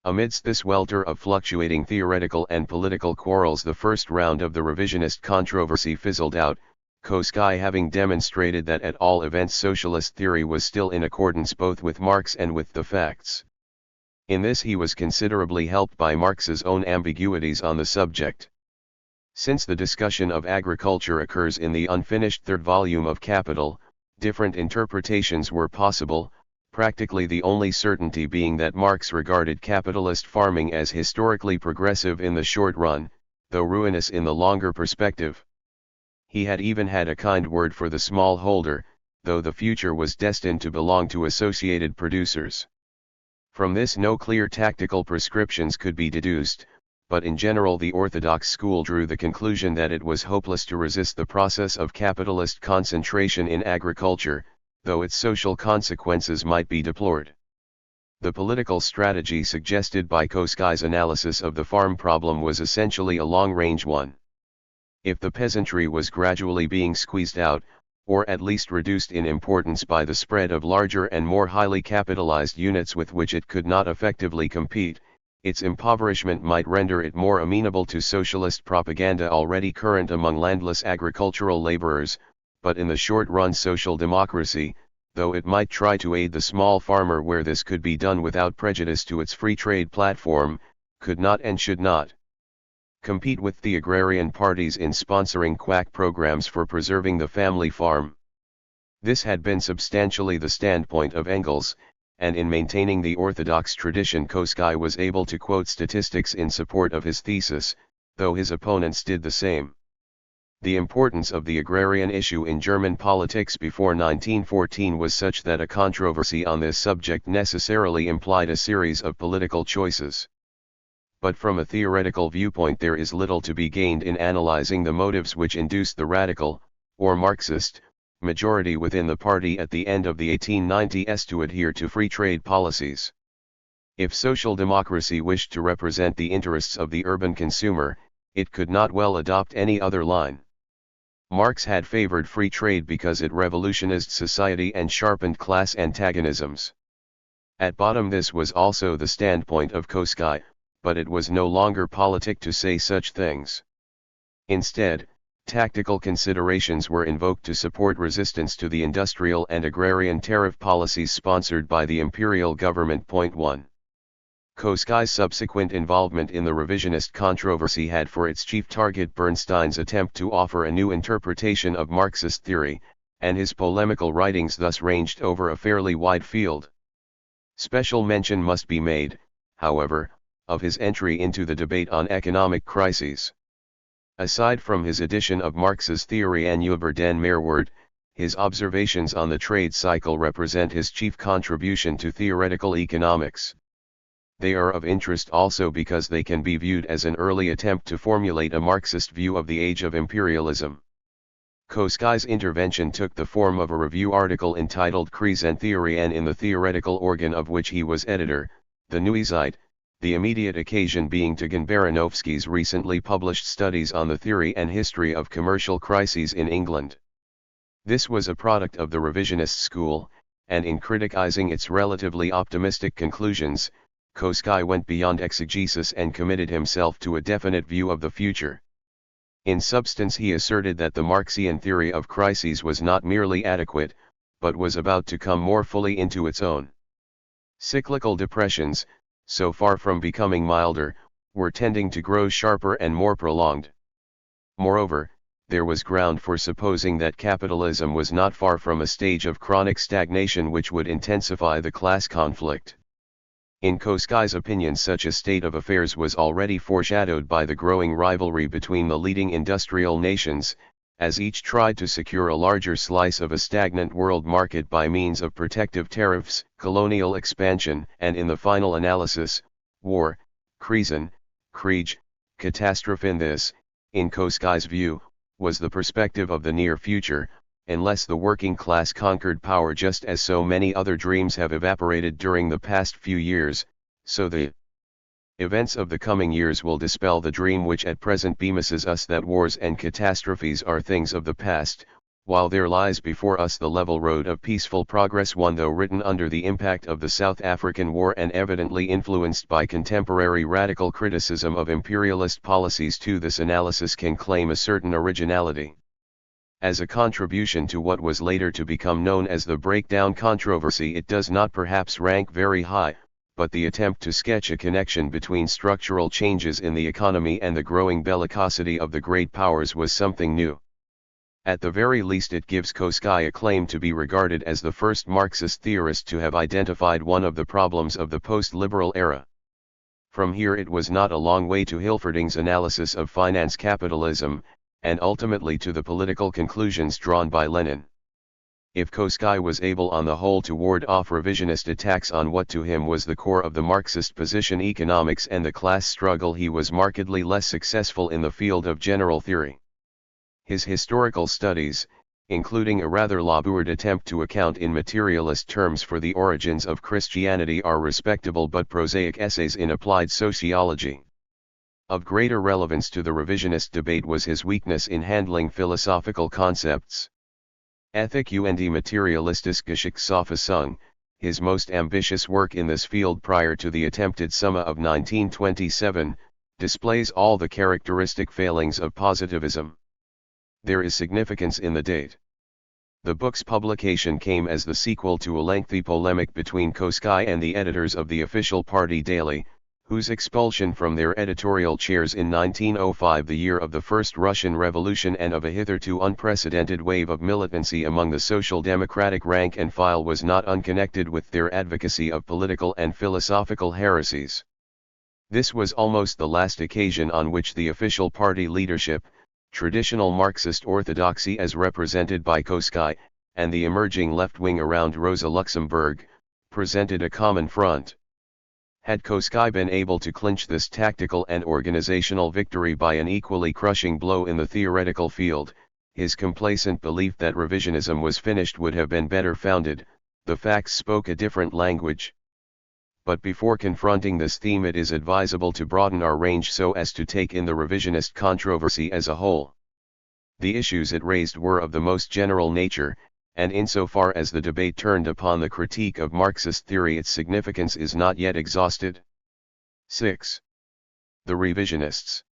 Amidst this welter of fluctuating theoretical and political quarrels, the first round of the revisionist controversy fizzled out, Koski having demonstrated that at all events socialist theory was still in accordance both with Marx and with the facts. In this he was considerably helped by Marx's own ambiguities on the subject. Since the discussion of agriculture occurs in the unfinished third volume of Capital, different interpretations were possible, practically the only certainty being that Marx regarded capitalist farming as historically progressive in the short run, though ruinous in the longer perspective. He had even had a kind word for the smallholder, though the future was destined to belong to associated producers. From this no clear tactical prescriptions could be deduced, but in general the orthodox school drew the conclusion that it was hopeless to resist the process of capitalist concentration in agriculture, though its social consequences might be deplored. The political strategy suggested by Koski's analysis of the farm problem was essentially a long-range one. If the peasantry was gradually being squeezed out, or at least reduced in importance by the spread of larger and more highly capitalized units with which it could not effectively compete, its impoverishment might render it more amenable to socialist propaganda already current among landless agricultural laborers, but in the short run social democracy, though it might try to aid the small farmer where this could be done without prejudice to its free trade platform, could not and should not compete with the agrarian parties in sponsoring quack programs for preserving the family farm. This had been substantially the standpoint of Engels, and in maintaining the orthodox tradition Koski was able to quote statistics in support of his thesis, though his opponents did the same. The importance of the agrarian issue in German politics before 1914 was such that a controversy on this subject necessarily implied a series of political choices. But from a theoretical viewpoint there is little to be gained in analyzing the motives which induced the radical, or Marxist, majority within the party at the end of the 1890s to adhere to free trade policies. If social democracy wished to represent the interests of the urban consumer, it could not well adopt any other line. Marx had favored free trade because it revolutionized society and sharpened class antagonisms. At bottom this was also the standpoint of Koski, but it was no longer politic to say such things. Instead, tactical considerations were invoked to support resistance to the industrial and agrarian tariff policies sponsored by the imperial government. 1. Koski's subsequent involvement in the revisionist controversy had for its chief target Bernstein's attempt to offer a new interpretation of Marxist theory, and his polemical writings thus ranged over a fairly wide field. Special mention must be made, however, of his entry into the debate on economic crises. Aside from his edition of Marx's Theorie über den Mehrwert, his observations on the trade cycle represent his chief contribution to theoretical economics. They are of interest also because they can be viewed as an early attempt to formulate a Marxist view of the age of imperialism. Koski's intervention took the form of a review article entitled Krisentheorien in the theoretical organ of which he was editor, the Neue Zeit, the immediate occasion being Tegan Baranovsky's recently published studies on the theory and history of commercial crises in England. This was a product of the revisionist school, and in criticizing its relatively optimistic conclusions, Koski went beyond exegesis and committed himself to a definite view of the future. In substance he asserted that the Marxian theory of crises was not merely adequate, but was about to come more fully into its own. Cyclical depressions, so far from becoming milder, were tending to grow sharper and more prolonged. Moreover, there was ground for supposing that capitalism was not far from a stage of chronic stagnation which would intensify the class conflict. In Koski's opinion, such a state of affairs was already foreshadowed by the growing rivalry between the leading industrial nations, as each tried to secure a larger slice of a stagnant world market by means of protective tariffs, colonial expansion, and in the final analysis, war, Krisen, Krieg, catastrophe. This, in Koski's view, was the perspective of the near future, unless the working class conquered power just as so many other dreams have evaporated during the past few years, so the events of the coming years will dispel the dream which at present bemisses us that wars and catastrophes are things of the past, while there lies before us the level road of peaceful progress, one though written under the impact of the South African War and evidently influenced by contemporary radical criticism of imperialist policies too, this analysis can claim a certain originality. As a contribution to what was later to become known as the breakdown controversy, it does not perhaps rank very high, but the attempt to sketch a connection between structural changes in the economy and the growing bellicosity of the great powers was something new. At the very least, it gives Koski a claim to be regarded as the first Marxist theorist to have identified one of the problems of the post-liberal era. From here it was not a long way to Hilferding's analysis of finance capitalism, and ultimately to the political conclusions drawn by Lenin. If Koski was able on the whole to ward off revisionist attacks on what to him was the core of the Marxist position, economics and the class struggle, he was markedly less successful in the field of general theory. His historical studies, including a rather labored attempt to account in materialist terms for the origins of Christianity, are respectable but prosaic essays in applied sociology. Of greater relevance to the revisionist debate was his weakness in handling philosophical concepts. Ethik und materialistische Geschichtsauffassung, his most ambitious work in this field prior to the attempted Summa of 1927, displays all the characteristic failings of positivism. There is significance in the date. The book's publication came as the sequel to a lengthy polemic between Koski and the editors of the official party daily, whose expulsion from their editorial chairs in 1905, the year of the First Russian Revolution and of a hitherto unprecedented wave of militancy among the social democratic rank and file, was not unconnected with their advocacy of political and philosophical heresies. This was almost the last occasion on which the official party leadership, traditional Marxist orthodoxy as represented by Koski, and the emerging left wing around Rosa Luxemburg, presented a common front. Had Koski been able to clinch this tactical and organizational victory by an equally crushing blow in the theoretical field, his complacent belief that revisionism was finished would have been better founded. The facts spoke a different language. But before confronting this theme, it is advisable to broaden our range so as to take in the revisionist controversy as a whole. The issues it raised were of the most general nature, and insofar as the debate turned upon the critique of Marxist theory, its significance is not yet exhausted. 6. The revisionists.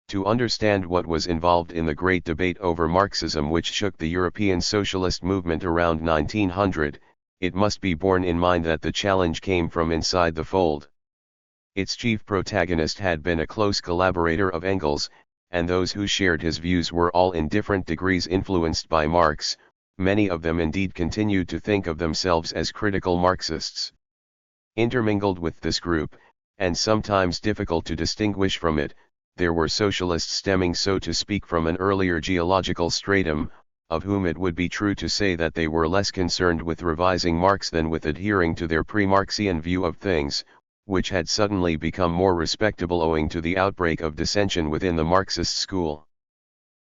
To understand what was involved in the great debate over Marxism which shook the European socialist movement around 1900, it must be borne in mind that the challenge came from inside the fold. Its chief protagonist had been a close collaborator of Engels, and those who shared his views were all in different degrees influenced by Marx. Many of them indeed continued to think of themselves as critical Marxists. Intermingled with this group, and sometimes difficult to distinguish from it, there were socialists stemming so to speak from an earlier geological stratum, of whom it would be true to say that they were less concerned with revising Marx than with adhering to their pre-Marxian view of things, which had suddenly become more respectable owing to the outbreak of dissension within the Marxist school.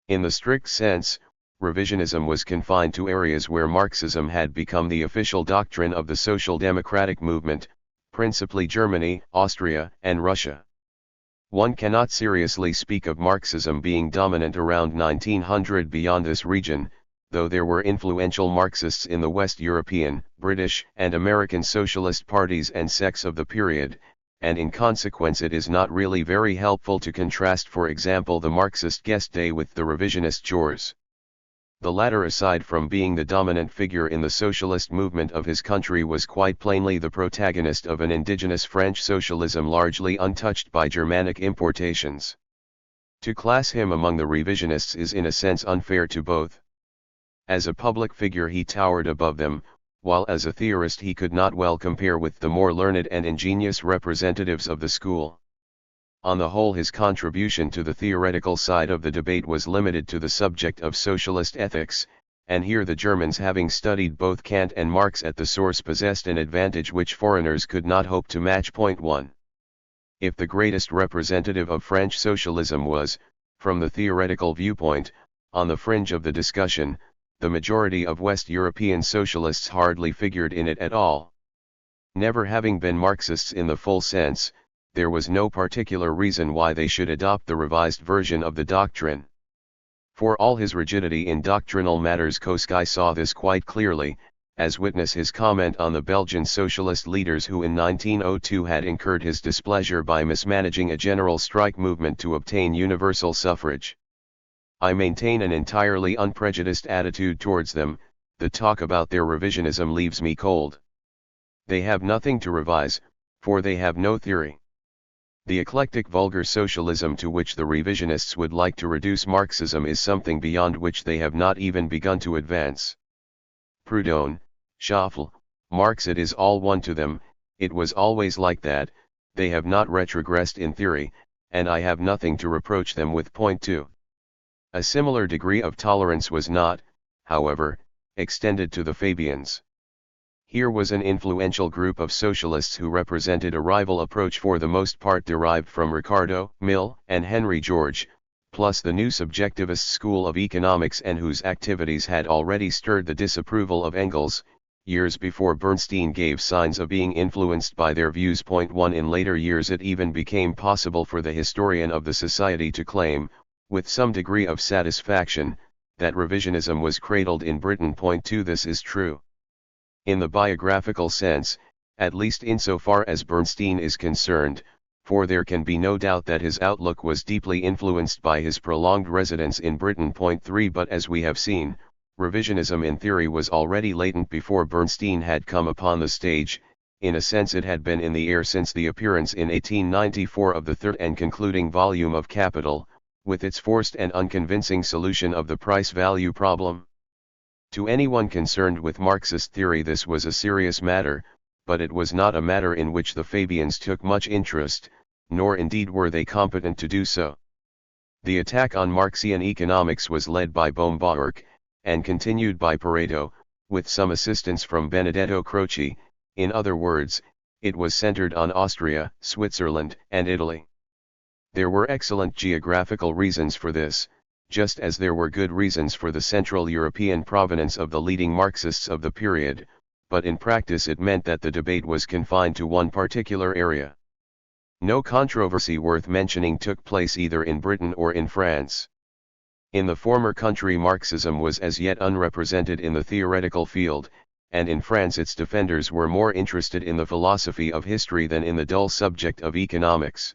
In the strict sense, revisionism was confined to areas where Marxism had become the official doctrine of the social democratic movement, principally Germany, Austria, and Russia. One cannot seriously speak of Marxism being dominant around 1900 beyond this region, though there were influential Marxists in the West European, British, and American socialist parties and sects of the period, and in consequence it is not really very helpful to contrast, for example, the Marxist Guest Day with the revisionist Jors. The latter, aside from being the dominant figure in the socialist movement of his country, was quite plainly the protagonist of an indigenous French socialism largely untouched by Germanic importations. To class him among the revisionists is in a sense unfair to both. As a public figure he towered above them, while as a theorist he could not well compare with the more learned and ingenious representatives of the school. On the whole, his contribution to the theoretical side of the debate was limited to the subject of socialist ethics, and here the Germans, having studied both Kant and Marx at the source, possessed an advantage which foreigners could not hope to match. 1. If the greatest representative of French socialism was, from the theoretical viewpoint, on the fringe of the discussion, the majority of West European socialists hardly figured in it at all. Never having been Marxists in the full sense, there was no particular reason why they should adopt the revised version of the doctrine. For all his rigidity in doctrinal matters, Koskai saw this quite clearly, as witness his comment on the Belgian socialist leaders who in 1902 had incurred his displeasure by mismanaging a general strike movement to obtain universal suffrage. I maintain an entirely unprejudiced attitude towards them. The talk about their revisionism leaves me cold. They have nothing to revise, for they have no theory. The eclectic vulgar socialism to which the revisionists would like to reduce Marxism is something beyond which they have not even begun to advance. Proudhon, Schaffel, Marx, it is all one to them. It was always like that. They have not retrogressed in theory, and I have nothing to reproach them with. Point 2. A similar degree of tolerance was not, however, extended to the Fabians. Here was an influential group of socialists who represented a rival approach, for the most part derived from Ricardo, Mill, and Henry George, plus the new subjectivist school of economics, and whose activities had already stirred the disapproval of Engels, years before Bernstein gave signs of being influenced by their views. Point 1. In later years it even became possible for the historian of the society to claim, with some degree of satisfaction, that revisionism was cradled in Britain. Point 2. This is true in the biographical sense, at least insofar as Bernstein is concerned, for there can be no doubt that his outlook was deeply influenced by his prolonged residence in Britain. Point 3. But as we have seen, revisionism in theory was already latent before Bernstein had come upon the stage. In a sense it had been in the air since the appearance in 1894 of the third and concluding volume of Capital, with its forced and unconvincing solution of the price-value problem. To anyone concerned with Marxist theory this was a serious matter, but it was not a matter in which the Fabians took much interest, nor indeed were they competent to do so. The attack on Marxian economics was led by Bohm-Bawerk, and continued by Pareto, with some assistance from Benedetto Croce. In other words, it was centered on Austria, Switzerland, and Italy. There were excellent geographical reasons for this, just as there were good reasons for the Central European provenance of the leading Marxists of the period, but in practice it meant that the debate was confined to one particular area. No controversy worth mentioning took place either in Britain or in France. In the former country Marxism was as yet unrepresented in the theoretical field, and in France its defenders were more interested in the philosophy of history than in the dull subject of economics.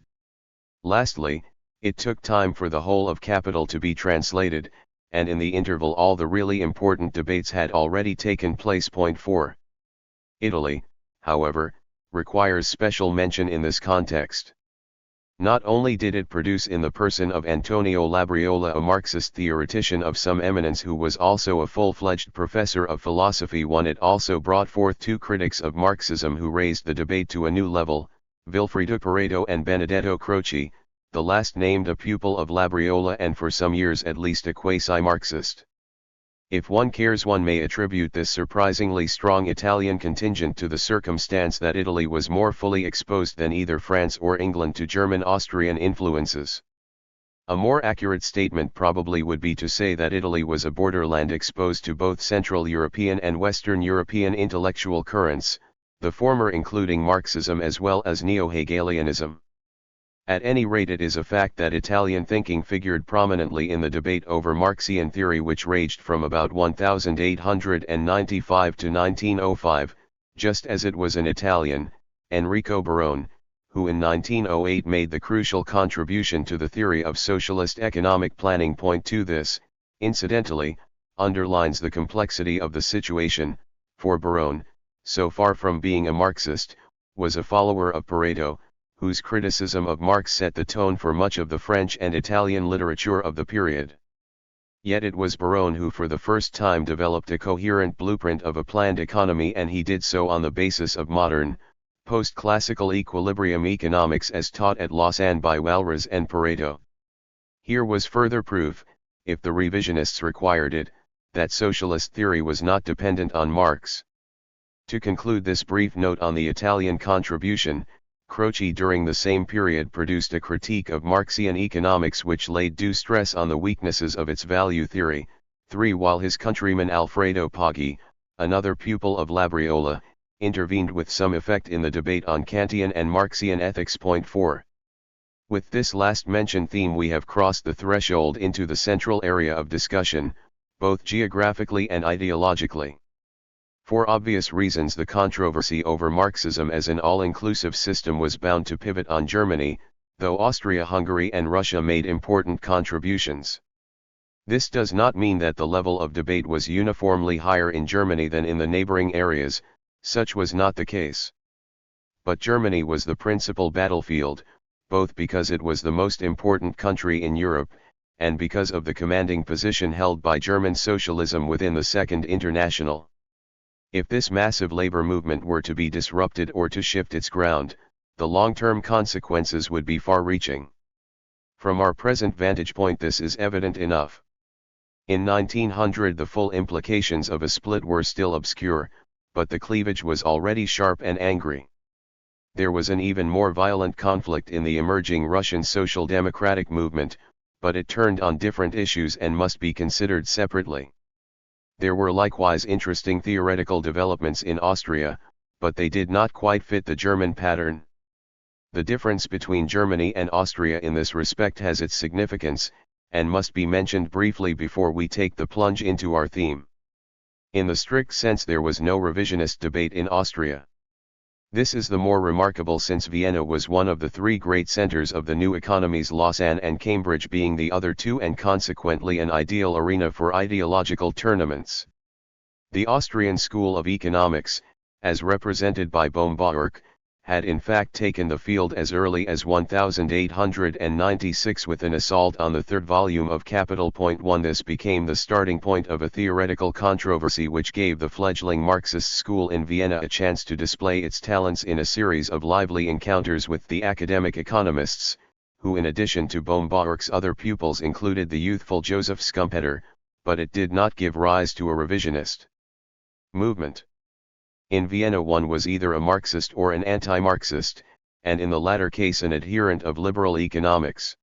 Lastly, it took time for the whole of Capital to be translated, and in the interval all the really important debates had already taken place. Point 4. Italy, however, requires special mention in this context. Not only did it produce in the person of Antonio Labriola a Marxist theoretician of some eminence who was also a full-fledged professor of philosophy, it also brought forth two critics of Marxism who raised the debate to a new level, Vilfredo Pareto and Benedetto Croce, the last named a pupil of Labriola and for some years at least a quasi-Marxist. If one cares, one may attribute this surprisingly strong Italian contingent to the circumstance that Italy was more fully exposed than either France or England to German-Austrian influences. A more accurate statement probably would be to say that Italy was a borderland exposed to both Central European and Western European intellectual currents, the former including Marxism as well as neo-Hegelianism. At any rate, it is a fact that Italian thinking figured prominently in the debate over Marxian theory which raged from about 1895 to 1905, just as it was an Italian, Enrico Barone, who in 1908 made the crucial contribution to the theory of socialist economic planning. Point 2. This, incidentally, underlines the complexity of the situation, for Barone, so far from being a Marxist, was a follower of Pareto, whose criticism of Marx set the tone for much of the French and Italian literature of the period. Yet it was Barone who for the first time developed a coherent blueprint of a planned economy, and he did so on the basis of modern, post-classical equilibrium economics as taught at Lausanne by Walras and Pareto. Here was further proof, if the revisionists required it, that socialist theory was not dependent on Marx. To conclude this brief note on the Italian contribution, Croce during the same period produced a critique of Marxian economics which laid due stress on the weaknesses of its value theory. 3. While his countryman Alfredo Poggi, another pupil of Labriola, intervened with some effect in the debate on Kantian and Marxian ethics. Point 4. With this last mentioned theme we have crossed the threshold into the central area of discussion, both geographically and ideologically. For obvious reasons the controversy over Marxism as an all-inclusive system was bound to pivot on Germany, though Austria-Hungary and Russia made important contributions. This does not mean that the level of debate was uniformly higher in Germany than in the neighboring areas, such was not the case. But Germany was the principal battlefield, both because it was the most important country in Europe, and because of the commanding position held by German socialism within the Second International. If this massive labor movement were to be disrupted or to shift its ground, the long-term consequences would be far-reaching. From our present vantage point this is evident enough. In 1900 the full implications of a split were still obscure, but the cleavage was already sharp and angry. There was an even more violent conflict in the emerging Russian social democratic movement, but it turned on different issues and must be considered separately. There were likewise interesting theoretical developments in Austria, but they did not quite fit the German pattern. The difference between Germany and Austria in this respect has its significance, and must be mentioned briefly before we take the plunge into our theme. In the strict sense there was no revisionist debate in Austria. This is the more remarkable since Vienna was one of the three great centers of the new economies, Lausanne and Cambridge being the other two, and consequently an ideal arena for ideological tournaments. The Austrian school of economics, as represented by Baumgartner, had in fact taken the field as early as 1896 with an assault on the third volume of Capital. 1 This became the starting point of a theoretical controversy which gave the fledgling Marxist school in Vienna a chance to display its talents in a series of lively encounters with the academic economists, who in addition to Baumgartner's other pupils included the youthful Joseph Schumpeter, but it did not give rise to a revisionist movement. In Vienna one was either a Marxist or an anti-Marxist, and in the latter case an adherent of liberal economics.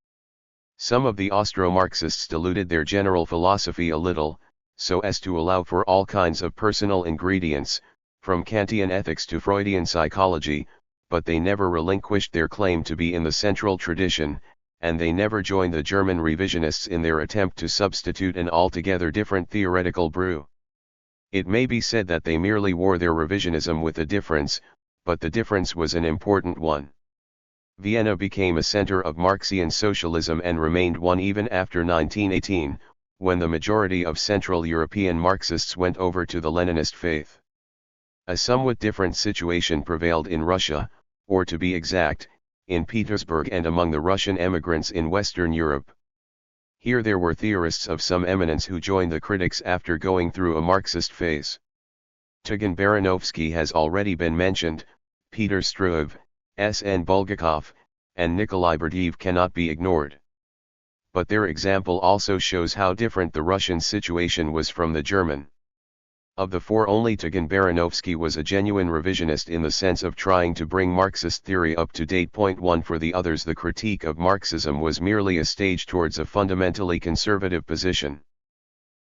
Some of the Austro-Marxists diluted their general philosophy a little, so as to allow for all kinds of personal ingredients, from Kantian ethics to Freudian psychology, but they never relinquished their claim to be in the central tradition, and they never joined the German revisionists in their attempt to substitute an altogether different theoretical brew. It may be said that they merely wore their revisionism with a difference, but the difference was an important one. Vienna became a center of Marxian socialism and remained one even after 1918, when the majority of Central European Marxists went over to the Leninist faith. A somewhat different situation prevailed in Russia, or to be exact, in Petersburg and among the Russian emigrants in Western Europe. Here there were theorists of some eminence who joined the critics after going through a Marxist phase. Tugan Baranovsky has already been mentioned, Peter Struve, S.N. Bulgakov, and Nikolai Berdyaev cannot be ignored. But their example also shows how different the Russian situation was from the German. Of the four only Tugan Baranovsky was a genuine revisionist in the sense of trying to bring Marxist theory up to date. 1 For the others the critique of Marxism was merely a stage towards a fundamentally conservative position.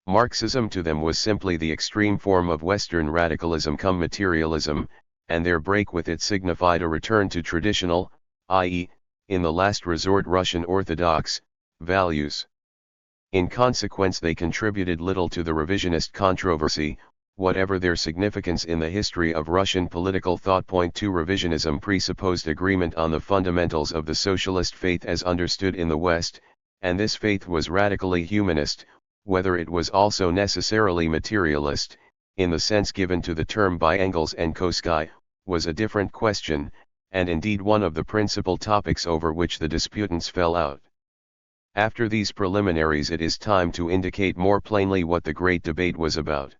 Marxism to them was simply the extreme form of Western radicalism cum materialism, and their break with it signified a return to traditional, i.e., in the last resort Russian Orthodox, values. In consequence they contributed little to the revisionist controversy, whatever their significance in the history of Russian political thought. 2 Revisionism presupposed agreement on the fundamentals of the socialist faith as understood in the West, and this faith was radically humanist, whether it was also necessarily materialist, in the sense given to the term by Engels and Koski, was a different question, and indeed one of the principal topics over which the disputants fell out. After these preliminaries it is time to indicate more plainly what the great debate was about.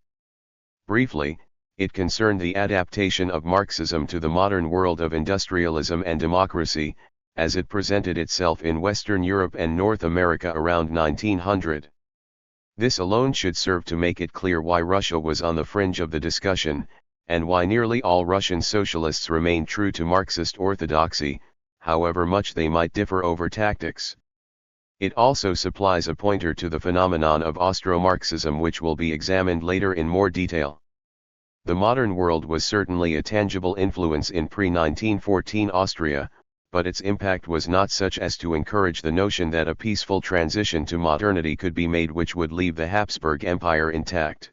Briefly, it concerned the adaptation of Marxism to the modern world of industrialism and democracy, as it presented itself in Western Europe and North America around 1900. This alone should serve to make it clear why Russia was on the fringe of the discussion, and why nearly all Russian socialists remained true to Marxist orthodoxy, however much they might differ over tactics. It also supplies a pointer to the phenomenon of Austro-Marxism which will be examined later in more detail. The modern world was certainly a tangible influence in pre-1914 Austria, but its impact was not such as to encourage the notion that a peaceful transition to modernity could be made which would leave the Habsburg Empire intact.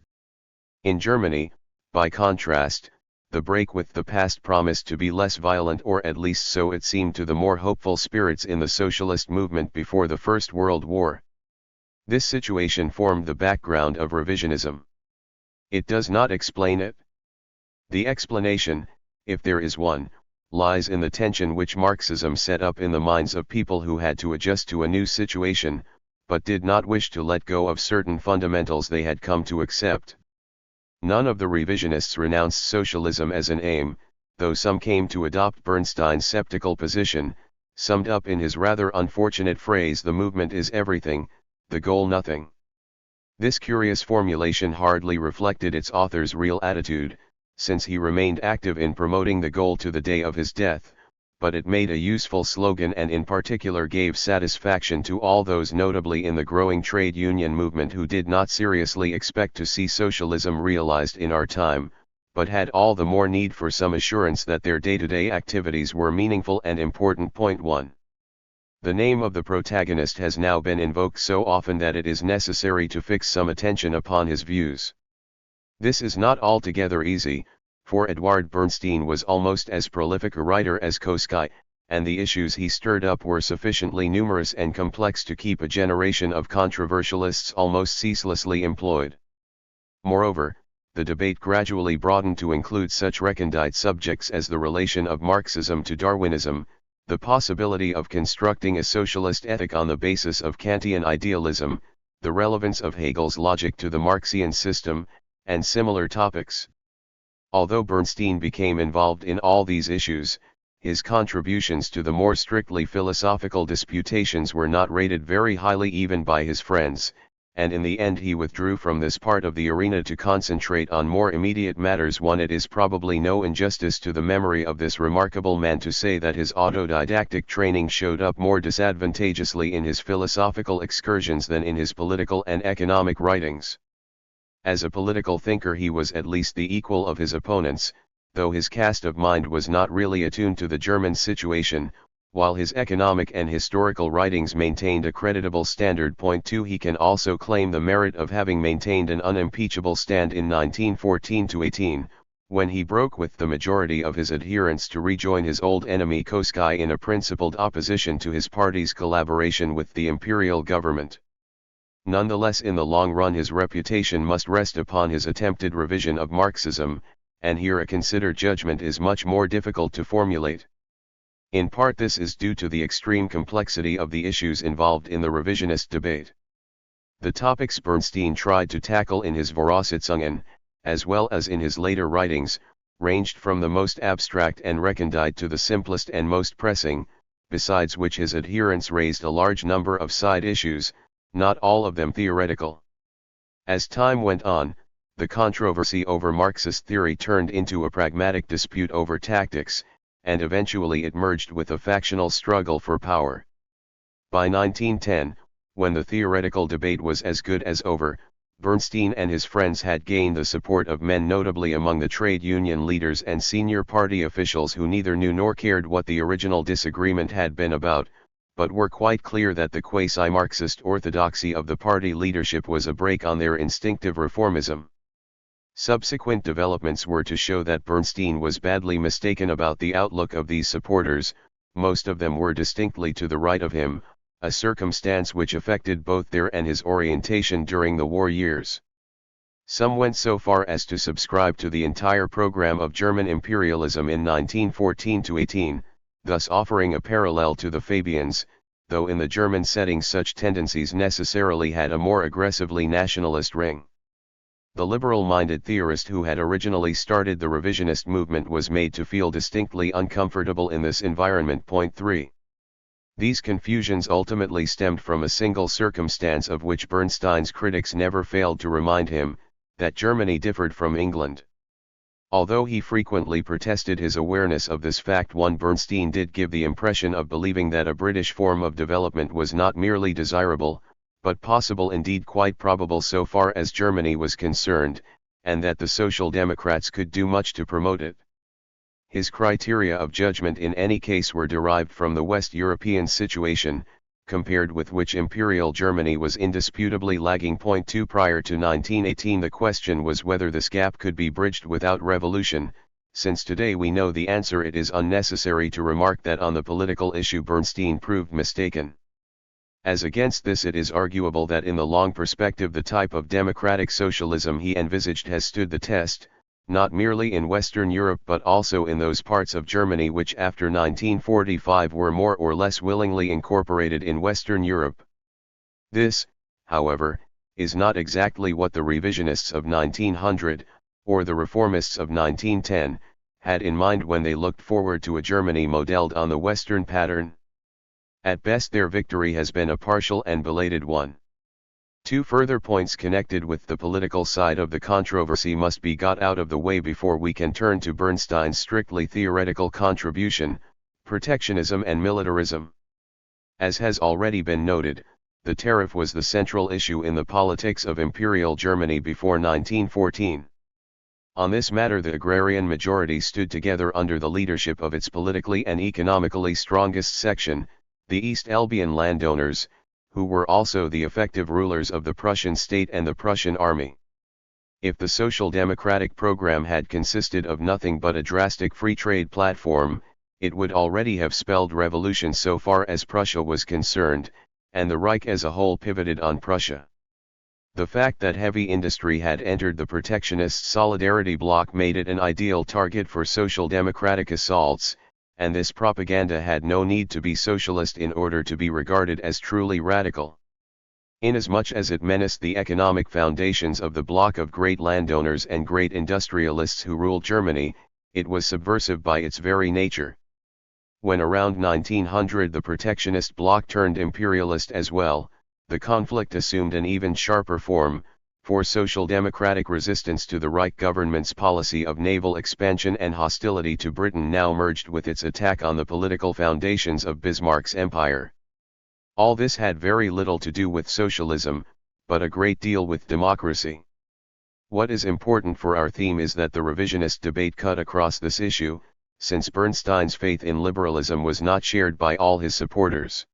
In Germany, by contrast, the break with the past promised to be less violent, or at least so it seemed to the more hopeful spirits in the socialist movement before the First World War. This situation formed the background of revisionism. It does not explain it. The explanation, if there is one, lies in the tension which Marxism set up in the minds of people who had to adjust to a new situation, but did not wish to let go of certain fundamentals they had come to accept. None of the revisionists renounced socialism as an aim, though some came to adopt Bernstein's sceptical position, summed up in his rather unfortunate phrase, "The movement is everything, the goal nothing." This curious formulation hardly reflected its author's real attitude, since he remained active in promoting the goal to the day of his death, but it made a useful slogan and in particular gave satisfaction to all those notably in the growing trade union movement who did not seriously expect to see socialism realized in our time, but had all the more need for some assurance that their day-to-day activities were meaningful and important. 1. The name of the protagonist has now been invoked so often that it is necessary to fix some attention upon his views. This is not altogether easy, for Eduard Bernstein was almost as prolific a writer as Koskai, and the issues he stirred up were sufficiently numerous and complex to keep a generation of controversialists almost ceaselessly employed. Moreover, the debate gradually broadened to include such recondite subjects as the relation of Marxism to Darwinism, the possibility of constructing a socialist ethic on the basis of Kantian idealism, the relevance of Hegel's logic to the Marxian system, and similar topics. Although Bernstein became involved in all these issues, his contributions to the more strictly philosophical disputations were not rated very highly even by his friends, and in the end he withdrew from this part of the arena to concentrate on more immediate matters. It is probably no injustice to the memory of this remarkable man to say that his autodidactic training showed up more disadvantageously in his philosophical excursions than in his political and economic writings. As a political thinker he was at least the equal of his opponents, though his cast of mind was not really attuned to the German situation, while his economic and historical writings maintained a creditable standard. 2. He can also claim the merit of having maintained an unimpeachable stand in 1914-18, when he broke with the majority of his adherents to rejoin his old enemy Koskai in a principled opposition to his party's collaboration with the imperial government. Nonetheless, in the long run his reputation must rest upon his attempted revision of Marxism, and here a considered judgment is much more difficult to formulate. In part this is due to the extreme complexity of the issues involved in the revisionist debate. The topics Bernstein tried to tackle in his Voraussetzungen, as well as in his later writings, ranged from the most abstract and recondite to the simplest and most pressing, besides which his adherents raised a large number of side issues, not all of them theoretical. As time went on, the controversy over Marxist theory turned into a pragmatic dispute over tactics, and eventually it merged with a factional struggle for power. By 1910, when the theoretical debate was as good as over, Bernstein and his friends had gained the support of men notably among the trade union leaders and senior party officials who neither knew nor cared what the original disagreement had been about, but were quite clear that the quasi-Marxist orthodoxy of the party leadership was a brake on their instinctive reformism. Subsequent developments were to show that Bernstein was badly mistaken about the outlook of these supporters. Most of them were distinctly to the right of him, a circumstance which affected both their and his orientation during the war years. Some went so far as to subscribe to the entire program of German imperialism in 1914-18, thus offering a parallel to the Fabians, though in the German setting such tendencies necessarily had a more aggressively nationalist ring. The liberal-minded theorist who had originally started the revisionist movement was made to feel distinctly uncomfortable in this environment. 3. These confusions ultimately stemmed from a single circumstance of which Bernstein's critics never failed to remind him, that Germany differed from England. Although he frequently protested his awareness of this fact, Bernstein did give the impression of believing that a British form of development was not merely desirable, but possible, indeed quite probable so far as Germany was concerned, and that the Social Democrats could do much to promote it. His criteria of judgment in any case were derived from the West European situation, compared with which Imperial Germany was indisputably lagging. Point 2 Prior to 1918 the question was whether this gap could be bridged without revolution. Since today we know the answer, it is unnecessary to remark that on the political issue Bernstein proved mistaken. As against this, it is arguable that in the long perspective the type of democratic socialism he envisaged has stood the test, not merely in Western Europe but also in those parts of Germany which after 1945 were more or less willingly incorporated in Western Europe. This, however, is not exactly what the revisionists of 1900, or the reformists of 1910, had in mind when they looked forward to a Germany modelled on the Western pattern. At best their victory has been a partial and belated one. Two further points connected with the political side of the controversy must be got out of the way before we can turn to Bernstein's strictly theoretical contribution: protectionism and militarism. As has already been noted, the tariff was the central issue in the politics of Imperial Germany before 1914. On this matter the agrarian majority stood together under the leadership of its politically and economically strongest section, the East Albion landowners, who were also the effective rulers of the Prussian state and the Prussian army. If the social democratic program had consisted of nothing but a drastic free trade platform, it would already have spelled revolution so far as Prussia was concerned, and the Reich as a whole pivoted on Prussia. The fact that heavy industry had entered the protectionist solidarity bloc made it an ideal target for social democratic assaults, and this propaganda had no need to be socialist in order to be regarded as truly radical. Inasmuch as it menaced the economic foundations of the bloc of great landowners and great industrialists who ruled Germany, it was subversive by its very nature. When around 1900 the protectionist bloc turned imperialist as well, the conflict assumed an even sharper form, for social democratic resistance to the Reich government's policy of naval expansion and hostility to Britain now merged with its attack on the political foundations of Bismarck's empire. All this had very little to do with socialism, but a great deal with democracy. What is important for our theme is that the revisionist debate cut across this issue, since Bernstein's faith in liberalism was not shared by all his supporters.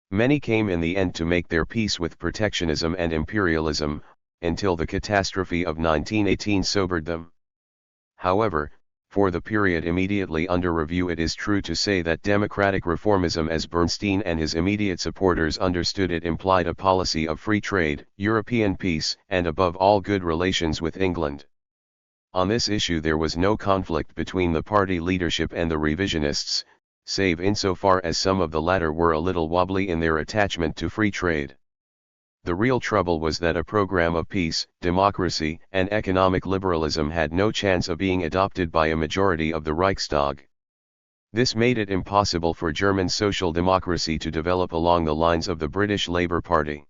Many came in the end to make their peace with protectionism and imperialism, until the catastrophe of 1918 sobered them. However, for the period immediately under review it is true to say that democratic reformism as Bernstein and his immediate supporters understood it implied a policy of free trade, European peace, and above all good relations with England. On this issue there was no conflict between the party leadership and the revisionists, save insofar as some of the latter were a little wobbly in their attachment to free trade. The real trouble was that a program of peace, democracy, and economic liberalism had no chance of being adopted by a majority of the Reichstag. This made it impossible for German social democracy to develop along the lines of the British Labour Party.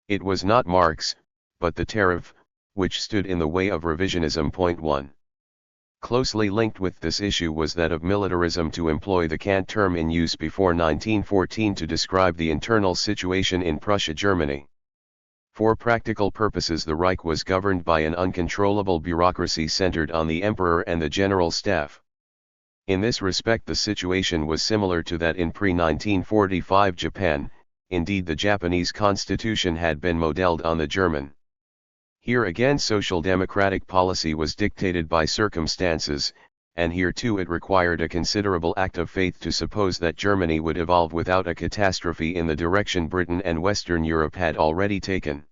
It was not Marx, but the tariff, which stood in the way of revisionism. Point 1. Closely linked with this issue was that of militarism, to employ the cant term in use before 1914 to describe the internal situation in Prussia Germany. For practical purposes the Reich was governed by an uncontrollable bureaucracy centered on the emperor and the general staff. In this respect the situation was similar to that in pre-1945 Japan, indeed the Japanese constitution had been modeled on the German. Here again social democratic policy was dictated by circumstances, and here too it required a considerable act of faith to suppose that Germany would evolve without a catastrophe in the direction Britain and Western Europe had already taken.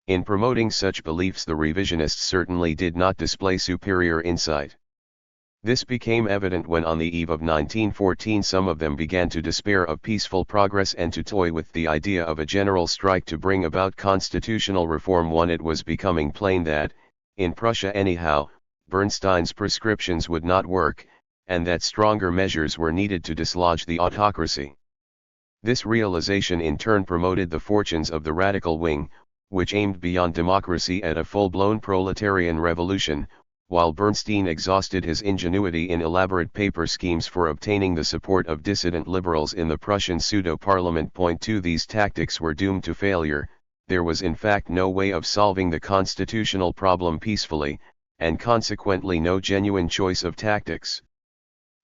In promoting such beliefs the revisionists certainly did not display superior insight. This became evident when on the eve of 1914 some of them began to despair of peaceful progress and to toy with the idea of a general strike to bring about constitutional reform. It was becoming plain that, in Prussia anyhow, Bernstein's prescriptions would not work, and that stronger measures were needed to dislodge the autocracy. This realization in turn promoted the fortunes of the radical wing, which aimed beyond democracy at a full-blown proletarian revolution, while Bernstein exhausted his ingenuity in elaborate paper schemes for obtaining the support of dissident liberals in the Prussian pseudo-parliament. Point 2. These tactics were doomed to failure. There was in fact no way of solving the constitutional problem peacefully, and consequently no genuine choice of tactics.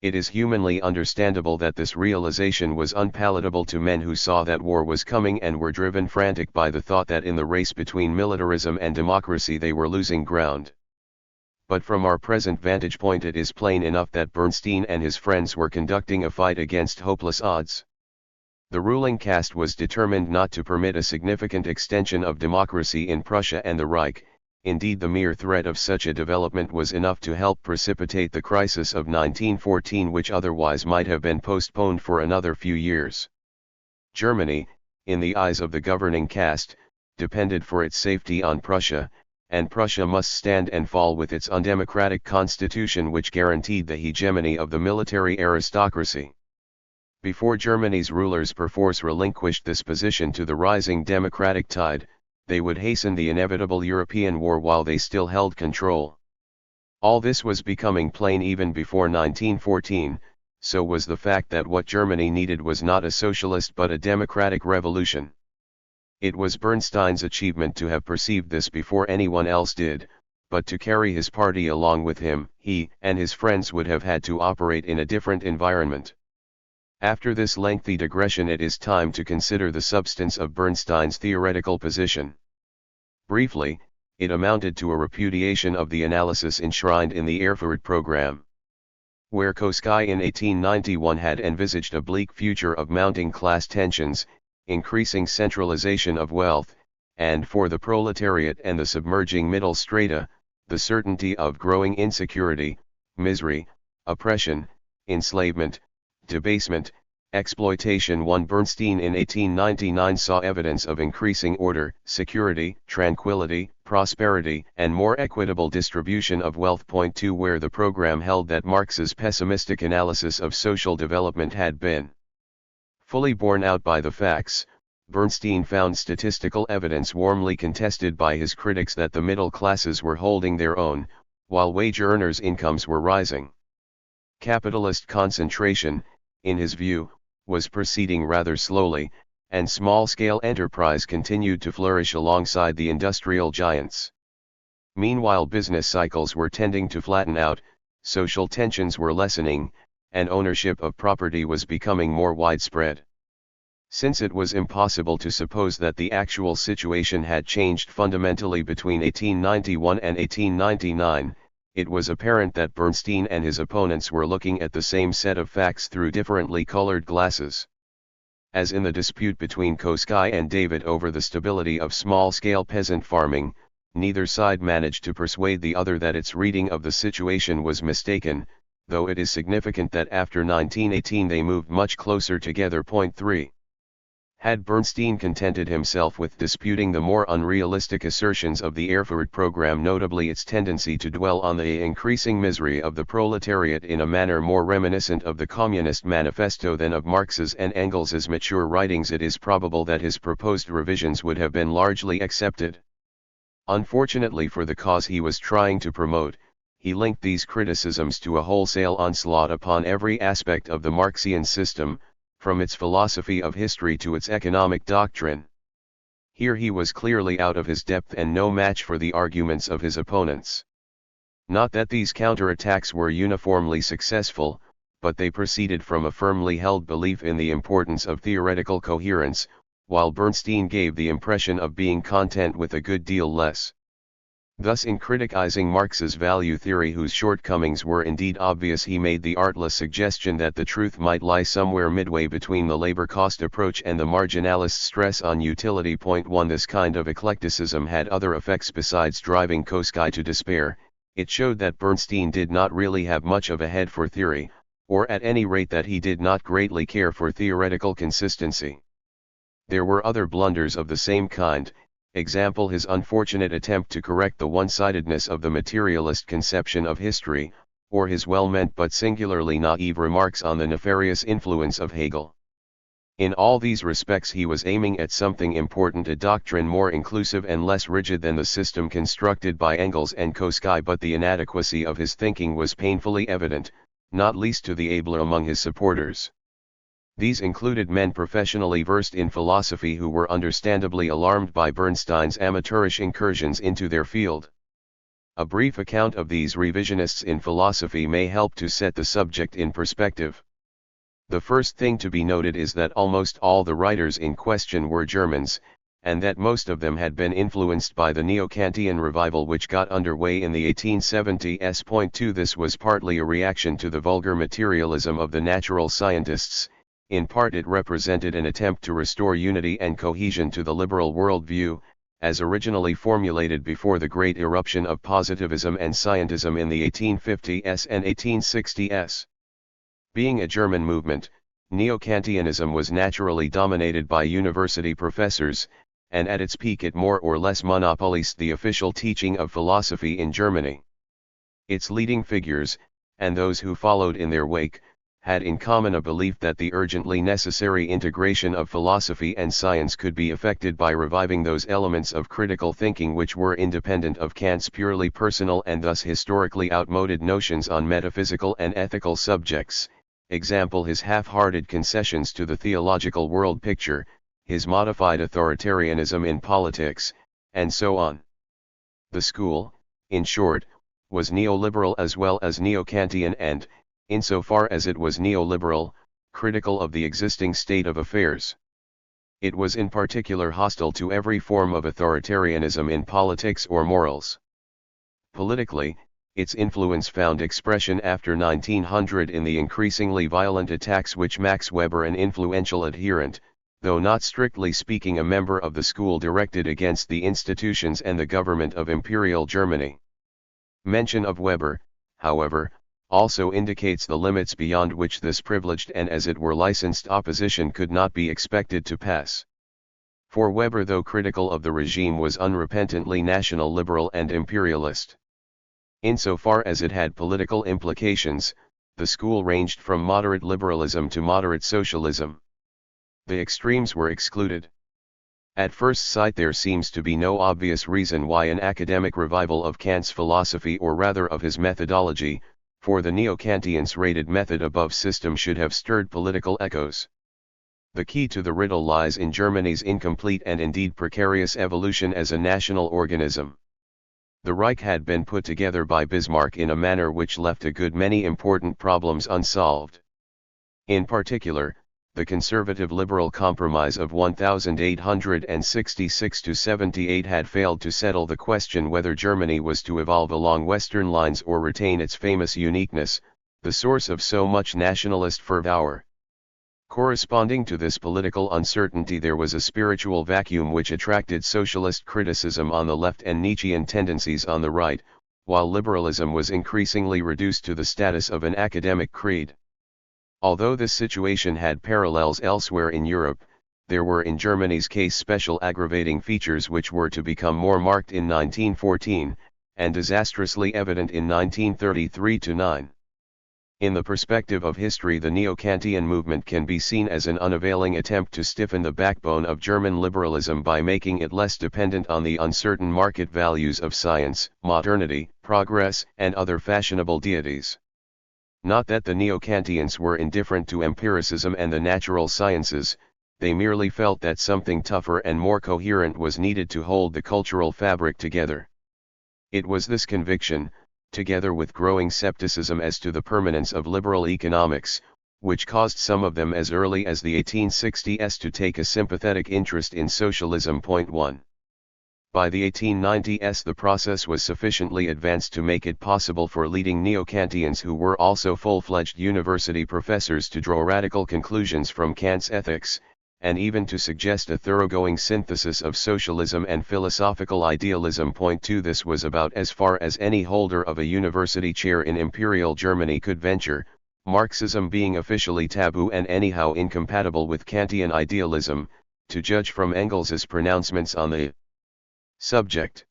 It is humanly understandable that this realization was unpalatable to men who saw that war was coming and were driven frantic by the thought that in the race between militarism and democracy they were losing ground. But from our present vantage point it is plain enough that Bernstein and his friends were conducting a fight against hopeless odds. The ruling caste was determined not to permit a significant extension of democracy in Prussia and the Reich. Indeed, the mere threat of such a development was enough to help precipitate the crisis of 1914, which otherwise might have been postponed for another few years. Germany, in the eyes of the governing caste, depended for its safety on Prussia, and Prussia must stand and fall with its undemocratic constitution, which guaranteed the hegemony of the military aristocracy. Before Germany's rulers perforce relinquished this position to the rising democratic tide, they would hasten the inevitable European war while they still held control. All this was becoming plain even before 1914, so was the fact that what Germany needed was not a socialist but a democratic revolution. It was Bernstein's achievement to have perceived this before anyone else did, but to carry his party along with him, he and his friends would have had to operate in a different environment. After this lengthy digression, it is time to consider the substance of Bernstein's theoretical position. Briefly, it amounted to a repudiation of the analysis enshrined in the Erfurt program. Where Koskai in 1891 had envisaged a bleak future of mounting class tensions, increasing centralization of wealth, and for the proletariat and the submerging middle strata, the certainty of growing insecurity, misery, oppression, enslavement, debasement, exploitation. Bernstein in 1899 saw evidence of increasing order, security, tranquility, prosperity, and more equitable distribution of wealth. 2 Where the program held that Marx's pessimistic analysis of social development had been fully borne out by the facts, Bernstein found statistical evidence warmly contested by his critics that the middle classes were holding their own, while wage earners' incomes were rising. Capitalist concentration, in his view, was proceeding rather slowly, and small-scale enterprise continued to flourish alongside the industrial giants. Meanwhile, business cycles were tending to flatten out, social tensions were lessening, and ownership of property was becoming more widespread. Since it was impossible to suppose that the actual situation had changed fundamentally between 1891 and 1899, it was apparent that Bernstein and his opponents were looking at the same set of facts through differently colored glasses. As in the dispute between Koskai and David over the stability of small-scale peasant farming, neither side managed to persuade the other that its reading of the situation was mistaken, though it is significant that after 1918 they moved much closer together. 3. Had Bernstein contented himself with disputing the more unrealistic assertions of the Erfurt program, notably its tendency to dwell on the increasing misery of the proletariat in a manner more reminiscent of the Communist Manifesto than of Marx's and Engels's mature writings, it is probable that his proposed revisions would have been largely accepted. Unfortunately for the cause he was trying to promote, he linked these criticisms to a wholesale onslaught upon every aspect of the Marxian system, from its philosophy of history to its economic doctrine. Here he was clearly out of his depth and no match for the arguments of his opponents. Not that these counterattacks were uniformly successful, but they proceeded from a firmly held belief in the importance of theoretical coherence, while Bernstein gave the impression of being content with a good deal less. Thus, in criticizing Marx's value theory, whose shortcomings were indeed obvious, he made the artless suggestion that the truth might lie somewhere midway between the labor cost approach and the marginalist stress on utility. 1 This kind of eclecticism had other effects besides driving Koskai to despair. It showed that Bernstein did not really have much of a head for theory, or at any rate that he did not greatly care for theoretical consistency. There were other blunders of the same kind. Example, his unfortunate attempt to correct the one-sidedness of the materialist conception of history, or his well-meant but singularly naive remarks on the nefarious influence of Hegel. In all these respects he was aiming at something important, a doctrine more inclusive and less rigid than the system constructed by Engels and Koskai, but the inadequacy of his thinking was painfully evident, not least to the abler among his supporters. These included men professionally versed in philosophy who were understandably alarmed by Bernstein's amateurish incursions into their field. A brief account of these revisionists in philosophy may help to set the subject in perspective. The first thing to be noted is that almost all the writers in question were Germans, and that most of them had been influenced by the Neo-Kantian revival which got underway in the 1870s. This was partly a reaction to the vulgar materialism of the natural scientists. In part it represented an attempt to restore unity and cohesion to the liberal worldview, as originally formulated before the great eruption of positivism and scientism in the 1850s and 1860s. Being a German movement, Neo-Kantianism was naturally dominated by university professors, and at its peak it more or less monopolized the official teaching of philosophy in Germany. Its leading figures, and those who followed in their wake, had in common a belief that the urgently necessary integration of philosophy and science could be effected by reviving those elements of critical thinking which were independent of Kant's purely personal and thus historically outmoded notions on metaphysical and ethical subjects, example his half-hearted concessions to the theological world picture, his modified authoritarianism in politics, and so on. The school, in short, was neoliberal as well as neo-Kantian and, insofar as it was neoliberal, critical of the existing state of affairs. It was in particular hostile to every form of authoritarianism in politics or morals. Politically, its influence found expression after 1900 in the increasingly violent attacks which Max Weber, an influential adherent, though not strictly speaking a member of the school, directed against the institutions and the government of Imperial Germany. Mention of Weber, however, also indicates the limits beyond which this privileged and as it were licensed opposition could not be expected to pass. For Weber, though critical of the regime, was unrepentantly national liberal and imperialist. Insofar as it had political implications, the school ranged from moderate liberalism to moderate socialism. The extremes were excluded. At first sight there seems to be no obvious reason why an academic revival of Kant's philosophy, or rather of his methodology, for the Neo-Kantians rated method above system, should have stirred political echoes. The key to the riddle lies in Germany's incomplete and indeed precarious evolution as a national organism. The Reich had been put together by Bismarck in a manner which left a good many important problems unsolved. In particular, the conservative-liberal compromise of 1866–78 had failed to settle the question whether Germany was to evolve along Western lines or retain its famous uniqueness, the source of so much nationalist fervor. Corresponding to this political uncertainty there was a spiritual vacuum which attracted socialist criticism on the left and Nietzschean tendencies on the right, while liberalism was increasingly reduced to the status of an academic creed. Although this situation had parallels elsewhere in Europe, there were in Germany's case special aggravating features which were to become more marked in 1914, and disastrously evident in 1933–9. In the perspective of history, the Neo-Kantian movement can be seen as an unavailing attempt to stiffen the backbone of German liberalism by making it less dependent on the uncertain market values of science, modernity, progress, and other fashionable deities. Not that the Neo-Kantians were indifferent to empiricism and the natural sciences, they merely felt that something tougher and more coherent was needed to hold the cultural fabric together. It was this conviction, together with growing skepticism as to the permanence of liberal economics, which caused some of them as early as the 1860s to take a sympathetic interest in socialism. 1. By the 1890s the process was sufficiently advanced to make it possible for leading Neo-Kantians who were also full-fledged university professors to draw radical conclusions from Kant's ethics, and even to suggest a thoroughgoing synthesis of socialism and philosophical idealism. 2. This was about as far as any holder of a university chair in Imperial Germany could venture, Marxism being officially taboo and anyhow incompatible with Kantian idealism, to judge from Engels's pronouncements on the subject.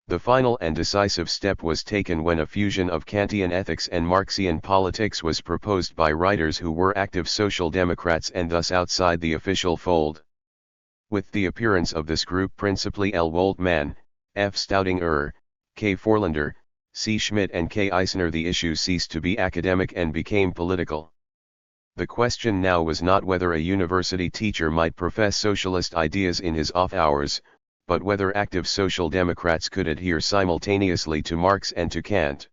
The final and decisive step was taken when a fusion of Kantian ethics and Marxian politics was proposed by writers who were active social democrats and thus outside the official fold. With the appearance of this group, principally L. Waldmann, F. Staudinger, K. Forlander, C. Schmidt and K. Eisner, the issue ceased to be academic and became political. The question now was not whether a university teacher might profess socialist ideas in his off hours, but whether active social democrats could adhere simultaneously to Marx and to Kant.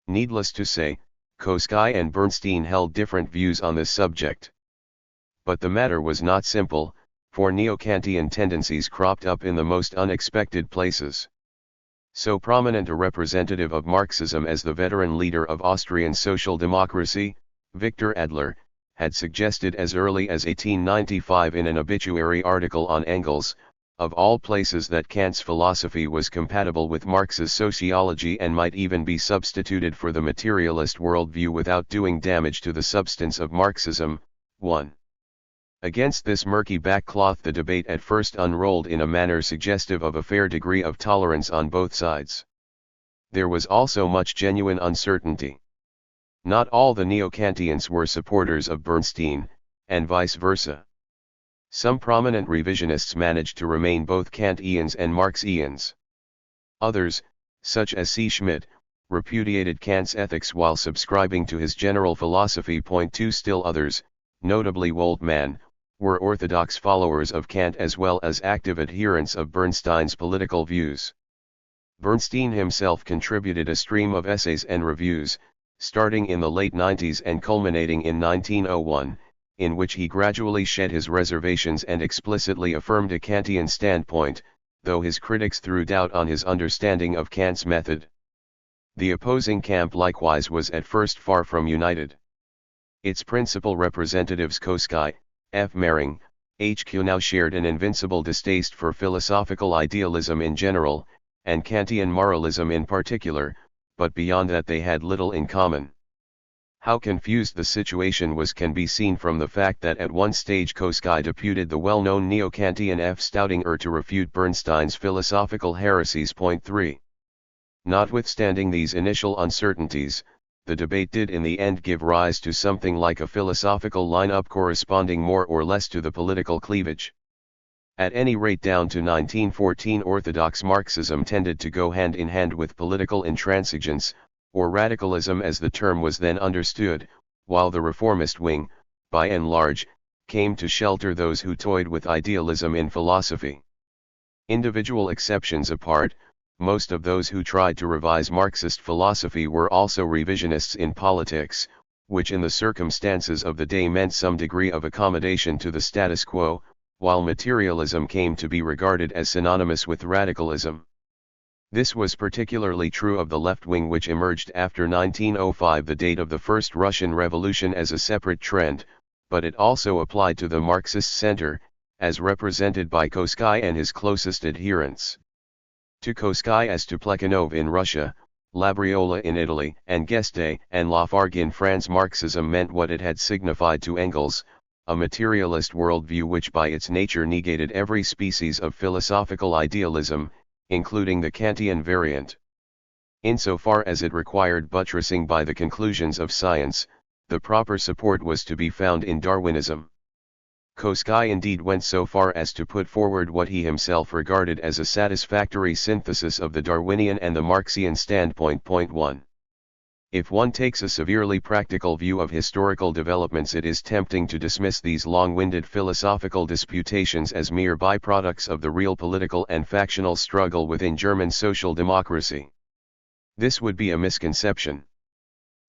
Needless to say, Koski and Bernstein held different views on this subject. But the matter was not simple, for neo-Kantian tendencies cropped up in the most unexpected places. So prominent a representative of Marxism as the veteran leader of Austrian social democracy, Victor Adler, had suggested as early as 1895 in an obituary article on Engels, of all places, that Kant's philosophy was compatible with Marx's sociology and might even be substituted for the materialist worldview without doing damage to the substance of Marxism. 1. Against this murky backcloth the debate at first unrolled in a manner suggestive of a fair degree of tolerance on both sides. There was also much genuine uncertainty. Not all the neo-Kantians were supporters of Bernstein, and vice versa. Some prominent revisionists managed to remain both Kantians and Marxians. Others, such as C. Schmidt, repudiated Kant's ethics while subscribing to his general philosophy. 2 Still others, notably Woltmann, were orthodox followers of Kant as well as active adherents of Bernstein's political views. Bernstein himself contributed a stream of essays and reviews, starting in the late 90s and culminating in 1901, in which he gradually shed his reservations and explicitly affirmed a Kantian standpoint, though his critics threw doubt on his understanding of Kant's method. The opposing camp likewise was at first far from united. Its principal representatives Koski, F. Mehring, H. Kuhnau shared an invincible distaste for philosophical idealism in general, and Kantian moralism in particular, but beyond that they had little in common. How confused the situation was can be seen from the fact that at one stage Koski deputed the well-known neo-Kantian F. Staudinger to refute Bernstein's philosophical heresies. 3. Notwithstanding these initial uncertainties, the debate did in the end give rise to something like a philosophical line-up corresponding more or less to the political cleavage. At any rate, down to 1914 orthodox Marxism tended to go hand in hand with political intransigence, or radicalism as the term was then understood, while the reformist wing, by and large, came to shelter those who toyed with idealism in philosophy. Individual exceptions apart, most of those who tried to revise Marxist philosophy were also revisionists in politics, which in the circumstances of the day meant some degree of accommodation to the status quo, while materialism came to be regarded as synonymous with radicalism. This was particularly true of the left wing, which emerged after 1905, the date of the First Russian Revolution, as a separate trend, but it also applied to the Marxist center, as represented by Koski and his closest adherents. To Koski as to Plekhanov in Russia, Labriola in Italy, and Guesde and Lafargue in France, Marxism meant what it had signified to Engels, a materialist worldview which by its nature negated every species of philosophical idealism, including the Kantian variant. Insofar as it required buttressing by the conclusions of science, the proper support was to be found in Darwinism. Koski indeed went so far as to put forward what he himself regarded as a satisfactory synthesis of the Darwinian and the Marxian standpoint. 1. If one takes a severely practical view of historical developments, it is tempting to dismiss these long-winded philosophical disputations as mere byproducts of the real political and factional struggle within German social democracy. This would be a misconception.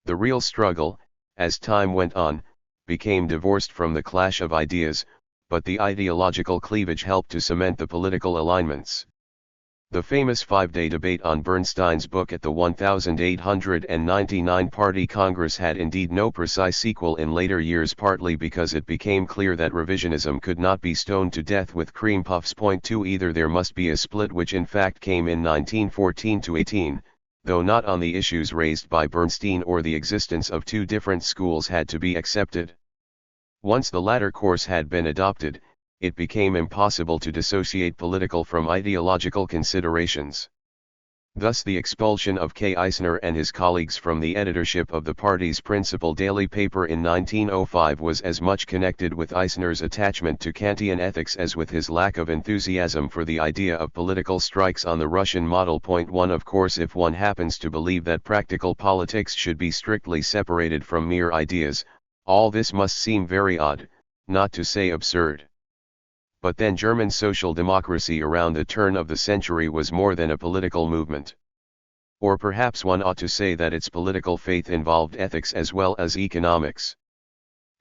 The real struggle, as time went on, became divorced from the clash of ideas, but the ideological cleavage helped to cement the political alignments. The famous 5-day debate on Bernstein's book at the 1899 Party Congress had indeed no precise sequel in later years, partly because it became clear that revisionism could not be stoned to death with cream puffs. 2 Either there must be a split, which in fact came in 1914-18, though not on the issues raised by Bernstein, or the existence of two different schools had to be accepted. Once the latter course had been adopted, it became impossible to dissociate political from ideological considerations. Thus the expulsion of K. Eisner and his colleagues from the editorship of the party's principal daily paper in 1905 was as much connected with Eisner's attachment to Kantian ethics as with his lack of enthusiasm for the idea of political strikes on the Russian model. 1 Of course, if one happens to believe that practical politics should be strictly separated from mere ideas, all this must seem very odd, not to say absurd. But then German social democracy around the turn of the century was more than a political movement. Or perhaps one ought to say that its political faith involved ethics as well as economics.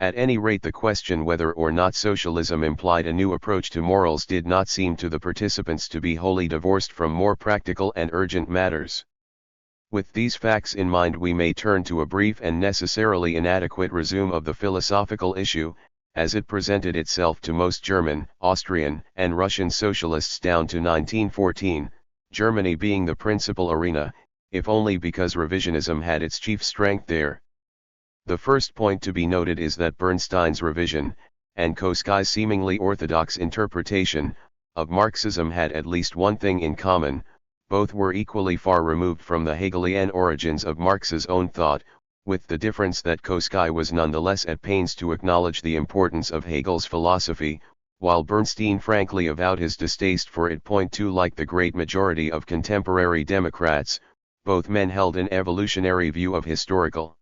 At any rate, the question whether or not socialism implied a new approach to morals did not seem to the participants to be wholly divorced from more practical and urgent matters. With these facts in mind, we may turn to a brief and necessarily inadequate resume of the philosophical issue, as it presented itself to most German, Austrian, and Russian socialists down to 1914, Germany being the principal arena, if only because revisionism had its chief strength there. The first point to be noted is that Bernstein's revision, and Koskai's seemingly orthodox interpretation, of Marxism had at least one thing in common: both were equally far removed from the Hegelian origins of Marx's own thought, with the difference that Koskai was nonetheless at pains to acknowledge the importance of Hegel's philosophy, while Bernstein frankly avowed his distaste for it. Point 2. Like the great majority of contemporary Democrats, both men held an evolutionary view of historical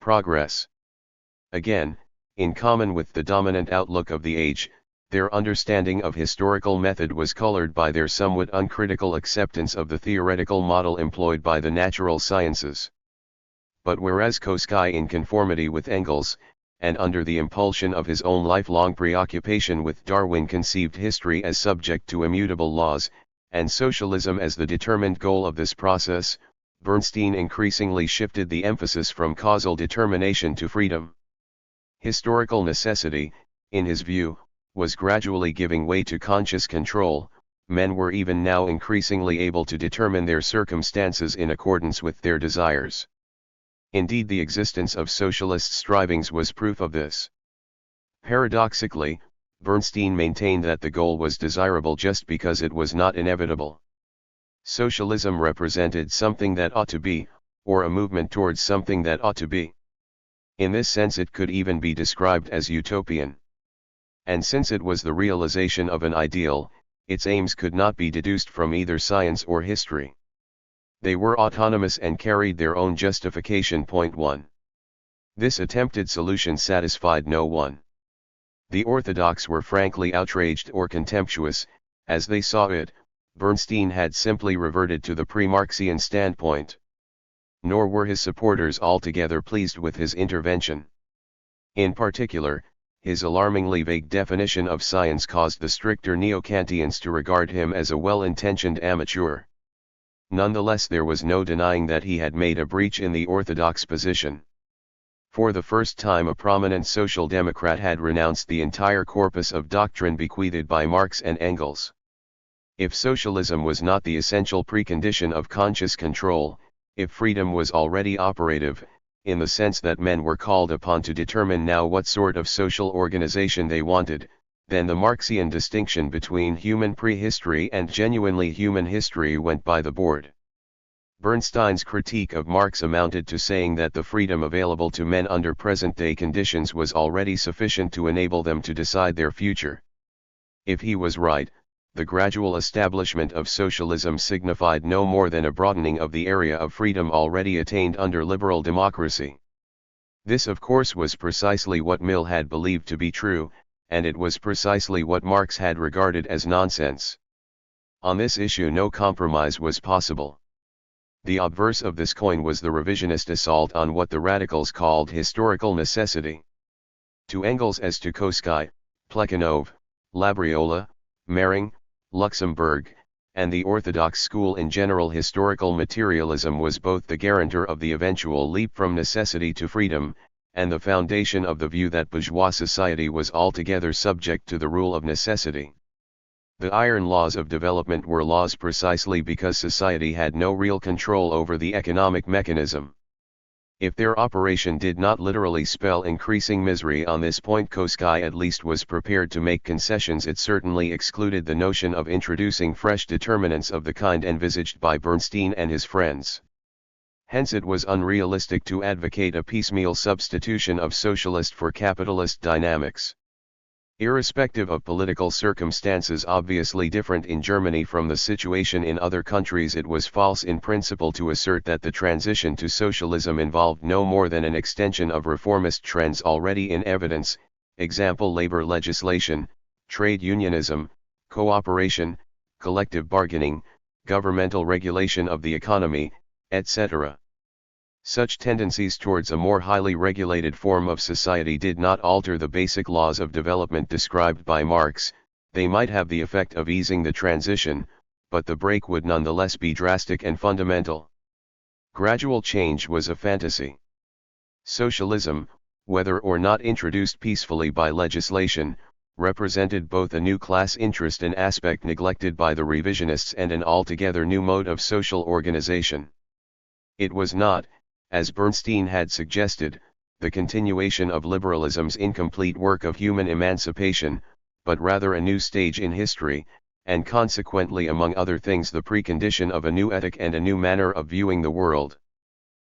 progress. Again, in common with the dominant outlook of the age, their understanding of historical method was colored by their somewhat uncritical acceptance of the theoretical model employed by the natural sciences. But whereas Koskai, in conformity with Engels, and under the impulsion of his own lifelong preoccupation with Darwin, conceived history as subject to immutable laws, and socialism as the determined goal of this process, Bernstein increasingly shifted the emphasis from causal determination to freedom. Historical necessity, in his view, was gradually giving way to conscious control. Men were even now increasingly able to determine their circumstances in accordance with their desires. Indeed, the existence of socialist strivings was proof of this. Paradoxically, Bernstein maintained that the goal was desirable just because it was not inevitable. Socialism represented something that ought to be, or a movement towards something that ought to be. In this sense, it could even be described as utopian. And since it was the realization of an ideal, its aims could not be deduced from either science or history. They were autonomous and carried their own justification. Point 1. This attempted solution satisfied no one. The orthodox were frankly outraged or contemptuous. As they saw it, Bernstein had simply reverted to the pre-Marxian standpoint. Nor were his supporters altogether pleased with his intervention. In particular, his alarmingly vague definition of science caused the stricter neo-Kantians to regard him as a well-intentioned amateur. Nonetheless, there was no denying that he had made a breach in the orthodox position. For the first time, a prominent social democrat had renounced the entire corpus of doctrine bequeathed by Marx and Engels. If socialism was not the essential precondition of conscious control, if freedom was already operative, in the sense that men were called upon to determine now what sort of social organization they wanted, then the Marxian distinction between human prehistory and genuinely human history went by the board. Bernstein's critique of Marx amounted to saying that the freedom available to men under present-day conditions was already sufficient to enable them to decide their future. If he was right, the gradual establishment of socialism signified no more than a broadening of the area of freedom already attained under liberal democracy. This, of course, was precisely what Mill had believed to be true, and it was precisely what Marx had regarded as nonsense. On this issue no compromise was possible. The obverse of this coin was the revisionist assault on what the radicals called historical necessity. To Engels as to Koskai, Plekhanov, Labriola, Mering, Luxemburg, and the orthodox school in general, historical materialism was both the guarantor of the eventual leap from necessity to freedom, and the foundation of the view that bourgeois society was altogether subject to the rule of necessity. The iron laws of development were laws precisely because society had no real control over the economic mechanism. If their operation did not literally spell increasing misery on this point, Koskai at least was prepared to make concessions. It certainly excluded the notion of introducing fresh determinants of the kind envisaged by Bernstein and his friends. Hence it was unrealistic to advocate a piecemeal substitution of socialist for capitalist dynamics. Irrespective of political circumstances obviously different in Germany from the situation in other countries, it was false in principle to assert that the transition to socialism involved no more than an extension of reformist trends already in evidence, example labor legislation, trade unionism, cooperation, collective bargaining, governmental regulation of the economy, etc. Such tendencies towards a more highly regulated form of society did not alter the basic laws of development described by Marx. They might have the effect of easing the transition, but the break would nonetheless be drastic and fundamental. Gradual change was a fantasy. Socialism, whether or not introduced peacefully by legislation, represented both a new class interest and aspect neglected by the revisionists and an altogether new mode of social organization. It was not, as Bernstein had suggested, the continuation of liberalism's incomplete work of human emancipation, but rather a new stage in history, and consequently among other things the precondition of a new ethic and a new manner of viewing the world.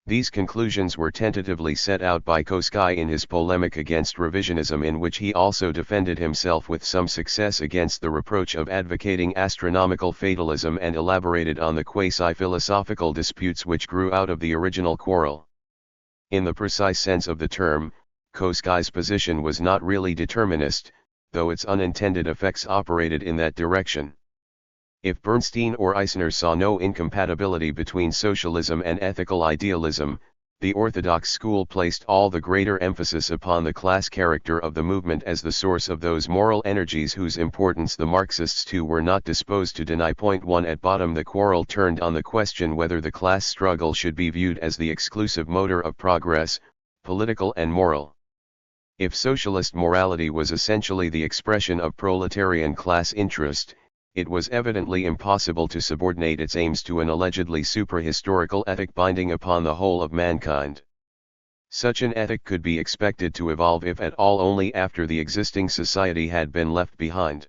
These conclusions were tentatively set out by Koski in his polemic against revisionism, in which he also defended himself with some success against the reproach of advocating astronomical fatalism and elaborated on the quasi-philosophical disputes which grew out of the original quarrel. In the precise sense of the term, Koski's position was not really determinist, though its unintended effects operated in that direction. If Bernstein or Eisner saw no incompatibility between socialism and ethical idealism, the orthodox school placed all the greater emphasis upon the class character of the movement as the source of those moral energies whose importance the Marxists too were not disposed to deny. 1. At bottom the quarrel turned on the question whether the class struggle should be viewed as the exclusive motor of progress, political and moral. If socialist morality was essentially the expression of proletarian class interest, it was evidently impossible to subordinate its aims to an allegedly suprahistorical ethic binding upon the whole of mankind. Such an ethic could be expected to evolve if at all only after the existing society had been left behind.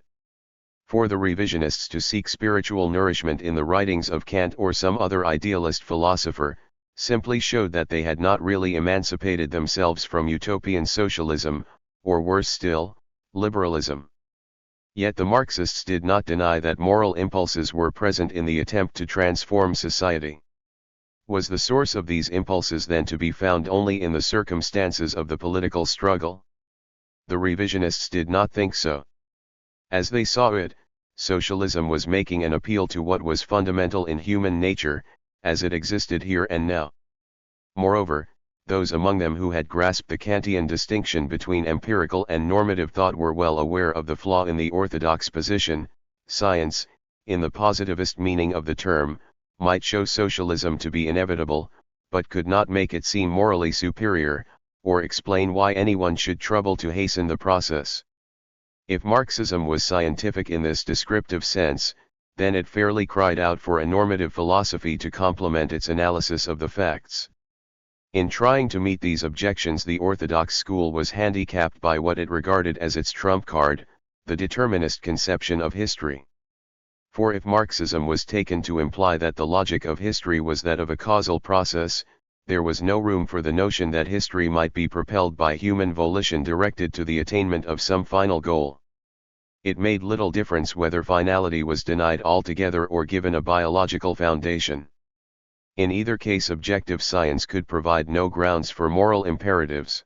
For the revisionists to seek spiritual nourishment in the writings of Kant or some other idealist philosopher, simply showed that they had not really emancipated themselves from utopian socialism, or worse still, liberalism. Yet the Marxists did not deny that moral impulses were present in the attempt to transform society. Was the source of these impulses then to be found only in the circumstances of the political struggle? The revisionists did not think so. As they saw it, socialism was making an appeal to what was fundamental in human nature, as it existed here and now. Moreover, those among them who had grasped the Kantian distinction between empirical and normative thought were well aware of the flaw in the orthodox position. Science, in the positivist meaning of the term, might show socialism to be inevitable, but could not make it seem morally superior, or explain why anyone should trouble to hasten the process. If Marxism was scientific in this descriptive sense, then it fairly cried out for a normative philosophy to complement its analysis of the facts. In trying to meet these objections, the orthodox school was handicapped by what it regarded as its trump card, the determinist conception of history. For if Marxism was taken to imply that the logic of history was that of a causal process, there was no room for the notion that history might be propelled by human volition directed to the attainment of some final goal. It made little difference whether finality was denied altogether or given a biological foundation. In either case, objective science could provide no grounds for moral imperatives.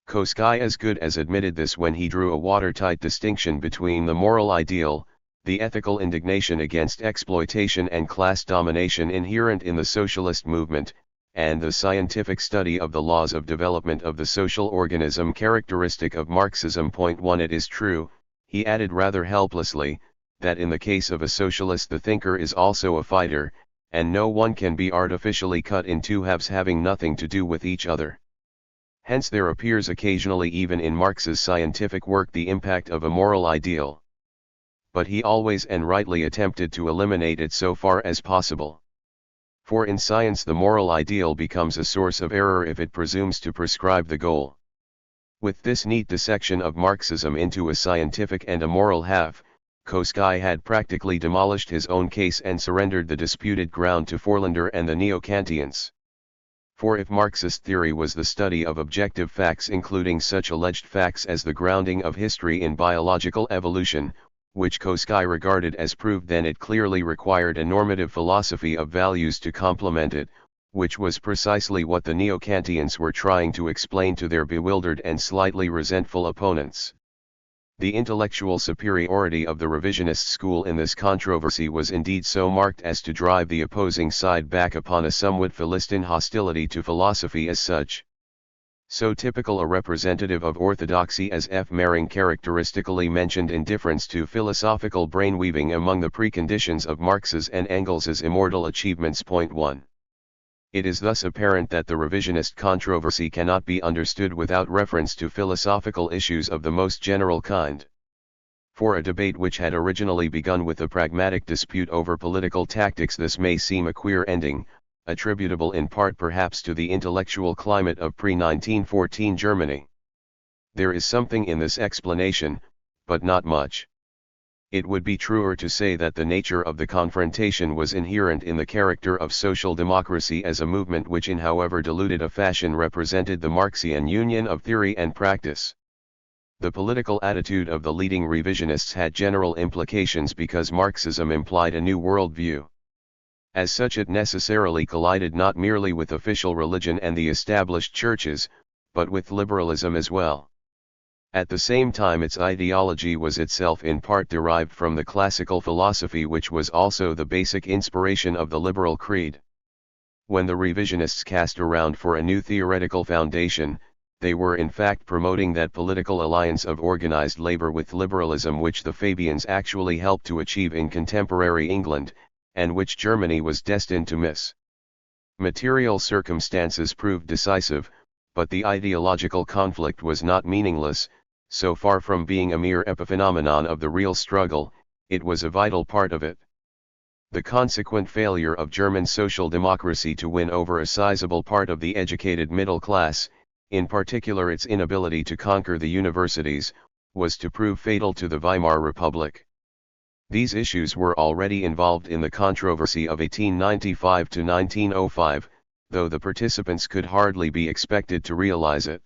Koski as good as admitted this when he drew a watertight distinction between the moral ideal, the ethical indignation against exploitation and class domination inherent in the socialist movement, and the scientific study of the laws of development of the social organism characteristic of Marxism. 1. It is true, he added rather helplessly, that in the case of a socialist the thinker is also a fighter, and no one can be artificially cut in two halves having nothing to do with each other. Hence there appears occasionally even in Marx's scientific work the impact of a moral ideal. But he always and rightly attempted to eliminate it so far as possible. For in science the moral ideal becomes a source of error if it presumes to prescribe the goal. With this neat dissection of Marxism into a scientific and a moral half, Koski had practically demolished his own case and surrendered the disputed ground to Forlander and the Neo-Kantians. For if Marxist theory was the study of objective facts, including such alleged facts as the grounding of history in biological evolution, which Koski regarded as proved, then it clearly required a normative philosophy of values to complement it, which was precisely what the Neo-Kantians were trying to explain to their bewildered and slightly resentful opponents. The intellectual superiority of the revisionist school in this controversy was indeed so marked as to drive the opposing side back upon a somewhat Philistine hostility to philosophy as such. So typical a representative of orthodoxy as F. Mering characteristically mentioned indifference to philosophical brainweaving among the preconditions of Marx's and Engels's immortal achievements. 1. It is thus apparent that the revisionist controversy cannot be understood without reference to philosophical issues of the most general kind. For a debate which had originally begun with a pragmatic dispute over political tactics, this may seem a queer ending, attributable in part perhaps to the intellectual climate of pre-1914 Germany. There is something in this explanation, but not much. It would be truer to say that the nature of the confrontation was inherent in the character of social democracy as a movement which in however diluted a fashion represented the Marxian union of theory and practice. The political attitude of the leading revisionists had general implications because Marxism implied a new worldview. As such, it necessarily collided not merely with official religion and the established churches, but with liberalism as well. At the same time, its ideology was itself in part derived from the classical philosophy, which was also the basic inspiration of the liberal creed. When the revisionists cast around for a new theoretical foundation, they were in fact promoting that political alliance of organized labor with liberalism which the Fabians actually helped to achieve in contemporary England, and which Germany was destined to miss. Material circumstances proved decisive, but the ideological conflict was not meaningless. So far from being a mere epiphenomenon of the real struggle, it was a vital part of it. The consequent failure of German social democracy to win over a sizable part of the educated middle class, in particular its inability to conquer the universities, was to prove fatal to the Weimar Republic. These issues were already involved in the controversy of 1895 to 1905, though the participants could hardly be expected to realize it.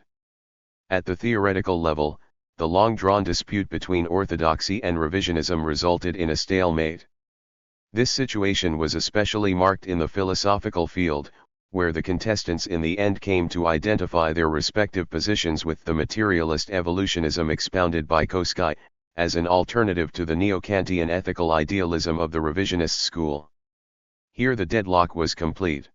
At the theoretical level, the long-drawn dispute between orthodoxy and revisionism resulted in a stalemate. This situation was especially marked in the philosophical field, where the contestants in the end came to identify their respective positions with the materialist evolutionism expounded by Koskai, as an alternative to the neo-Kantian ethical idealism of the revisionist school. Here the deadlock was complete.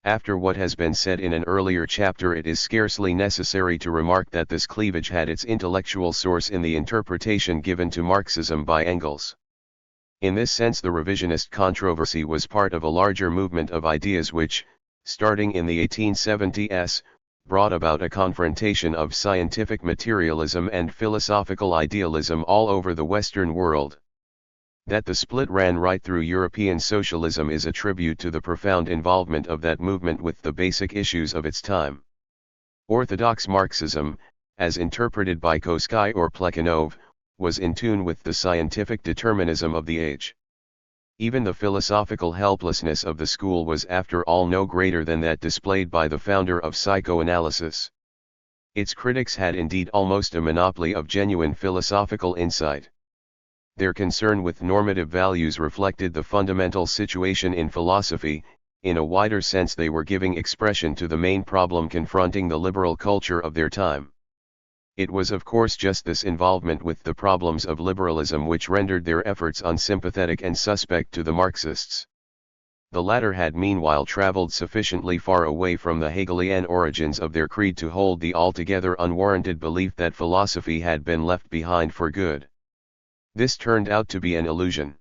After what has been said in an earlier chapter, it is scarcely necessary to remark that this cleavage had its intellectual source in the interpretation given to Marxism by Engels. In this sense, the revisionist controversy was part of a larger movement of ideas which, starting in the 1870s, brought about a confrontation of scientific materialism and philosophical idealism all over the Western world. That the split ran right through European socialism is a tribute to the profound involvement of that movement with the basic issues of its time. Orthodox Marxism, as interpreted by Koskai or Plekhanov, was in tune with the scientific determinism of the age. Even the philosophical helplessness of the school was after all no greater than that displayed by the founder of psychoanalysis. Its critics had indeed almost a monopoly of genuine philosophical insight. Their concern with normative values reflected the fundamental situation in philosophy. In a wider sense, they were giving expression to the main problem confronting the liberal culture of their time. It was of course just this involvement with the problems of liberalism which rendered their efforts unsympathetic and suspect to the Marxists. The latter had meanwhile traveled sufficiently far away from the Hegelian origins of their creed to hold the altogether unwarranted belief that philosophy had been left behind for good. This turned out to be an illusion.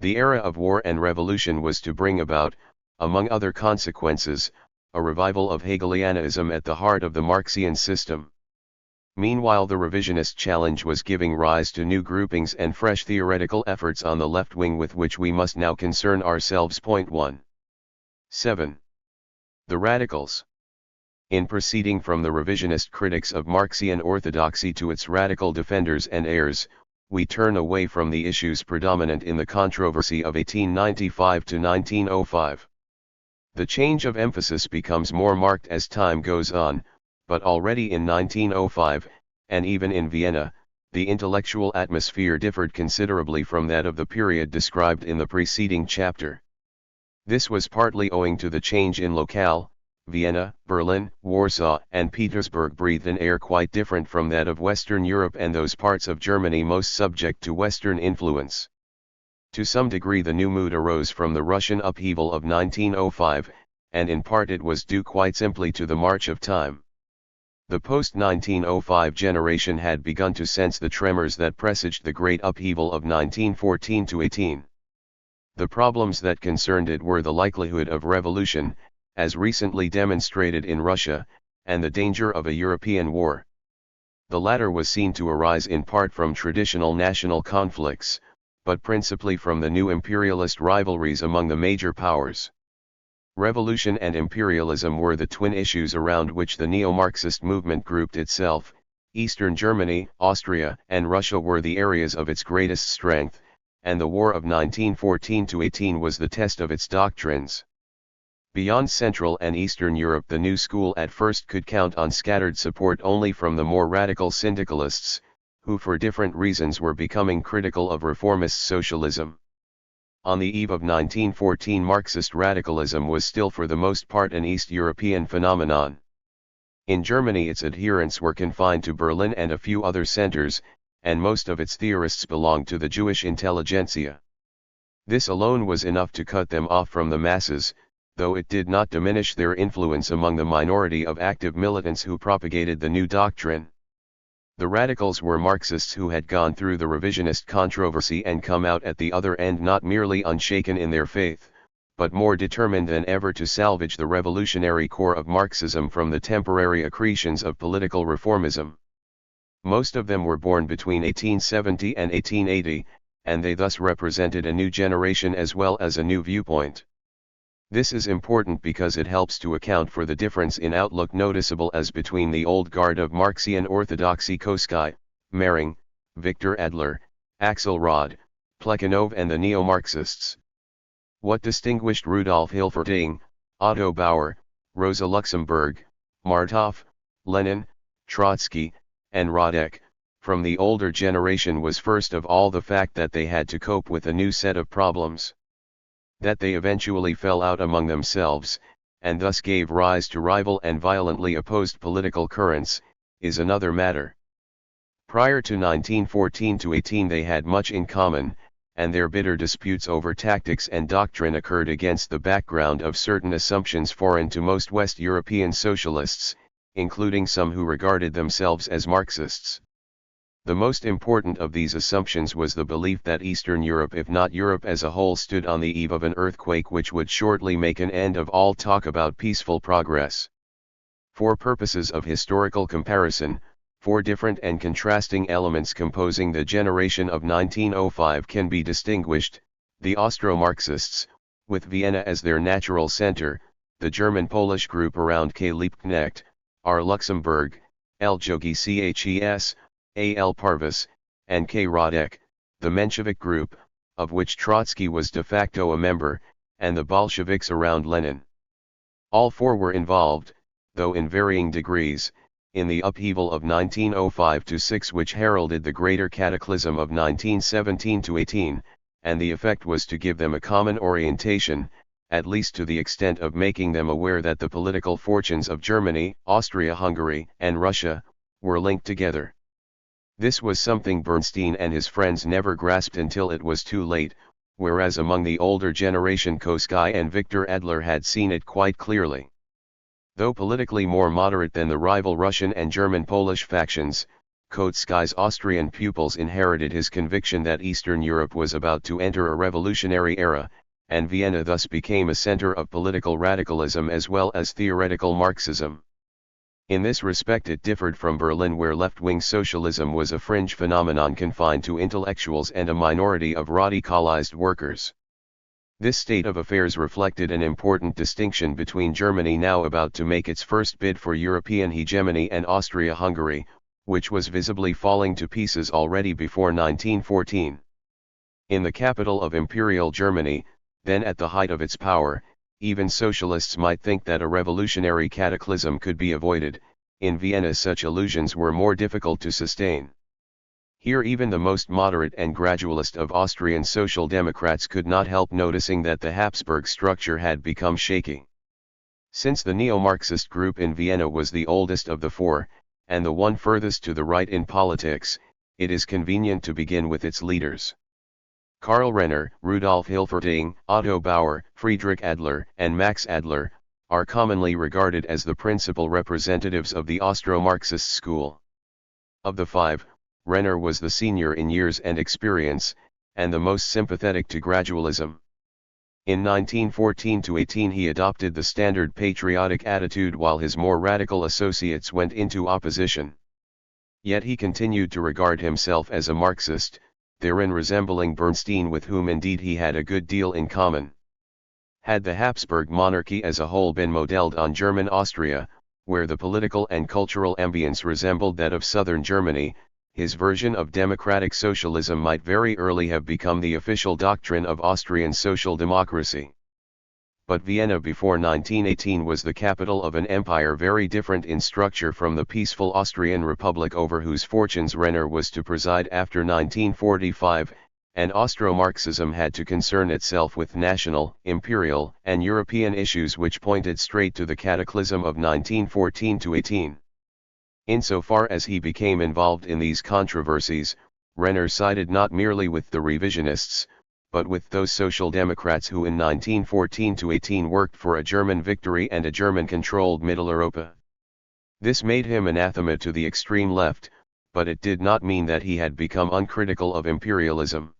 The era of war and revolution was to bring about, among other consequences, a revival of Hegelianism at the heart of the Marxian system. Meanwhile, the revisionist challenge was giving rise to new groupings and fresh theoretical efforts on the left wing with which we must now concern ourselves. 1. 7. The radicals. In proceeding from the revisionist critics of Marxian orthodoxy to its radical defenders and heirs, we turn away from the issues predominant in the controversy of 1895 to 1905. The change of emphasis becomes more marked as time goes on, but already in 1905, and even in Vienna, the intellectual atmosphere differed considerably from that of the period described in the preceding chapter. This was partly owing to the change in locale, Vienna, Berlin, Warsaw, and Petersburg breathed an air quite different from that of Western Europe and those parts of Germany most subject to Western influence. To some degree the new mood arose from the Russian upheaval of 1905, and in part it was due quite simply to the march of time. The post-1905 generation had begun to sense the tremors that presaged the great upheaval of 1914-18. The problems that concerned it were the likelihood of revolution, as recently demonstrated in Russia, and the danger of a European war. The latter was seen to arise in part from traditional national conflicts, but principally from the new imperialist rivalries among the major powers. Revolution and imperialism were the twin issues around which the neo-Marxist movement grouped itself. Eastern Germany, Austria, and Russia were the areas of its greatest strength, and the War of 1914-18 was the test of its doctrines. Beyond Central and Eastern Europe the new school at first could count on scattered support only from the more radical syndicalists, who for different reasons were becoming critical of reformist socialism. On the eve of 1914 Marxist radicalism was still for the most part an East European phenomenon. In Germany its adherents were confined to Berlin and a few other centers, and most of its theorists belonged to the Jewish intelligentsia. This alone was enough to cut them off from the masses, though it did not diminish their influence among the minority of active militants who propagated the new doctrine. The radicals were Marxists who had gone through the revisionist controversy and come out at the other end not merely unshaken in their faith, but more determined than ever to salvage the revolutionary core of Marxism from the temporary accretions of political reformism. Most of them were born between 1870 and 1880, and they thus represented a new generation as well as a new viewpoint. This is important because it helps to account for the difference in outlook noticeable as between the old guard of Marxian orthodoxy Koskai, Mehring, Victor Adler, Axelrod, Plekhanov and the neo-Marxists. What distinguished Rudolf Hilferding, Otto Bauer, Rosa Luxemburg, Martov, Lenin, Trotsky, and Radek, from the older generation was first of all the fact that they had to cope with a new set of problems. That they eventually fell out among themselves, and thus gave rise to rival and violently opposed political currents, is another matter. Prior to 1914-18 they had much in common, and their bitter disputes over tactics and doctrine occurred against the background of certain assumptions foreign to most West European socialists, including some who regarded themselves as Marxists. The most important of these assumptions was the belief that Eastern Europe, if not Europe as a whole, stood on the eve of an earthquake which would shortly make an end of all talk about peaceful progress. For purposes of historical comparison, four different and contrasting elements composing the generation of 1905 can be distinguished: the Austro-Marxists, with Vienna as their natural center, the German-Polish group around K. Liebknecht, R. Luxemburg, L. Jogi Ces, A. L. Parvus, and K. Radek, the Menshevik group, of which Trotsky was de facto a member, and the Bolsheviks around Lenin. All four were involved, though in varying degrees, in the upheaval of 1905-6 which heralded the greater cataclysm of 1917-18, and the effect was to give them a common orientation, at least to the extent of making them aware that the political fortunes of Germany, Austria-Hungary, and Russia, were linked together. This was something Bernstein and his friends never grasped until it was too late, whereas among the older generation Koskai and Victor Adler had seen it quite clearly. Though politically more moderate than the rival Russian and German-Polish factions, Kostkai's Austrian pupils inherited his conviction that Eastern Europe was about to enter a revolutionary era, and Vienna thus became a center of political radicalism as well as theoretical Marxism. In this respect it differed from Berlin, where left-wing socialism was a fringe phenomenon confined to intellectuals and a minority of radicalized workers. This state of affairs reflected an important distinction between Germany, now about to make its first bid for European hegemony, and Austria-Hungary, which was visibly falling to pieces already before 1914. In the capital of Imperial Germany, then at the height of its power, even socialists might think that a revolutionary cataclysm could be avoided. In Vienna such illusions were more difficult to sustain. Here even the most moderate and gradualist of Austrian social democrats could not help noticing that the Habsburg structure had become shaky. Since the neo-Marxist group in Vienna was the oldest of the four, and the one furthest to the right in politics, it is convenient to begin with its leaders. Karl Renner, Rudolf Hilferding, Otto Bauer, Friedrich Adler, and Max Adler, are commonly regarded as the principal representatives of the Austro-Marxist school. Of the five, Renner was the senior in years and experience, and the most sympathetic to gradualism. In 1914-18 he adopted the standard patriotic attitude while his more radical associates went into opposition. Yet he continued to regard himself as a Marxist, therein resembling Bernstein, with whom indeed he had a good deal in common. Had the Habsburg monarchy as a whole been modelled on German Austria, where the political and cultural ambience resembled that of southern Germany, his version of democratic socialism might very early have become the official doctrine of Austrian social democracy. But Vienna before 1918 was the capital of an empire very different in structure from the peaceful Austrian Republic over whose fortunes Renner was to preside after 1945, and Austro-Marxism had to concern itself with national, imperial, and European issues which pointed straight to the cataclysm of 1914-18. Insofar as he became involved in these controversies, Renner sided not merely with the revisionists, but with those social democrats who in 1914-18 worked for a German victory and a German-controlled Middle Europa. This made him anathema to the extreme left, but it did not mean that he had become uncritical of imperialism.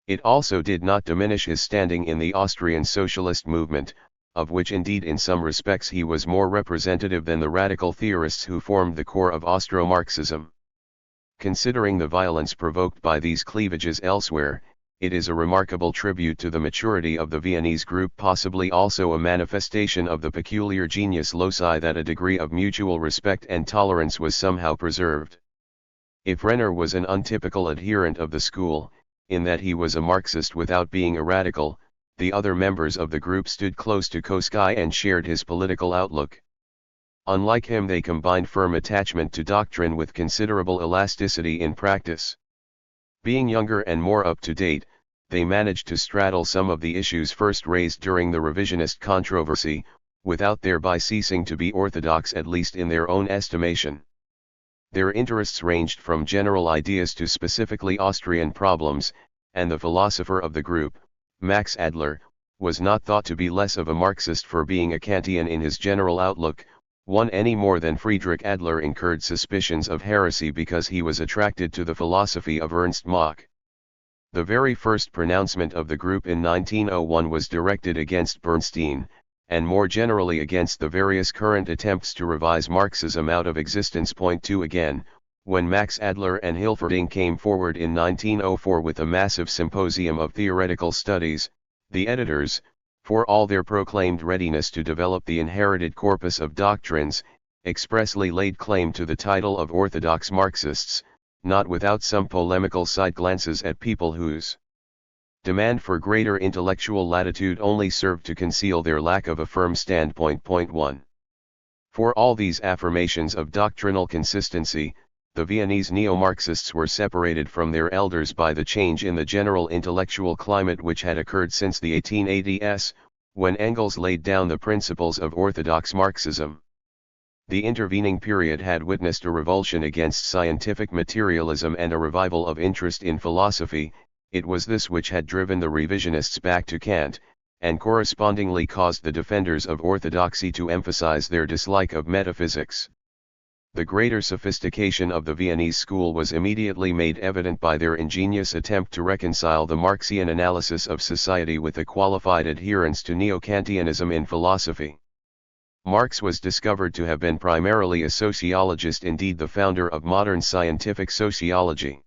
It also did not diminish his standing in the Austrian socialist movement, of which indeed in some respects he was more representative than the radical theorists who formed the core of Austro-Marxism. Considering the violence provoked by these cleavages elsewhere, it is a remarkable tribute to the maturity of the Viennese group, possibly also a manifestation of the peculiar genius loci, that a degree of mutual respect and tolerance was somehow preserved. If Renner was an untypical adherent of the school, in that he was a Marxist without being a radical, the other members of the group stood close to Koskai and shared his political outlook. Unlike him, they combined firm attachment to doctrine with considerable elasticity in practice. Being younger and more up to date, they managed to straddle some of the issues first raised during the revisionist controversy, without thereby ceasing to be orthodox, at least in their own estimation. Their interests ranged from general ideas to specifically Austrian problems, and the philosopher of the group, Max Adler, was not thought to be less of a Marxist for being a Kantian in his general outlook, one any more than Friedrich Adler incurred suspicions of heresy because he was attracted to the philosophy of Ernst Mach. The very first pronouncement of the group in 1901 was directed against Bernstein, and more generally against the various current attempts to revise Marxism out of existence. Point 2 again, when Max Adler and Hilferding came forward in 1904 with a massive symposium of theoretical studies, the editors, for all their proclaimed readiness to develop the inherited corpus of doctrines, expressly laid claim to the title of orthodox Marxists, not without some polemical side glances at people whose demand for greater intellectual latitude only served to conceal their lack of a firm standpoint. Point 1. For all these affirmations of doctrinal consistency, the Viennese neo-Marxists were separated from their elders by the change in the general intellectual climate which had occurred since the 1880s, when Engels laid down the principles of orthodox Marxism. The intervening period had witnessed a revulsion against scientific materialism and a revival of interest in philosophy. It was this which had driven the revisionists back to Kant, and correspondingly caused the defenders of orthodoxy to emphasize their dislike of metaphysics. The greater sophistication of the Viennese school was immediately made evident by their ingenious attempt to reconcile the Marxian analysis of society with a qualified adherence to neo-Kantianism in philosophy. Marx was discovered to have been primarily a sociologist, indeed the founder of modern scientific sociology.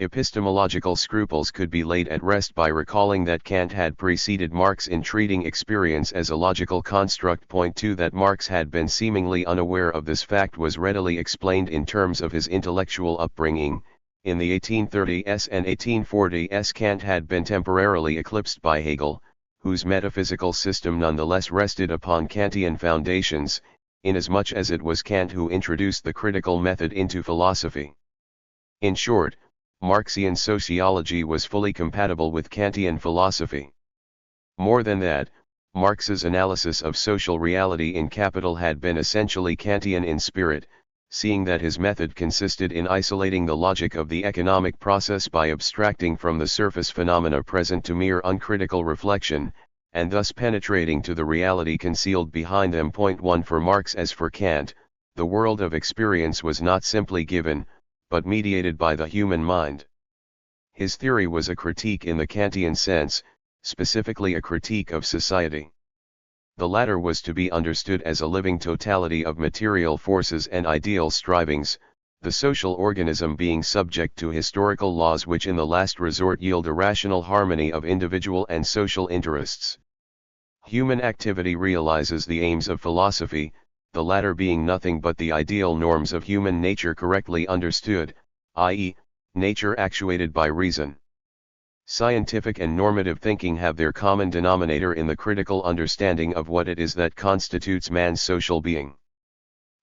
Epistemological scruples could be laid at rest by recalling that Kant had preceded Marx in treating experience as a logical construct. Point 2. That Marx had been seemingly unaware of this fact was readily explained in terms of his intellectual upbringing. In the 1830s and 1840s Kant had been temporarily eclipsed by Hegel, whose metaphysical system nonetheless rested upon Kantian foundations, inasmuch as it was Kant who introduced the critical method into philosophy. In short, Marxian sociology was fully compatible with Kantian philosophy. More than that, Marx's analysis of social reality in Capital had been essentially Kantian in spirit, seeing that his method consisted in isolating the logic of the economic process by abstracting from the surface phenomena present to mere uncritical reflection, and thus penetrating to the reality concealed behind them. 1 For Marx as for Kant, the world of experience was not simply given, but mediated by the human mind. His theory was a critique in the Kantian sense, specifically a critique of society. The latter was to be understood as a living totality of material forces and ideal strivings, the social organism being subject to historical laws which in the last resort yield a rational harmony of individual and social interests. Human activity realizes the aims of philosophy, the latter being nothing but the ideal norms of human nature correctly understood, i.e., nature actuated by reason. Scientific and normative thinking have their common denominator in the critical understanding of what it is that constitutes man's social being.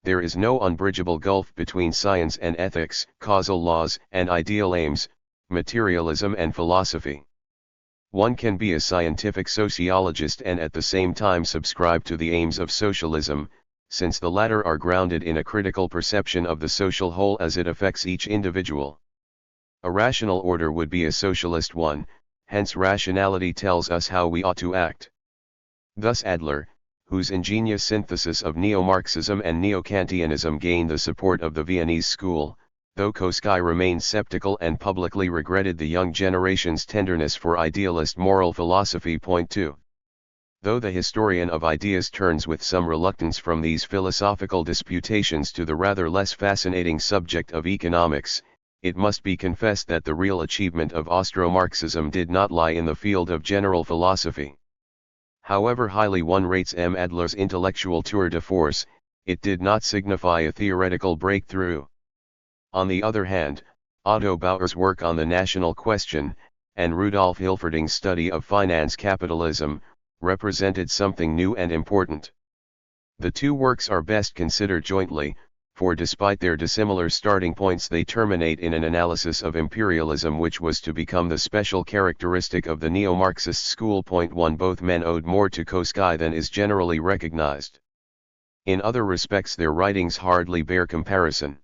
There is no unbridgeable gulf between science and ethics, causal laws and ideal aims, materialism and philosophy. One can be a scientific sociologist and at the same time subscribe to the aims of socialism, since the latter are grounded in a critical perception of the social whole as it affects each individual. A rational order would be a socialist one, hence rationality tells us how we ought to act. Thus Adler, whose ingenious synthesis of neo-Marxism and neo-Kantianism gained the support of the Viennese school, though Koskai remained skeptical and publicly regretted the young generation's tenderness for idealist moral philosophy. 2. Though the historian of ideas turns with some reluctance from these philosophical disputations to the rather less fascinating subject of economics, it must be confessed that the real achievement of Austro-Marxism did not lie in the field of general philosophy. However highly one rates M. Adler's intellectual tour de force, it did not signify a theoretical breakthrough. On the other hand, Otto Bauer's work on the national question, and Rudolf Hilferding's study of finance capitalism, represented something new and important. The two works are best considered jointly, for despite their dissimilar starting points they terminate in an analysis of imperialism which was to become the special characteristic of the neo-Marxist school. 1 Both men owed more to Koskai than is generally recognized. In other respects their writings hardly bear comparison.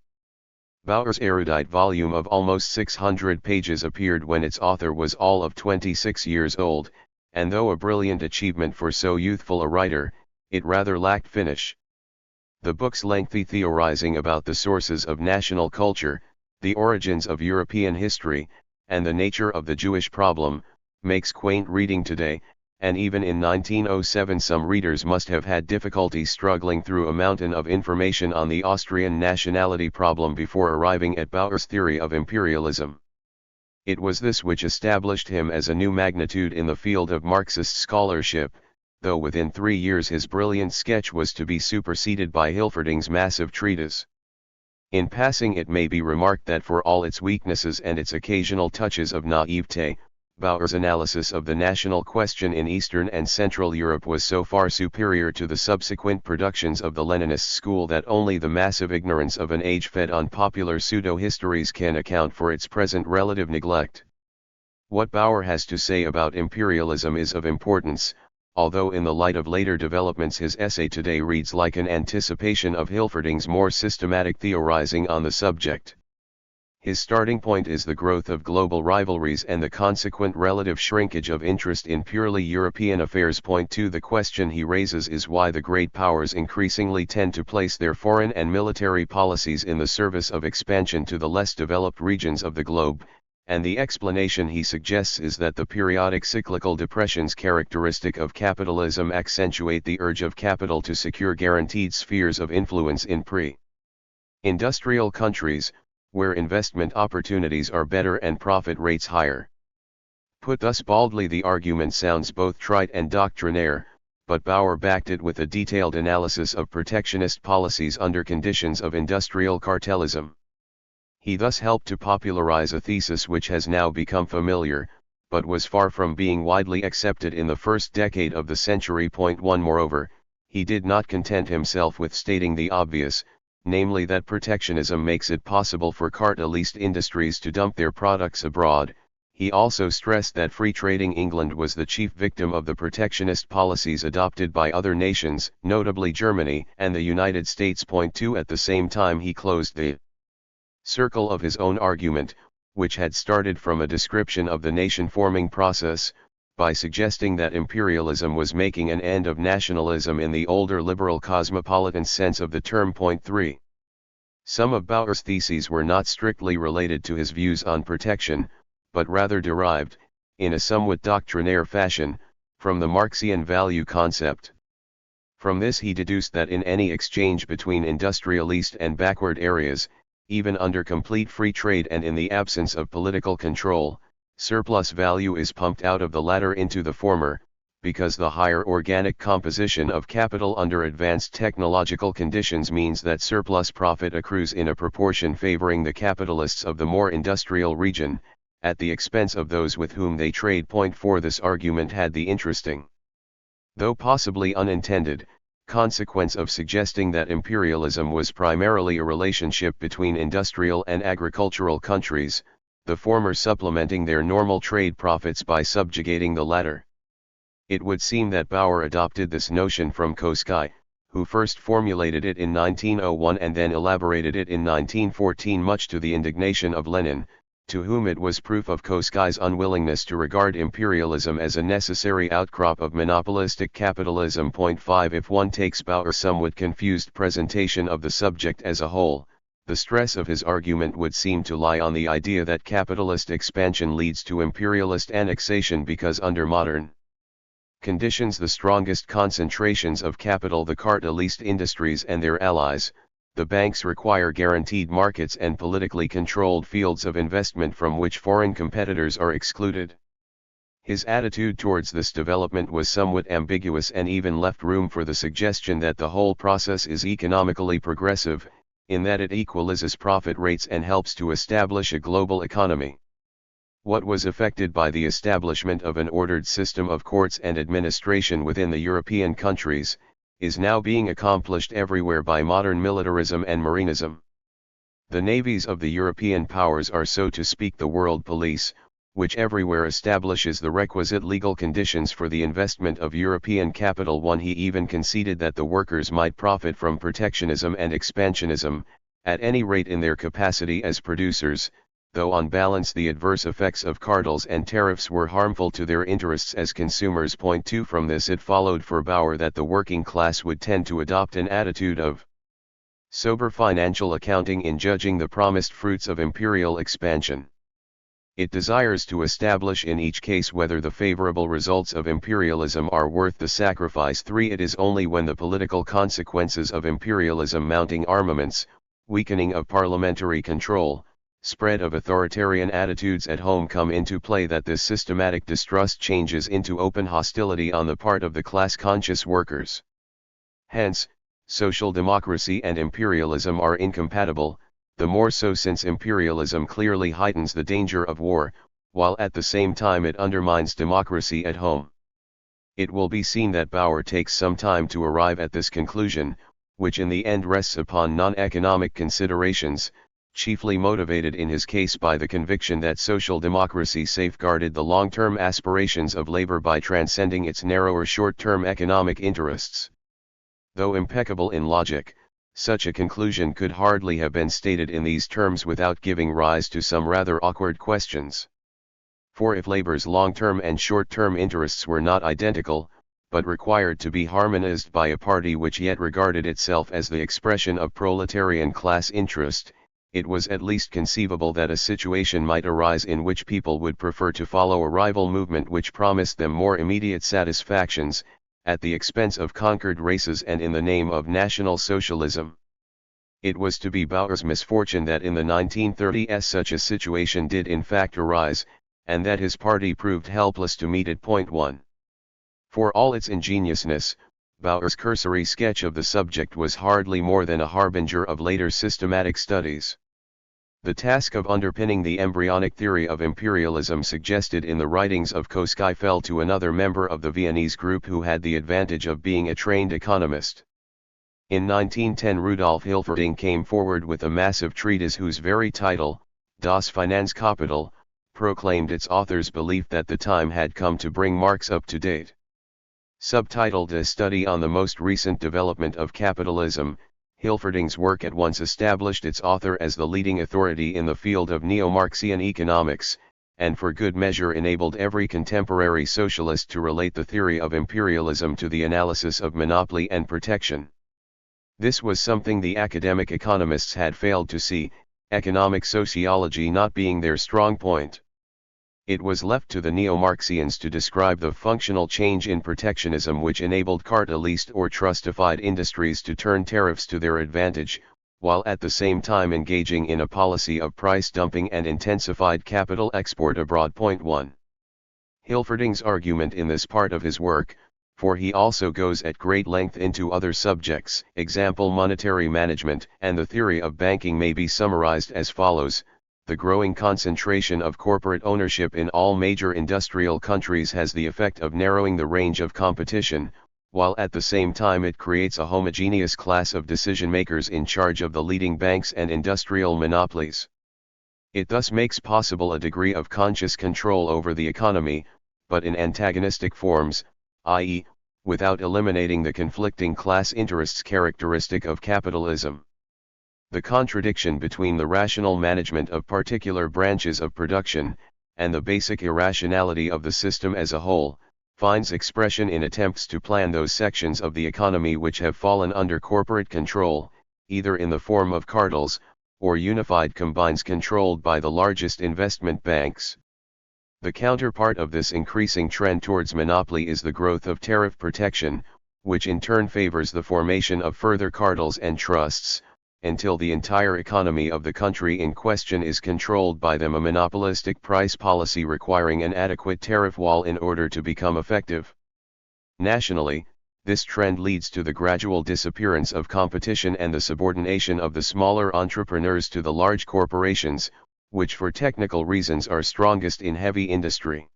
Bauer's erudite volume of almost 600 pages appeared when its author was all of 26 years old, and though a brilliant achievement for so youthful a writer, it rather lacked finish. The book's lengthy theorizing about the sources of national culture, the origins of European history, and the nature of the Jewish problem, makes quaint reading today, and even in 1907 some readers must have had difficulty struggling through a mountain of information on the Austrian nationality problem before arriving at Bauer's theory of imperialism. It was this which established him as a new magnitude in the field of Marxist scholarship, though within 3 years his brilliant sketch was to be superseded by Hilferding's massive treatise. In passing it may be remarked that for all its weaknesses and its occasional touches of naivete, Bauer's analysis of the national question in Eastern and Central Europe was so far superior to the subsequent productions of the Leninist school that only the massive ignorance of an age fed on popular pseudo-histories can account for its present relative neglect. What Bauer has to say about imperialism is of importance, although in the light of later developments his essay today reads like an anticipation of Hilferding's more systematic theorizing on the subject. His starting point is the growth of global rivalries and the consequent relative shrinkage of interest in purely European affairs. 2 The question he raises is why the great powers increasingly tend to place their foreign and military policies in the service of expansion to the less developed regions of the globe, and the explanation he suggests is that the periodic cyclical depressions characteristic of capitalism accentuate the urge of capital to secure guaranteed spheres of influence in pre-industrial countries, where investment opportunities are better and profit rates higher. Put thus baldly, the argument sounds both trite and doctrinaire, but Bauer backed it with a detailed analysis of protectionist policies under conditions of industrial cartelism. He thus helped to popularize a thesis which has now become familiar, but was far from being widely accepted in the first decade of the century. 1 Moreover, he did not content himself with stating the obvious, namely that protectionism makes it possible for capitalist industries to dump their products abroad. He also stressed that free trading England was the chief victim of the protectionist policies adopted by other nations, notably Germany and the United States. 2 At the same time he closed the circle of his own argument, which had started from a description of the nation-forming process, by suggesting that imperialism was making an end of nationalism in the older liberal cosmopolitan sense of the term. 3. Some of Bauer's theses were not strictly related to his views on protection, but rather derived, in a somewhat doctrinaire fashion, from the Marxian value concept. From this he deduced that in any exchange between industrialist and backward areas, even under complete free trade and in the absence of political control, surplus value is pumped out of the latter into the former, because the higher organic composition of capital under advanced technological conditions means that surplus profit accrues in a proportion favoring the capitalists of the more industrial region, at the expense of those with whom they trade. 4 This argument had the interesting, though possibly unintended, consequence of suggesting that imperialism was primarily a relationship between industrial and agricultural countries, the former supplementing their normal trade profits by subjugating the latter. It would seem that Bauer adopted this notion from Koskai, who first formulated it in 1901 and then elaborated it in 1914, much to the indignation of Lenin, to whom it was proof of Koskai's unwillingness to regard imperialism as a necessary outcrop of monopolistic capitalism. 5 If one takes Bauer's somewhat confused presentation of the subject as a whole, the stress of his argument would seem to lie on the idea that capitalist expansion leads to imperialist annexation because under modern conditions the strongest concentrations of capital, the capitalist industries and their allies, the banks, require guaranteed markets and politically controlled fields of investment from which foreign competitors are excluded. His attitude towards this development was somewhat ambiguous and even left room for the suggestion that the whole process is economically progressive, in that it equalizes profit rates and helps to establish a global economy. What was effected by the establishment of an ordered system of courts and administration within the European countries, is now being accomplished everywhere by modern militarism and marinism. The navies of the European powers are, so to speak, the world police, which everywhere establishes the requisite legal conditions for the investment of European capital. He even conceded that the workers might profit from protectionism and expansionism, at any rate in their capacity as producers, though on balance the adverse effects of cartels and tariffs were harmful to their interests as consumers. 2 From this it followed for Bauer that the working class would tend to adopt an attitude of sober financial accounting in judging the promised fruits of imperial expansion. It desires to establish in each case whether the favorable results of imperialism are worth the sacrifice. 3 It is only when the political consequences of imperialism, mounting armaments, weakening of parliamentary control, spread of authoritarian attitudes at home come into play that this systematic distrust changes into open hostility on the part of the class-conscious workers. Hence, social democracy and imperialism are incompatible, the more so since imperialism clearly heightens the danger of war, while at the same time it undermines democracy at home. It will be seen that Bauer takes some time to arrive at this conclusion, which in the end rests upon non-economic considerations, chiefly motivated in his case by the conviction that social democracy safeguarded the long-term aspirations of labor by transcending its narrower short-term economic interests. Though impeccable in logic, such a conclusion could hardly have been stated in these terms without giving rise to some rather awkward questions. For if labor's long-term and short-term interests were not identical, but required to be harmonized by a party which yet regarded itself as the expression of proletarian class interest, it was at least conceivable that a situation might arise in which people would prefer to follow a rival movement which promised them more immediate satisfactions, at the expense of conquered races and in the name of National Socialism. It was to be Bauer's misfortune that in the 1930s such a situation did in fact arise, and that his party proved helpless to meet it. 1. For all its ingeniousness, Bauer's cursory sketch of the subject was hardly more than a harbinger of later systematic studies. The task of underpinning the embryonic theory of imperialism suggested in the writings of Koskai fell to another member of the Viennese group who had the advantage of being a trained economist. In 1910 Rudolf Hilferding came forward with a massive treatise whose very title, Das Finanzkapital, proclaimed its author's belief that the time had come to bring Marx up to date. Subtitled A Study on the Most Recent Development of Capitalism, Hilferding's work at once established its author as the leading authority in the field of neo-Marxian economics, and for good measure enabled every contemporary socialist to relate the theory of imperialism to the analysis of monopoly and protection. This was something the academic economists had failed to see, economic sociology not being their strong point. It was left to the neo-Marxians to describe the functional change in protectionism which enabled capitalist or trustified industries to turn tariffs to their advantage, while at the same time engaging in a policy of price dumping and intensified capital export abroad. 1. Hilferding's argument in this part of his work, for he also goes at great length into other subjects, example monetary management and the theory of banking, may be summarized as follows. The growing concentration of corporate ownership in all major industrial countries has the effect of narrowing the range of competition, while at the same time it creates a homogeneous class of decision-makers in charge of the leading banks and industrial monopolies. It thus makes possible a degree of conscious control over the economy, but in antagonistic forms, i.e., without eliminating the conflicting class interests characteristic of capitalism. The contradiction between the rational management of particular branches of production, and the basic irrationality of the system as a whole, finds expression in attempts to plan those sections of the economy which have fallen under corporate control, either in the form of cartels, or unified combines controlled by the largest investment banks. The counterpart of this increasing trend towards monopoly is the growth of tariff protection, which in turn favors the formation of further cartels and trusts, until the entire economy of the country in question is controlled by them, a monopolistic price policy requiring an adequate tariff wall in order to become effective. Nationally, this trend leads to the gradual disappearance of competition and the subordination of the smaller entrepreneurs to the large corporations, which for technical reasons are strongest in heavy industry.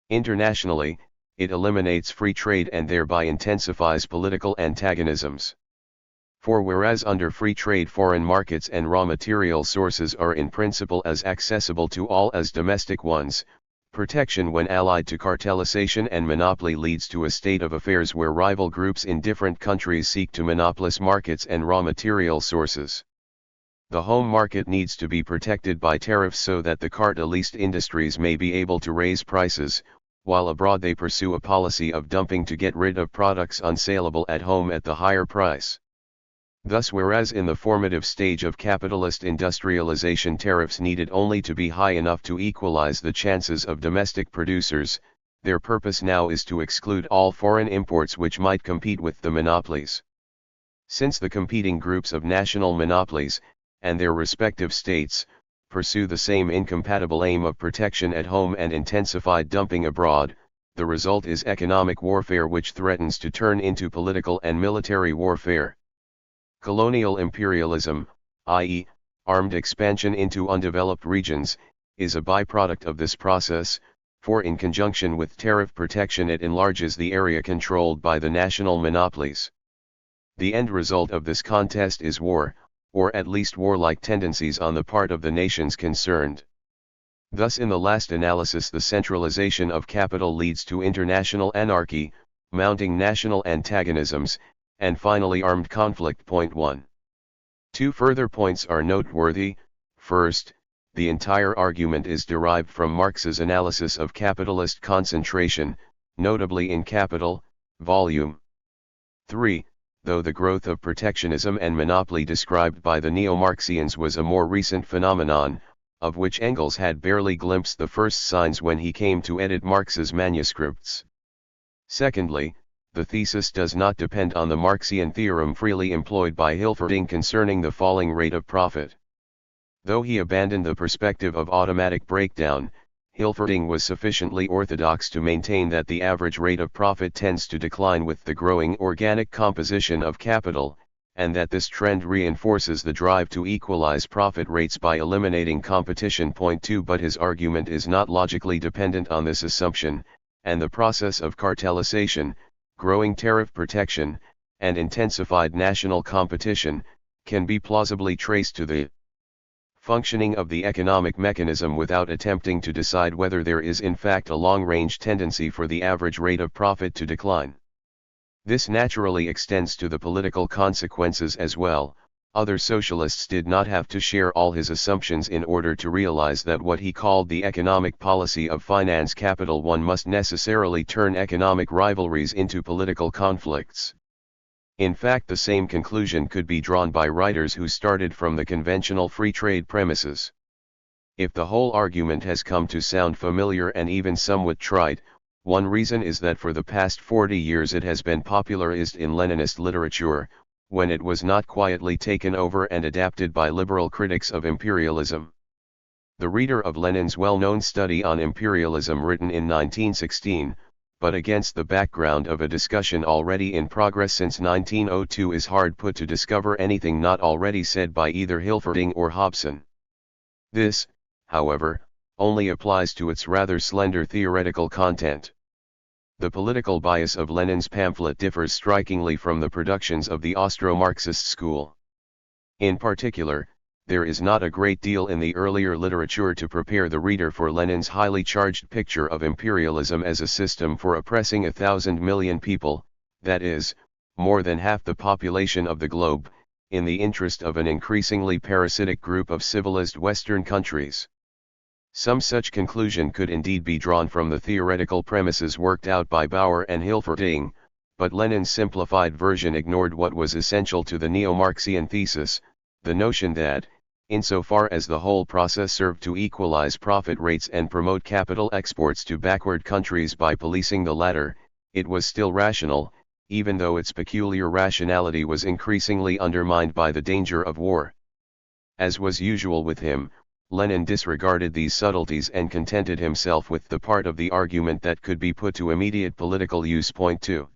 Internationally, it eliminates free trade and thereby intensifies political antagonisms. For whereas under free trade foreign markets and raw material sources are in principle as accessible to all as domestic ones, protection when allied to cartelization and monopoly leads to a state of affairs where rival groups in different countries seek to monopolize markets and raw material sources. The home market needs to be protected by tariffs so that the cartelist industries may be able to raise prices, while abroad they pursue a policy of dumping to get rid of products unsaleable at home at the higher price. Thus, whereas in the formative stage of capitalist industrialization tariffs needed only to be high enough to equalize the chances of domestic producers, their purpose now is to exclude all foreign imports which might compete with the monopolies. Since the competing groups of national monopolies, and their respective states, pursue the same incompatible aim of protection at home and intensified dumping abroad, the result is economic warfare which threatens to turn into political and military warfare. Colonial imperialism, i.e., armed expansion into undeveloped regions, is a byproduct of this process, for in conjunction with tariff protection it enlarges the area controlled by the national monopolies. The end result of this contest is war, or at least warlike tendencies on the part of the nations concerned. Thus in the last analysis the centralization of capital leads to international anarchy, mounting national antagonisms, and finally armed conflict. 1. Two further points are noteworthy. First, the entire argument is derived from Marx's analysis of capitalist concentration, notably in capital, volume 3, though the growth of protectionism and monopoly described by the neo-Marxians was a more recent phenomenon, of which Engels had barely glimpsed the first signs when he came to edit Marx's manuscripts. Secondly, the thesis does not depend on the Marxian theorem freely employed by Hilferding concerning the falling rate of profit. Though he abandoned the perspective of automatic breakdown, Hilferding was sufficiently orthodox to maintain that the average rate of profit tends to decline with the growing organic composition of capital, and that this trend reinforces the drive to equalize profit rates by eliminating competition. 2. But his argument is not logically dependent on this assumption, and the process of cartelization, growing tariff protection, and intensified national competition, can be plausibly traced to the functioning of the economic mechanism without attempting to decide whether there is in fact a long-range tendency for the average rate of profit to decline. This naturally extends to the political consequences as well. Other socialists did not have to share all his assumptions in order to realize that what he called the economic policy of finance capital one must necessarily turn economic rivalries into political conflicts. In fact, the same conclusion could be drawn by writers who started from the conventional free trade premises. If the whole argument has come to sound familiar and even somewhat trite, one reason is that for the past 40 years it has been popularized in Leninist literature, when it was not quietly taken over and adapted by liberal critics of imperialism. The reader of Lenin's well-known study on imperialism written in 1916, but against the background of a discussion already in progress since 1902, is hard put to discover anything not already said by either Hilferding or Hobson. This, however, only applies to its rather slender theoretical content. The political bias of Lenin's pamphlet differs strikingly from the productions of the Austro-Marxist school. In particular, there is not a great deal in the earlier literature to prepare the reader for Lenin's highly charged picture of imperialism as a system for oppressing 1,000 million people, that is, more than half the population of the globe, in the interest of an increasingly parasitic group of civilized Western countries. Some such conclusion could indeed be drawn from the theoretical premises worked out by Bauer and Hilferding, but Lenin's simplified version ignored what was essential to the neo-Marxian thesis, the notion that, insofar as the whole process served to equalize profit rates and promote capital exports to backward countries by policing the latter, it was still rational, even though its peculiar rationality was increasingly undermined by the danger of war. As was usual with him, Lenin disregarded these subtleties and contented himself with the part of the argument that could be put to immediate political use. Point 2.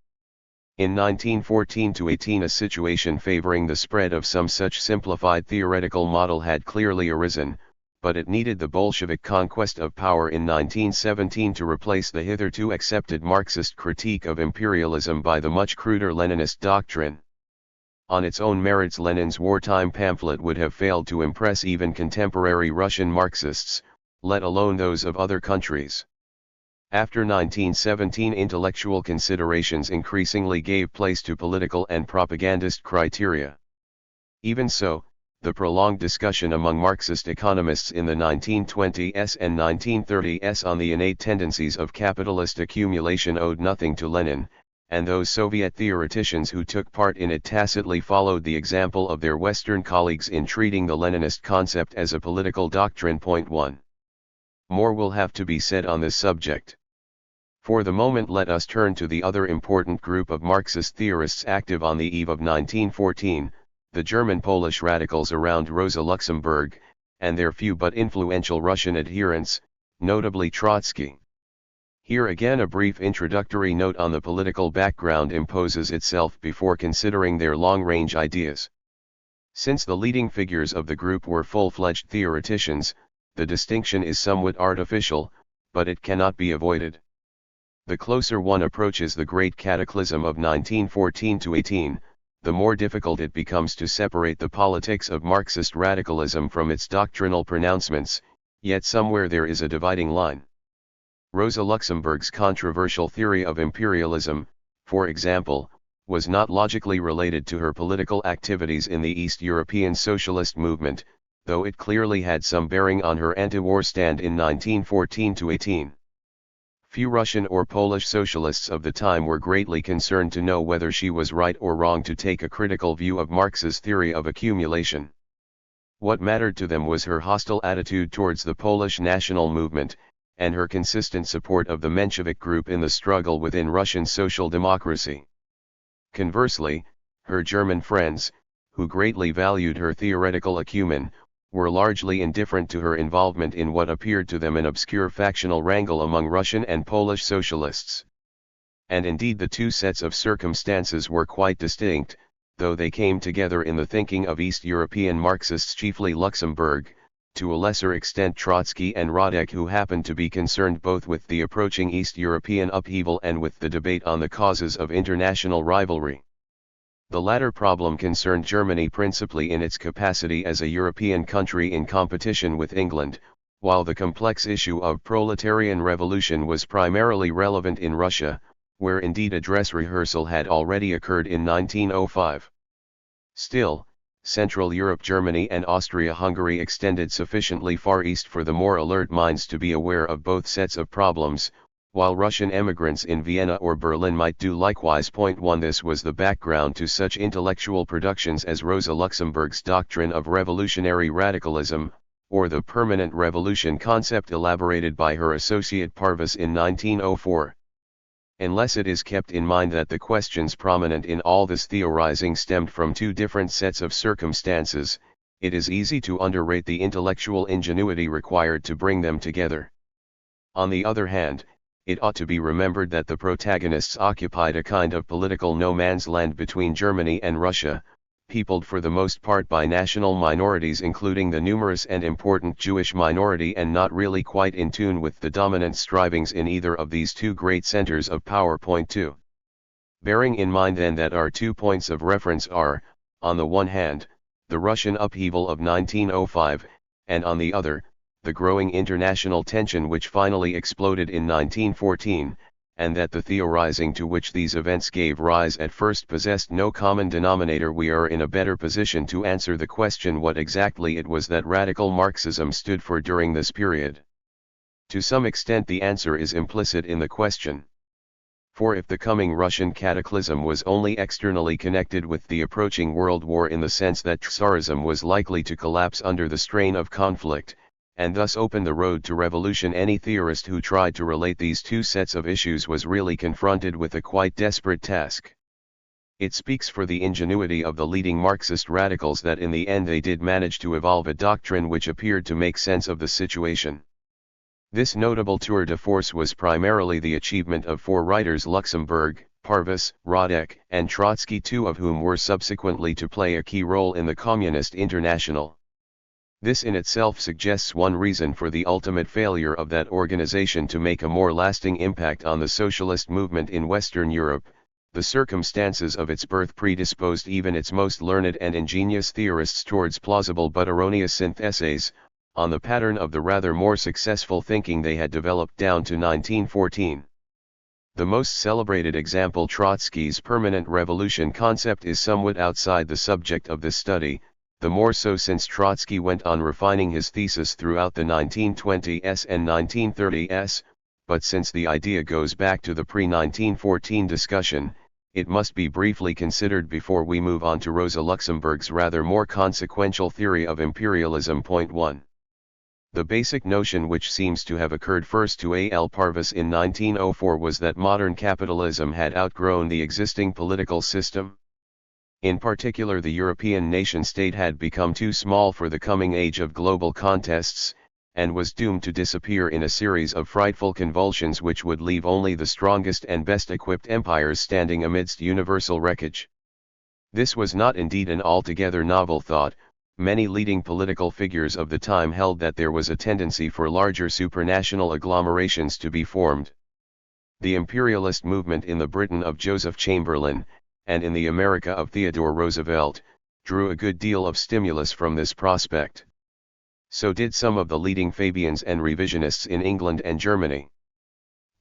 In 1914-18 a situation favoring the spread of some such simplified theoretical model had clearly arisen, but it needed the Bolshevik conquest of power in 1917 to replace the hitherto accepted Marxist critique of imperialism by the much cruder Leninist doctrine. On its own merits, Lenin's wartime pamphlet would have failed to impress even contemporary Russian Marxists, let alone those of other countries. After 1917, intellectual considerations increasingly gave place to political and propagandist criteria. Even so, the prolonged discussion among Marxist economists in the 1920s and 1930s on the innate tendencies of capitalist accumulation owed nothing to Lenin, and those Soviet theoreticians who took part in it tacitly followed the example of their Western colleagues in treating the Leninist concept as a political doctrine. Point 1. More will have to be said on this subject. For the moment, let us turn to the other important group of Marxist theorists active on the eve of 1914, the German-Polish radicals around Rosa Luxemburg, and their few but influential Russian adherents, notably Trotsky. Here again a brief introductory note on the political background imposes itself before considering their long-range ideas. Since the leading figures of the group were full-fledged theoreticians, the distinction is somewhat artificial, but it cannot be avoided. The closer one approaches the great cataclysm of 1914-18, the more difficult it becomes to separate the politics of Marxist radicalism from its doctrinal pronouncements, yet somewhere there is a dividing line. Rosa Luxemburg's controversial theory of imperialism, for example, was not logically related to her political activities in the East European socialist movement, though it clearly had some bearing on her anti-war stand in 1914-18. Few Russian or Polish socialists of the time were greatly concerned to know whether she was right or wrong to take a critical view of Marx's theory of accumulation. What mattered to them was her hostile attitude towards the Polish national movement, and her consistent support of the Menshevik group in the struggle within Russian social democracy. Conversely, her German friends, who greatly valued her theoretical acumen, were largely indifferent to her involvement in what appeared to them an obscure factional wrangle among Russian and Polish socialists. And indeed the two sets of circumstances were quite distinct, though they came together in the thinking of East European Marxists, chiefly Luxemburg, to a lesser extent Trotsky and Radek, who happened to be concerned both with the approaching East European upheaval and with the debate on the causes of international rivalry. The latter problem concerned Germany principally in its capacity as a European country in competition with England, while the complex issue of proletarian revolution was primarily relevant in Russia, where indeed a dress rehearsal had already occurred in 1905. Still, Central Europe, Germany and Austria-Hungary extended sufficiently far east for the more alert minds to be aware of both sets of problems, while Russian emigrants in Vienna or Berlin might do likewise. 1. This was the background to such intellectual productions as Rosa Luxemburg's doctrine of revolutionary radicalism, or the permanent revolution concept elaborated by her associate Parvus in 1904. Unless it is kept in mind that the questions prominent in all this theorizing stemmed from two different sets of circumstances, it is easy to underrate the intellectual ingenuity required to bring them together. On the other hand, it ought to be remembered that the protagonists occupied a kind of political no man's land between Germany and Russia, peopled for the most part by national minorities including the numerous and important Jewish minority, and not really quite in tune with the dominant strivings in either of these two great centers of power. 2. Bearing in mind then that our 2 points of reference are, on the one hand, the Russian upheaval of 1905, and on the other, the growing international tension which finally exploded in 1914, and that the theorizing to which these events gave rise at first possessed no common denominator, we are in a better position to answer the question what exactly it was that radical Marxism stood for during this period. To some extent the answer is implicit in the question. For if the coming Russian cataclysm was only externally connected with the approaching World War in the sense that Tsarism was likely to collapse under the strain of conflict, and thus open the road to revolution, any theorist who tried to relate these two sets of issues was really confronted with a quite desperate task. It speaks for the ingenuity of the leading Marxist radicals that in the end they did manage to evolve a doctrine which appeared to make sense of the situation. This notable tour de force was primarily the achievement of four writers: Luxemburg, Parvus, Radek, and Trotsky, two of whom were subsequently to play a key role in the Communist International. This in itself suggests one reason for the ultimate failure of that organization to make a more lasting impact on the socialist movement in Western Europe. The circumstances of its birth predisposed even its most learned and ingenious theorists towards plausible but erroneous syntheses, on the pattern of the rather more successful thinking they had developed down to 1914. The most celebrated example, Trotsky's permanent revolution concept, is somewhat outside the subject of this study, the more so since Trotsky went on refining his thesis throughout the 1920s and 1930s, but since the idea goes back to the pre-1914 discussion, it must be briefly considered before we move on to Rosa Luxemburg's rather more consequential theory of imperialism. 1. The basic notion which seems to have occurred first to A. L. Parvus in 1904 was that modern capitalism had outgrown the existing political system. In particular, the European nation-state had become too small for the coming age of global contests, and was doomed to disappear in a series of frightful convulsions which would leave only the strongest and best-equipped empires standing amidst universal wreckage. This was not indeed an altogether novel thought. Many leading political figures of the time held that there was a tendency for larger supranational agglomerations to be formed. The imperialist movement in the Britain of Joseph Chamberlain, and in the America of Theodore Roosevelt, drew a good deal of stimulus from this prospect. So did some of the leading Fabians and revisionists in England and Germany.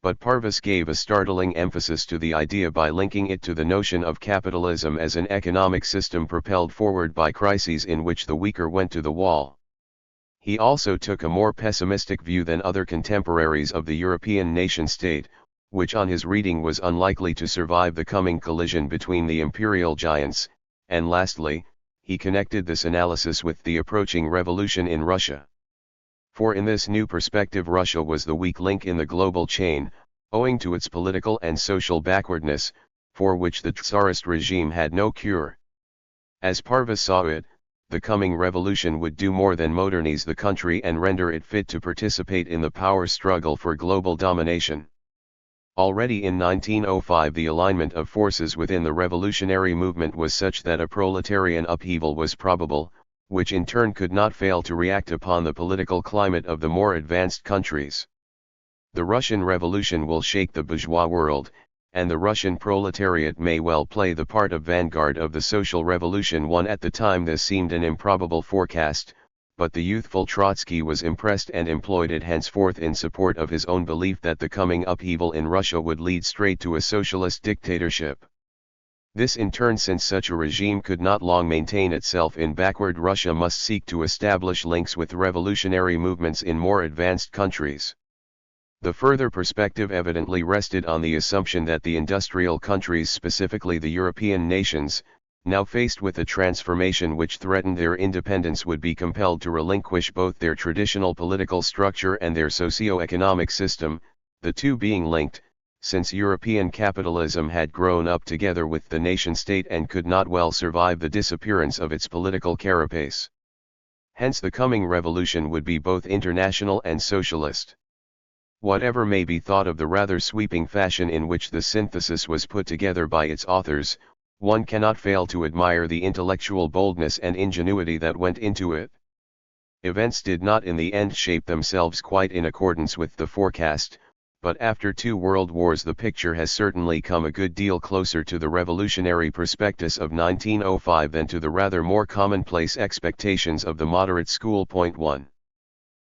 But Parvus gave a startling emphasis to the idea by linking it to the notion of capitalism as an economic system propelled forward by crises in which the weaker went to the wall. He also took a more pessimistic view than other contemporaries of the European nation-state, which on his reading was unlikely to survive the coming collision between the imperial giants, and lastly, he connected this analysis with the approaching revolution in Russia. For in this new perspective, Russia was the weak link in the global chain, owing to its political and social backwardness, for which the Tsarist regime had no cure. As Parvus saw it, the coming revolution would do more than modernize the country and render it fit to participate in the power struggle for global domination. Already in 1905 the alignment of forces within the revolutionary movement was such that a proletarian upheaval was probable, which in turn could not fail to react upon the political climate of the more advanced countries. The Russian Revolution will shake the bourgeois world, and the Russian proletariat may well play the part of vanguard of the social revolution. At the time this seemed an improbable forecast, but the youthful Trotsky was impressed and employed it henceforth in support of his own belief that the coming upheaval in Russia would lead straight to a socialist dictatorship. This in turn, since such a regime could not long maintain itself in backward Russia, must seek to establish links with revolutionary movements in more advanced countries. The further perspective evidently rested on the assumption that the industrial countries, specifically the European nations, now faced with a transformation which threatened their independence, would be compelled to relinquish both their traditional political structure and their socio-economic system, the two being linked, since European capitalism had grown up together with the nation-state and could not well survive the disappearance of its political carapace. Hence the coming revolution would be both international and socialist. Whatever may be thought of the rather sweeping fashion in which the synthesis was put together by its authors, one cannot fail to admire the intellectual boldness and ingenuity that went into it. Events did not in the end shape themselves quite in accordance with the forecast, but after 2 world wars the picture has certainly come a good deal closer to the revolutionary prospectus of 1905 than to the rather more commonplace expectations of the moderate school. 1.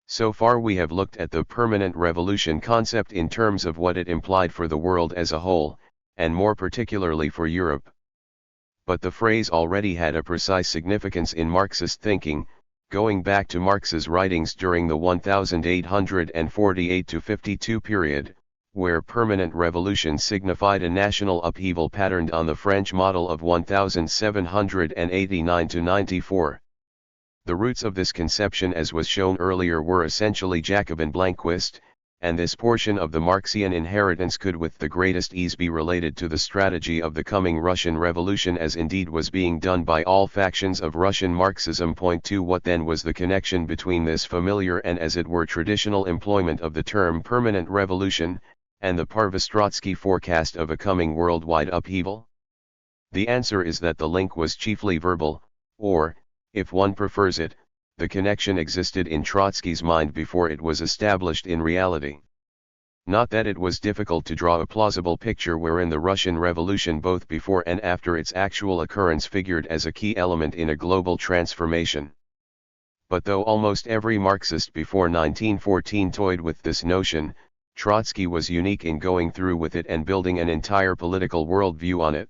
So far we have looked at the permanent revolution concept in terms of what it implied for the world as a whole, and more particularly for Europe. But the phrase already had a precise significance in Marxist thinking, going back to Marx's writings during the 1848-52 period, where permanent revolution signified a national upheaval patterned on the French model of 1789-94. The roots of this conception, as was shown earlier, were essentially Jacobin Blanquist, and this portion of the Marxian inheritance could with the greatest ease be related to the strategy of the coming Russian Revolution, as indeed was being done by all factions of Russian Marxism. 2. What then was the connection between this familiar and as it were traditional employment of the term permanent revolution, and the Parvostrotsky forecast of a coming worldwide upheaval? The answer is that the link was chiefly verbal, or, if one prefers it, the connection existed in Trotsky's mind before it was established in reality. Not that it was difficult to draw a plausible picture wherein the Russian Revolution both before and after its actual occurrence figured as a key element in a global transformation. But though almost every Marxist before 1914 toyed with this notion, Trotsky was unique in going through with it and building an entire political worldview on it.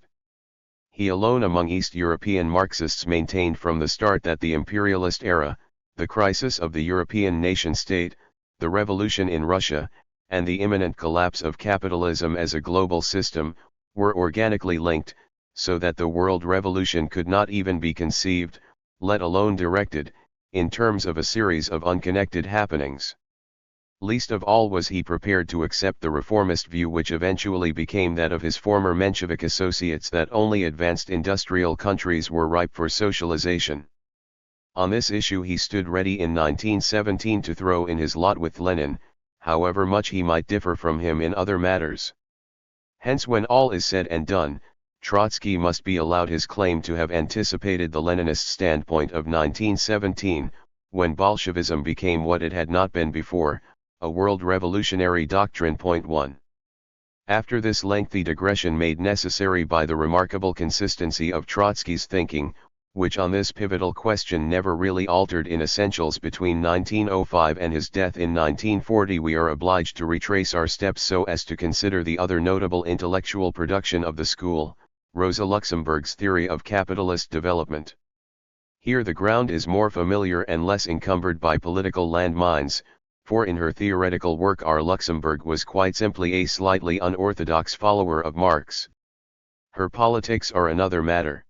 He alone among East European Marxists maintained from the start that the imperialist era, the crisis of the European nation-state, the revolution in Russia, and the imminent collapse of capitalism as a global system, were organically linked, so that the world revolution could not even be conceived, let alone directed, in terms of a series of unconnected happenings. Least of all was he prepared to accept the reformist view which eventually became that of his former Menshevik associates, that only advanced industrial countries were ripe for socialization. On this issue he stood ready in 1917 to throw in his lot with Lenin, however much he might differ from him in other matters. Hence, when all is said and done, Trotsky must be allowed his claim to have anticipated the Leninist standpoint of 1917, when Bolshevism became what it had not been before, a world revolutionary doctrine. 1. After this lengthy digression made necessary by the remarkable consistency of Trotsky's thinking, which on this pivotal question never really altered in essentials between 1905 and his death in 1940, we are obliged to retrace our steps so as to consider the other notable intellectual production of the school, Rosa Luxemburg's theory of capitalist development. Here the ground is more familiar and less encumbered by political landmines, for in her theoretical work Luxemburg was quite simply a slightly unorthodox follower of Marx. Her politics are another matter.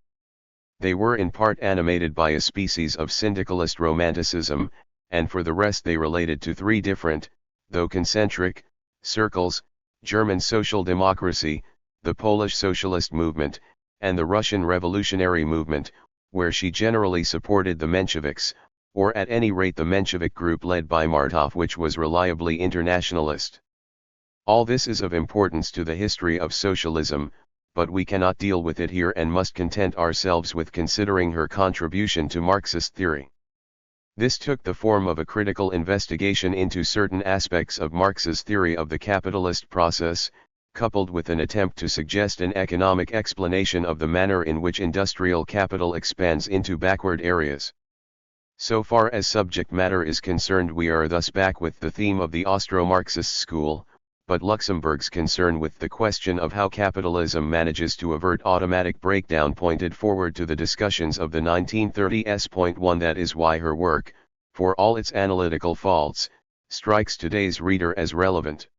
They were in part animated by a species of syndicalist romanticism, and for the rest they related to 3 different, though concentric, circles: German social democracy, the Polish socialist movement, and the Russian revolutionary movement, where she generally supported the Mensheviks, or at any rate the Menshevik group led by Martov, which was reliably internationalist. All this is of importance to the history of socialism, but we cannot deal with it here and must content ourselves with considering her contribution to Marxist theory. This took the form of a critical investigation into certain aspects of Marx's theory of the capitalist process, coupled with an attempt to suggest an economic explanation of the manner in which industrial capital expands into backward areas. So far as subject matter is concerned, we are thus back with the theme of the Austro-Marxist school, but Luxemburg's concern with the question of how capitalism manages to avert automatic breakdown pointed forward to the discussions of the 1930s. That is why her work, for all its analytical faults, strikes today's reader as relevant.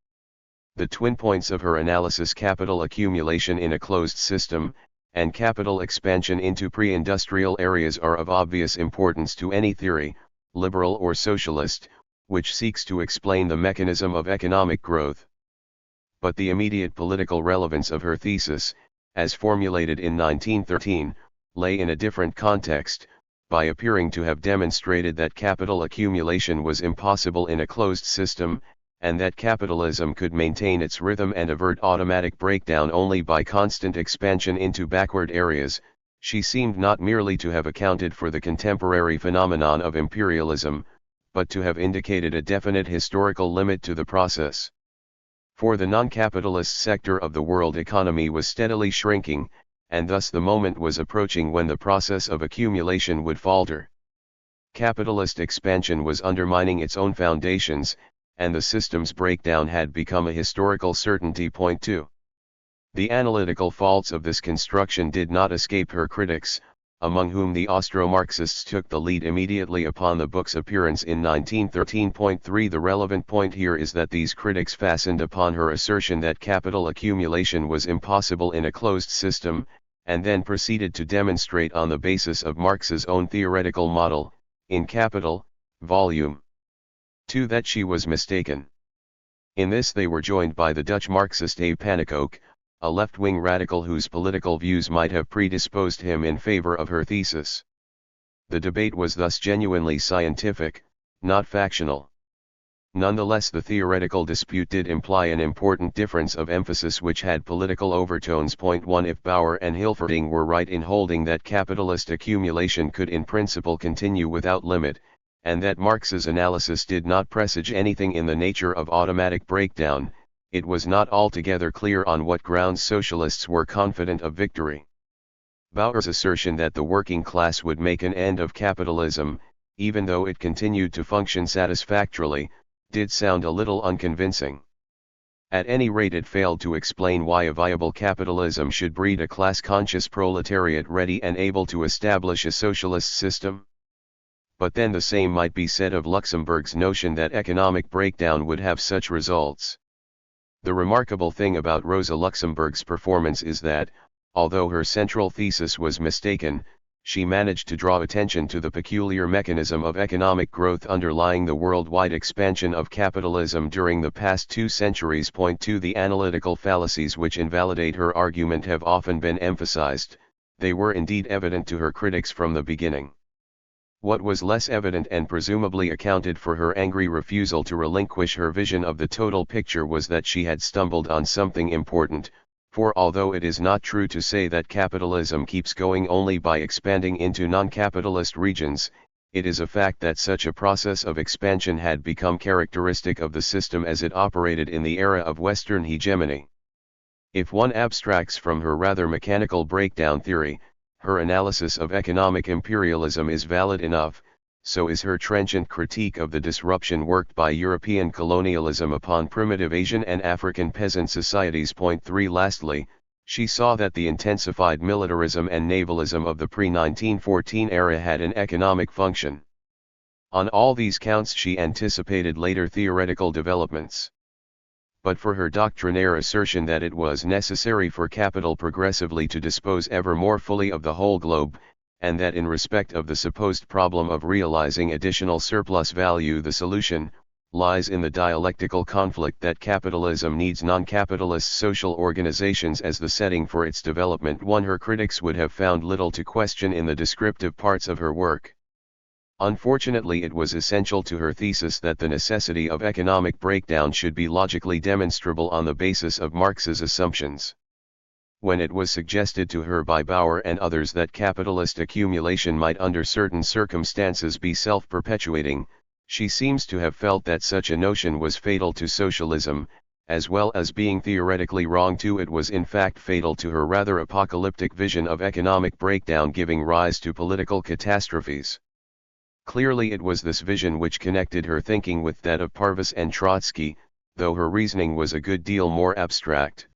The twin points of her analysis, capital accumulation in a closed system, and capital expansion into pre-industrial areas, are of obvious importance to any theory, liberal or socialist, which seeks to explain the mechanism of economic growth. But the immediate political relevance of her thesis, as formulated in 1913, lay in a different context, by appearing to have demonstrated that capital accumulation was impossible in a closed system, and that capitalism could maintain its rhythm and avert automatic breakdown only by constant expansion into backward areas. She seemed not merely to have accounted for the contemporary phenomenon of imperialism, but to have indicated a definite historical limit to the process. For the non-capitalist sector of the world economy was steadily shrinking, and thus the moment was approaching when the process of accumulation would falter. Capitalist expansion was undermining its own foundations, and the system's breakdown had become a historical certainty. Point 2. The analytical faults of this construction did not escape her critics, among whom the Austro-Marxists took the lead immediately upon the book's appearance in 1913.3. The relevant point here is that these critics fastened upon her assertion that capital accumulation was impossible in a closed system, and then proceeded to demonstrate on the basis of Marx's own theoretical model, in Capital, Volume 2, that she was mistaken. In this they were joined by the Dutch Marxist A. Panikkok, a left-wing radical whose political views might have predisposed him in favor of her thesis. The debate was thus genuinely scientific, not factional. Nonetheless, the theoretical dispute did imply an important difference of emphasis which had political overtones. Point 1. If Bauer and Hilferding were right in holding that capitalist accumulation could in principle continue without limit, and that Marx's analysis did not presage anything in the nature of automatic breakdown, it was not altogether clear on what grounds socialists were confident of victory. Bauer's assertion that the working class would make an end of capitalism, even though it continued to function satisfactorily, did sound a little unconvincing. At any rate, it failed to explain why a viable capitalism should breed a class-conscious proletariat ready and able to establish a socialist system. But then the same might be said of Luxemburg's notion that economic breakdown would have such results. The remarkable thing about Rosa Luxemburg's performance is that, although her central thesis was mistaken, she managed to draw attention to the peculiar mechanism of economic growth underlying the worldwide expansion of capitalism during the past 2 centuries. Point 2. The analytical fallacies which invalidate her argument have often been emphasized. They were indeed evident to her critics from the beginning. What was less evident and presumably accounted for her angry refusal to relinquish her vision of the total picture was that she had stumbled on something important, for although it is not true to say that capitalism keeps going only by expanding into non-capitalist regions, it is a fact that such a process of expansion had become characteristic of the system as it operated in the era of Western hegemony. If one abstracts from her rather mechanical breakdown theory, her analysis of economic imperialism is valid enough, so is her trenchant critique of the disruption worked by European colonialism upon primitive Asian and African peasant societies. Point 3. Lastly, she saw that the intensified militarism and navalism of the pre-1914 era had an economic function. On all these counts she anticipated later theoretical developments. But for her doctrinaire assertion that it was necessary for capital progressively to dispose ever more fully of the whole globe, and that in respect of the supposed problem of realizing additional surplus value the solution lies in the dialectical conflict that capitalism needs non-capitalist social organizations as the setting for its development, her critics would have found little to question in the descriptive parts of her work. Unfortunately, it was essential to her thesis that the necessity of economic breakdown should be logically demonstrable on the basis of Marx's assumptions. When it was suggested to her by Bauer and others that capitalist accumulation might under certain circumstances be self-perpetuating, she seems to have felt that such a notion was fatal to socialism, as well as being theoretically wrong too, it was in fact fatal to her rather apocalyptic vision of economic breakdown giving rise to political catastrophes. Clearly it was this vision which connected her thinking with that of Parvus and Trotsky, though her reasoning was a good deal more abstract.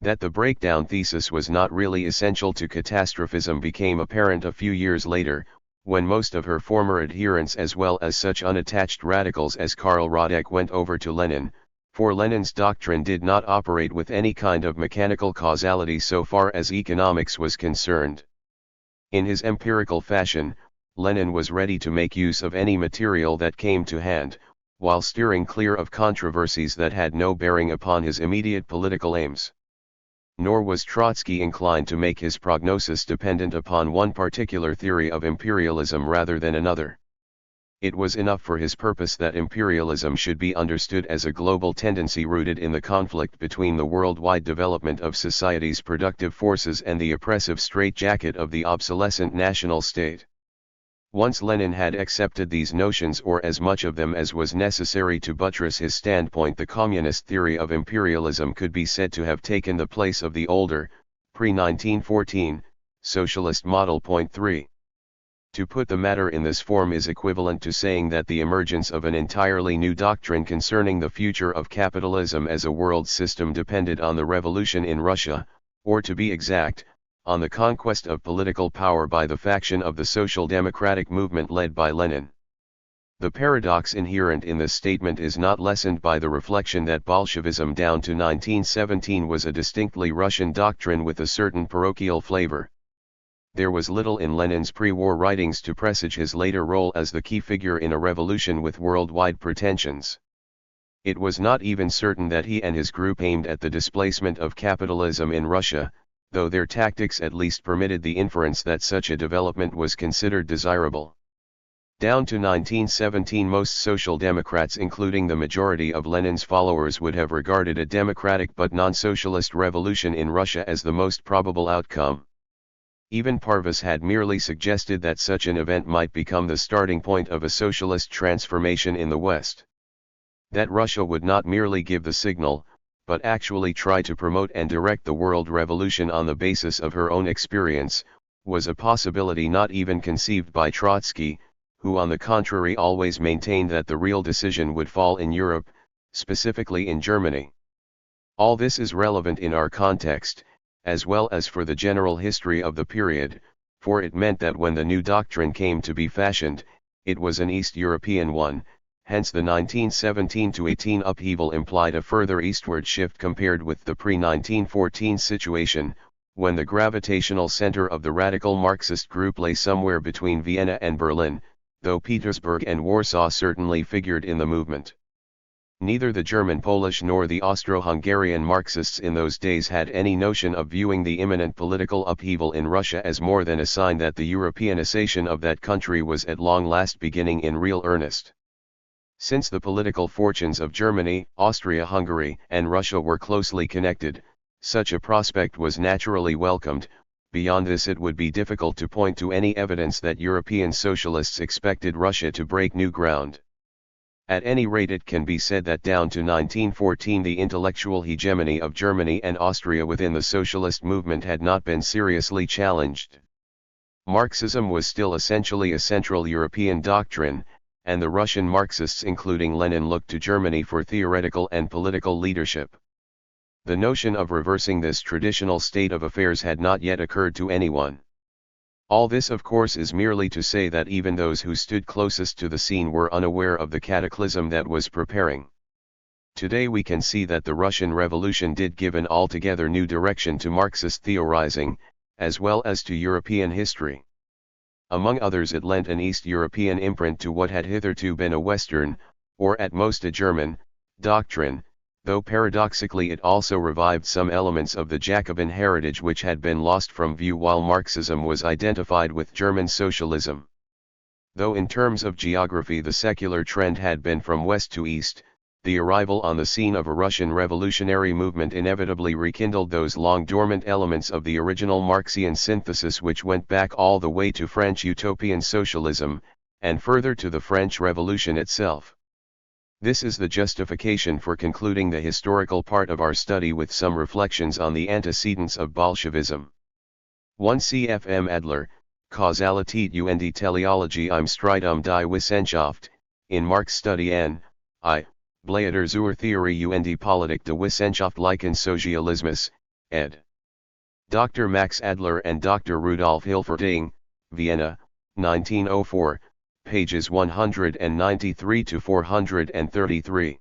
That the breakdown thesis was not really essential to catastrophism became apparent a few years later, when most of her former adherents as well as such unattached radicals as Karl Radek went over to Lenin, for Lenin's doctrine did not operate with any kind of mechanical causality so far as economics was concerned. In his empirical fashion, Lenin was ready to make use of any material that came to hand, while steering clear of controversies that had no bearing upon his immediate political aims. Nor was Trotsky inclined to make his prognosis dependent upon one particular theory of imperialism rather than another. It was enough for his purpose that imperialism should be understood as a global tendency rooted in the conflict between the worldwide development of society's productive forces and the oppressive straitjacket of the obsolescent national state. Once Lenin had accepted these notions, or as much of them as was necessary to buttress his standpoint, the communist theory of imperialism could be said to have taken the place of the older, pre-1914, socialist model. Point 3. To put the matter in this form is equivalent to saying that the emergence of an entirely new doctrine concerning the future of capitalism as a world system depended on the revolution in Russia, or to be exact, on the conquest of political power by the faction of the social democratic movement led by Lenin. The paradox inherent in this statement is not lessened by the reflection that Bolshevism down to 1917 was a distinctly Russian doctrine with a certain parochial flavor. There was little in Lenin's pre-war writings to presage his later role as the key figure in a revolution with worldwide pretensions. It was not even certain that he and his group aimed at the displacement of capitalism in Russia, though their tactics at least permitted the inference that such a development was considered desirable. Down to 1917 most social democrats, including the majority of Lenin's followers, would have regarded a democratic but non-socialist revolution in Russia as the most probable outcome. Even Parvus had merely suggested that such an event might become the starting point of a socialist transformation in the West. That Russia would not merely give the signal, but actually try to promote and direct the world revolution on the basis of her own experience, was a possibility not even conceived by Trotsky, who on the contrary always maintained that the real decision would fall in Europe, specifically in Germany. All this is relevant in our context, as well as for the general history of the period, for it meant that when the new doctrine came to be fashioned, it was an East European one. Hence the 1917-18 upheaval implied a further eastward shift compared with the pre-1914 situation, when the gravitational center of the radical Marxist group lay somewhere between Vienna and Berlin, though Petersburg and Warsaw certainly figured in the movement. Neither the German Polish nor the Austro-Hungarian Marxists in those days had any notion of viewing the imminent political upheaval in Russia as more than a sign that the Europeanization of that country was at long last beginning in real earnest. Since the political fortunes of Germany, Austria-Hungary, and Russia were closely connected, such a prospect was naturally welcomed. Beyond this, it would be difficult to point to any evidence that European socialists expected Russia to break new ground. At any rate, it can be said that down to 1914 the intellectual hegemony of Germany and Austria within the socialist movement had not been seriously challenged. Marxism was still essentially a Central European doctrine, and the Russian Marxists, including Lenin, looked to Germany for theoretical and political leadership. The notion of reversing this traditional state of affairs had not yet occurred to anyone. All this, of course, is merely to say that even those who stood closest to the scene were unaware of the cataclysm that was preparing. Today we can see that the Russian Revolution did give an altogether new direction to Marxist theorizing, as well as to European history. Among others, it lent an East European imprint to what had hitherto been a Western, or at most a German, doctrine, though paradoxically it also revived some elements of the Jacobin heritage which had been lost from view while Marxism was identified with German socialism. Though in terms of geography the secular trend had been from west to east, the arrival on the scene of a Russian revolutionary movement inevitably rekindled those long dormant elements of the original Marxian synthesis which went back all the way to French utopian socialism, and further to the French Revolution itself. This is the justification for concluding the historical part of our study with some reflections on the antecedents of Bolshevism. 1 CFM Adler, Kausalität und Teleologie im Streit die Wissenschaft, in Marx Studie N. I. Blätter zur Theorie und Politik des wissenschaftlichen Sozialismus, ed. Dr. Max Adler and Dr. Rudolf Hilferding, Vienna, 1904, pages 193 to 433.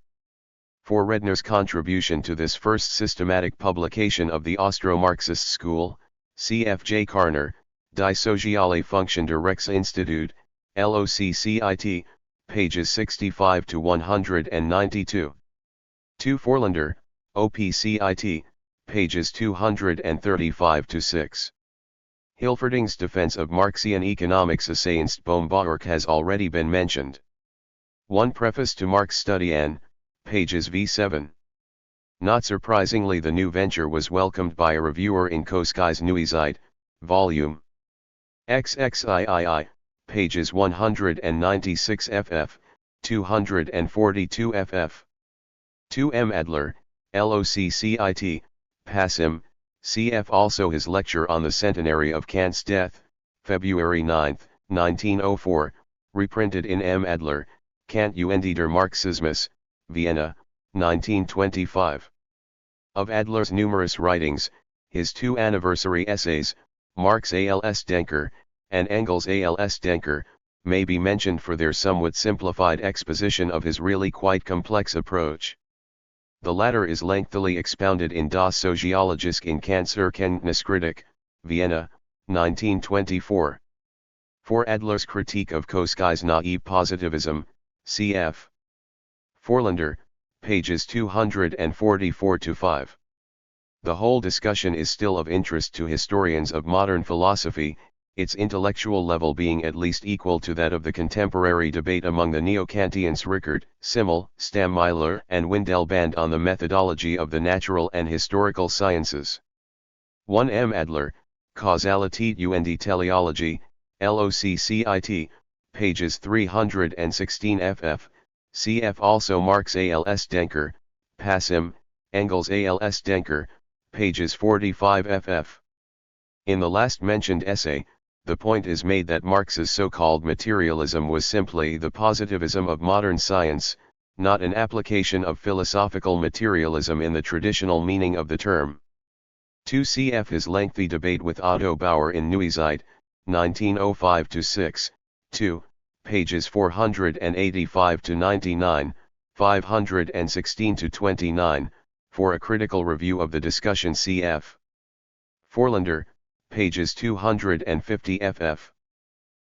For Redner's contribution to this first systematic publication of the Austro-Marxist school, C.F.J. Karner, Die Soziale Funktion der Rechtsinstitut, LOCCIT, pages 65 to 192. 2 Forlander, OPCIT, pages 235 to 6. Hilferding's defense of Marxian economics against Bohm-Bawerk has already been mentioned. 1 Preface to Marx Studie N, pages v7. Not surprisingly, the new venture was welcomed by a reviewer in Koskai's Neue Volume XXIII, pages 196 ff, 242 ff. 2 M. Adler, LOCCIT, Passim, cf. Also his lecture on the centenary of Kant's death, February 9, 1904, reprinted in M. Adler, Kant und der Marxismus, Vienna, 1925. Of Adler's numerous writings, his 2 anniversary essays, Marx als Denker, and Engels als Denker, may be mentioned for their somewhat simplified exposition of his really quite complex approach. The latter is lengthily expounded in Das Soziologische in Kant's Erkenntniskritik, Vienna, 1924. For Adler's critique of Koskai's naive positivism, cf. Forlander, pages 244 to 5. The whole discussion is still of interest to historians of modern philosophy, its intellectual level being at least equal to that of the contemporary debate among the neo-Kantians Rickert, Simmel, Stammeiler and Windelband on the methodology of the natural and historical sciences. 1 M. Adler, Kausalität und Teleologie, LOCCIT, pages 316 ff, cf. Also Marx als Denker, Passim, Engels als Denker, pages 45 ff. In the last mentioned essay, the point is made that Marx's so-called materialism was simply the positivism of modern science, not an application of philosophical materialism in the traditional meaning of the term. 2 cf. His lengthy debate with Otto Bauer in Neue Zeit, 1905-6, 2, pages 485-99, 516-29, for a critical review of the discussion cf. Forlander, pages 250 ff.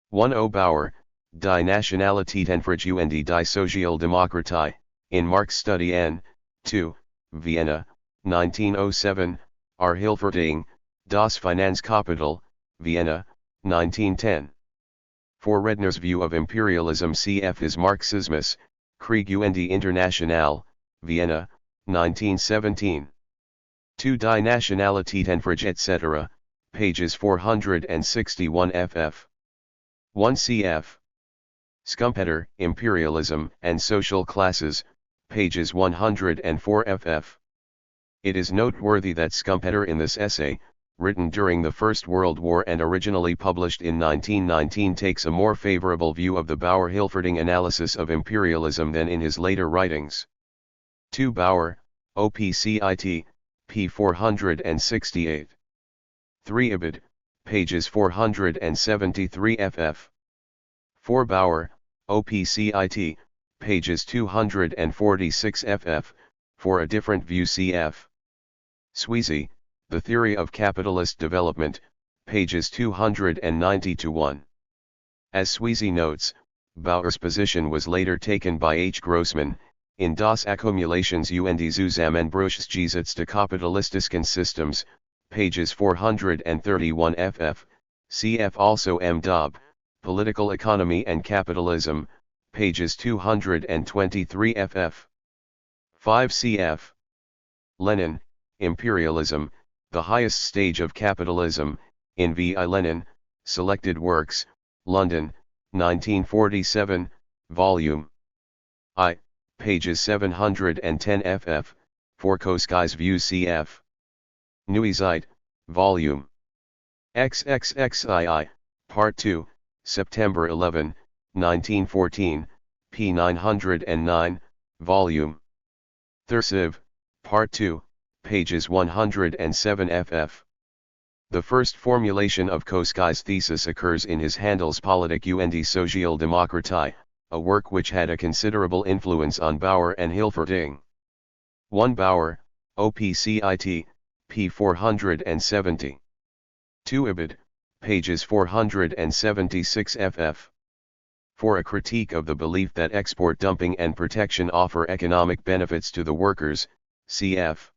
1 O. Bauer, Die Nationalitätenfrage und die Sozialdemokratie, in Marx Studie N. 2, Vienna, 1907, R. Hilferding, Das Finanzkapital, Vienna, 1910. For Redner's view of imperialism cf. His Marxismus, Krieg und International, Vienna, 1917. 2 Die Nationalitätenfrage etc., pages 461 ff. 1 cf. Schumpeter, Imperialism and Social Classes, pages 104 ff. It is noteworthy that Schumpeter in this essay, written during the First World War and originally published in 1919, takes a more favorable view of the Bauer-Hilferding analysis of imperialism than in his later writings. 2 Bauer, OPCIT, p. 468. 3 Ibid, pages 473 ff. 4 Bauer, OPCIT, pages 246 ff, for a different view cf. Sweezy, The Theory of Capitalist Development, pages 290-1. As Sweezy notes, Bauer's position was later taken by H. Grossman, in Das Akkumulations und Zusammenbruchsgesetz des kapitalistischen Systems, pages 431 ff, cf. Also M. Daub, Political Economy and Capitalism, pages 223 ff. 5 cf. Lenin, Imperialism, the Highest Stage of Capitalism, in V. I. Lenin, Selected Works, London, 1947, Volume I, pages 710 ff, for Koskai's views cf. Neue Zeit, Volume XXXII, Part 2, September 11, 1914, p. 909, Volume Thirsiv, Part 2, pages 107 ff. The first formulation of Koskai's thesis occurs in his Handelspolitik und Sozialdemokratie, a work which had a considerable influence on Bauer and Hilferting. 1 Bauer, OPCIT, p. 470. 2 Ibid, pages 476 ff. For a critique of the belief that export dumping and protection offer economic benefits to the workers, cf.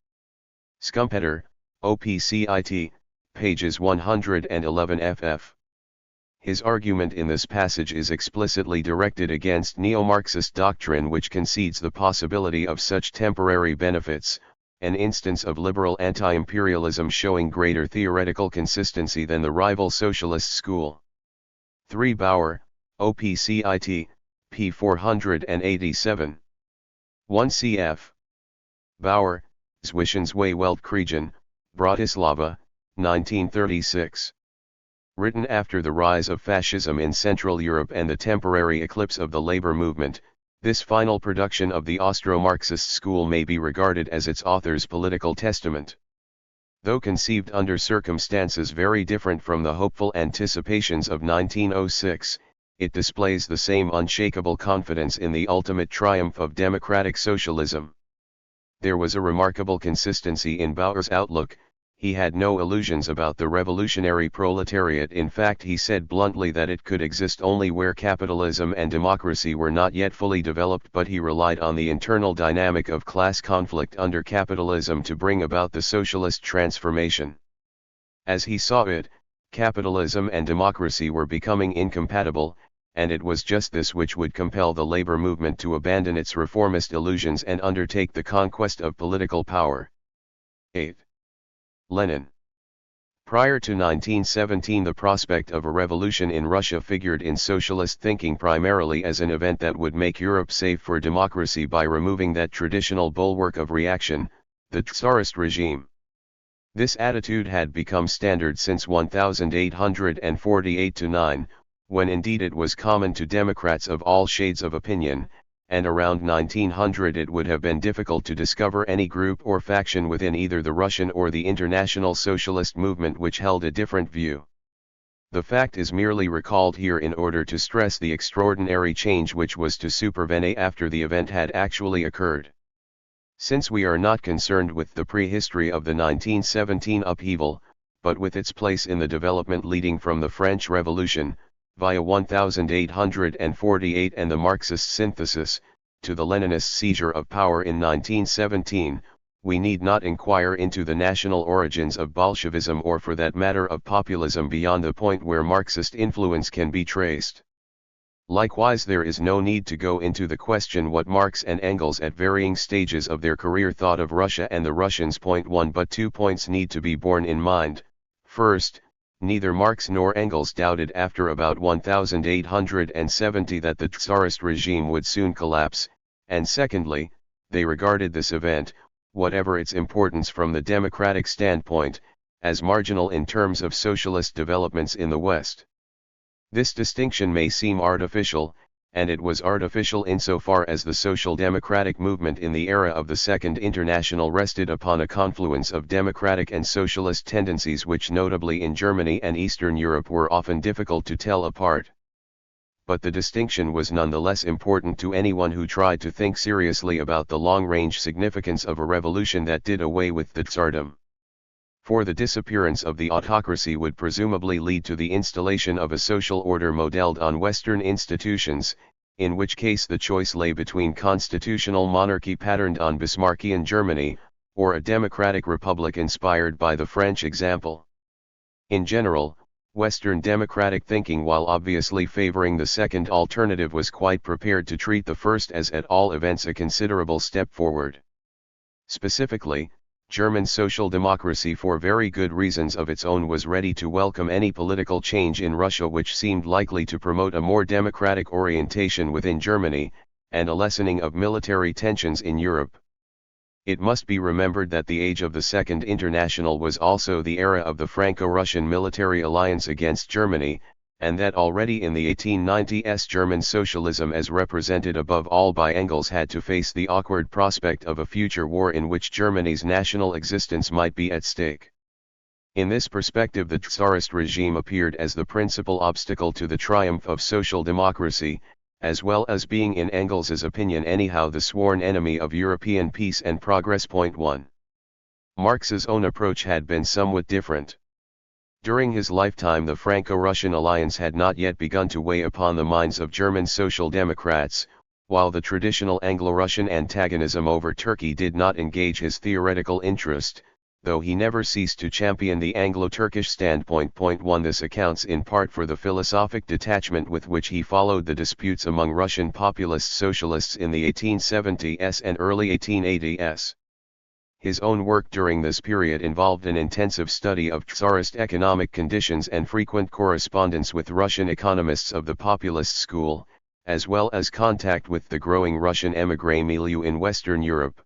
Schumpeter, OPCIT, pages 111 ff. His argument in this passage is explicitly directed against neo-Marxist doctrine which concedes the possibility of such temporary benefits, an instance of liberal anti-imperialism showing greater theoretical consistency than the rival socialist school. 3 Bauer, OPCIT, p. 487. 1 cf. Bauer, Zwischenswey Weltkriegen, Bratislava, 1936. Written after the rise of fascism in Central Europe and the temporary eclipse of the labor movement, this final production of the Austro-Marxist school may be regarded as its author's political testament. Though conceived under circumstances very different from the hopeful anticipations of 1906, it displays the same unshakable confidence in the ultimate triumph of democratic socialism. There was a remarkable consistency in Bauer's outlook. He had no illusions about the revolutionary proletariat. In fact, he said bluntly that it could exist only where capitalism and democracy were not yet fully developed, but he relied on the internal dynamic of class conflict under capitalism to bring about the socialist transformation. As he saw it, capitalism and democracy were becoming incompatible, and it was just this which would compel the labor movement to abandon its reformist illusions and undertake the conquest of political power. 8. Lenin. Prior to 1917, the prospect of a revolution in Russia figured in socialist thinking primarily as an event that would make Europe safe for democracy by removing that traditional bulwark of reaction, the Tsarist regime. This attitude had become standard since 1848-9, when indeed it was common to Democrats of all shades of opinion, and around 1900 it would have been difficult to discover any group or faction within either the Russian or the international socialist movement which held a different view. The fact is merely recalled here in order to stress the extraordinary change which was to supervene after the event had actually occurred. Since we are not concerned with the prehistory of the 1917 upheaval, but with its place in the development leading from the French Revolution, via 1848 and the Marxist synthesis, to the Leninist seizure of power in 1917, we need not inquire into the national origins of Bolshevism or for that matter of populism beyond the point where Marxist influence can be traced. Likewise, there is no need to go into the question what Marx and Engels at varying stages of their career thought of Russia and the Russians. Point 1, but 2 points need to be borne in mind. First, neither Marx nor Engels doubted after about 1870 that the Tsarist regime would soon collapse, and secondly, they regarded this event, whatever its importance from the democratic standpoint, as marginal in terms of socialist developments in the West. This distinction may seem artificial, and it was artificial insofar as the social democratic movement in the era of the Second International rested upon a confluence of democratic and socialist tendencies which notably in Germany and Eastern Europe were often difficult to tell apart. But the distinction was nonetheless important to anyone who tried to think seriously about the long-range significance of a revolution that did away with the Tsardom. For the disappearance of the autocracy would presumably lead to the installation of a social order modeled on Western institutions, in which case the choice lay between constitutional monarchy patterned on Bismarckian Germany, or a democratic republic inspired by the French example. In general, Western democratic thinking, while obviously favoring the second alternative, was quite prepared to treat the first as at all events a considerable step forward. Specifically, German social democracy, for very good reasons of its own, was ready to welcome any political change in Russia which seemed likely to promote a more democratic orientation within Germany, and a lessening of military tensions in Europe. It must be remembered that the age of the Second International was also the era of the Franco-Russian military alliance against Germany, and that already in the 1890s German socialism as represented above all by Engels had to face the awkward prospect of a future war in which Germany's national existence might be at stake. In this perspective the Tsarist regime appeared as the principal obstacle to the triumph of social democracy, as well as being in Engels's opinion anyhow the sworn enemy of European peace and progress. 1. Marx's own approach had been somewhat different. During his lifetime the Franco-Russian alliance had not yet begun to weigh upon the minds of German social democrats, while the traditional Anglo-Russian antagonism over Turkey did not engage his theoretical interest, though he never ceased to champion the Anglo-Turkish standpoint. 1. This accounts in part for the philosophic detachment with which he followed the disputes among Russian populist socialists in the 1870s and early 1880s. His own work during this period involved an intensive study of Tsarist economic conditions and frequent correspondence with Russian economists of the populist school, as well as contact with the growing Russian émigré milieu in Western Europe.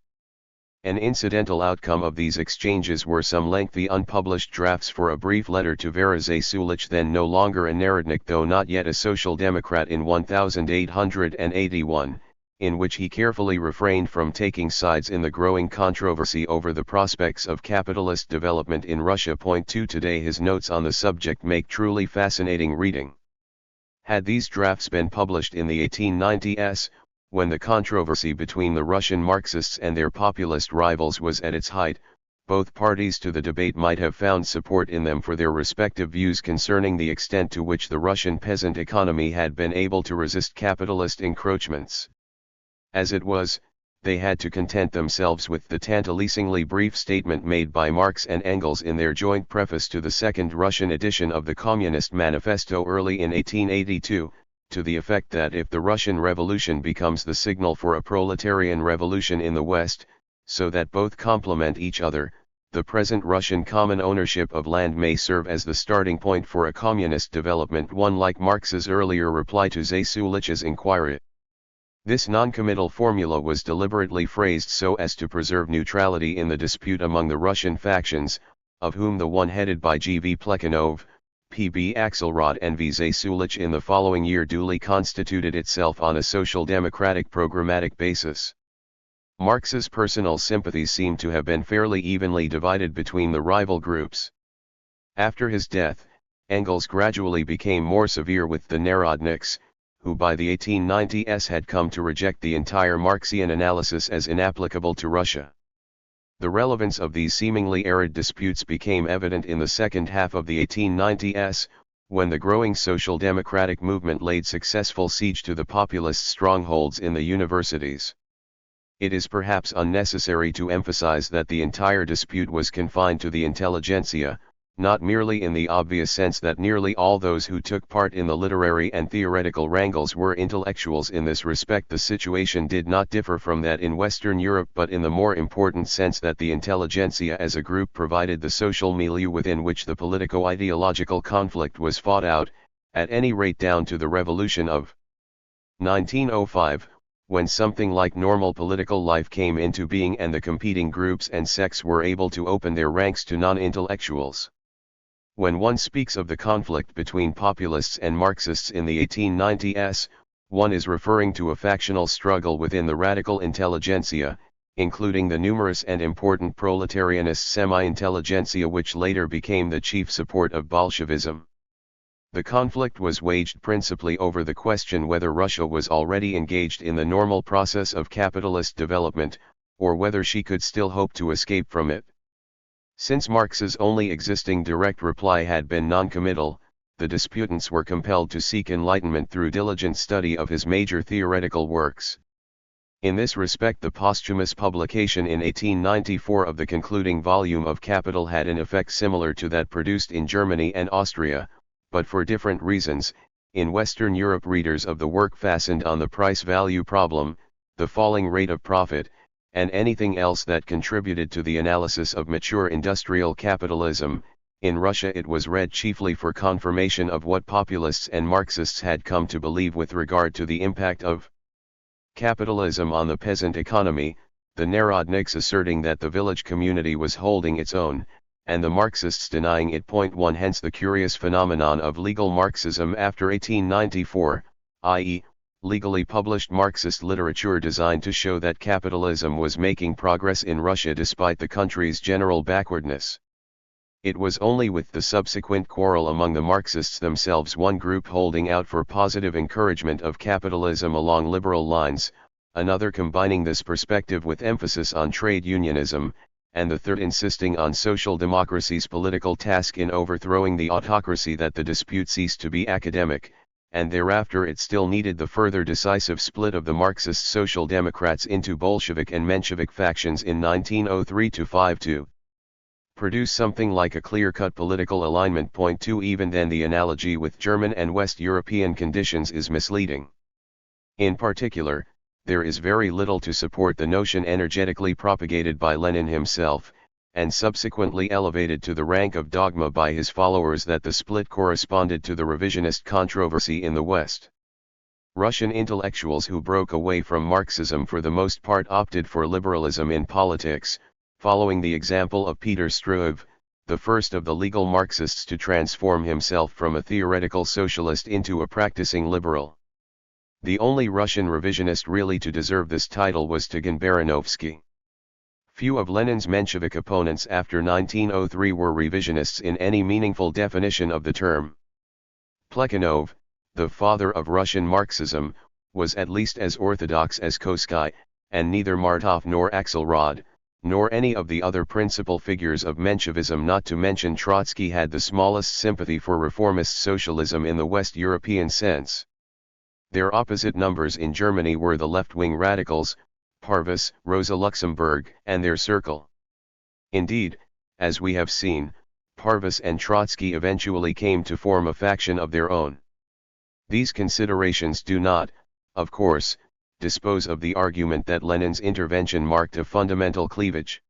An incidental outcome of these exchanges were some lengthy unpublished drafts for a brief letter to Vera Zasulich, then no longer a Narodnik though not yet a Social Democrat, in 1881, in which he carefully refrained from taking sides in the growing controversy over the prospects of capitalist development in Russia. 2. Today his notes on the subject make truly fascinating reading. Had these drafts been published in the 1890s, when the controversy between the Russian Marxists and their populist rivals was at its height, both parties to the debate might have found support in them for their respective views concerning the extent to which the Russian peasant economy had been able to resist capitalist encroachments. As it was, they had to content themselves with the tantalizingly brief statement made by Marx and Engels in their joint preface to the second Russian edition of the Communist Manifesto early in 1882, to the effect that if the Russian Revolution becomes the signal for a proletarian revolution in the West, so that both complement each other, the present Russian common ownership of land may serve as the starting point for a communist development. 1. Like Marx's earlier reply to Zasulich's inquiry, this noncommittal formula was deliberately phrased so as to preserve neutrality in the dispute among the Russian factions, of whom the one headed by G. V. Plekhanov, P. B. Axelrod and V. Zasulich in the following year duly constituted itself on a social democratic programmatic basis. Marx's personal sympathies seem to have been fairly evenly divided between the rival groups. After his death, Engels gradually became more severe with the Narodniks, who by the 1890s had come to reject the entire Marxian analysis as inapplicable to Russia. The relevance of these seemingly arid disputes became evident in the second half of the 1890s, when the growing social democratic movement laid successful siege to the populist strongholds in the universities. It is perhaps unnecessary to emphasize that the entire dispute was confined to the intelligentsia, not merely in the obvious sense that nearly all those who took part in the literary and theoretical wrangles were intellectuals. In this respect the situation did not differ from that in Western Europe, but in the more important sense that the intelligentsia as a group provided the social milieu within which the politico-ideological conflict was fought out, at any rate down to the revolution of 1905, when something like normal political life came into being and the competing groups and sects were able to open their ranks to non-intellectuals. When one speaks of the conflict between populists and Marxists in the 1890s, one is referring to a factional struggle within the radical intelligentsia, including the numerous and important proletarianist semi-intelligentsia which later became the chief support of Bolshevism. The conflict was waged principally over the question whether Russia was already engaged in the normal process of capitalist development, or whether she could still hope to escape from it. Since Marx's only existing direct reply had been noncommittal, the disputants were compelled to seek enlightenment through diligent study of his major theoretical works. In this respect the posthumous publication in 1894 of the concluding volume of Capital had an effect similar to that produced in Germany and Austria, but for different reasons. In Western Europe readers of the work fastened on the price-value problem, the falling rate of profit, and anything else that contributed to the analysis of mature industrial capitalism. In Russia it was read chiefly for confirmation of what populists and Marxists had come to believe with regard to the impact of Capitalism on the peasant economy, the Narodniks asserting that the village community was holding its own, and the Marxists denying it. 1 Hence the curious phenomenon of legal Marxism after 1894, i.e., legally published Marxist literature designed to show that capitalism was making progress in Russia despite the country's general backwardness. It was only with the subsequent quarrel among the Marxists themselves, one group holding out for positive encouragement of capitalism along liberal lines, another combining this perspective with emphasis on trade unionism, and the third insisting on social democracy's political task in overthrowing the autocracy, that the dispute ceased to be academic, and thereafter it still needed the further decisive split of the Marxist Social Democrats into Bolshevik and Menshevik factions in 1903-5 to produce something like a clear-cut political alignment. 2 Even then the analogy with German and West European conditions is misleading. In particular, there is very little to support the notion energetically propagated by Lenin himself, and subsequently elevated to the rank of dogma by his followers, that the split corresponded to the revisionist controversy in the West. Russian intellectuals who broke away from Marxism for the most part opted for liberalism in politics, following the example of Peter Struve, the first of the legal Marxists to transform himself from a theoretical socialist into a practicing liberal. The only Russian revisionist really to deserve this title was Tikhon Baranovsky. Few of Lenin's Menshevik opponents after 1903 were revisionists in any meaningful definition of the term. Plekhanov, the father of Russian Marxism, was at least as orthodox as Kosky, and neither Martov nor Axelrod, nor any of the other principal figures of Menshevism, not to mention Trotsky, had the smallest sympathy for reformist socialism in the West European sense. Their opposite numbers in Germany were the left-wing radicals, Parvus, Rosa Luxemburg, and their circle. Indeed, as we have seen, Parvus and Trotsky eventually came to form a faction of their own. These considerations do not, of course, dispose of the argument that Lenin's intervention marked a fundamental cleavage.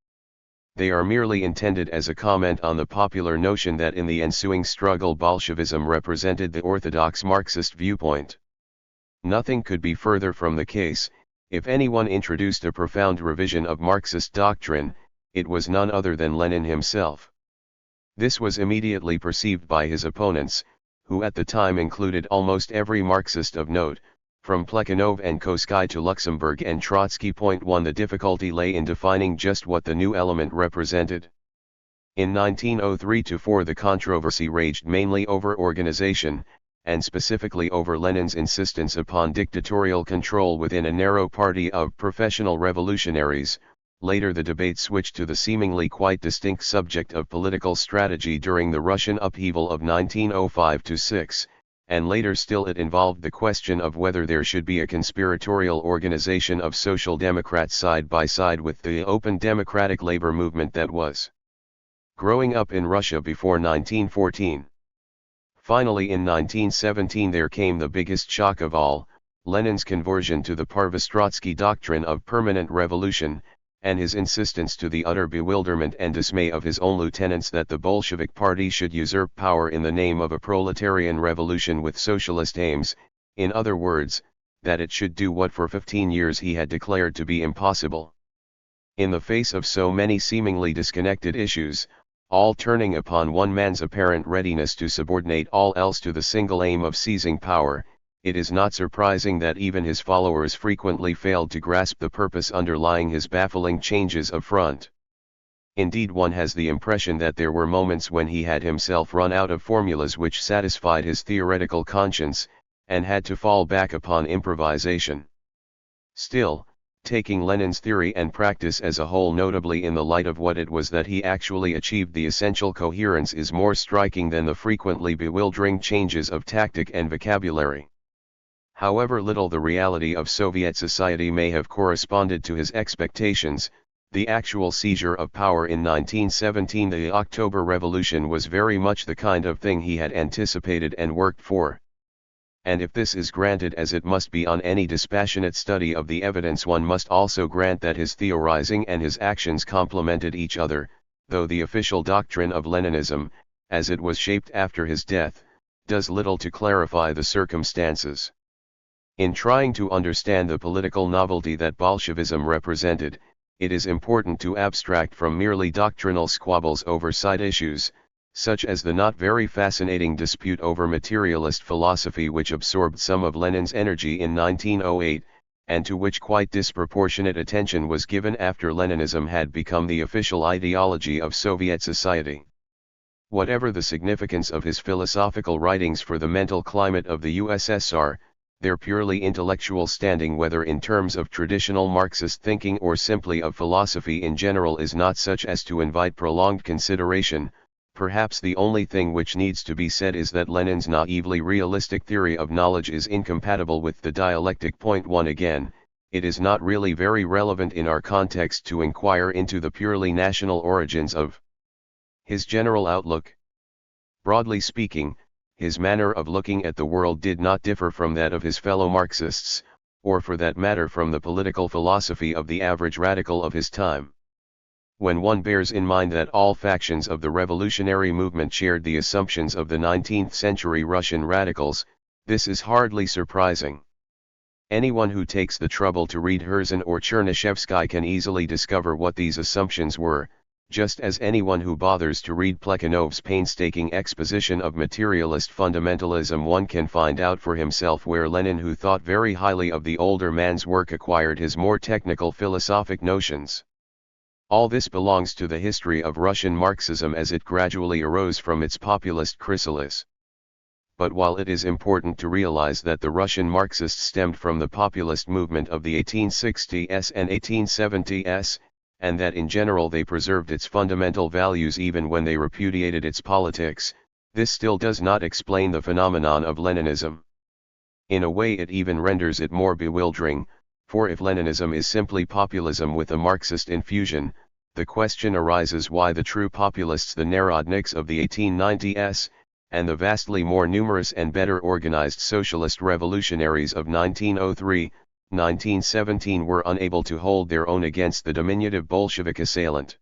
They are merely intended as a comment on the popular notion that in the ensuing struggle Bolshevism represented the orthodox Marxist viewpoint. Nothing could be further from the case. If anyone introduced a profound revision of Marxist doctrine, it was none other than Lenin himself. This was immediately perceived by his opponents, who at the time included almost every Marxist of note, from Plekhanov and Kosky to Luxemburg and Trotsky. 1 The difficulty lay in defining just what the new element represented. In 1903-4 the controversy raged mainly over organization, and specifically over Lenin's insistence upon dictatorial control within a narrow party of professional revolutionaries. Later the debate switched to the seemingly quite distinct subject of political strategy during the Russian upheaval of 1905-6, and later still it involved the question of whether there should be a conspiratorial organization of social democrats side by side with the open democratic labor movement that was growing up in Russia before 1914. Finally in 1917 there came the biggest shock of all, Lenin's conversion to the Parvus-Trotsky doctrine of permanent revolution, and his insistence to the utter bewilderment and dismay of his own lieutenants that the Bolshevik Party should usurp power in the name of a proletarian revolution with socialist aims, in other words, that it should do what for 15 years he had declared to be impossible. In the face of so many seemingly disconnected issues, all turning upon one man's apparent readiness to subordinate all else to the single aim of seizing power, it is not surprising that even his followers frequently failed to grasp the purpose underlying his baffling changes of front. Indeed, one has the impression that there were moments when he had himself run out of formulas which satisfied his theoretical conscience, and had to fall back upon improvisation. Still, taking Lenin's theory and practice as a whole, notably in the light of what it was that he actually achieved, the essential coherence is more striking than the frequently bewildering changes of tactic and vocabulary. However little the reality of Soviet society may have corresponded to his expectations, the actual seizure of power in 1917, the October Revolution, was very much the kind of thing he had anticipated and worked for. And if this is granted, as it must be on any dispassionate study of the evidence, one must also grant that his theorizing and his actions complemented each other, though the official doctrine of Leninism, as it was shaped after his death, does little to clarify the circumstances. In trying to understand the political novelty that Bolshevism represented, it is important to abstract from merely doctrinal squabbles over side issues, such as the not very fascinating dispute over materialist philosophy which absorbed some of Lenin's energy in 1908, and to which quite disproportionate attention was given after Leninism had become the official ideology of Soviet society. Whatever the significance of his philosophical writings for the mental climate of the USSR, their purely intellectual standing, whether in terms of traditional Marxist thinking or simply of philosophy in general, is not such as to invite prolonged consideration. Perhaps the only thing which needs to be said is that Lenin's naively realistic theory of knowledge is incompatible with the dialectic. Point 1. Again, it is not really very relevant in our context to inquire into the purely national origins of his general outlook. Broadly speaking, his manner of looking at the world did not differ from that of his fellow Marxists, or for that matter from the political philosophy of the average radical of his time. When one bears in mind that all factions of the revolutionary movement shared the assumptions of the 19th century Russian radicals, this is hardly surprising. Anyone who takes the trouble to read Herzen or Chernyshevsky can easily discover what these assumptions were, just as anyone who bothers to read Plekhanov's painstaking exposition of materialist fundamentalism one can find out for himself where Lenin, who thought very highly of the older man's work, acquired his more technical philosophic notions. All this belongs to the history of Russian Marxism as it gradually arose from its populist chrysalis. But while it is important to realize that the Russian Marxists stemmed from the populist movement of the 1860s and 1870s, and that in general they preserved its fundamental values even when they repudiated its politics, this still does not explain the phenomenon of Leninism. In a way it even renders it more bewildering, for if Leninism is simply populism with a Marxist infusion, the question arises why the true populists, the Narodniks of the 1890s, and the vastly more numerous and better organized socialist revolutionaries of 1903, 1917 were unable to hold their own against the diminutive Bolshevik assailant.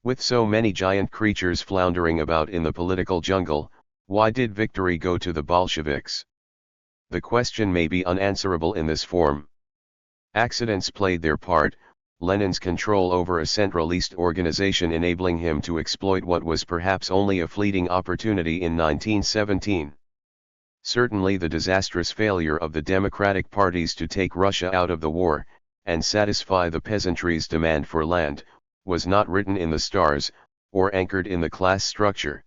With so many giant creatures floundering about in the political jungle, why did victory go to the Bolsheviks? The question may be unanswerable in this form. Accidents played their part, Lenin's control over a centralist organization enabling him to exploit what was perhaps only a fleeting opportunity in 1917. Certainly the disastrous failure of the democratic parties to take Russia out of the war, and satisfy the peasantry's demand for land, was not written in the stars, or anchored in the class structure.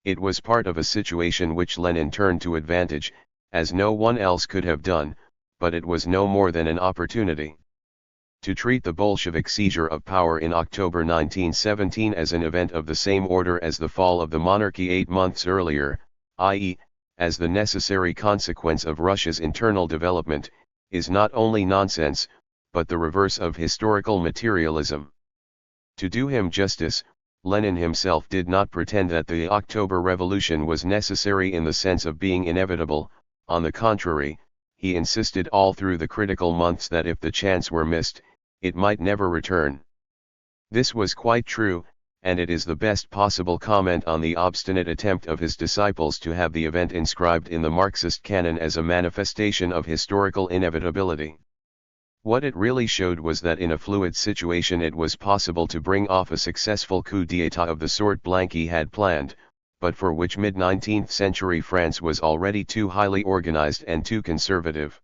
It was part of a situation which Lenin turned to advantage, as no one else could have done, but it was no more than an opportunity. To treat the Bolshevik seizure of power in October 1917 as an event of the same order as the fall of the monarchy 8 months earlier, i.e., as the necessary consequence of Russia's internal development, is not only nonsense, but the reverse of historical materialism. To do him justice, Lenin himself did not pretend that the October Revolution was necessary in the sense of being inevitable. On the contrary, he insisted all through the critical months that if the chance were missed, it might never return. This was quite true, and it is the best possible comment on the obstinate attempt of his disciples to have the event inscribed in the Marxist canon as a manifestation of historical inevitability. What it really showed was that in a fluid situation it was possible to bring off a successful coup d'état of the sort Blanqui had planned, but for which mid-19th century France was already too highly organized and too conservative.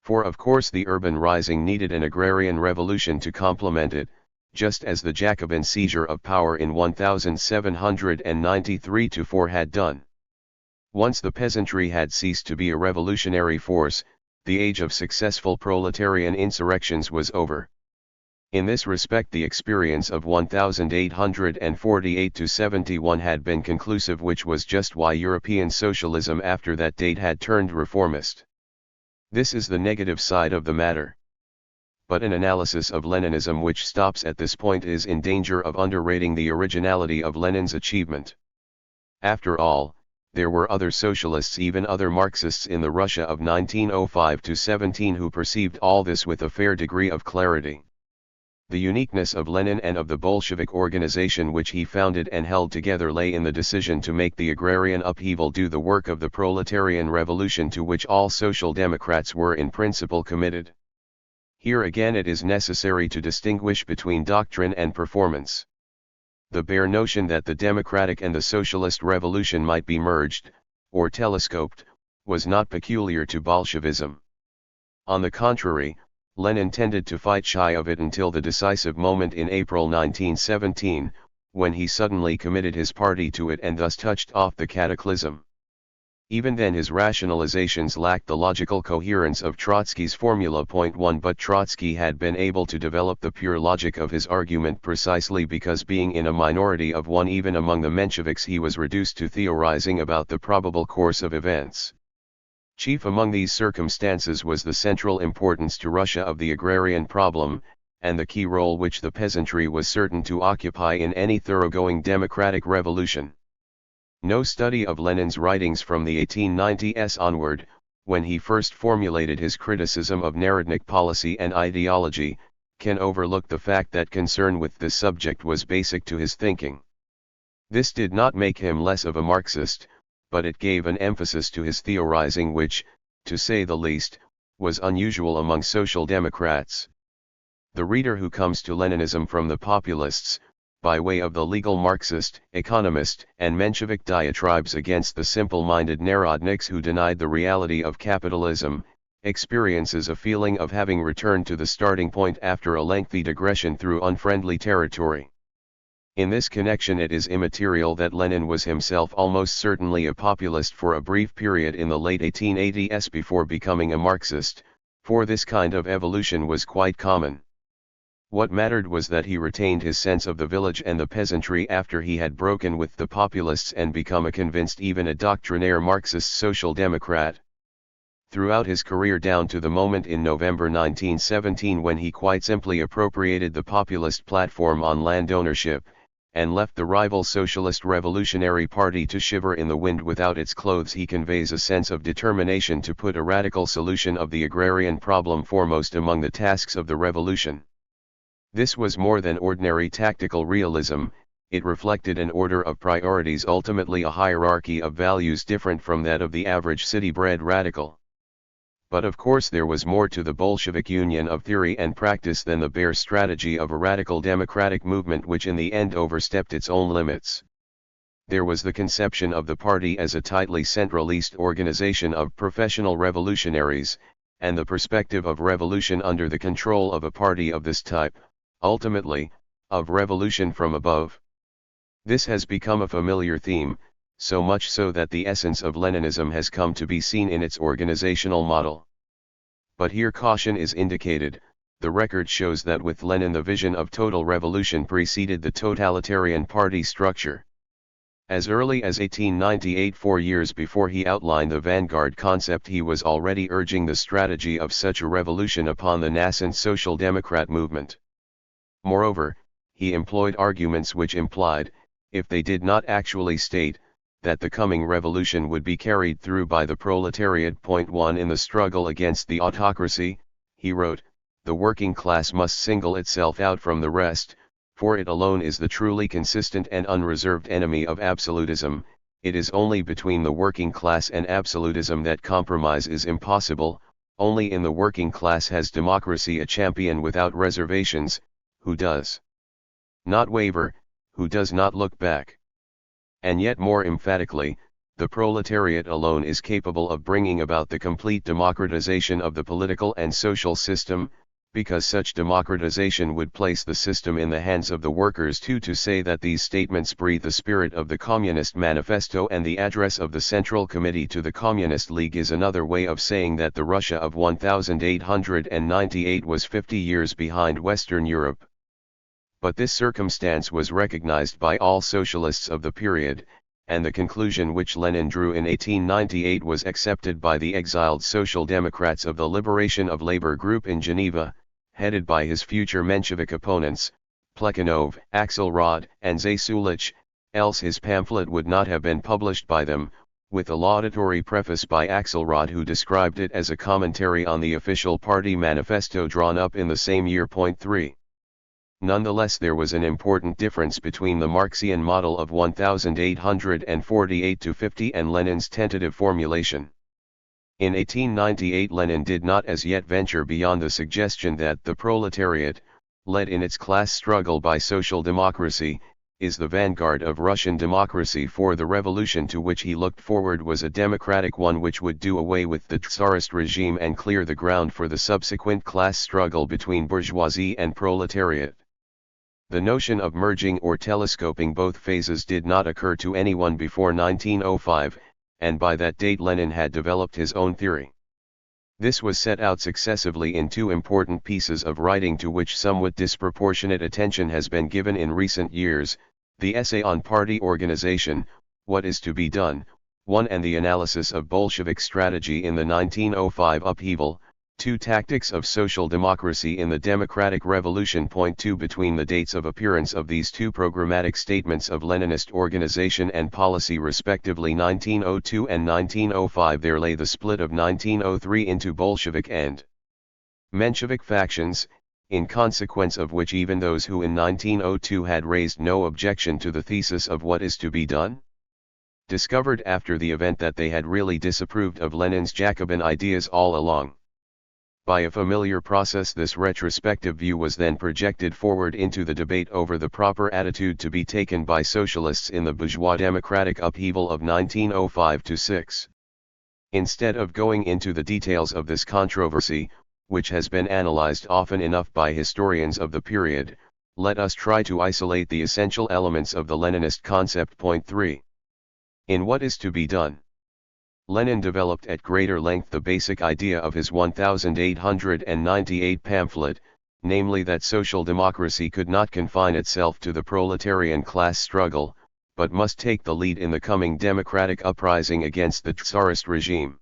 For of course the urban rising needed an agrarian revolution to complement it, just as the Jacobin seizure of power in 1793-4 had done. Once the peasantry had ceased to be a revolutionary force, the age of successful proletarian insurrections was over. In this respect the experience of 1848-71 had been conclusive, which was just why European socialism after that date had turned reformist. This is the negative side of the matter. But an analysis of Leninism which stops at this point is in danger of underrating the originality of Lenin's achievement. After all, there were other socialists, even other Marxists in the Russia of 1905-17 who perceived all this with a fair degree of clarity. The uniqueness of Lenin and of the Bolshevik organization which he founded and held together lay in the decision to make the agrarian upheaval do the work of the proletarian revolution to which all social democrats were in principle committed. Here again it is necessary to distinguish between doctrine and performance. The bare notion that the democratic and the socialist revolution might be merged, or telescoped, was not peculiar to Bolshevism. On the contrary, Lenin tended to fight shy of it until the decisive moment in April 1917, when he suddenly committed his party to it and thus touched off the cataclysm. Even then his rationalizations lacked the logical coherence of Trotsky's Formula. 1 But Trotsky had been able to develop the pure logic of his argument precisely because being in a minority of one even among the Mensheviks he was reduced to theorizing about the probable course of events. Chief among these circumstances was the central importance to Russia of the agrarian problem, and the key role which the peasantry was certain to occupy in any thoroughgoing democratic revolution. No study of Lenin's writings from the 1890s onward, when he first formulated his criticism of Narodnik policy and ideology, can overlook the fact that concern with this subject was basic to his thinking. This did not make him less of a Marxist, but it gave an emphasis to his theorizing which, to say the least, was unusual among social democrats. The reader who comes to Leninism from the populists, by way of the legal Marxist, economist, and Menshevik diatribes against the simple-minded Narodniks who denied the reality of capitalism, experiences a feeling of having returned to the starting point after a lengthy digression through unfriendly territory. In this connection it is immaterial that Lenin was himself almost certainly a populist for a brief period in the late 1880s before becoming a Marxist, for this kind of evolution was quite common. What mattered was that he retained his sense of the village and the peasantry after he had broken with the populists and become a convinced, even a doctrinaire Marxist social democrat. Throughout his career down to the moment in November 1917 when he quite simply appropriated the populist platform on land ownership, and left the rival Socialist Revolutionary Party to shiver in the wind without its clothes, he conveys a sense of determination to put a radical solution of the agrarian problem foremost among the tasks of the revolution. This was more than ordinary tactical realism, it reflected an order of priorities, ultimately a hierarchy of values different from that of the average city-bred radical. But of course there was more to the Bolshevik union of theory and practice than the bare strategy of a radical democratic movement which in the end overstepped its own limits. There was the conception of the party as a tightly centralist organization of professional revolutionaries, and the perspective of revolution under the control of a party of this type, ultimately, of revolution from above. This has become a familiar theme, so much so that the essence of Leninism has come to be seen in its organizational model. But here caution is indicated. The record shows that with Lenin the vision of total revolution preceded the totalitarian party structure. As early as 1898, 4 years before he outlined the vanguard concept, he was already urging the strategy of such a revolution upon the nascent social democrat movement. Moreover, he employed arguments which implied, if they did not actually state, that the coming revolution would be carried through by the proletariat. 1 In the struggle against the autocracy, he wrote, the working class must single itself out from the rest, for it alone is the truly consistent and unreserved enemy of absolutism. It is only between the working class and absolutism that compromise is impossible. Only in the working class has democracy a champion without reservations, who does not waver, who does not look back. And yet more emphatically, the proletariat alone is capable of bringing about the complete democratization of the political and social system, because such democratization would place the system in the hands of the workers. To say that these statements breathe the spirit of the Communist Manifesto and the address of the Central Committee to the Communist League is another way of saying that the Russia of 1898 was 50 years behind Western Europe. But this circumstance was recognized by all socialists of the period, and the conclusion which Lenin drew in 1898 was accepted by the exiled Social Democrats of the Liberation of Labor group in Geneva, headed by his future Menshevik opponents, Plekhanov, Axelrod, and Zasulich, else his pamphlet would not have been published by them, with a laudatory preface by Axelrod who described it as a commentary on the official party manifesto drawn up in the same year. 3. Nonetheless, there was an important difference between the Marxian model of 1848-50 and Lenin's tentative formulation. In 1898, Lenin did not as yet venture beyond the suggestion that the proletariat, led in its class struggle by social democracy, is the vanguard of Russian democracy, for the revolution to which he looked forward was a democratic one which would do away with the Tsarist regime and clear the ground for the subsequent class struggle between bourgeoisie and proletariat. The notion of merging or telescoping both phases did not occur to anyone before 1905, and by that date Lenin had developed his own theory. This was set out successively in two important pieces of writing to which somewhat disproportionate attention has been given in recent years: the essay on party organization, What is to be done, 1, and the analysis of Bolshevik strategy in the 1905 upheaval, 2, Tactics of Social Democracy in the Democratic Revolution. 2. Between the dates of appearance of these two programmatic statements of Leninist organization and policy, respectively 1902 and 1905, there lay the split of 1903 into Bolshevik and Menshevik factions, in consequence of which even those who in 1902 had raised no objection to the thesis of what is to be done, discovered after the event that they had really disapproved of Lenin's Jacobin ideas all along. By a familiar process, this retrospective view was then projected forward into the debate over the proper attitude to be taken by socialists in the bourgeois democratic upheaval of 1905-6. Instead of going into the details of this controversy, which has been analyzed often enough by historians of the period, let us try to isolate the essential elements of the Leninist concept. 3. In What is to be done, Lenin developed at greater length the basic idea of his 1898 pamphlet, namely that social democracy could not confine itself to the proletarian class struggle, but must take the lead in the coming democratic uprising against the Tsarist regime.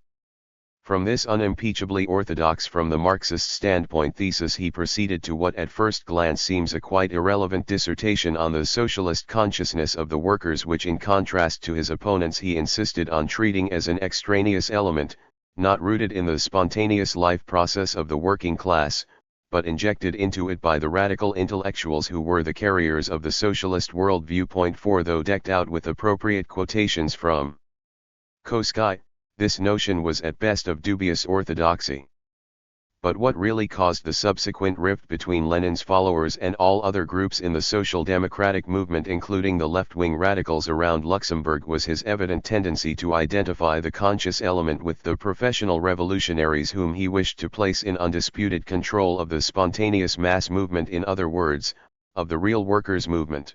From this unimpeachably orthodox from the Marxist standpoint thesis, he proceeded to what at first glance seems a quite irrelevant dissertation on the socialist consciousness of the workers, which in contrast to his opponents he insisted on treating as an extraneous element, not rooted in the spontaneous life process of the working class, but injected into it by the radical intellectuals who were the carriers of the socialist worldview. 4. Though decked out with appropriate quotations from Koski, this notion was at best of dubious orthodoxy. But what really caused the subsequent rift between Lenin's followers and all other groups in the social democratic movement, including the left-wing radicals around Luxembourg, was his evident tendency to identify the conscious element with the professional revolutionaries whom he wished to place in undisputed control of the spontaneous mass movement, in other words, of the real workers' movement.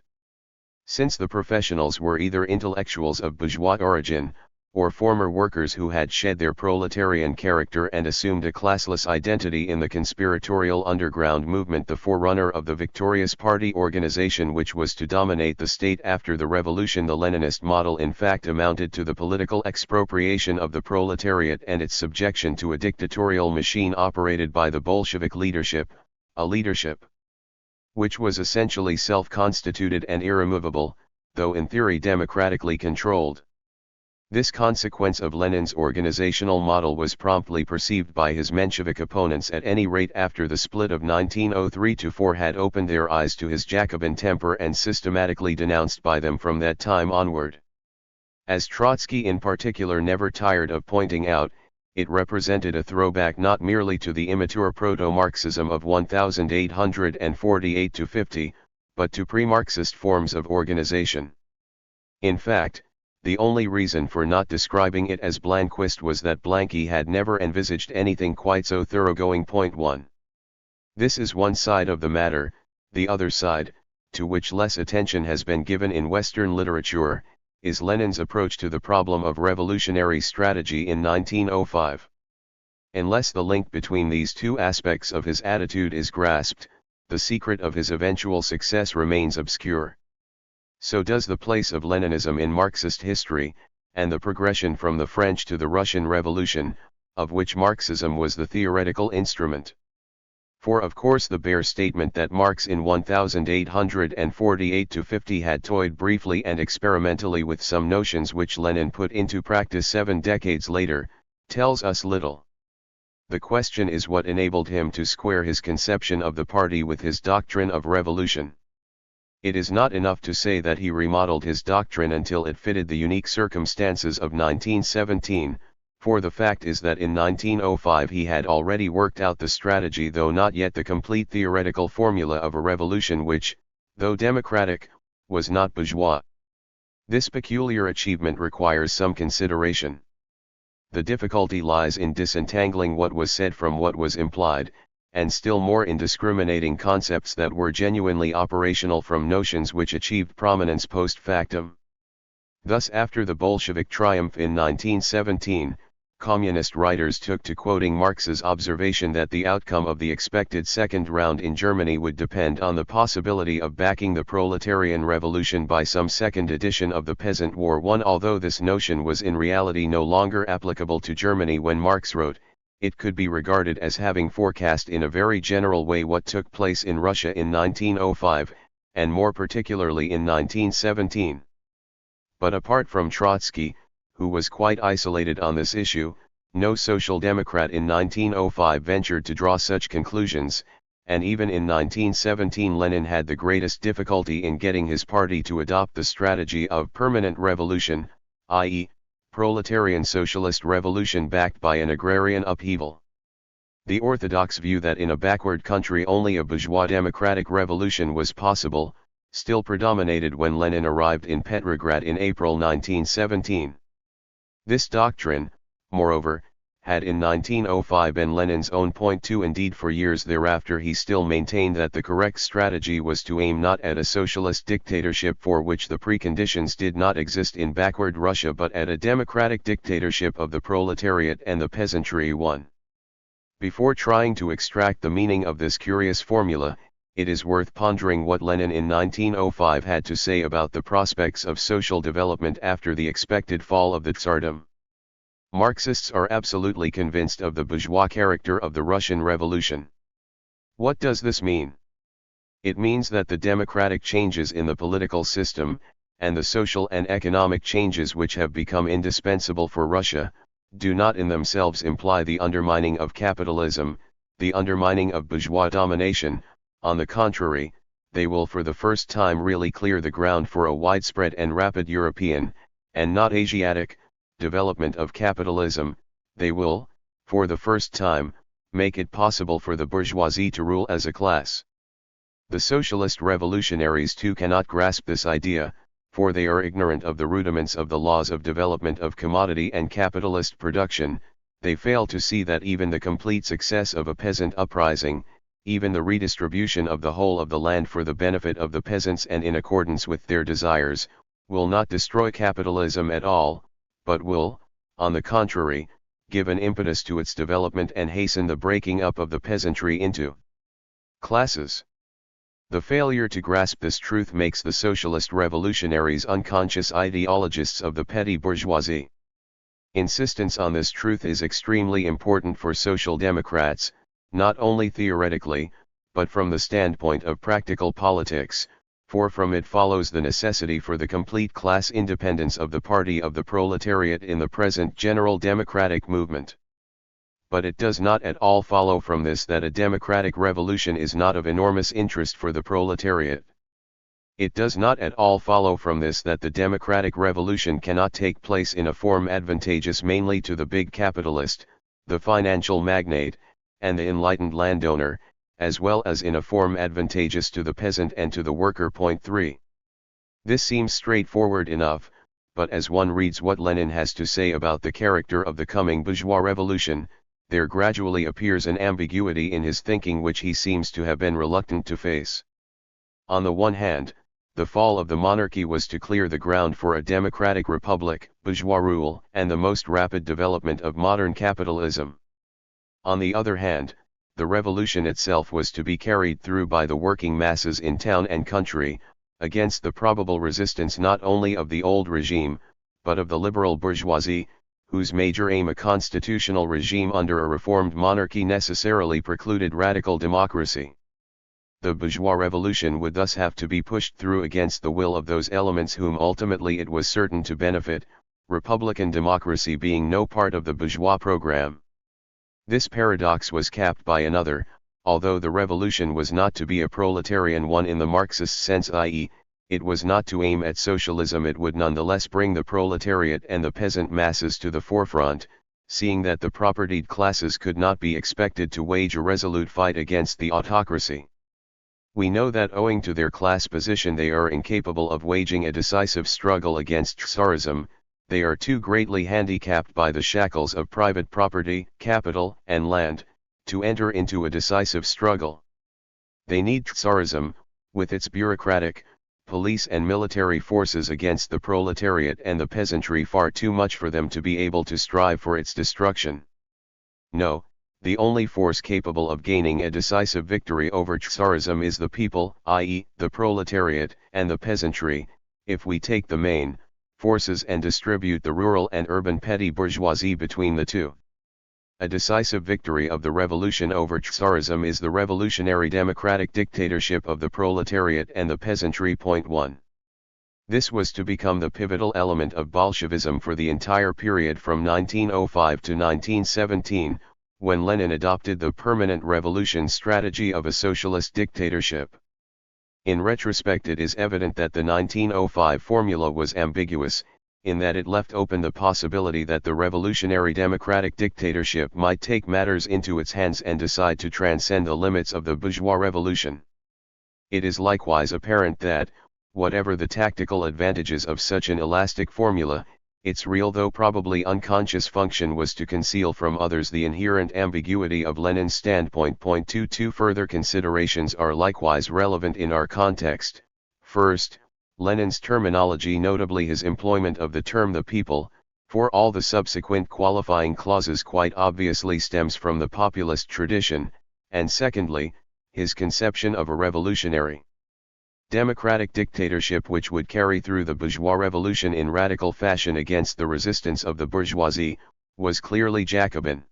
Since the professionals were either intellectuals of bourgeois origin, or former workers who had shed their proletarian character and assumed a classless identity in the conspiratorial underground movement, the forerunner of the victorious party organization which was to dominate the state after the revolution, the Leninist model in fact amounted to the political expropriation of the proletariat and its subjection to a dictatorial machine operated by the Bolshevik leadership, a leadership which was essentially self-constituted and irremovable, though in theory democratically controlled. This consequence of Lenin's organizational model was promptly perceived by his Menshevik opponents, at any rate after the split of 1903-4 had opened their eyes to his Jacobin temper, and systematically denounced by them from that time onward. As Trotsky in particular never tired of pointing out, it represented a throwback not merely to the immature proto-Marxism of 1848-50, but to pre-Marxist forms of organization. In fact, the only reason for not describing it as Blanquist was that Blanqui had never envisaged anything quite so thoroughgoing. 1. This is one side of the matter. The other side, to which less attention has been given in Western literature, is Lenin's approach to the problem of revolutionary strategy in 1905. Unless the link between these two aspects of his attitude is grasped, the secret of his eventual success remains obscure. So does the place of Leninism in Marxist history, and the progression from the French to the Russian Revolution, of which Marxism was the theoretical instrument. For of course the bare statement that Marx in 1848-50 had toyed briefly and experimentally with some notions which Lenin put into practice 7 decades later, tells us little. The question is what enabled him to square his conception of the party with his doctrine of revolution. It is not enough to say that he remodeled his doctrine until it fitted the unique circumstances of 1917, for the fact is that in 1905 he had already worked out the strategy, though not yet the complete theoretical formula of a revolution which, though democratic, was not bourgeois. This peculiar achievement requires some consideration. The difficulty lies in disentangling what was said from what was implied, and still more in discriminating concepts that were genuinely operational from notions which achieved prominence post factum. Thus, after the Bolshevik triumph in 1917, communist writers took to quoting Marx's observation that the outcome of the expected second round in Germany would depend on the possibility of backing the proletarian revolution by some second edition of the Peasant War I. Although this notion was in reality no longer applicable to Germany when Marx wrote, it could be regarded as having forecast in a very general way what took place in Russia in 1905, and more particularly in 1917. But apart from Trotsky, who was quite isolated on this issue, no social democrat in 1905 ventured to draw such conclusions, and even in 1917 Lenin had the greatest difficulty in getting his party to adopt the strategy of permanent revolution, i.e., proletarian socialist revolution backed by an agrarian upheaval. The orthodox view that in a backward country only a bourgeois democratic revolution was possible, still predominated when Lenin arrived in Petrograd in April 1917. This doctrine, moreover, had in 1905 been Lenin's own point too. Indeed, for years thereafter he still maintained that the correct strategy was to aim not at a socialist dictatorship for which the preconditions did not exist in backward Russia, but at a democratic dictatorship of the proletariat and the peasantry. Before trying to extract the meaning of this curious formula, it is worth pondering what Lenin in 1905 had to say about the prospects of social development after the expected fall of the Tsardom. Marxists are absolutely convinced of the bourgeois character of the Russian Revolution. What does this mean? It means that the democratic changes in the political system, and the social and economic changes which have become indispensable for Russia, do not in themselves imply the undermining of capitalism, the undermining of bourgeois domination. On the contrary, they will for the first time really clear the ground for a widespread and rapid European, and not Asiatic, development of capitalism. They will, for the first time, make it possible for the bourgeoisie to rule as a class. The socialist revolutionaries too cannot grasp this idea, for they are ignorant of the rudiments of the laws of development of commodity and capitalist production. They fail to see that even the complete success of a peasant uprising, even the redistribution of the whole of the land for the benefit of the peasants and in accordance with their desires, will not destroy capitalism at all, but will, on the contrary, give an impetus to its development and hasten the breaking up of the peasantry into classes. The failure to grasp this truth makes the socialist revolutionaries unconscious ideologists of the petty bourgeoisie. Insistence on this truth is extremely important for social democrats, not only theoretically, but from the standpoint of practical politics, for from it follows the necessity for the complete class independence of the party of the proletariat in the present general democratic movement. But it does not at all follow from this that a democratic revolution is not of enormous interest for the proletariat. It does not at all follow from this that the democratic revolution cannot take place in a form advantageous mainly to the big capitalist, the financial magnate, and the enlightened landowner, as well as in a form advantageous to the peasant and to the worker. Point 3. This seems straightforward enough, but as one reads what Lenin has to say about the character of the coming bourgeois revolution, there gradually appears an ambiguity in his thinking which he seems to have been reluctant to face. On the one hand, the fall of the monarchy was to clear the ground for a democratic republic, bourgeois rule, and the most rapid development of modern capitalism. On the other hand, the revolution itself was to be carried through by the working masses in town and country, against the probable resistance not only of the old regime, but of the liberal bourgeoisie, whose major aim, a constitutional regime under a reformed monarchy, necessarily precluded radical democracy. The bourgeois revolution would thus have to be pushed through against the will of those elements whom ultimately it was certain to benefit, republican democracy being no part of the bourgeois program. This paradox was capped by another: although the revolution was not to be a proletarian one in the Marxist sense, i.e., it was not to aim at socialism, it would nonetheless bring the proletariat and the peasant masses to the forefront, seeing that the propertied classes could not be expected to wage a resolute fight against the autocracy. We know that owing to their class position they are incapable of waging a decisive struggle against Tsarism. They are too greatly handicapped by the shackles of private property, capital, and land, to enter into a decisive struggle. They need Tsarism, with its bureaucratic, police and military forces against the proletariat and the peasantry, far too much for them to be able to strive for its destruction. No, the only force capable of gaining a decisive victory over Tsarism is the people, i.e., the proletariat and the peasantry, if we take the main forces and distribute the rural and urban petty bourgeoisie between the two. A decisive victory of the revolution over Tsarism is the revolutionary democratic dictatorship of the proletariat and the peasantry. 1. This was to become the pivotal element of Bolshevism for the entire period from 1905 to 1917, when Lenin adopted the permanent revolution strategy of a socialist dictatorship. In retrospect, it is evident that the 1905 formula was ambiguous, in that it left open the possibility that the revolutionary democratic dictatorship might take matters into its hands and decide to transcend the limits of the bourgeois revolution. It is likewise apparent that, whatever the tactical advantages of such an elastic formula, its real though probably unconscious function was to conceal from others the inherent ambiguity of Lenin's standpoint. 2 Further considerations are likewise relevant in our context. First, Lenin's terminology, notably his employment of the term the people, for all the subsequent qualifying clauses, quite obviously stems from the populist tradition, and secondly, his conception of a revolutionary democratic dictatorship which would carry through the bourgeois revolution in radical fashion against the resistance of the bourgeoisie, was clearly Jacobin.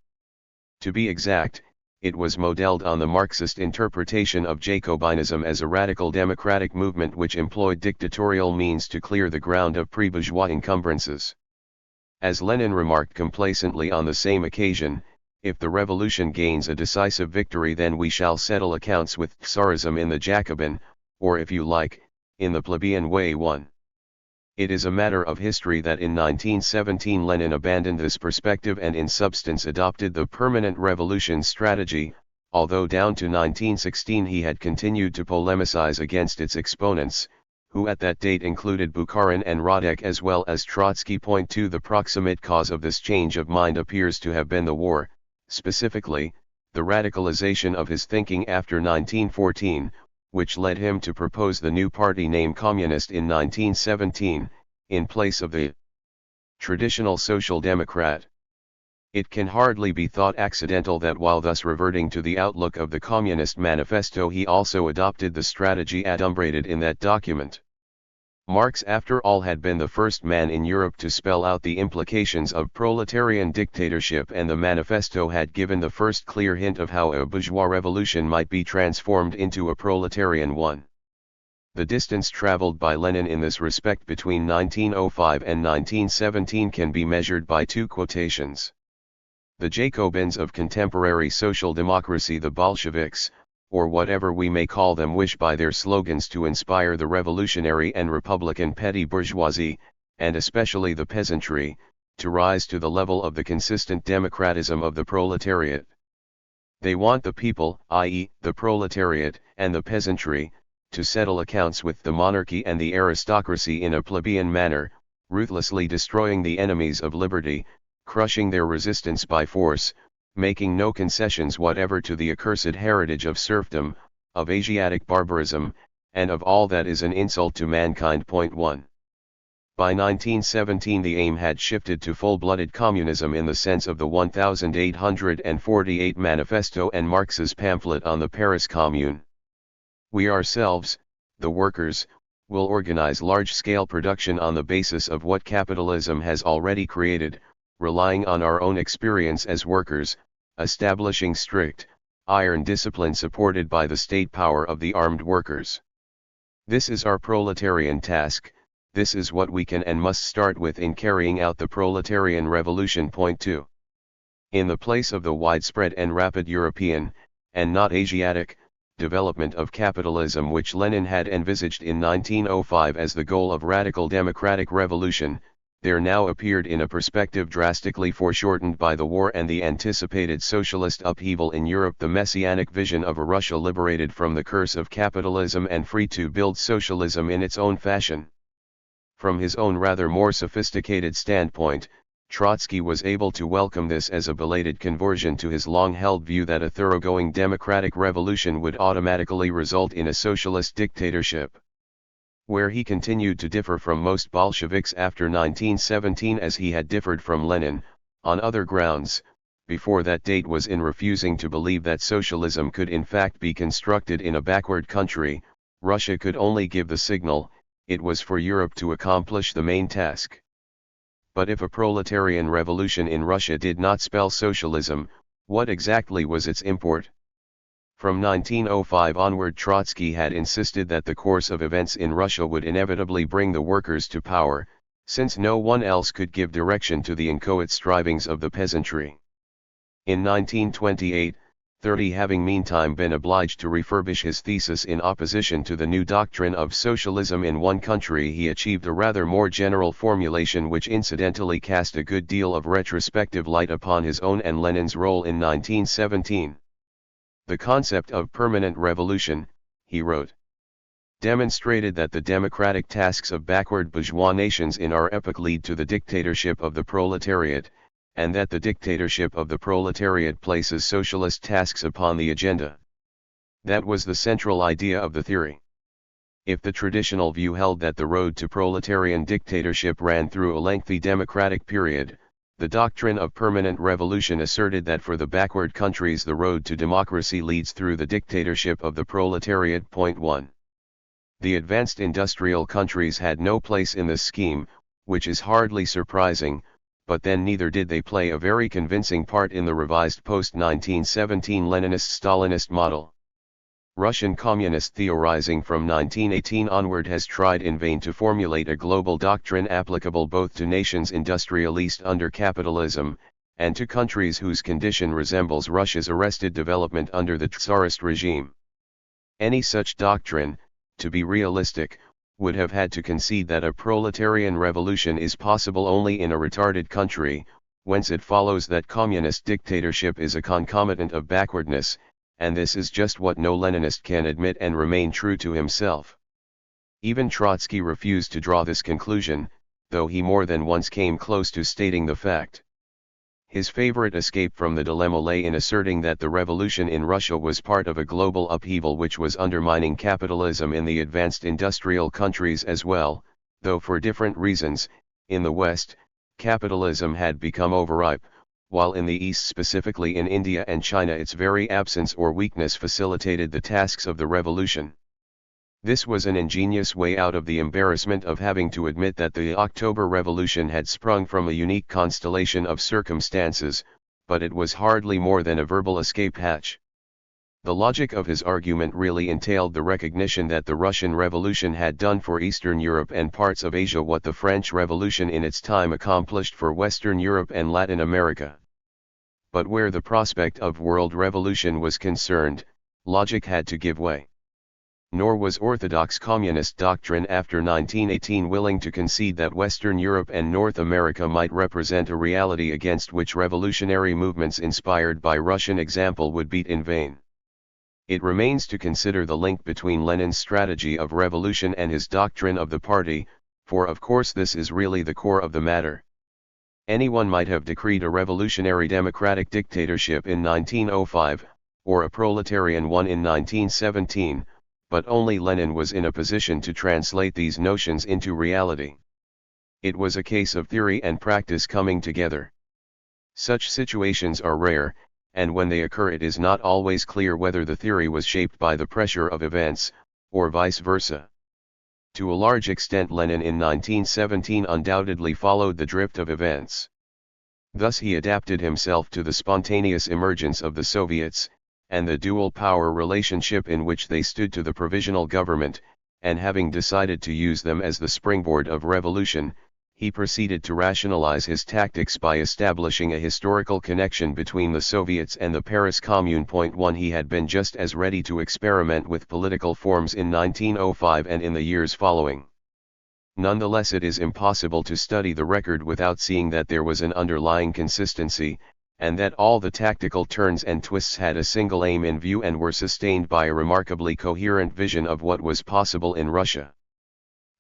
To be exact, it was modeled on the Marxist interpretation of Jacobinism as a radical democratic movement which employed dictatorial means to clear the ground of pre-bourgeois encumbrances. As Lenin remarked complacently on the same occasion, if the revolution gains a decisive victory, then we shall settle accounts with Tsarism in the Jacobin, or if you like, in the plebeian way. 1. It is a matter of history that in 1917 Lenin abandoned this perspective and in substance adopted the permanent revolution strategy, although down to 1916 he had continued to polemicize against its exponents, who at that date included Bukharin and Radek as well as Trotsky. 2 The proximate cause of this change of mind appears to have been the war, specifically, the radicalization of his thinking after 1914, which led him to propose the new party name Communist in 1917, in place of the traditional Social Democrat. It can hardly be thought accidental that while thus reverting to the outlook of the Communist Manifesto, he also adopted the strategy adumbrated in that document. Marx, after all, had been the first man in Europe to spell out the implications of proletarian dictatorship, and the manifesto had given the first clear hint of how a bourgeois revolution might be transformed into a proletarian one. The distance traveled by Lenin in this respect between 1905 and 1917 can be measured by two quotations. The Jacobins of contemporary social democracy, the Bolsheviks, or whatever we may call them, wish by their slogans to inspire the revolutionary and republican petty bourgeoisie, and especially the peasantry, to rise to the level of the consistent democratism of the proletariat. They want the people, i.e., the proletariat, and the peasantry, to settle accounts with the monarchy and the aristocracy in a plebeian manner, ruthlessly destroying the enemies of liberty, crushing their resistance by force, making no concessions whatever to the accursed heritage of serfdom, of Asiatic barbarism, and of all that is an insult to mankind. 1. By 1917 the aim had shifted to full-blooded communism in the sense of the 1848 Manifesto and Marx's pamphlet on the Paris Commune. We ourselves, the workers, will organize large-scale production on the basis of what capitalism has already created, relying on our own experience as workers, establishing strict, iron discipline supported by the state power of the armed workers. This is our proletarian task. This is what we can and must start with in carrying out the proletarian revolution. 2. In the place of the widespread and rapid European, and not Asiatic, development of capitalism which Lenin had envisaged in 1905 as the goal of radical democratic revolution, there now appeared in a perspective drastically foreshortened by the war and the anticipated socialist upheaval in Europe the messianic vision of a Russia liberated from the curse of capitalism and free to build socialism in its own fashion. From his own rather more sophisticated standpoint, Trotsky was able to welcome this as a belated conversion to his long-held view that a thoroughgoing democratic revolution would automatically result in a socialist dictatorship. Where he continued to differ from most Bolsheviks after 1917 as he had differed from Lenin, on other grounds, before that date was in refusing to believe that socialism could in fact be constructed in a backward country. Russia could only give the signal, it was for Europe to accomplish the main task. But if a proletarian revolution in Russia did not spell socialism, what exactly was its import? From 1905 onward Trotsky had insisted that the course of events in Russia would inevitably bring the workers to power, since no one else could give direction to the inchoate strivings of the peasantry. In 1928, 30 having meantime been obliged to refurbish his thesis in opposition to the new doctrine of socialism in one country, he achieved a rather more general formulation which incidentally cast a good deal of retrospective light upon his own and Lenin's role in 1917. The concept of permanent revolution, he wrote, demonstrated that the democratic tasks of backward bourgeois nations in our epoch lead to the dictatorship of the proletariat, and that the dictatorship of the proletariat places socialist tasks upon the agenda. That was the central idea of the theory. If the traditional view held that the road to proletarian dictatorship ran through a lengthy democratic period, the doctrine of permanent revolution asserted that for the backward countries the road to democracy leads through the dictatorship of the proletariat. 1. The advanced industrial countries had no place in this scheme, which is hardly surprising, but then neither did they play a very convincing part in the revised post-1917 Leninist-Stalinist model. Russian communist theorizing from 1918 onward has tried in vain to formulate a global doctrine applicable both to nations industrialist under capitalism, and to countries whose condition resembles Russia's arrested development under the Tsarist regime. Any such doctrine, to be realistic, would have had to concede that a proletarian revolution is possible only in a retarded country, whence it follows that communist dictatorship is a concomitant of backwardness, and this is just what no Leninist can admit and remain true to himself. Even Trotsky refused to draw this conclusion, though he more than once came close to stating the fact. His favorite escape from the dilemma lay in asserting that the revolution in Russia was part of a global upheaval which was undermining capitalism in the advanced industrial countries as well, though for different reasons. In the West, capitalism had become overripe, while in the East, specifically in India and China, its very absence or weakness facilitated the tasks of the revolution. This was an ingenious way out of the embarrassment of having to admit that the October Revolution had sprung from a unique constellation of circumstances, but it was hardly more than a verbal escape hatch. The logic of his argument really entailed the recognition that the Russian Revolution had done for Eastern Europe and parts of Asia what the French Revolution in its time accomplished for Western Europe and Latin America. But where the prospect of world revolution was concerned, logic had to give way. Nor was orthodox communist doctrine after 1918 willing to concede that Western Europe and North America might represent a reality against which revolutionary movements inspired by Russian example would beat in vain. It remains to consider the link between Lenin's strategy of revolution and his doctrine of the party, for of course this is really the core of the matter. Anyone might have decreed a revolutionary democratic dictatorship in 1905, or a proletarian one in 1917, but only Lenin was in a position to translate these notions into reality. It was a case of theory and practice coming together. Such situations are rare, and when they occur it is not always clear whether the theory was shaped by the pressure of events, or vice versa. To a large extent Lenin in 1917 undoubtedly followed the drift of events. Thus he adapted himself to the spontaneous emergence of the Soviets, and the dual power relationship in which they stood to the provisional government, and having decided to use them as the springboard of revolution, he proceeded to rationalize his tactics by establishing a historical connection between the Soviets and the Paris Commune. 1. He had been just as ready to experiment with political forms in 1905 and in the years following. Nonetheless, it is impossible to study the record without seeing that there was an underlying consistency, and that all the tactical turns and twists had a single aim in view and were sustained by a remarkably coherent vision of what was possible in Russia.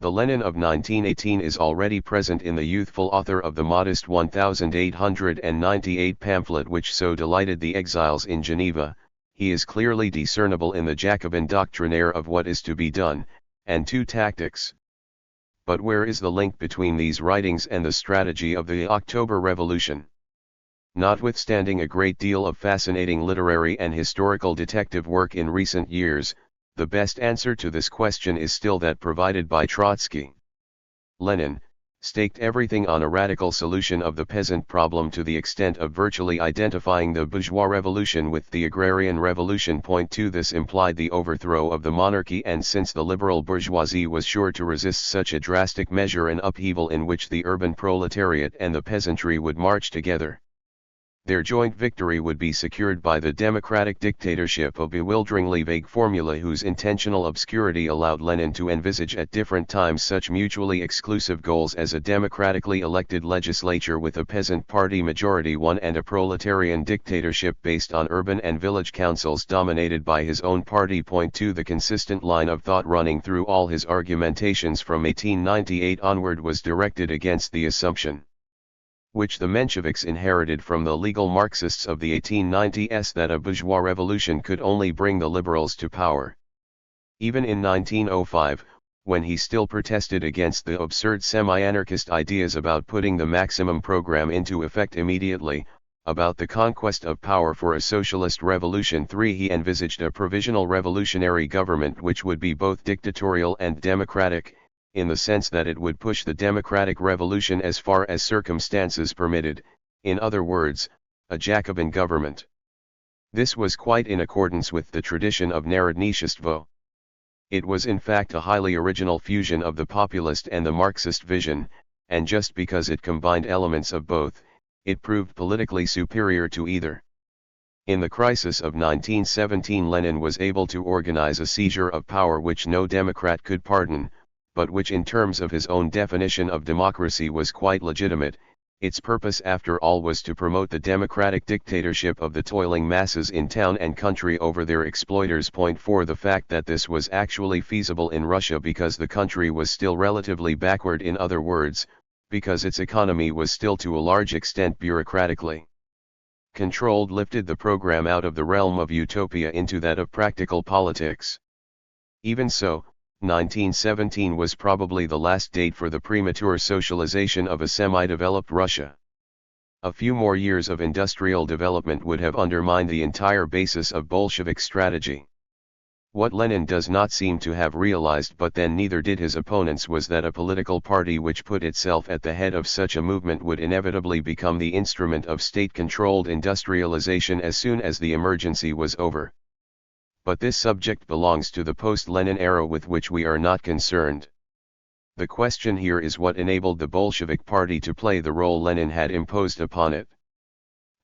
The Lenin of 1918 is already present in the youthful author of the modest 1898 pamphlet which so delighted the exiles in Geneva. He is clearly discernible in the Jacobin doctrinaire of what is to be done, and two tactics. But where is the link between these writings and the strategy of the October Revolution? Notwithstanding a great deal of fascinating literary and historical detective work in recent years, the best answer to this question is still that provided by Trotsky. Lenin staked everything on a radical solution of the peasant problem to the extent of virtually identifying the bourgeois revolution with the agrarian revolution. 2. This implied the overthrow of the monarchy, and since the liberal bourgeoisie was sure to resist such a drastic measure, an upheaval in which the urban proletariat and the peasantry would march together, their joint victory would be secured by the democratic dictatorship, a bewilderingly vague formula whose intentional obscurity allowed Lenin to envisage at different times such mutually exclusive goals as a democratically elected legislature with a peasant party majority one and a proletarian dictatorship based on urban and village councils dominated by his own party. 2. The consistent line of thought running through all his argumentations from 1898 onward was directed against the assumption, which the Mensheviks inherited from the legal Marxists of the 1890s, that a bourgeois revolution could only bring the liberals to power. Even in 1905, when he still protested against the absurd semi-anarchist ideas about putting the Maximum program into effect immediately, about the conquest of power for a socialist revolution. 3. He envisaged a provisional revolutionary government which would be both dictatorial and democratic, in the sense that it would push the democratic revolution as far as circumstances permitted, in other words, a Jacobin government. This was quite in accordance with the tradition of Narodnичество. It was in fact a highly original fusion of the populist and the Marxist vision, and just because it combined elements of both, it proved politically superior to either. In the crisis of 1917, Lenin was able to organize a seizure of power which no Democrat could pardon, but which in terms of his own definition of democracy was quite legitimate. Its purpose after all was to promote the democratic dictatorship of the toiling masses in town and country over their exploiters. 4. The fact that this was actually feasible in Russia because the country was still relatively backward, in other words, because its economy was still to a large extent bureaucratically controlled, lifted the program out of the realm of utopia into that of practical politics. Even so, 1917 was probably the last date for the premature socialization of a semi-developed Russia. A few more years of industrial development would have undermined the entire basis of Bolshevik strategy. What Lenin does not seem to have realized, but then neither did his opponents, was that a political party which put itself at the head of such a movement would inevitably become the instrument of state-controlled industrialization as soon as the emergency was over. But this subject belongs to the post-Lenin era with which we are not concerned. The question here is what enabled the Bolshevik Party to play the role Lenin had imposed upon it.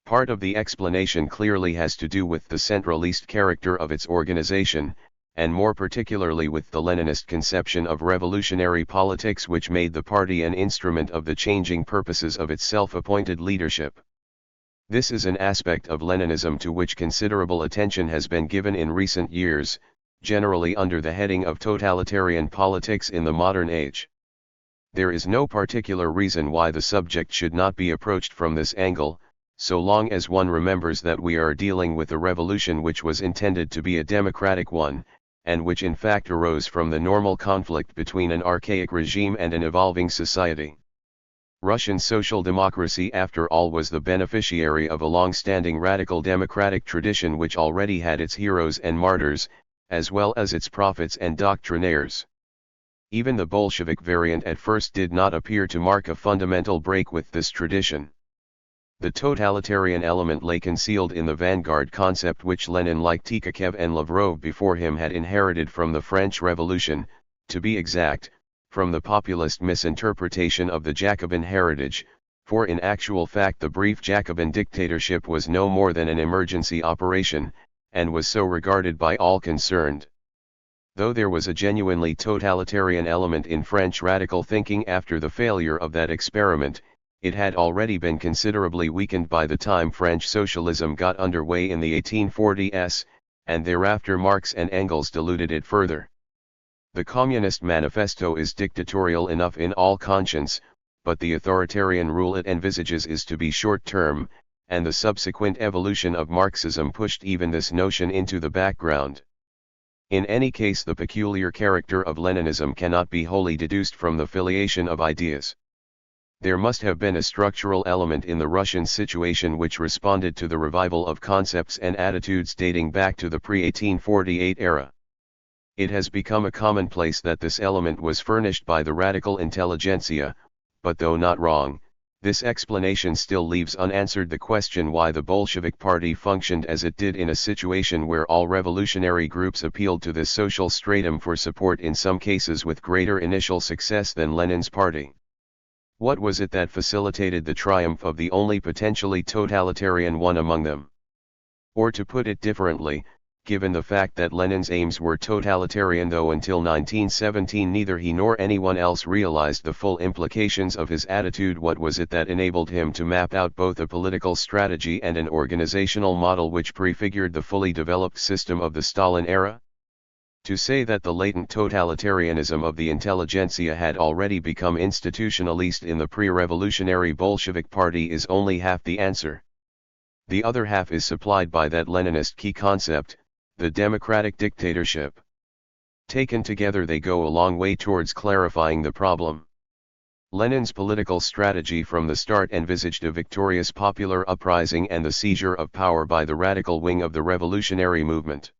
Part of the explanation clearly has to do with the centralist character of its organization, and more particularly with the Leninist conception of revolutionary politics which made the party an instrument of the changing purposes of its self-appointed leadership. This is an aspect of Leninism to which considerable attention has been given in recent years, generally under the heading of totalitarian politics in the modern age. There is no particular reason why the subject should not be approached from this angle, so long as one remembers that we are dealing with a revolution which was intended to be a democratic one, and which in fact arose from the normal conflict between an archaic regime and an evolving society. Russian social democracy, after all, was the beneficiary of a long-standing radical democratic tradition which already had its heroes and martyrs, as well as its prophets and doctrinaires. Even the Bolshevik variant at first did not appear to mark a fundamental break with this tradition. The totalitarian element lay concealed in the vanguard concept which Lenin, like Tikhonov and Lavrov before him, had inherited from the French Revolution, to be exact, from the populist misinterpretation of the Jacobin heritage, for in actual fact the brief Jacobin dictatorship was no more than an emergency operation, and was so regarded by all concerned. Though there was a genuinely totalitarian element in French radical thinking after the failure of that experiment, it had already been considerably weakened by the time French socialism got underway in the 1840s, and thereafter Marx and Engels diluted it further. The Communist Manifesto is dictatorial enough in all conscience, but the authoritarian rule it envisages is to be short-term, and the subsequent evolution of Marxism pushed even this notion into the background. In any case, the peculiar character of Leninism cannot be wholly deduced from the filiation of ideas. There must have been a structural element in the Russian situation which responded to the revival of concepts and attitudes dating back to the pre-1848 era. It has become a commonplace that this element was furnished by the radical intelligentsia, but though not wrong, this explanation still leaves unanswered the question why the Bolshevik Party functioned as it did in a situation where all revolutionary groups appealed to this social stratum for support, in some cases with greater initial success than Lenin's party. What was it that facilitated the triumph of the only potentially totalitarian one among them? Or to put it differently, given the fact that Lenin's aims were totalitarian, though until 1917 neither he nor anyone else realized the full implications of his attitude, what was it that enabled him to map out both a political strategy and an organizational model which prefigured the fully developed system of the Stalin era? To say that the latent totalitarianism of the intelligentsia had already become institutionalist in the pre-revolutionary Bolshevik Party is only half the answer. The other half is supplied by that Leninist key concept, the democratic dictatorship. Taken together they go a long way towards clarifying the problem. Lenin's political strategy from the start envisaged a victorious popular uprising and the seizure of power by the radical wing of the revolutionary movement.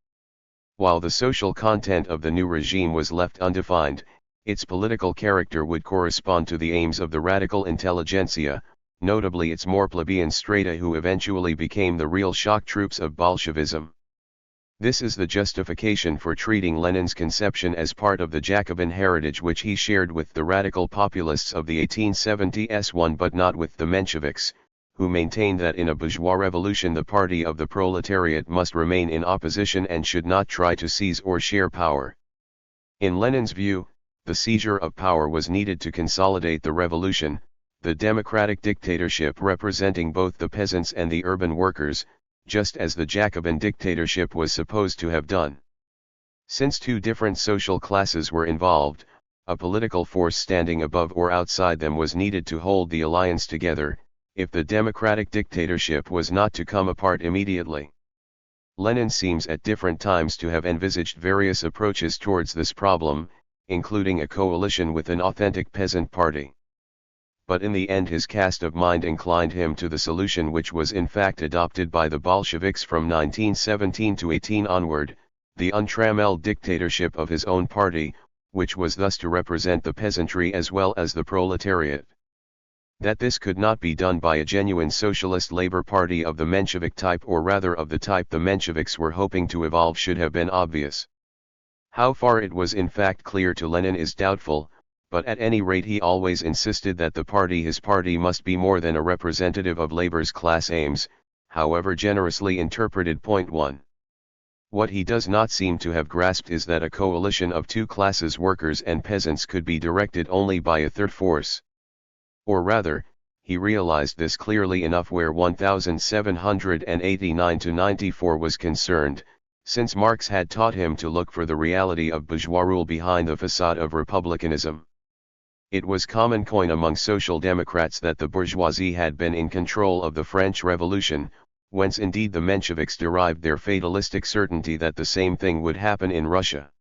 While the social content of the new regime was left undefined, its political character would correspond to the aims of the radical intelligentsia, notably its more plebeian strata who eventually became the real shock troops of Bolshevism. This is the justification for treating Lenin's conception as part of the Jacobin heritage which he shared with the radical populists of the 1870s, but not with the Mensheviks, who maintained that in a bourgeois revolution the party of the proletariat must remain in opposition and should not try to seize or share power. In Lenin's view, the seizure of power was needed to consolidate the revolution, the democratic dictatorship representing both the peasants and the urban workers, just as the Jacobin dictatorship was supposed to have done. Since two different social classes were involved, a political force standing above or outside them was needed to hold the alliance together, if the democratic dictatorship was not to come apart immediately. Lenin seems at different times to have envisaged various approaches towards this problem, including a coalition with an authentic peasant party. But in the end his cast of mind inclined him to the solution which was in fact adopted by the Bolsheviks from 1917 to 18 onward, the untrammeled dictatorship of his own party, which was thus to represent the peasantry as well as the proletariat. That this could not be done by a genuine socialist labor party of the Menshevik type, or rather of the type the Mensheviks were hoping to evolve, should have been obvious. How far it was in fact clear to Lenin is doubtful, but at any rate he always insisted that his party must be more than a representative of labor's class aims, however generously interpreted. Point 1. What he does not seem to have grasped is that a coalition of two classes, workers and peasants, could be directed only by a third force. Or rather, he realized this clearly enough where 1789-94 was concerned, since Marx had taught him to look for the reality of bourgeois rule behind the facade of republicanism. It was common coin among social democrats that the bourgeoisie had been in control of the French Revolution, whence indeed the Mensheviks derived their fatalistic certainty that the same thing would happen in Russia.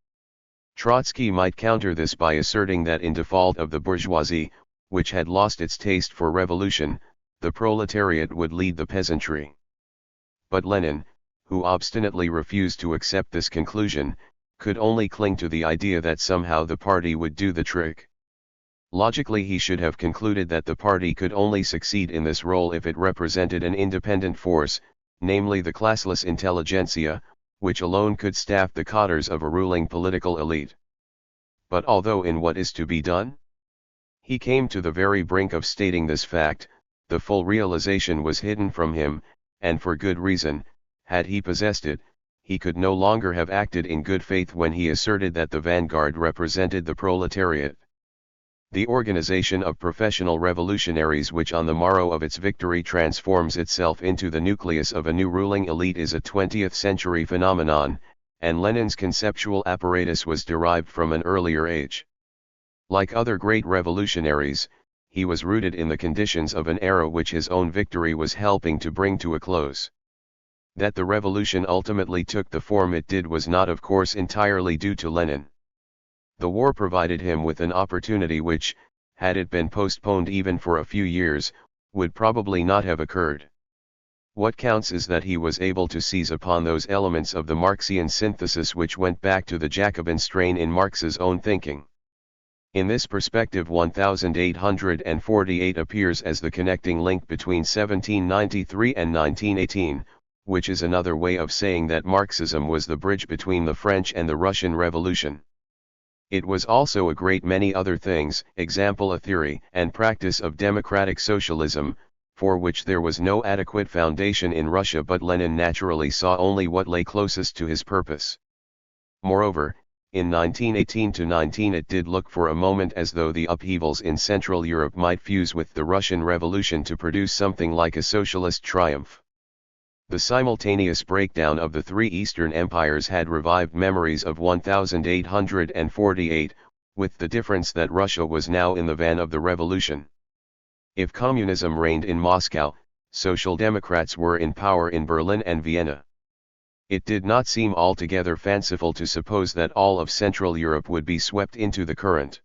Trotsky might counter this by asserting that in default of the bourgeoisie, which had lost its taste for revolution, the proletariat would lead the peasantry. But Lenin, who obstinately refused to accept this conclusion, could only cling to the idea that somehow the party would do the trick. Logically he should have concluded that the party could only succeed in this role if it represented an independent force, namely the classless intelligentsia, which alone could staff the cadres of a ruling political elite. But although in what is to be done? He came to the very brink of stating this fact, the full realization was hidden from him, and for good reason. Had he possessed it, he could no longer have acted in good faith when he asserted that the vanguard represented the proletariat. The organization of professional revolutionaries which on the morrow of its victory transforms itself into the nucleus of a new ruling elite is a 20th century phenomenon, and Lenin's conceptual apparatus was derived from an earlier age. Like other great revolutionaries, he was rooted in the conditions of an era which his own victory was helping to bring to a close. That the revolution ultimately took the form it did was not of course entirely due to Lenin. The war provided him with an opportunity which, had it been postponed even for a few years, would probably not have occurred. What counts is that he was able to seize upon those elements of the Marxian synthesis which went back to the Jacobin strain in Marx's own thinking. In this perspective 1848 appears as the connecting link between 1793 and 1918, which is another way of saying that Marxism was the bridge between the French and the Russian Revolution. It was also a great many other things, example a theory and practice of democratic socialism, for which there was no adequate foundation in Russia, but Lenin naturally saw only what lay closest to his purpose. Moreover, in 1918–19 it did look for a moment as though the upheavals in Central Europe might fuse with the Russian Revolution to produce something like a socialist triumph. The simultaneous breakdown of the three Eastern empires had revived memories of 1848, with the difference that Russia was now in the van of the revolution. If communism reigned in Moscow, Social Democrats were in power in Berlin and Vienna. It did not seem altogether fanciful to suppose that all of Central Europe would be swept into the current.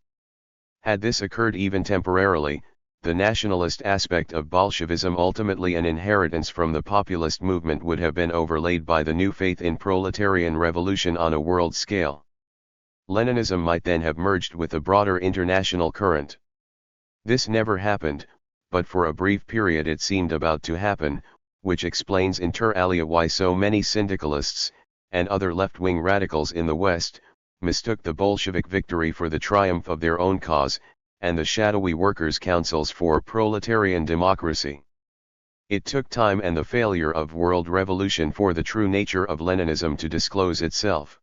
Had this occurred even temporarily, the nationalist aspect of Bolshevism, ultimately an inheritance from the populist movement, would have been overlaid by the new faith in proletarian revolution on a world scale. Leninism might then have merged with the broader international current. This never happened, but for a brief period it seemed about to happen, which explains inter alia why so many syndicalists, and other left-wing radicals in the West, mistook the Bolshevik victory for the triumph of their own cause, and the shadowy workers' councils for proletarian democracy. It took time and the failure of world revolution for the true nature of Leninism to disclose itself.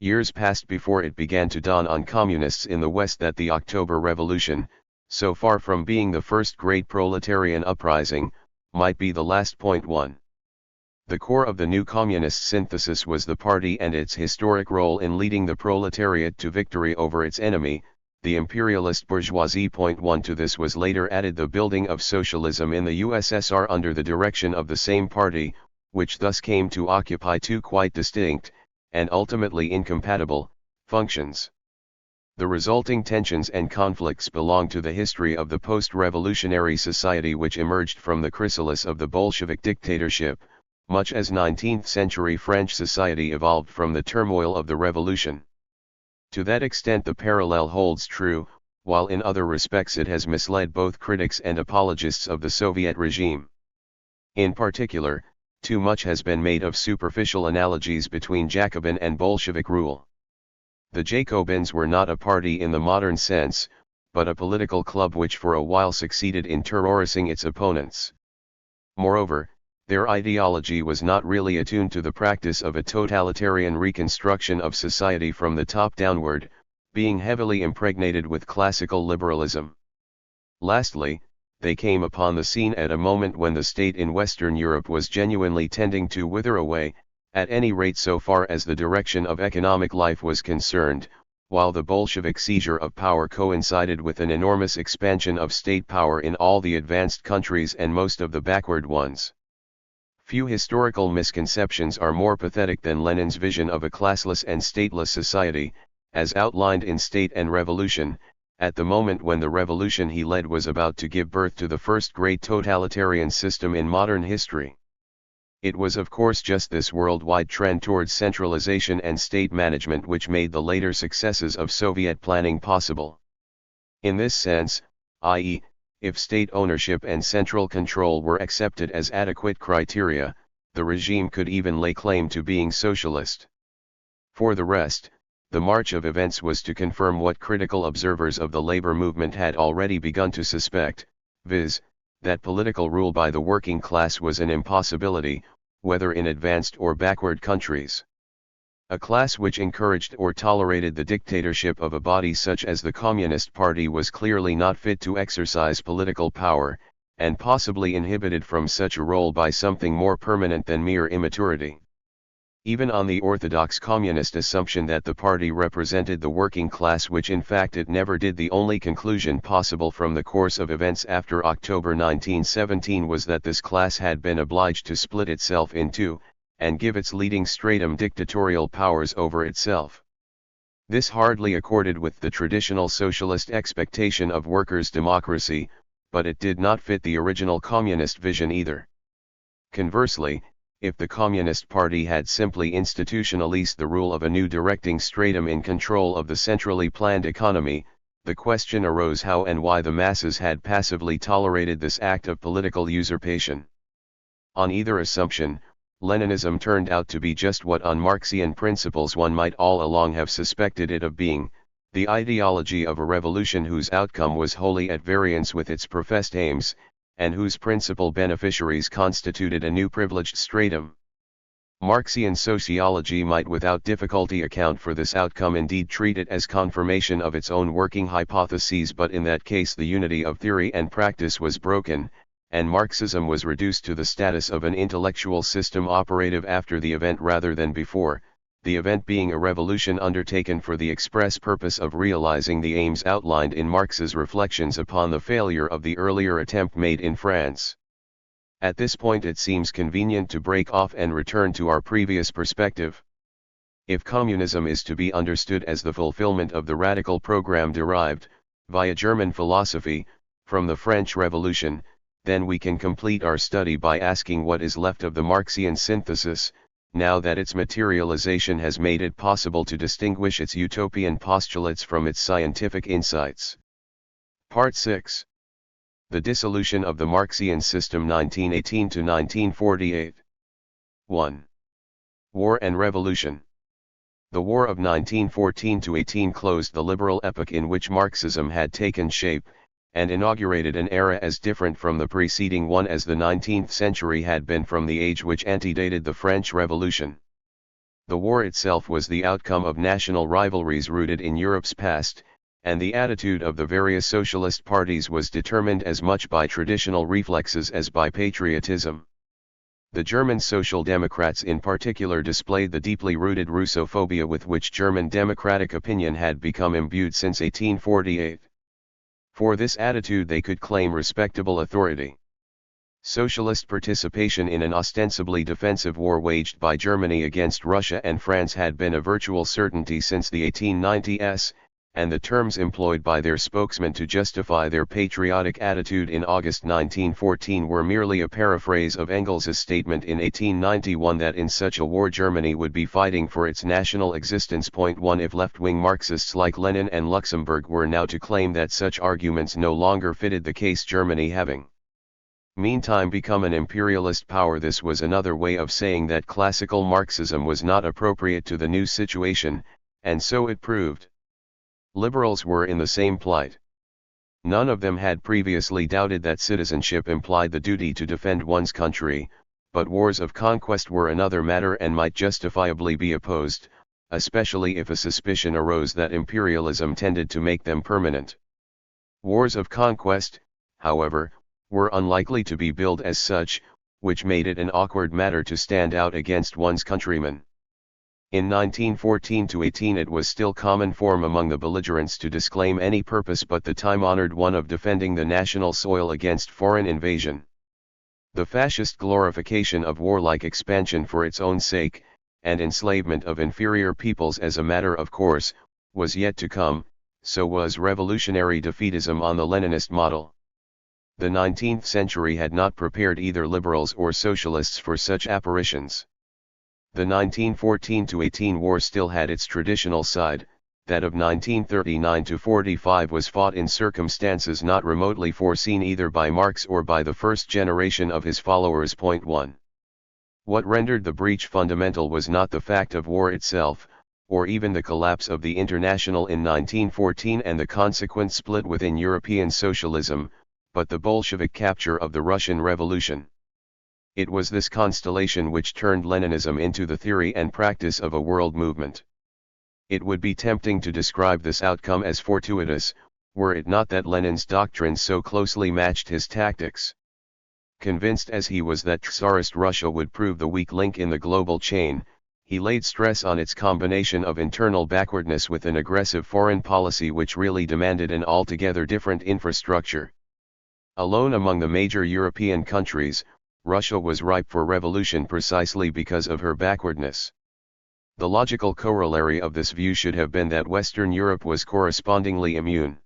Years passed before it began to dawn on communists in the West that the October Revolution, so far from being the first great proletarian uprising, might be the last. 1. The core of the new communist synthesis was the party and its historic role in leading the proletariat to victory over its enemy, the imperialist bourgeoisie. 1. To this was later added the building of socialism in the USSR under the direction of the same party, which thus came to occupy two quite distinct, and ultimately incompatible, functions. The resulting tensions and conflicts belong to the history of the post-revolutionary society which emerged from the chrysalis of the Bolshevik dictatorship, much as 19th-century French society evolved from the turmoil of the revolution. To that extent the parallel holds true, while in other respects it has misled both critics and apologists of the Soviet regime. In particular, too much has been made of superficial analogies between Jacobin and Bolshevik rule. The Jacobins were not a party in the modern sense, but a political club which for a while succeeded in terrorizing its opponents. Moreover, their ideology was not really attuned to the practice of a totalitarian reconstruction of society from the top downward, being heavily impregnated with classical liberalism. Lastly, they came upon the scene at a moment when the state in Western Europe was genuinely tending to wither away, at any rate so far as the direction of economic life was concerned, while the Bolshevik seizure of power coincided with an enormous expansion of state power in all the advanced countries and most of the backward ones. Few historical misconceptions are more pathetic than Lenin's vision of a classless and stateless society, as outlined in State and Revolution, at the moment when the revolution he led was about to give birth to the first great totalitarian system in modern history. It was of course just this worldwide trend towards centralization and state management which made the later successes of Soviet planning possible. In this sense, i.e., if state ownership and central control were accepted as adequate criteria, the regime could even lay claim to being socialist. For the rest, the march of events was to confirm what critical observers of the labor movement had already begun to suspect, viz., that political rule by the working class was an impossibility, whether in advanced or backward countries. A class which encouraged or tolerated the dictatorship of a body such as the Communist Party was clearly not fit to exercise political power, and possibly inhibited from such a role by something more permanent than mere immaturity. Even on the orthodox communist assumption that the party represented the working class, which in fact it never did, the only conclusion possible from the course of events after October 1917 was that this class had been obliged to split itself in two, and give its leading stratum dictatorial powers over itself. This hardly accorded with the traditional socialist expectation of workers' democracy, but it did not fit the original communist vision either. Conversely, if the Communist Party had simply institutionalized the rule of a new directing stratum in control of the centrally planned economy, the question arose how and why the masses had passively tolerated this act of political usurpation. On either assumption, Leninism turned out to be just what on Marxian principles one might all along have suspected it of being, the ideology of a revolution whose outcome was wholly at variance with its professed aims, and whose principal beneficiaries constituted a new privileged stratum. Marxian sociology might without difficulty account for this outcome, indeed treat it as confirmation of its own working hypotheses, but in that case the unity of theory and practice was broken, and Marxism was reduced to the status of an intellectual system operative after the event rather than before, the event being a revolution undertaken for the express purpose of realizing the aims outlined in Marx's reflections upon the failure of the earlier attempt made in France. At this point it seems convenient to break off and return to our previous perspective. If communism is to be understood as the fulfillment of the radical program derived, via German philosophy, from the French Revolution, then we can complete our study by asking what is left of the Marxian synthesis, now that its materialization has made it possible to distinguish its utopian postulates from its scientific insights. Part 6. The Dissolution of the Marxian System 1918 to 1948. 1. War and Revolution. The War of 1914-18 closed the liberal epoch in which Marxism had taken shape, and inaugurated an era as different from the preceding one as the 19th century had been from the age which antedated the French Revolution. The war itself was the outcome of national rivalries rooted in Europe's past, and the attitude of the various socialist parties was determined as much by traditional reflexes as by patriotism. The German Social Democrats in particular displayed the deeply rooted Russophobia with which German democratic opinion had become imbued since 1848. For this attitude they could claim respectable authority. Socialist participation in an ostensibly defensive war waged by Germany against Russia and France had been a virtual certainty since the 1890s, and the terms employed by their spokesman to justify their patriotic attitude in August 1914 were merely a paraphrase of Engels' statement in 1891 that in such a war Germany would be fighting for its national existence. 1. If left-wing Marxists like Lenin and Luxemburg were now to claim that such arguments no longer fitted the case, Germany having meantime become an imperialist power, this was another way of saying that classical Marxism was not appropriate to the new situation, and so it proved. Liberals were in the same plight. None of them had previously doubted that citizenship implied the duty to defend one's country, but wars of conquest were another matter and might justifiably be opposed, especially if a suspicion arose that imperialism tended to make them permanent. Wars of conquest, however, were unlikely to be billed as such, which made it an awkward matter to stand out against one's countrymen. In 1914-18 it was still common form among the belligerents to disclaim any purpose but the time-honored one of defending the national soil against foreign invasion. The fascist glorification of warlike expansion for its own sake, and enslavement of inferior peoples as a matter of course, was yet to come, so was revolutionary defeatism on the Leninist model. The 19th century had not prepared either liberals or socialists for such apparitions. The 1914-18 war still had its traditional side, that of 1939-45 was fought in circumstances not remotely foreseen either by Marx or by the first generation of his followers. 1. What rendered the breach fundamental was not the fact of war itself, or even the collapse of the International in 1914 and the consequent split within European socialism, but the Bolshevik capture of the Russian Revolution. It was this constellation which turned Leninism into the theory and practice of a world movement. It would be tempting to describe this outcome as fortuitous, were it not that Lenin's doctrines so closely matched his tactics. Convinced as he was that Tsarist Russia would prove the weak link in the global chain, he laid stress on its combination of internal backwardness with an aggressive foreign policy which really demanded an altogether different infrastructure. Alone among the major European countries, Russia was ripe for revolution precisely because of her backwardness. The logical corollary of this view should have been that Western Europe was correspondingly immune.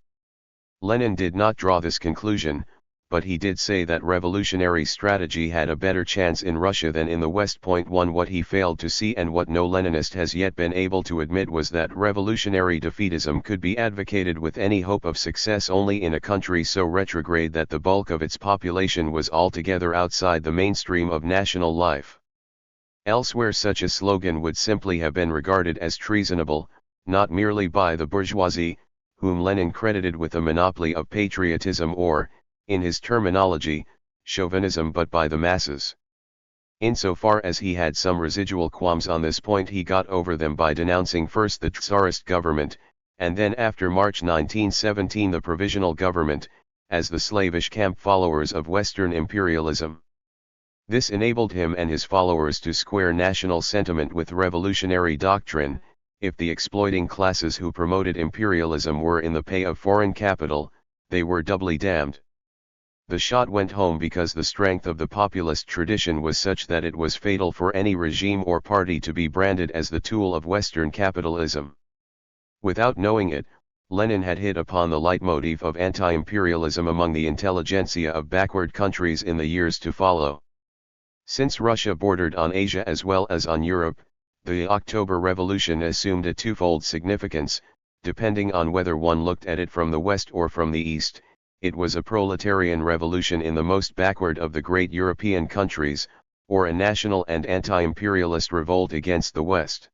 Lenin did not draw this conclusion, but he did say that revolutionary strategy had a better chance in Russia than in the West. What he failed to see and what no Leninist has yet been able to admit was that revolutionary defeatism could be advocated with any hope of success only in a country so retrograde that the bulk of its population was altogether outside the mainstream of national life. Elsewhere such a slogan would simply have been regarded as treasonable, not merely by the bourgeoisie, whom Lenin credited with a monopoly of patriotism or, in his terminology, chauvinism, but by the masses. Insofar as he had some residual qualms on this point, he got over them by denouncing first the Tsarist government, and then after March 1917 the Provisional Government, as the slavish camp followers of Western imperialism. This enabled him and his followers to square national sentiment with revolutionary doctrine. If the exploiting classes who promoted imperialism were in the pay of foreign capital, they were doubly damned. The shot went home because the strength of the populist tradition was such that it was fatal for any regime or party to be branded as the tool of Western capitalism. Without knowing it, Lenin had hit upon the leitmotif of anti-imperialism among the intelligentsia of backward countries in the years to follow. Since Russia bordered on Asia as well as on Europe, the October Revolution assumed a twofold significance, depending on whether one looked at it from the West or from the East. It was a proletarian revolution in the most backward of the great European countries, or a national and anti-imperialist revolt against the West.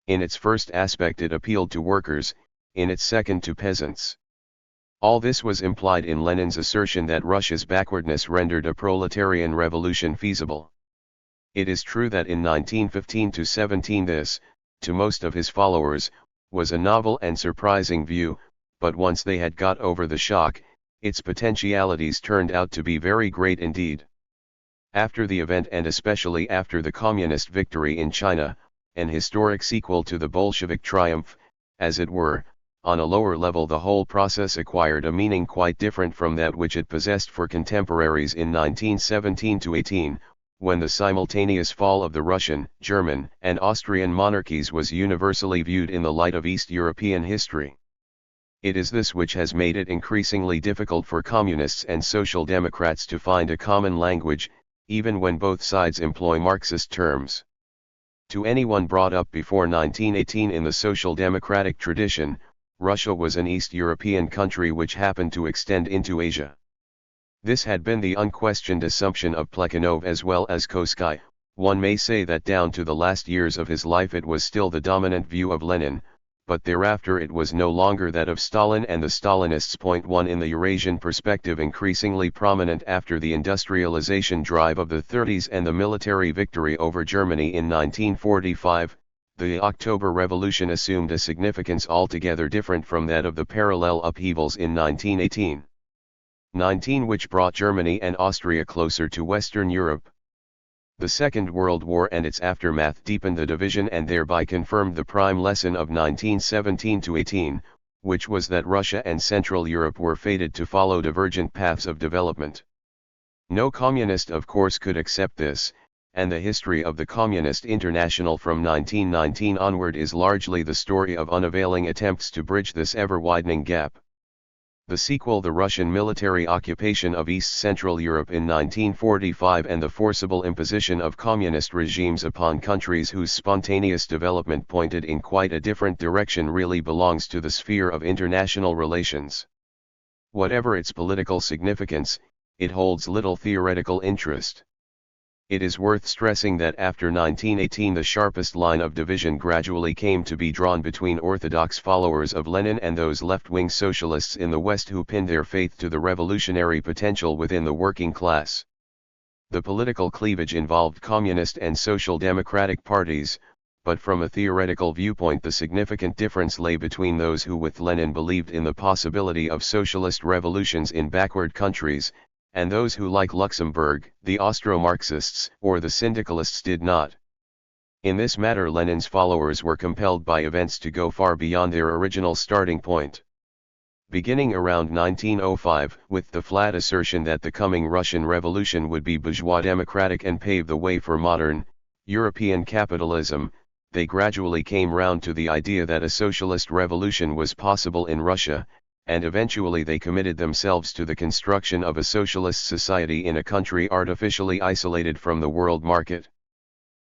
In its first aspect it appealed to workers, in its second to peasants. All this was implied in Lenin's assertion that Russia's backwardness rendered a proletarian revolution feasible. It is true that in 1915-17 this, to most of his followers, was a novel and surprising view, but once they had got over the shock, its potentialities turned out to be very great indeed. After the event, and especially after the communist victory in China, an historic sequel to the Bolshevik triumph, as it were, on a lower level the whole process acquired a meaning quite different from that which it possessed for contemporaries in 1917-18, when the simultaneous fall of the Russian, German, and Austrian monarchies was universally viewed in the light of East European history. It is this which has made it increasingly difficult for communists and social democrats to find a common language, even when both sides employ Marxist terms. To anyone brought up before 1918 in the social democratic tradition, Russia was an East European country which happened to extend into Asia. This had been the unquestioned assumption of Plekhanov as well as Kosky. One may say that down to the last years of his life it was still the dominant view of Lenin, but thereafter it was no longer that of Stalin and the Stalinists. 1 In the Eurasian perspective, increasingly prominent after the industrialization drive of the 30s and the military victory over Germany in 1945, the October Revolution assumed a significance altogether different from that of the parallel upheavals in 1918. 19 which brought Germany and Austria closer to Western Europe. The Second World War and its aftermath deepened the division and thereby confirmed the prime lesson of 1917-18, which was that Russia and Central Europe were fated to follow divergent paths of development. No communist of course could accept this, and the history of the Communist International from 1919 onward is largely the story of unavailing attempts to bridge this ever-widening gap. The sequel, the Russian military occupation of East Central Europe in 1945 and the forcible imposition of communist regimes upon countries whose spontaneous development pointed in quite a different direction, really belongs to the sphere of international relations. Whatever its political significance, it holds little theoretical interest. It is worth stressing that after 1918 the sharpest line of division gradually came to be drawn between orthodox followers of Lenin and those left-wing socialists in the West who pinned their faith to the revolutionary potential within the working class. The political cleavage involved communist and social democratic parties, but from a theoretical viewpoint the significant difference lay between those who with Lenin believed in the possibility of socialist revolutions in backward countries, and those who like Luxemburg, the Austro-Marxists, or the syndicalists did not. In this matter Lenin's followers were compelled by events to go far beyond their original starting point. Beginning around 1905, with the flat assertion that the coming Russian Revolution would be bourgeois democratic and pave the way for modern, European capitalism, they gradually came round to the idea that a socialist revolution was possible in Russia, and eventually they committed themselves to the construction of a socialist society in a country artificially isolated from the world market.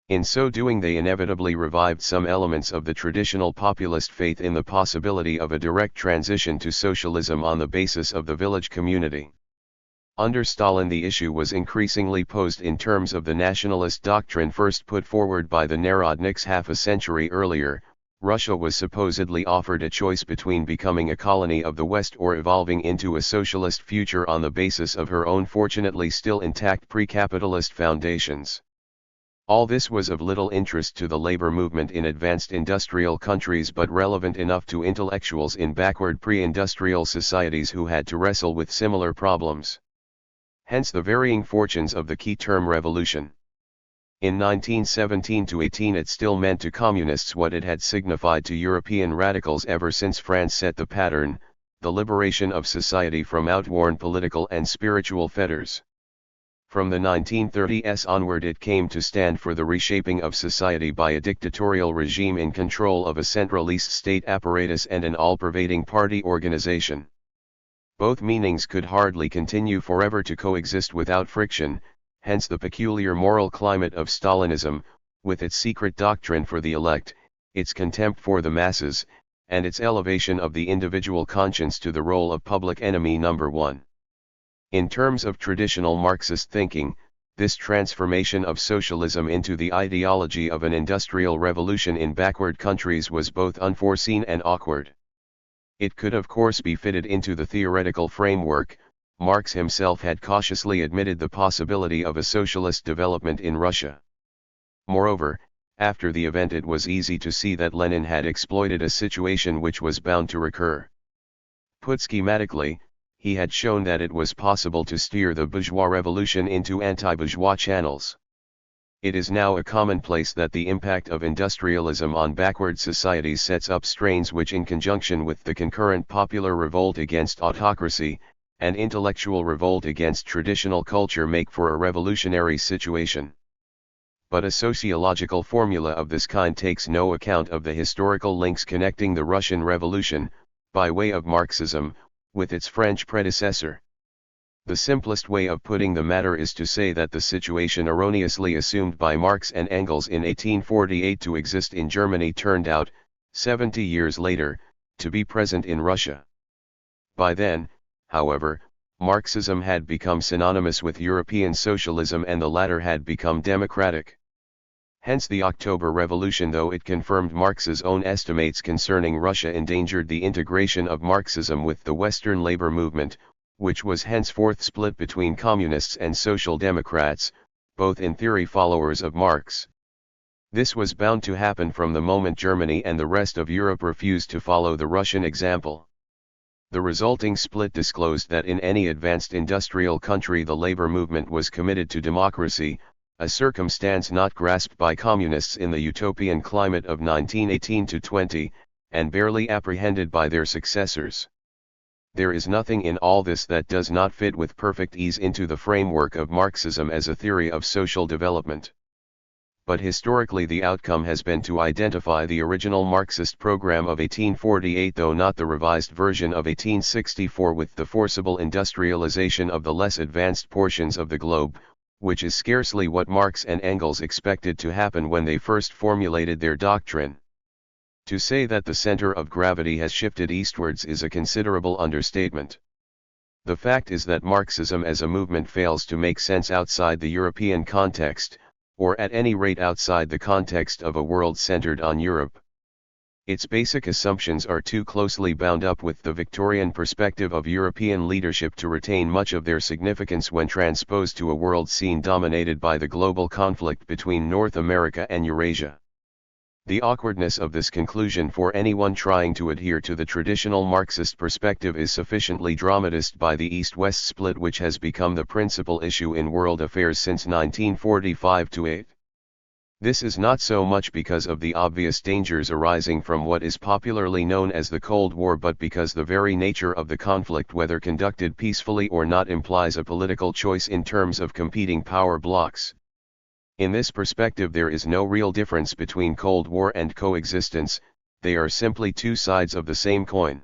In so doing they inevitably revived some elements of the traditional populist faith in the possibility of a direct transition to socialism on the basis of the village community. Under Stalin the issue was increasingly posed in terms of the nationalist doctrine first put forward by the Narodniks half a century earlier. Russia was supposedly offered a choice between becoming a colony of the West or evolving into a socialist future on the basis of her own fortunately still intact pre-capitalist foundations. All this was of little interest to the labor movement in advanced industrial countries but relevant enough to intellectuals in backward pre-industrial societies who had to wrestle with similar problems. Hence the varying fortunes of the key term revolution. In 1917-18 it still meant to communists what it had signified to European radicals ever since France set the pattern, the liberation of society from outworn political and spiritual fetters. From the 1930s onward it came to stand for the reshaping of society by a dictatorial regime in control of a centralist state apparatus and an all-pervading party organization. Both meanings could hardly continue forever to coexist without friction. Hence the peculiar moral climate of Stalinism, with its secret doctrine for the elect, its contempt for the masses, and its elevation of the individual conscience to the role of public enemy number one. In terms of traditional Marxist thinking, this transformation of socialism into the ideology of an industrial revolution in backward countries was both unforeseen and awkward. It could of course be fitted into the theoretical framework. Marx himself had cautiously admitted the possibility of a socialist development in Russia. Moreover, after the event it was easy to see that Lenin had exploited a situation which was bound to recur. Put schematically, he had shown that it was possible to steer the bourgeois revolution into anti-bourgeois channels. It is now a commonplace that the impact of industrialism on backward societies sets up strains which in conjunction with the concurrent popular revolt against autocracy, and intellectual revolt against traditional culture make for a revolutionary situation. But a sociological formula of this kind takes no account of the historical links connecting the Russian Revolution, by way of Marxism, with its French predecessor. The simplest way of putting the matter is to say that the situation erroneously assumed by Marx and Engels in 1848 to exist in Germany turned out, 70 years later, to be present in Russia. By then, however, Marxism had become synonymous with European socialism and the latter had become democratic. Hence the October Revolution, though it confirmed Marx's own estimates concerning Russia, endangered the integration of Marxism with the Western labor movement, which was henceforth split between communists and social democrats, both in theory followers of Marx. This was bound to happen from the moment Germany and the rest of Europe refused to follow the Russian example. The resulting split disclosed that in any advanced industrial country the labor movement was committed to democracy, a circumstance not grasped by communists in the utopian climate of 1918-20, and barely apprehended by their successors. There is nothing in all this that does not fit with perfect ease into the framework of Marxism as a theory of social development. But historically the outcome has been to identify the original Marxist program of 1848, though not the revised version of 1864, with the forcible industrialization of the less advanced portions of the globe, which is scarcely what Marx and Engels expected to happen when they first formulated their doctrine. To say that the center of gravity has shifted eastwards is a considerable understatement. The fact is that Marxism as a movement fails to make sense outside the European context, or at any rate outside the context of a world centered on Europe. Its basic assumptions are too closely bound up with the Victorian perspective of European leadership to retain much of their significance when transposed to a world scene dominated by the global conflict between North America and Eurasia. The awkwardness of this conclusion for anyone trying to adhere to the traditional Marxist perspective is sufficiently dramatized by the East-West split which has become the principal issue in world affairs since 1945-8. This is not so much because of the obvious dangers arising from what is popularly known as the Cold War but because the very nature of the conflict whether conducted peacefully or not implies a political choice in terms of competing power blocs. In this perspective there is no real difference between Cold War and coexistence, they are simply two sides of the same coin.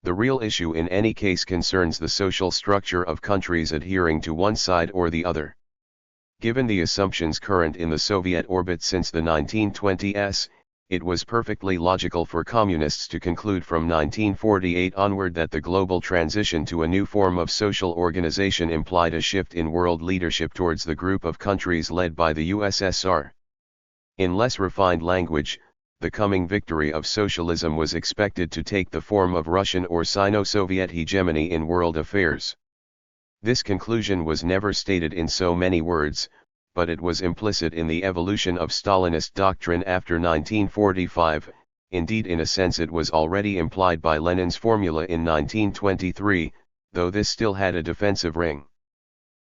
The real issue in any case concerns the social structure of countries adhering to one side or the other. Given the assumptions current in the Soviet orbit since the 1920s, it was perfectly logical for communists to conclude from 1948 onward that the global transition to a new form of social organization implied a shift in world leadership towards the group of countries led by the USSR. In less refined language, the coming victory of socialism was expected to take the form of Russian or Sino-Soviet hegemony in world affairs. This conclusion was never stated in so many words, but it was implicit in the evolution of Stalinist doctrine after 1945, indeed in a sense it was already implied by Lenin's formula in 1923, though this still had a defensive ring.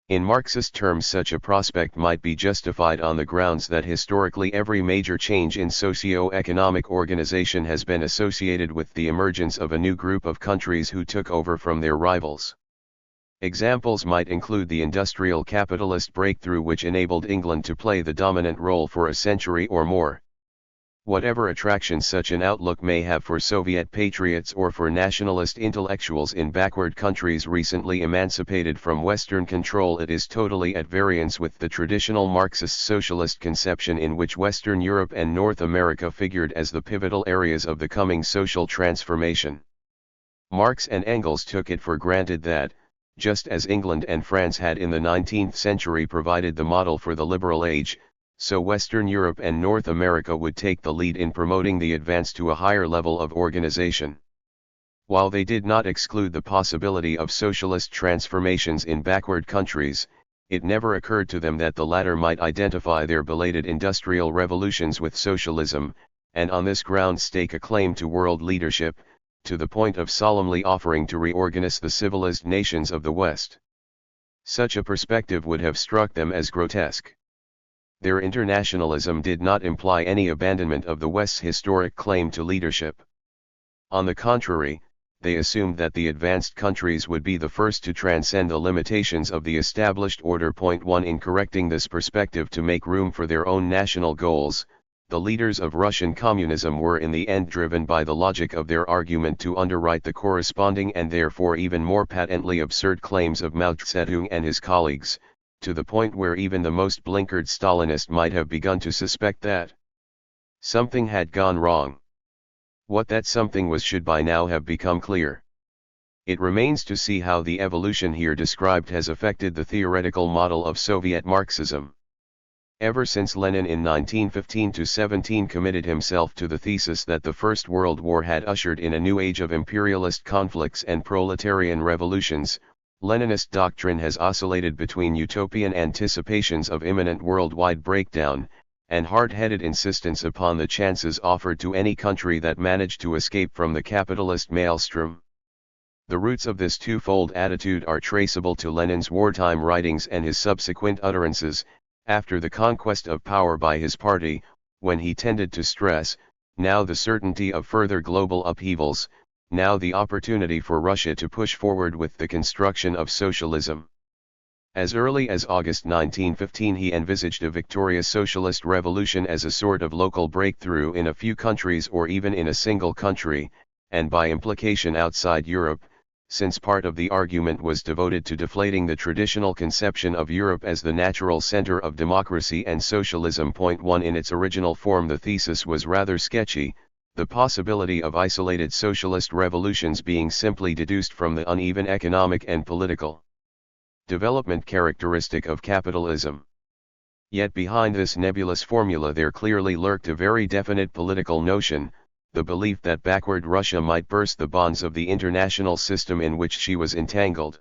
In Marxist terms such a prospect might be justified on the grounds that historically every major change in socio-economic organization has been associated with the emergence of a new group of countries who took over from their rivals. Examples might include the industrial capitalist breakthrough which enabled England to play the dominant role for a century or more. Whatever attraction such an outlook may have for Soviet patriots or for nationalist intellectuals in backward countries recently emancipated from Western control, it is totally at variance with the traditional Marxist socialist conception in which Western Europe and North America figured as the pivotal areas of the coming social transformation. Marx and Engels took it for granted that, just as England and France had in the 19th century provided the model for the liberal age, so Western Europe and North America would take the lead in promoting the advance to a higher level of organization. While they did not exclude the possibility of socialist transformations in backward countries, it never occurred to them that the latter might identify their belated industrial revolutions with socialism, and on this ground stake a claim to world leadership, to the point of solemnly offering to reorganize the civilized nations of the West. Such a perspective would have struck them as grotesque. Their internationalism did not imply any abandonment of the West's historic claim to leadership. On the contrary, they assumed that the advanced countries would be the first to transcend the limitations of the established order. 1 In correcting this perspective to make room for their own national goals, the leaders of Russian communism were in the end driven by the logic of their argument to underwrite the corresponding and therefore even more patently absurd claims of Mao Zedong and his colleagues, to the point where even the most blinkered Stalinist might have begun to suspect that something had gone wrong. What that something was should by now have become clear. It remains to see how the evolution here described has affected the theoretical model of Soviet Marxism. Ever since Lenin in 1915-17 committed himself to the thesis that the First World War had ushered in a new age of imperialist conflicts and proletarian revolutions, Leninist doctrine has oscillated between utopian anticipations of imminent worldwide breakdown, and hard-headed insistence upon the chances offered to any country that managed to escape from the capitalist maelstrom. The roots of this twofold attitude are traceable to Lenin's wartime writings and his subsequent utterances, after the conquest of power by his party, when he tended to stress, now the certainty of further global upheavals, now the opportunity for Russia to push forward with the construction of socialism. As early as August 1915 he envisaged a victorious socialist revolution as a sort of local breakthrough in a few countries or even in a single country, and by implication outside Europe, since part of the argument was devoted to deflating the traditional conception of Europe as the natural center of democracy and socialism. 1 In its original form the thesis was rather sketchy, the possibility of isolated socialist revolutions being simply deduced from the uneven economic and political development characteristic of capitalism. Yet behind this nebulous formula there clearly lurked a very definite political notion, the belief that backward Russia might burst the bonds of the international system in which she was entangled.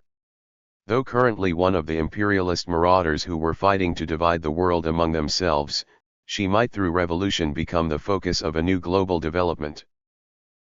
Though currently one of the imperialist marauders who were fighting to divide the world among themselves, she might through revolution become the focus of a new global development.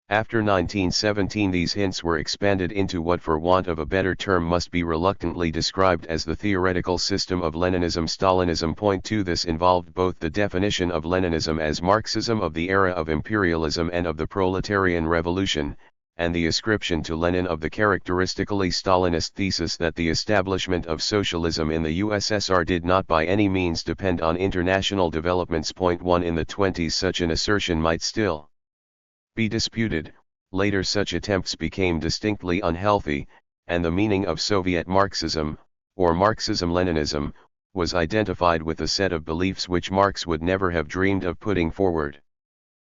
After 1917 these hints were expanded into what for want of a better term must be reluctantly described as the theoretical system of Leninism-Stalinism. Point 2 This involved both the definition of Leninism as Marxism of the era of imperialism and of the proletarian revolution, and the ascription to Lenin of the characteristically Stalinist thesis that the establishment of socialism in the USSR did not by any means depend on international developments. Point 1 In the 20s such an assertion might still be disputed. Later such attempts became distinctly unhealthy, and the meaning of Soviet Marxism, or Marxism-Leninism, was identified with a set of beliefs which Marx would never have dreamed of putting forward.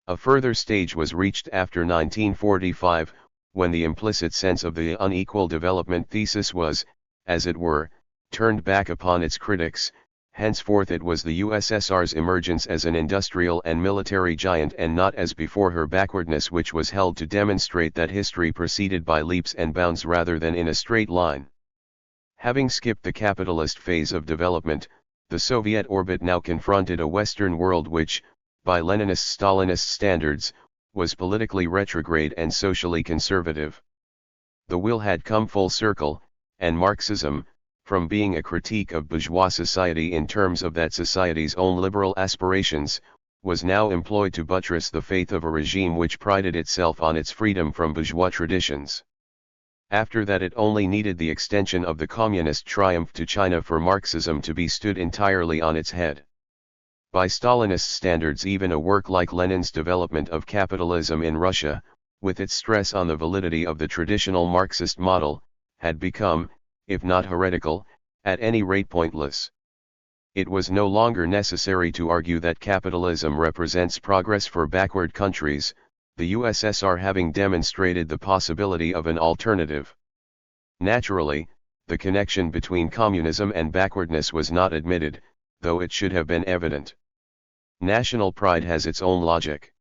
A further stage was reached after 1945, when the implicit sense of the unequal development thesis was, as it were, turned back upon its critics. Henceforth it was the USSR's emergence as an industrial and military giant and not as before her backwardness which was held to demonstrate that history proceeded by leaps and bounds rather than in a straight line. Having skipped the capitalist phase of development, the Soviet orbit now confronted a Western world which, by Leninist-Stalinist standards, was politically retrograde and socially conservative. The wheel had come full circle, and Marxism, from being a critique of bourgeois society in terms of that society's own liberal aspirations, was now employed to buttress the faith of a regime which prided itself on its freedom from bourgeois traditions. After that it only needed the extension of the communist triumph to China for Marxism to be stood entirely on its head. By Stalinist standards even a work like Lenin's Development of Capitalism in Russia, with its stress on the validity of the traditional Marxist model, had become, if not heretical, at any rate pointless. It was no longer necessary to argue that capitalism represents progress for backward countries, the USSR having demonstrated the possibility of an alternative. Naturally, the connection between communism and backwardness was not admitted, though it should have been evident. National pride has its own logic.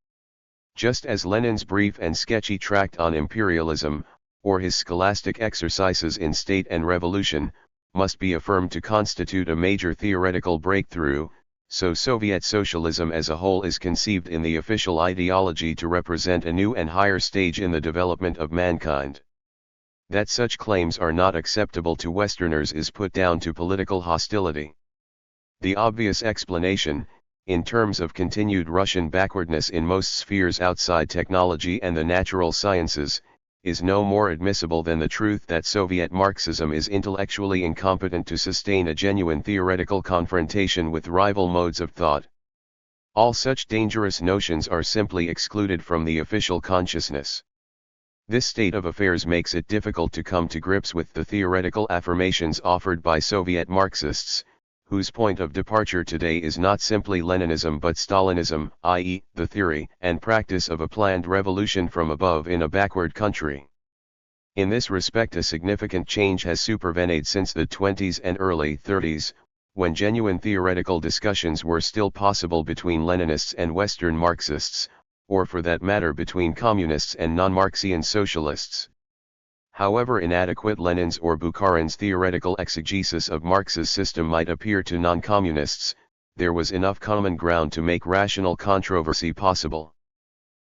Just as Lenin's brief and sketchy tract on imperialism, or his scholastic exercises in state and revolution, must be affirmed to constitute a major theoretical breakthrough, so Soviet socialism as a whole is conceived in the official ideology to represent a new and higher stage in the development of mankind. That such claims are not acceptable to Westerners is put down to political hostility. The obvious explanation, in terms of continued Russian backwardness in most spheres outside technology and the natural sciences, is no more admissible than the truth that Soviet Marxism is intellectually incompetent to sustain a genuine theoretical confrontation with rival modes of thought. All such dangerous notions are simply excluded from the official consciousness. This state of affairs makes it difficult to come to grips with the theoretical affirmations offered by Soviet Marxists, whose point of departure today is not simply Leninism but Stalinism, i.e., the theory and practice of a planned revolution from above in a backward country. In this respect a significant change has supervened since the 20s and early 30s, when genuine theoretical discussions were still possible between Leninists and Western Marxists, or for that matter between communists and non-Marxian socialists. However inadequate Lenin's or Bukharin's theoretical exegesis of Marx's system might appear to non-communists, there was enough common ground to make rational controversy possible.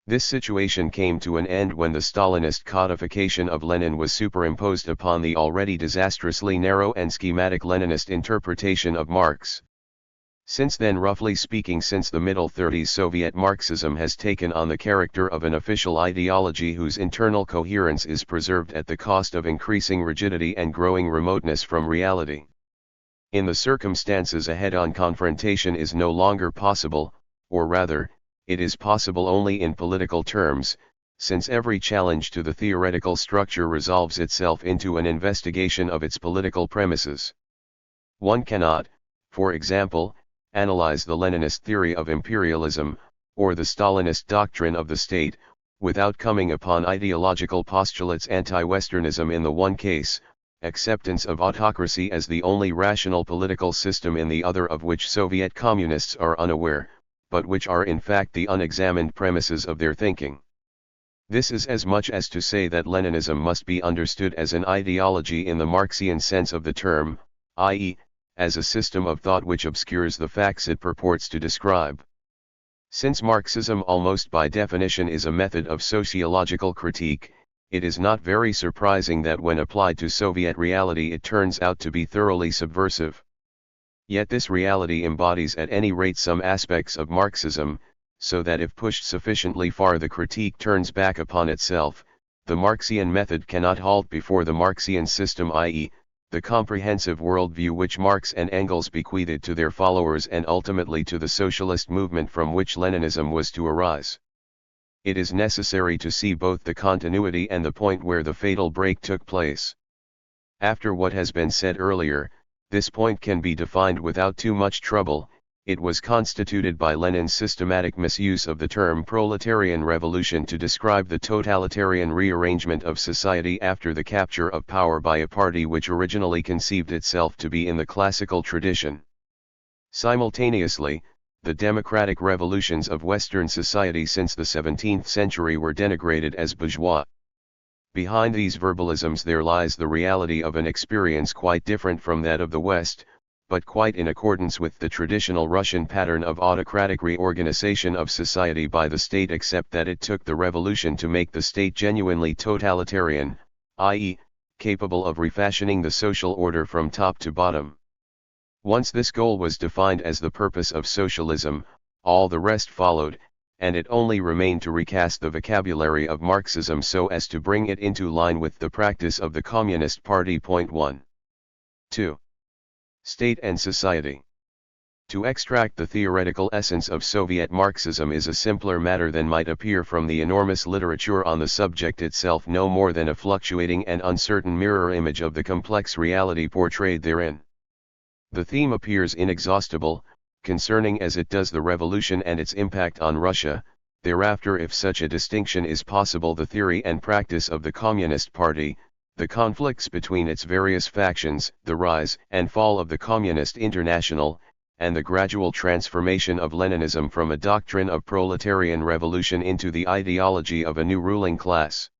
This situation came to an end when the Stalinist codification of Lenin was superimposed upon the already disastrously narrow and schematic Leninist interpretation of Marx. Since then, roughly speaking, since the middle 30s, Soviet Marxism has taken on the character of an official ideology whose internal coherence is preserved at the cost of increasing rigidity and growing remoteness from reality. In the circumstances, a head-on confrontation is no longer possible, or rather, it is possible only in political terms, since every challenge to the theoretical structure resolves itself into an investigation of its political premises. One cannot, for example, analyze the Leninist theory of imperialism, or the Stalinist doctrine of the state, without coming upon ideological postulates anti-Westernism in the one case, acceptance of autocracy as the only rational political system in the other, of which Soviet communists are unaware, but which are in fact the unexamined premises of their thinking. This is as much as to say that Leninism must be understood as an ideology in the Marxian sense of the term, i.e., as a system of thought which obscures the facts it purports to describe. Since Marxism almost by definition is a method of sociological critique, it is not very surprising that when applied to Soviet reality it turns out to be thoroughly subversive. Yet this reality embodies at any rate some aspects of Marxism, so that if pushed sufficiently far the critique turns back upon itself. The Marxian method cannot halt before the Marxian system, i.e., the comprehensive worldview which Marx and Engels bequeathed to their followers and ultimately to the socialist movement from which Leninism was to arise. It is necessary to see both the continuity and the point where the fatal break took place. After what has been said earlier, this point can be defined without too much trouble. It was constituted by Lenin's systematic misuse of the term proletarian revolution to describe the totalitarian rearrangement of society after the capture of power by a party which originally conceived itself to be in the classical tradition. Simultaneously, the democratic revolutions of Western society since the 17th century were denigrated as bourgeois. Behind these verbalisms there lies the reality of an experience quite different from that of the West, but quite in accordance with the traditional Russian pattern of autocratic reorganization of society by the state, except that it took the revolution to make the state genuinely totalitarian, i.e., capable of refashioning the social order from top to bottom. Once this goal was defined as the purpose of socialism, all the rest followed, and it only remained to recast the vocabulary of Marxism so as to bring it into line with the practice of the Communist Party. 1. 2. State and society. To extract the theoretical essence of Soviet Marxism is a simpler matter than might appear from the enormous literature on the subject itself, no more than a fluctuating and uncertain mirror image of the complex reality portrayed therein. The theme appears inexhaustible, concerning as it does the revolution and its impact on Russia. Thereafter, if such a distinction is possible, the theory and practice of the Communist Party, the conflicts between its various factions, the rise and fall of the Communist International, and the gradual transformation of Leninism from a doctrine of proletarian revolution into the ideology of a new ruling class.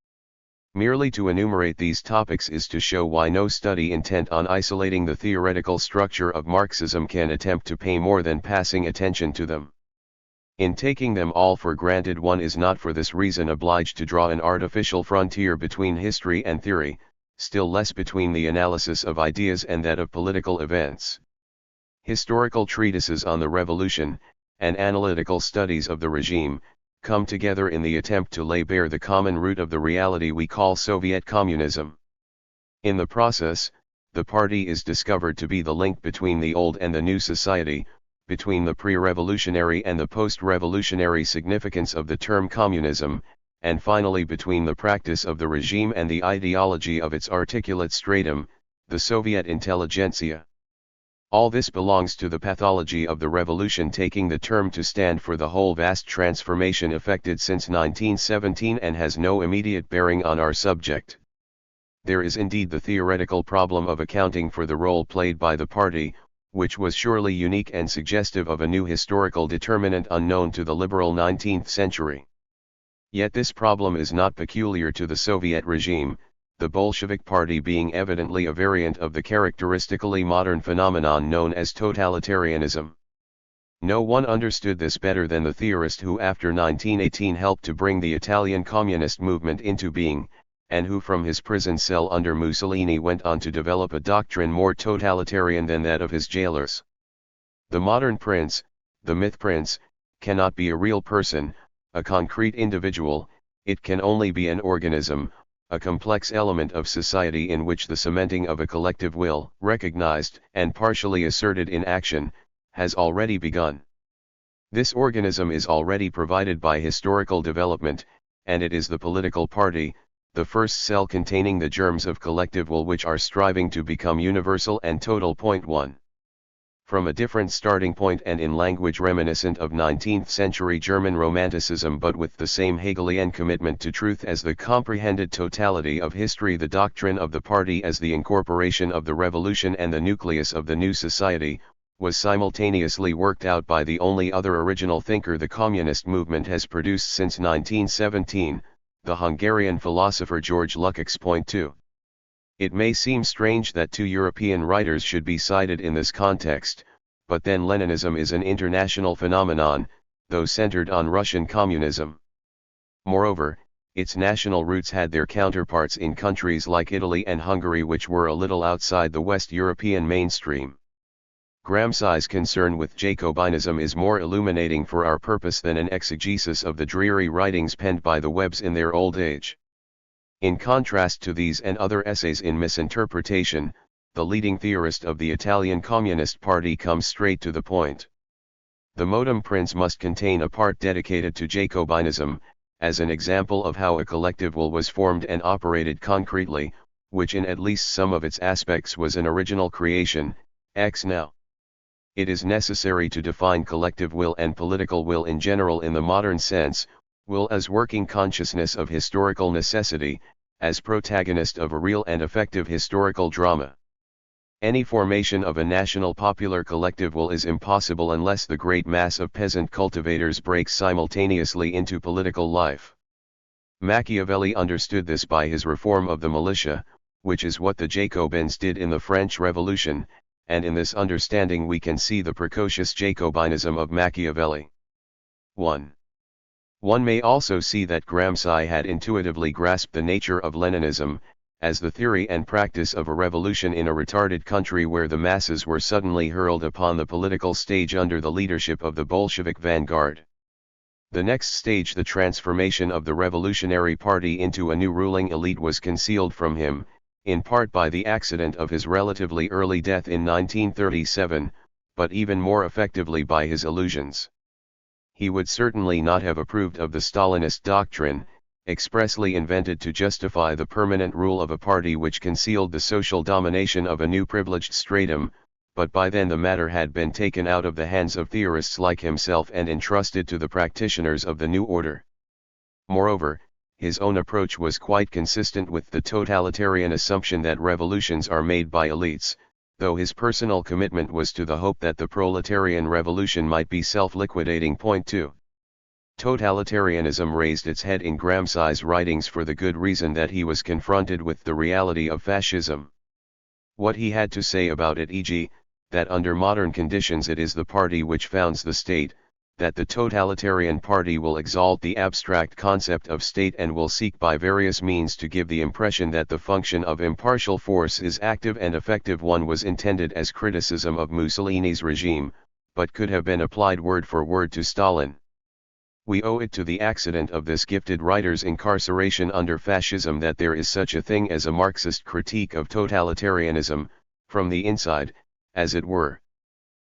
Merely to enumerate these topics is to show why no study intent on isolating the theoretical structure of Marxism can attempt to pay more than passing attention to them. In taking them all for granted, one is not for this reason obliged to draw an artificial frontier between history and theory, still less between the analysis of ideas and that of political events. Historical treatises on the revolution, and analytical studies of the regime, come together in the attempt to lay bare the common root of the reality we call Soviet communism. In the process, the party is discovered to be the link between the old and the new society, between the pre-revolutionary and the post-revolutionary significance of the term communism, and finally between the practice of the regime and the ideology of its articulate stratum, the Soviet intelligentsia. All this belongs to the pathology of the revolution, taking the term to stand for the whole vast transformation effected since 1917, and has no immediate bearing on our subject. There is indeed the theoretical problem of accounting for the role played by the party, which was surely unique and suggestive of a new historical determinant unknown to the liberal 19th century. Yet this problem is not peculiar to the Soviet regime, the Bolshevik Party being evidently a variant of the characteristically modern phenomenon known as totalitarianism. No one understood this better than the theorist who after 1918 helped to bring the Italian communist movement into being, and who from his prison cell under Mussolini went on to develop a doctrine more totalitarian than that of his jailers. The modern prince, the myth prince, cannot be a real person, a concrete individual. It can only be an organism, a complex element of society in which the cementing of a collective will, recognized and partially asserted in action, has already begun. This organism is already provided by historical development, and it is the political party, the first cell containing the germs of collective will which are striving to become universal and total. 1. From a different starting point and in language reminiscent of 19th-century German Romanticism but with the same Hegelian commitment to truth as the comprehended totality of history, the doctrine of the party as the incorporation of the revolution and the nucleus of the new society, was simultaneously worked out by the only other original thinker the communist movement has produced since 1917, the Hungarian philosopher George Lukács. Point 2. It may seem strange that two European writers should be cited in this context, but then Leninism is an international phenomenon, though centered on Russian communism. Moreover, its national roots had their counterparts in countries like Italy and Hungary, which were a little outside the West European mainstream. Gramsci's concern with Jacobinism is more illuminating for our purpose than an exegesis of the dreary writings penned by the Webbs in their old age. In contrast to these and other essays in misinterpretation, the leading theorist of the Italian Communist Party comes straight to the point. The modum prince must contain a part dedicated to Jacobinism, as an example of how a collective will was formed and operated concretely, which in at least some of its aspects was an original creation, ex nihilo. It is necessary to define collective will and political will in general in the modern sense, will as working consciousness of historical necessity, as protagonist of a real and effective historical drama. Any formation of a national popular collective will is impossible unless the great mass of peasant cultivators breaks simultaneously into political life. Machiavelli understood this by his reform of the militia, which is what the Jacobins did in the French Revolution, and in this understanding we can see the precocious Jacobinism of Machiavelli. 1. One may also see that Gramsci had intuitively grasped the nature of Leninism, as the theory and practice of a revolution in a retarded country where the masses were suddenly hurled upon the political stage under the leadership of the Bolshevik vanguard. The next stage, the transformation of the Revolutionary Party into a new ruling elite, was concealed from him, in part by the accident of his relatively early death in 1937, but even more effectively by his illusions. He would certainly not have approved of the Stalinist doctrine, expressly invented to justify the permanent rule of a party which concealed the social domination of a new privileged stratum, but by then the matter had been taken out of the hands of theorists like himself and entrusted to the practitioners of the new order. Moreover, his own approach was quite consistent with the totalitarian assumption that revolutions are made by elites, though his personal commitment was to the hope that the proletarian revolution might be self-liquidating. Point 2. Totalitarianism raised its head in Gramsci's writings for the good reason that he was confronted with the reality of fascism. What he had to say about it, e.g., that under modern conditions it is the party which founds the state, that the totalitarian party will exalt the abstract concept of state and will seek by various means to give the impression that the function of impartial force is active and effective, one was intended as criticism of Mussolini's regime, but could have been applied word for word to Stalin. We owe it to the accident of this gifted writer's incarceration under fascism that there is such a thing as a Marxist critique of totalitarianism, from the inside, as it were.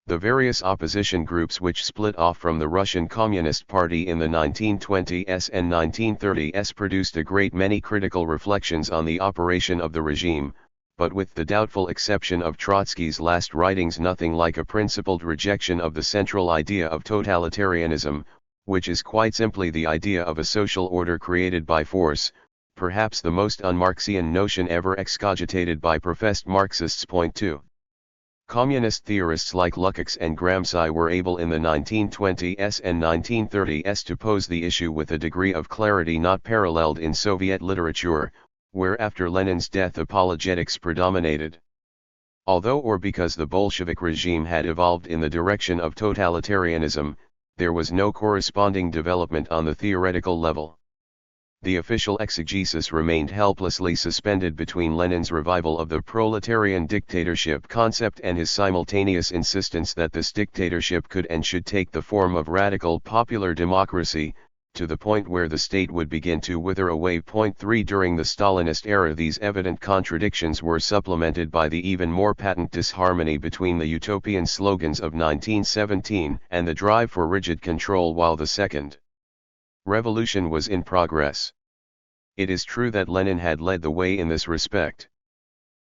The various opposition groups which split off from the Russian Communist Party in the 1920s and 1930s produced a great many critical reflections on the operation of the regime, but with the doubtful exception of Trotsky's last writings nothing like a principled rejection of the central idea of totalitarianism, which is quite simply the idea of a social order created by force, perhaps the most un-Marxian notion ever excogitated by professed Marxists. Point 2. Communist theorists like Lukács and Gramsci were able in the 1920s and 1930s to pose the issue with a degree of clarity not paralleled in Soviet literature, where after Lenin's death apologetics predominated. Although or because the Bolshevik regime had evolved in the direction of totalitarianism, there was no corresponding development on the theoretical level. The official exegesis remained helplessly suspended between Lenin's revival of the proletarian dictatorship concept and his simultaneous insistence that this dictatorship could and should take the form of radical popular democracy, to the point where the state would begin to wither away. Point 3. During the Stalinist era these evident contradictions were supplemented by the even more patent disharmony between the utopian slogans of 1917 and the drive for rigid control while the second revolution was in progress. It is true that Lenin had led the way in this respect.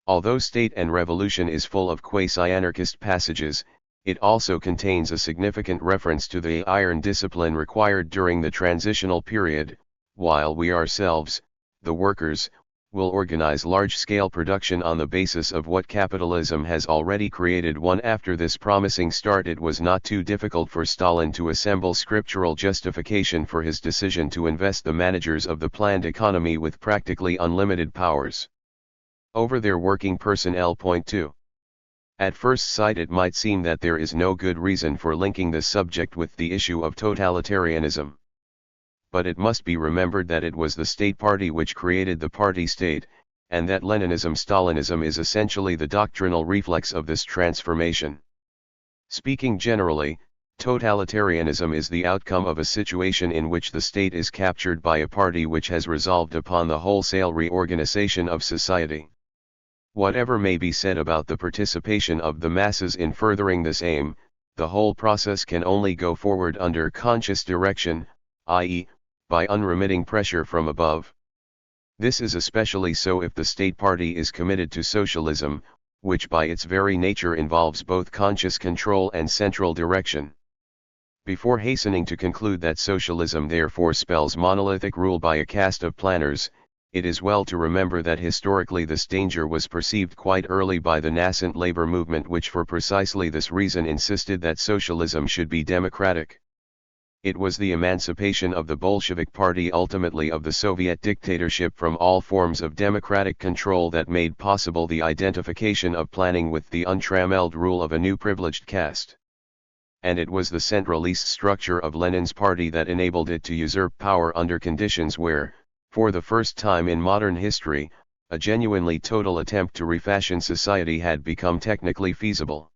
Although State and Revolution is full of quasi-anarchist passages, It also contains a significant reference to the iron discipline required during the transitional period, while we ourselves, the workers, will organize large-scale production on the basis of what capitalism has already created. After this promising start, it was not too difficult for Stalin to assemble scriptural justification for his decision to invest the managers of the planned economy with practically unlimited powers over their working personnel. Point 2. At first sight it might seem that there is no good reason for linking this subject with the issue of totalitarianism. But it must be remembered that it was the state party which created the party state, and that Leninism-Stalinism is essentially the doctrinal reflex of this transformation. Speaking generally, totalitarianism is the outcome of a situation in which the state is captured by a party which has resolved upon the wholesale reorganization of society. Whatever may be said about the participation of the masses in furthering this aim, the whole process can only go forward under conscious direction, i.e., by unremitting pressure from above. This is especially so if the state party is committed to socialism, which by its very nature involves both conscious control and central direction. Before hastening to conclude that socialism therefore spells monolithic rule by a caste of planners, it is well to remember that historically this danger was perceived quite early by the nascent labor movement, which for precisely this reason insisted that socialism should be democratic. It was the emancipation of the Bolshevik Party, ultimately of the Soviet dictatorship, from all forms of democratic control that made possible the identification of planning with the untrammeled rule of a new privileged caste. And it was the centralist structure of Lenin's party that enabled it to usurp power under conditions where, for the first time in modern history, a genuinely total attempt to refashion society had become technically feasible.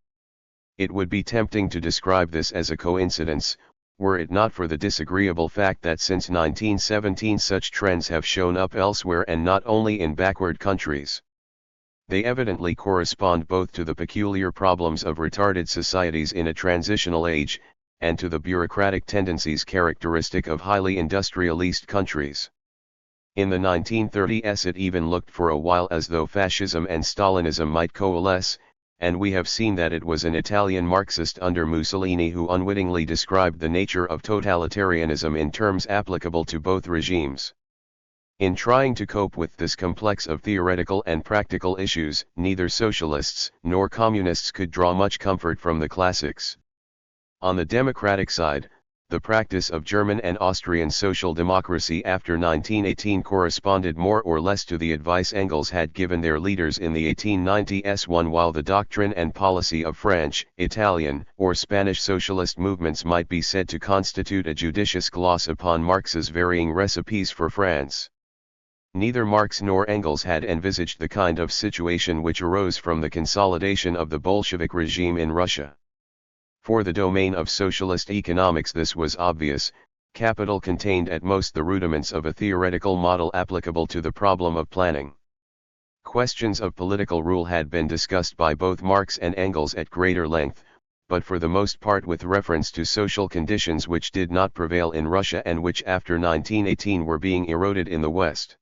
It would be tempting to describe this as a coincidence, were it not for the disagreeable fact that since 1917 such trends have shown up elsewhere, and not only in backward countries. They evidently correspond both to the peculiar problems of retarded societies in a transitional age, and to the bureaucratic tendencies characteristic of highly industrialist countries. In the 1930s it even looked for a while as though fascism and Stalinism might coalesce, and we have seen that it was an Italian Marxist under Mussolini who unwittingly described the nature of totalitarianism in terms applicable to both regimes. In trying to cope with this complex of theoretical and practical issues, neither socialists nor communists could draw much comfort from the classics. On the democratic side, the practice of German and Austrian social democracy after 1918 corresponded more or less to the advice Engels had given their leaders in the 1890s, while the doctrine and policy of French, Italian, or Spanish socialist movements might be said to constitute a judicious gloss upon Marx's varying recipes for France. Neither Marx nor Engels had envisaged the kind of situation which arose from the consolidation of the Bolshevik regime in Russia. For the domain of socialist economics this was obvious: capital contained at most the rudiments of a theoretical model applicable to the problem of planning. Questions of political rule had been discussed by both Marx and Engels at greater length, but for the most part with reference to social conditions which did not prevail in Russia and which after 1918 were being eroded in the West.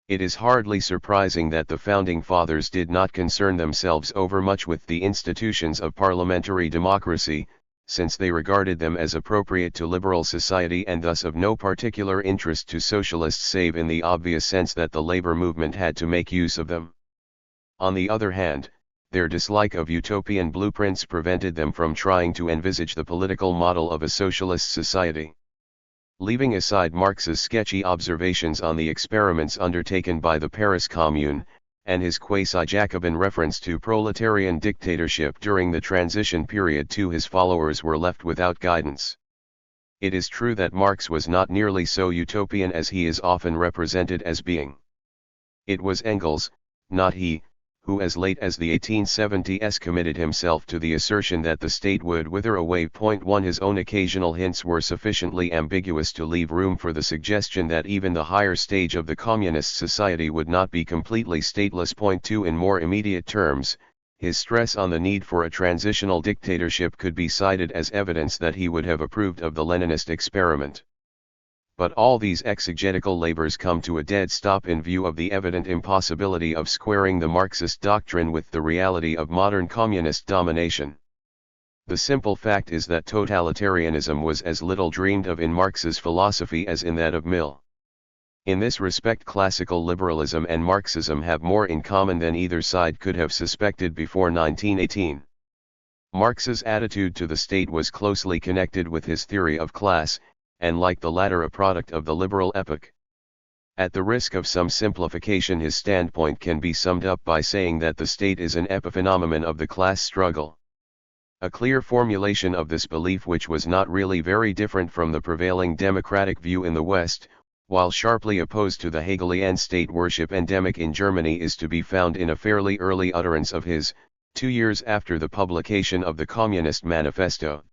It is hardly surprising that the Founding Fathers did not concern themselves overmuch with the institutions of parliamentary democracy, since they regarded them as appropriate to liberal society and thus of no particular interest to socialists, save in the obvious sense that the labor movement had to make use of them. On the other hand, their dislike of utopian blueprints prevented them from trying to envisage the political model of a socialist society. Leaving aside Marx's sketchy observations on the experiments undertaken by the Paris Commune, and his quasi-Jacobin reference to proletarian dictatorship during the transition period, his followers were left without guidance. It is true that Marx was not nearly so utopian as he is often represented as being. It was Engels, not he, who as late as the 1870s committed himself to the assertion that the state would wither away. 1. His own occasional hints were sufficiently ambiguous to leave room for the suggestion that even the higher stage of the communist society would not be completely stateless. 2. In more immediate terms, his stress on the need for a transitional dictatorship could be cited as evidence that he would have approved of the Leninist experiment. But all these exegetical labors come to a dead stop in view of the evident impossibility of squaring the Marxist doctrine with the reality of modern communist domination. The simple fact is that totalitarianism was as little dreamed of in Marx's philosophy as in that of Mill. In this respect, classical liberalism and Marxism have more in common than either side could have suspected before 1918. Marx's attitude to the state was closely connected with his theory of class, and like the latter a product of the liberal epoch. At the risk of some simplification, his standpoint can be summed up by saying that the state is an epiphenomenon of the class struggle. A clear formulation of this belief, which was not really very different from the prevailing democratic view in the West, while sharply opposed to the Hegelian state worship endemic in Germany, is to be found in a fairly early utterance of his, 2 years after the publication of the Communist Manifesto.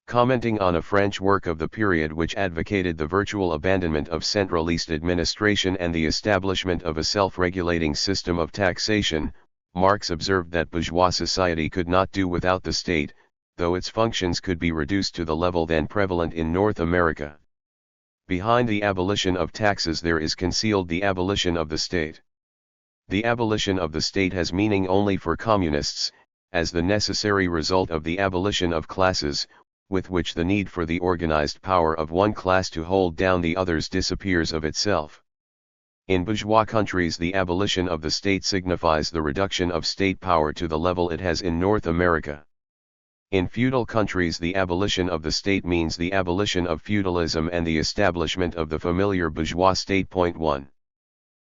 Commenting on a French work of the period which advocated the virtual abandonment of centralist administration and the establishment of a self-regulating system of taxation, Marx observed that bourgeois society could not do without the state, though its functions could be reduced to the level then prevalent in North America. Behind the abolition of taxes there is concealed the abolition of the state. The abolition of the state has meaning only for communists, as the necessary result of the abolition of classes, with which the need for the organized power of one class to hold down the others disappears of itself. In bourgeois countries, the abolition of the state signifies the reduction of state power to the level it has in North America. In feudal countries, the abolition of the state means the abolition of feudalism and the establishment of the familiar bourgeois state. 1.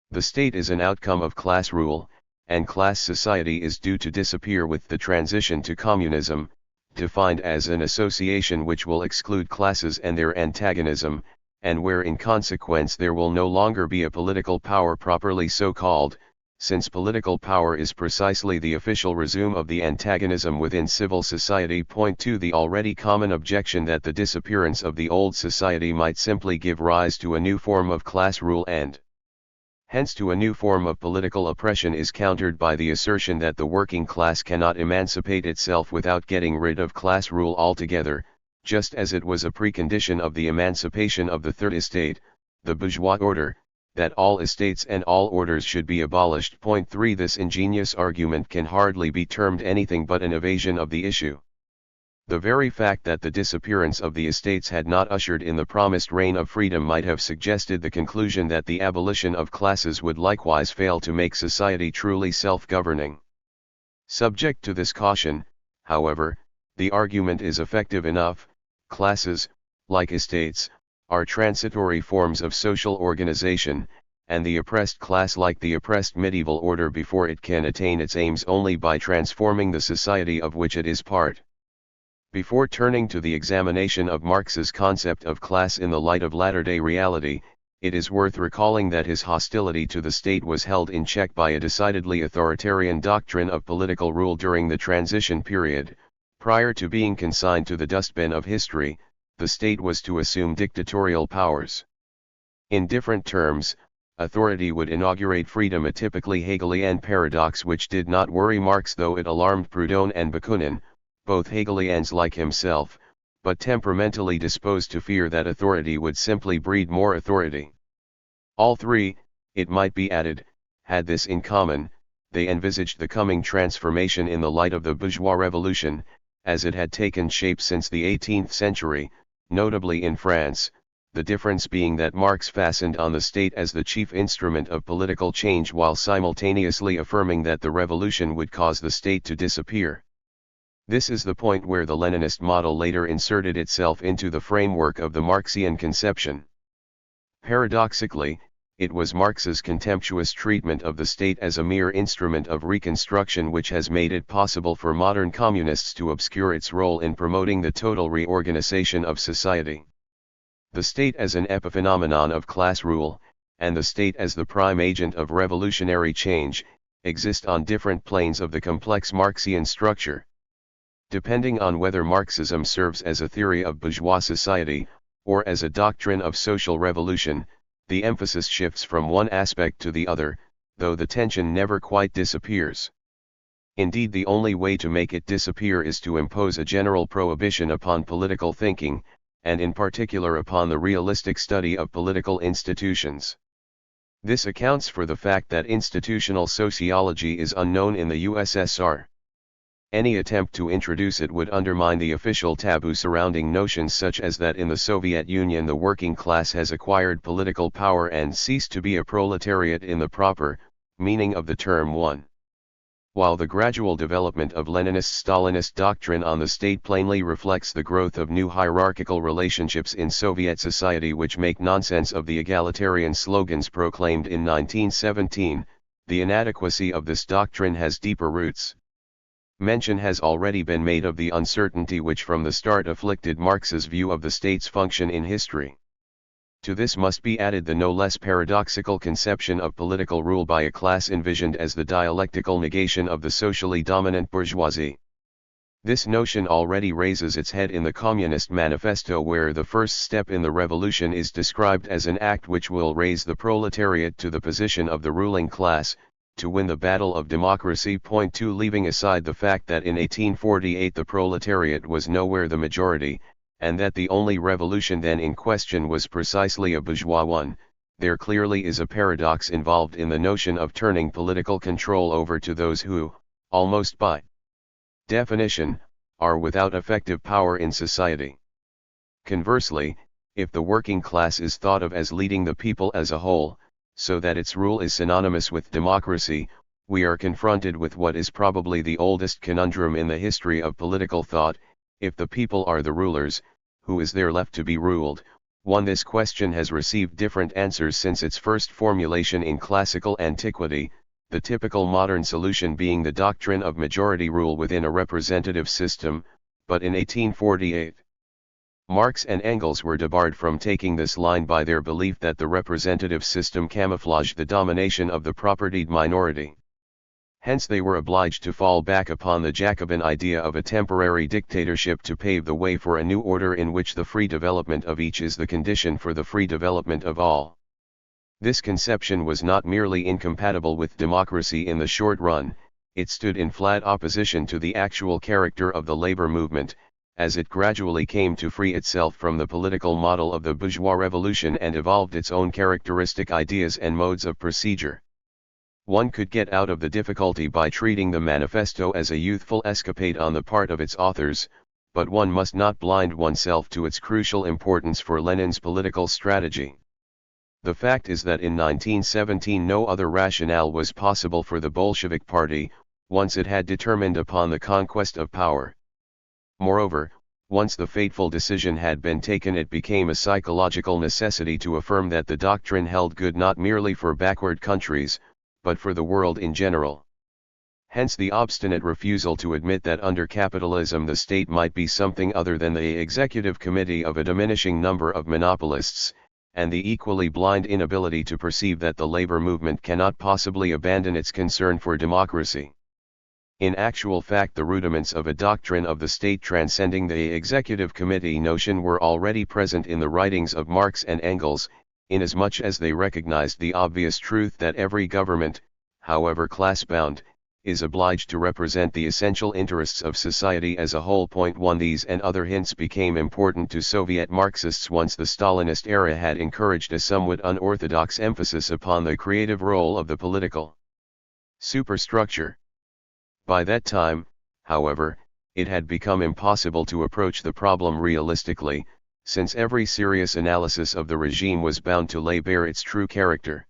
The state is an outcome of class rule, and class society is due to disappear with the transition to communism, defined as an association which will exclude classes and their antagonism, and where in consequence there will no longer be a political power properly so called, since political power is precisely the official resume of the antagonism within civil society. 2. The already common objection that the disappearance of the old society might simply give rise to a new form of class rule and hence to a new form of political oppression is countered by the assertion that the working class cannot emancipate itself without getting rid of class rule altogether, just as it was a precondition of the emancipation of the third estate, the bourgeois order, that all estates and all orders should be abolished. 3. This ingenious argument can hardly be termed anything but an evasion of the issue. The very fact that the disappearance of the estates had not ushered in the promised reign of freedom might have suggested the conclusion that the abolition of classes would likewise fail to make society truly self-governing. Subject to this caution, however, the argument is effective enough. Classes, like estates, are transitory forms of social organization, and the oppressed class, like the oppressed medieval order before it can attain its aims only by transforming the society of which it is part. Before turning to the examination of Marx's concept of class in the light of latter-day reality, it is worth recalling that his hostility to the state was held in check by a decidedly authoritarian doctrine of political rule during the transition period. Prior to being consigned to the dustbin of history, the state was to assume dictatorial powers. In different terms, authority would inaugurate freedom, a typically Hegelian paradox which did not worry Marx, though it alarmed Proudhon and Bakunin, both Hegelians like himself, but temperamentally disposed to fear that authority would simply breed more authority. All three, it might be added, had this in common: they envisaged the coming transformation in the light of the bourgeois revolution, as it had taken shape since the 18th century, notably in France, the difference being that Marx fastened on the state as the chief instrument of political change while simultaneously affirming that the revolution would cause the state to disappear. This is the point where the Leninist model later inserted itself into the framework of the Marxian conception. Paradoxically, it was Marx's contemptuous treatment of the state as a mere instrument of reconstruction which has made it possible for modern communists to obscure its role in promoting the total reorganization of society. The state as an epiphenomenon of class rule, and the state as the prime agent of revolutionary change, exist on different planes of the complex Marxian structure. Depending on whether Marxism serves as a theory of bourgeois society, or as a doctrine of social revolution, the emphasis shifts from one aspect to the other, though the tension never quite disappears. Indeed, the only way to make it disappear is to impose a general prohibition upon political thinking, and in particular upon the realistic study of political institutions. This accounts for the fact that institutional sociology is unknown in the USSR. Any attempt to introduce it would undermine the official taboo surrounding notions such as that in the Soviet Union the working class has acquired political power and ceased to be a proletariat in the proper meaning of the term one. While the gradual development of Leninist-Stalinist doctrine on the state plainly reflects the growth of new hierarchical relationships in Soviet society which make nonsense of the egalitarian slogans proclaimed in 1917, the inadequacy of this doctrine has deeper roots. Mention has already been made of the uncertainty which from the start afflicted Marx's view of the state's function in history. To this must be added the no less paradoxical conception of political rule by a class envisioned as the dialectical negation of the socially dominant bourgeoisie. This notion already raises its head in the Communist Manifesto, where the first step in the revolution is described as an act which will raise the proletariat to the position of the ruling class, to win the battle of democracy. 2 Leaving aside the fact that in 1848 the proletariat was nowhere the majority, and that the only revolution then in question was precisely a bourgeois one, there clearly is a paradox involved in the notion of turning political control over to those who, almost by definition, are without effective power in society. Conversely, if the working class is thought of as leading the people as a whole, so that its rule is synonymous with democracy, we are confronted with what is probably the oldest conundrum in the history of political thought: if the people are the rulers, who is there left to be ruled? This question has received different answers since its first formulation in classical antiquity, the typical modern solution being the doctrine of majority rule within a representative system, but in 1848, Marx and Engels were debarred from taking this line by their belief that the representative system camouflaged the domination of the propertied minority. Hence they were obliged to fall back upon the Jacobin idea of a temporary dictatorship to pave the way for a new order in which the free development of each is the condition for the free development of all. This conception was not merely incompatible with democracy in the short run, it stood in flat opposition to the actual character of the labor movement, as it gradually came to free itself from the political model of the bourgeois revolution and evolved its own characteristic ideas and modes of procedure. One could get out of the difficulty by treating the manifesto as a youthful escapade on the part of its authors, but one must not blind oneself to its crucial importance for Lenin's political strategy. The fact is that in 1917 no other rationale was possible for the Bolshevik Party, once it had determined upon the conquest of power. Moreover, once the fateful decision had been taken, it became a psychological necessity to affirm that the doctrine held good not merely for backward countries, but for the world in general. Hence the obstinate refusal to admit that under capitalism the state might be something other than the executive committee of a diminishing number of monopolists, and the equally blind inability to perceive that the labor movement cannot possibly abandon its concern for democracy. In actual fact, the rudiments of a doctrine of the state transcending the executive committee notion were already present in the writings of Marx and Engels, inasmuch as they recognized the obvious truth that every government, however class-bound, is obliged to represent the essential interests of society as a whole. 1 These and other hints became important to Soviet Marxists once the Stalinist era had encouraged a somewhat unorthodox emphasis upon the creative role of the political superstructure. By that time, however, it had become impossible to approach the problem realistically, since every serious analysis of the regime was bound to lay bare its true character.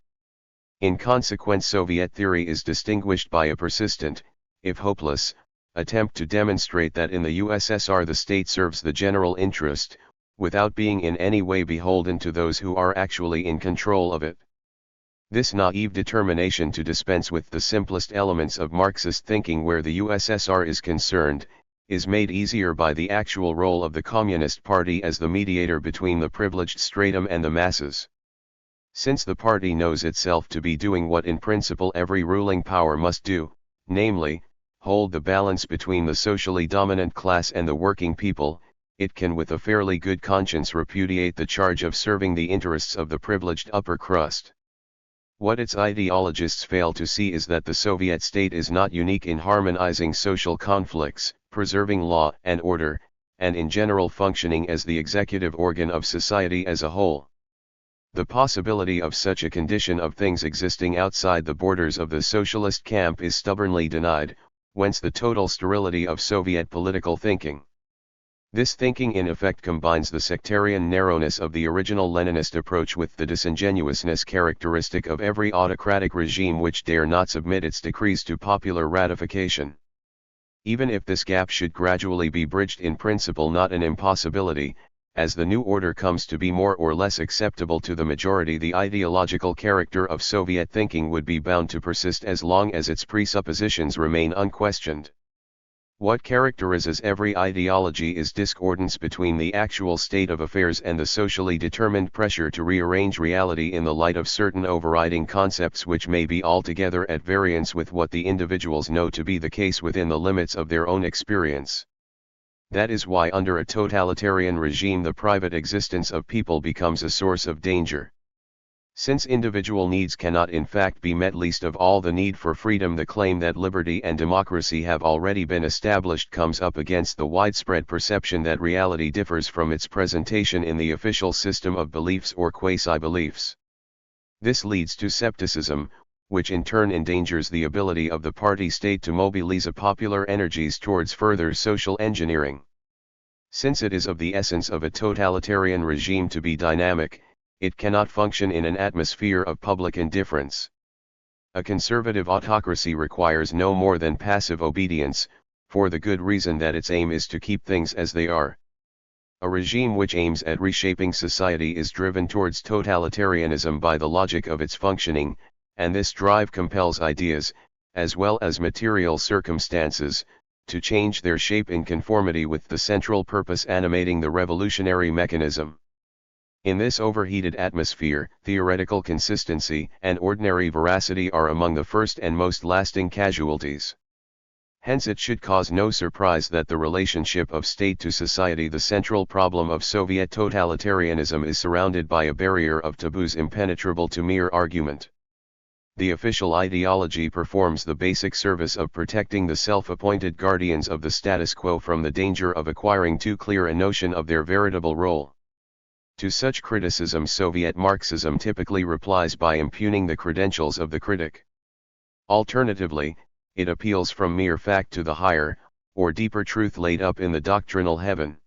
In consequence, Soviet theory is distinguished by a persistent, if hopeless, attempt to demonstrate that in the USSR the state serves the general interest, without being in any way beholden to those who are actually in control of it. This naive determination to dispense with the simplest elements of Marxist thinking where the USSR is concerned, is made easier by the actual role of the Communist Party as the mediator between the privileged stratum and the masses. Since the party knows itself to be doing what in principle every ruling power must do, namely, hold the balance between the socially dominant class and the working people, it can with a fairly good conscience repudiate the charge of serving the interests of the privileged upper crust. What its ideologists fail to see is that the Soviet state is not unique in harmonizing social conflicts, preserving law and order, and in general functioning as the executive organ of society as a whole. The possibility of such a condition of things existing outside the borders of the socialist camp is stubbornly denied, whence the total sterility of Soviet political thinking. This thinking in effect combines the sectarian narrowness of the original Leninist approach with the disingenuousness characteristic of every autocratic regime which dare not submit its decrees to popular ratification. Even if this gap should gradually be bridged, in principle not an impossibility, as the new order comes to be more or less acceptable to the majority, the ideological character of Soviet thinking would be bound to persist as long as its presuppositions remain unquestioned. What characterizes every ideology is discordance between the actual state of affairs and the socially determined pressure to rearrange reality in the light of certain overriding concepts which may be altogether at variance with what the individuals know to be the case within the limits of their own experience. That is why under a totalitarian regime the private existence of people becomes a source of danger. Since individual needs cannot in fact be met, least of all the need for freedom, the claim that liberty and democracy have already been established comes up against the widespread perception that reality differs from its presentation in the official system of beliefs or quasi-beliefs. This leads to scepticism, which in turn endangers the ability of the party state to mobilize popular energies towards further social engineering. Since it is of the essence of a totalitarian regime to be dynamic, it cannot function in an atmosphere of public indifference. A conservative autocracy requires no more than passive obedience, for the good reason that its aim is to keep things as they are. A regime which aims at reshaping society is driven towards totalitarianism by the logic of its functioning, and this drive compels ideas, as well as material circumstances, to change their shape in conformity with the central purpose animating the revolutionary mechanism. In this overheated atmosphere, theoretical consistency and ordinary veracity are among the first and most lasting casualties. Hence it should cause no surprise that the relationship of state to society, the central problem of Soviet totalitarianism, is surrounded by a barrier of taboos impenetrable to mere argument. The official ideology performs the basic service of protecting the self-appointed guardians of the status quo from the danger of acquiring too clear a notion of their veritable role. To such criticism Soviet Marxism typically replies by impugning the credentials of the critic. Alternatively, it appeals from mere fact to the higher, or deeper truth laid up in the doctrinal heaven.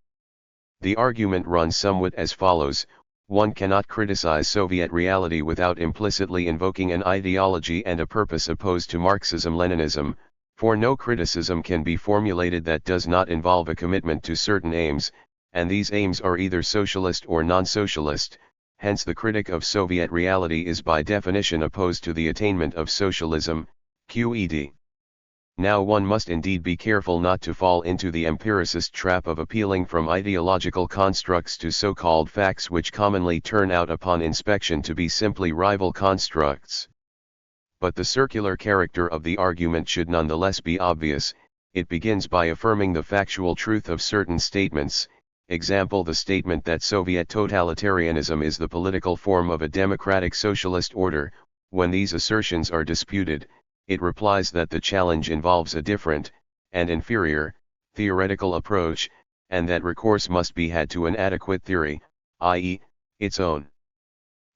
The argument runs somewhat as follows: one cannot criticize Soviet reality without implicitly invoking an ideology and a purpose opposed to Marxism-Leninism, for no criticism can be formulated that does not involve a commitment to certain aims, and these aims are either socialist or non-socialist. Hence the critic of Soviet reality is by definition opposed to the attainment of socialism, QED. Now one must indeed be careful not to fall into the empiricist trap of appealing from ideological constructs to so-called facts which commonly turn out upon inspection to be simply rival constructs. But the circular character of the argument should nonetheless be obvious. It begins by affirming the factual truth of certain statements. Example: the statement that Soviet totalitarianism is the political form of a democratic socialist order. When these assertions are disputed, it replies that the challenge involves a different, and inferior, theoretical approach, and that recourse must be had to an adequate theory, i.e., its own.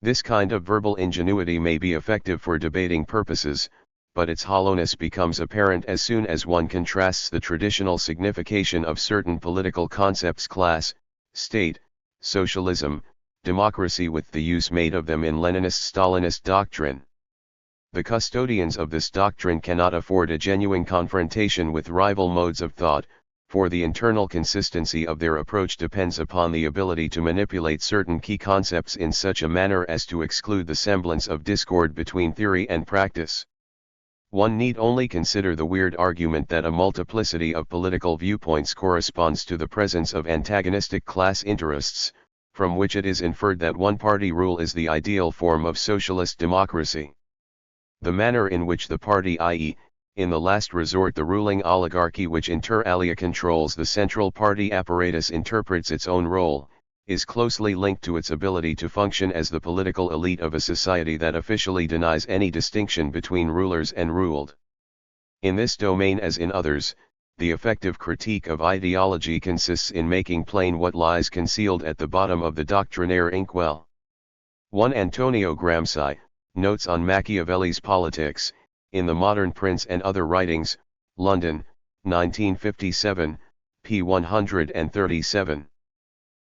This kind of verbal ingenuity may be effective for debating purposes, but its hollowness becomes apparent as soon as one contrasts the traditional signification of certain political concepts, class, state, socialism, democracy, with the use made of them in Leninist-Stalinist doctrine. The custodians of this doctrine cannot afford a genuine confrontation with rival modes of thought, for the internal consistency of their approach depends upon the ability to manipulate certain key concepts in such a manner as to exclude the semblance of discord between theory and practice. One need only consider the weird argument that a multiplicity of political viewpoints corresponds to the presence of antagonistic class interests, from which it is inferred that one-party rule is the ideal form of socialist democracy. The manner in which the party, i.e., in the last resort the ruling oligarchy which inter alia controls the central party apparatus, interprets its own role, is closely linked to its ability to function as the political elite of a society that officially denies any distinction between rulers and ruled. In this domain as in others, the effective critique of ideology consists in making plain what lies concealed at the bottom of the doctrinaire inkwell. 1 Antonio Gramsci, Notes on Machiavelli's Politics, in the Modern Prince and Other Writings, London, 1957, p. 137.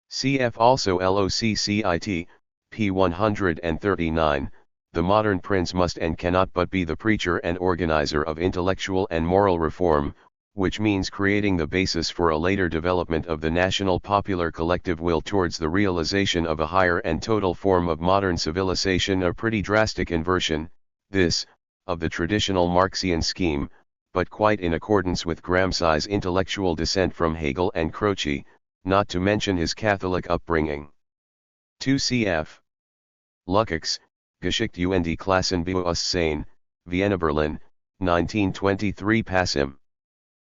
Cf. also LOCCIT, p. 139, the modern prince must and cannot but be the preacher and organizer of intellectual and moral reform, which means creating the basis for a later development of the national popular collective will towards the realization of a higher and total form of modern civilization, a pretty drastic inversion, this, of the traditional Marxian scheme, but quite in accordance with Gramsci's intellectual descent from Hegel and Croce, not to mention his Catholic upbringing. 2 cf. Lukács, Geschichte und Klassenbewusstsein, Vienna Berlin, 1923 Passim.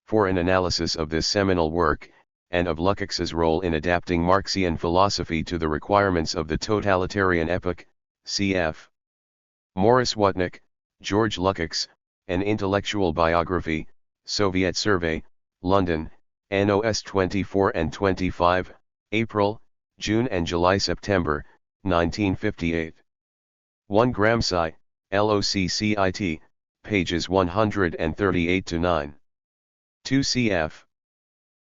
For an analysis of this seminal work, and of Lukács's role in adapting Marxian philosophy to the requirements of the totalitarian epoch, cf. Morris Wutnick, George Lukács, An Intellectual Biography, Soviet Survey, London, NOS 24 and 25, April, June and July-September, 1958. 1 Gramsci, LOCCIT, pages 138-9. 2 cf.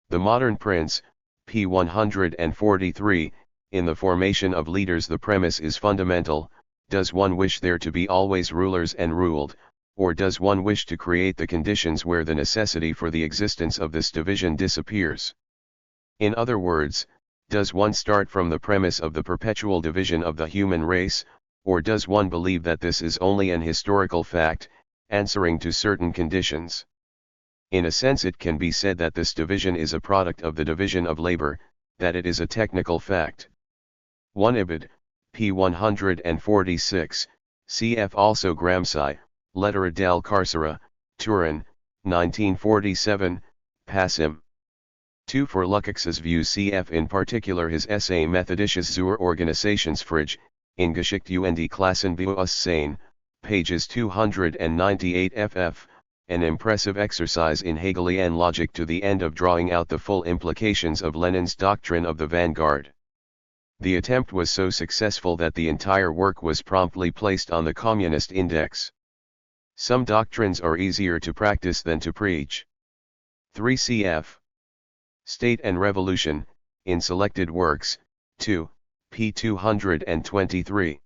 The Modern Prince, p. 143, in the formation of leaders the premise is fundamental: does one wish there to be always rulers and ruled, or does one wish to create the conditions where the necessity for the existence of this division disappears? In other words, does one start from the premise of the perpetual division of the human race, or does one believe that this is only an historical fact, answering to certain conditions? In a sense it can be said that this division is a product of the division of labor, that it is a technical fact. 1 Ibid, p. 146, cf. also Gramsci, Lettera del Carcere, Turin, 1947, Passim. 2 For Lukács's view cf. in particular his essay Methodisches zur Organisationsfrage, in Geschichte und Klassenbewusstsein, pages 298 ff. An impressive exercise in Hegelian logic to the end of drawing out the full implications of Lenin's doctrine of the vanguard. The attempt was so successful that the entire work was promptly placed on the Communist Index. Some doctrines are easier to practice than to preach. 3 cf. State and Revolution, in Selected Works, 2, p. 223.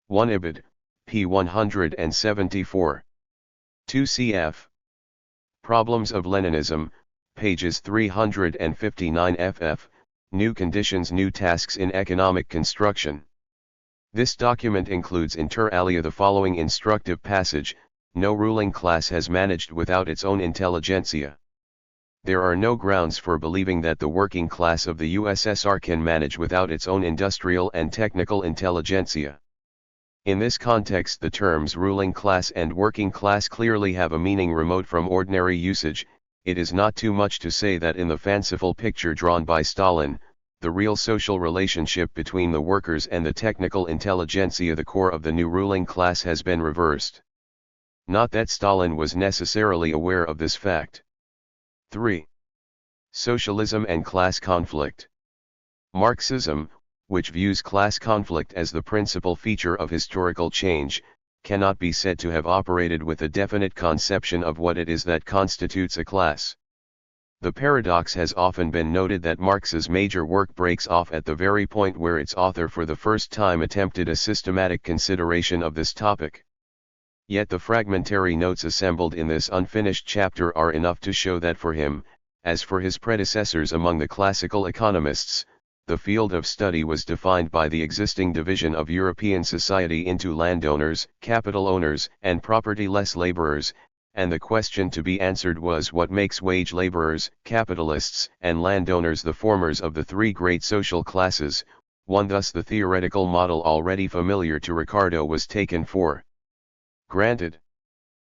1 Ibid, p. 174. 2 cf. Problems of Leninism, pages 359 ff, New Conditions, New Tasks in Economic Construction. This document includes inter alia the following instructive passage: no ruling class has managed without its own intelligentsia. There are no grounds for believing that the working class of the USSR can manage without its own industrial and technical intelligentsia. In this context the terms ruling class and working class clearly have a meaning remote from ordinary usage. It is not too much to say that in the fanciful picture drawn by Stalin, the real social relationship between the workers and the technical intelligentsia, the core of the new ruling class, has been reversed. Not that Stalin was necessarily aware of this fact. 3. Socialism and class conflict. Marxism, which views class conflict as the principal feature of historical change, cannot be said to have operated with a definite conception of what it is that constitutes a class. The paradox has often been noted that Marx's major work breaks off at the very point where its author for the first time attempted a systematic consideration of this topic. Yet the fragmentary notes assembled in this unfinished chapter are enough to show that for him, as for his predecessors among the classical economists, the field of study was defined by the existing division of European society into landowners, capital owners, and property-less laborers, and the question to be answered was what makes wage laborers, capitalists, and landowners the formers of the three great social classes. Thus the theoretical model already familiar to Ricardo was taken for granted.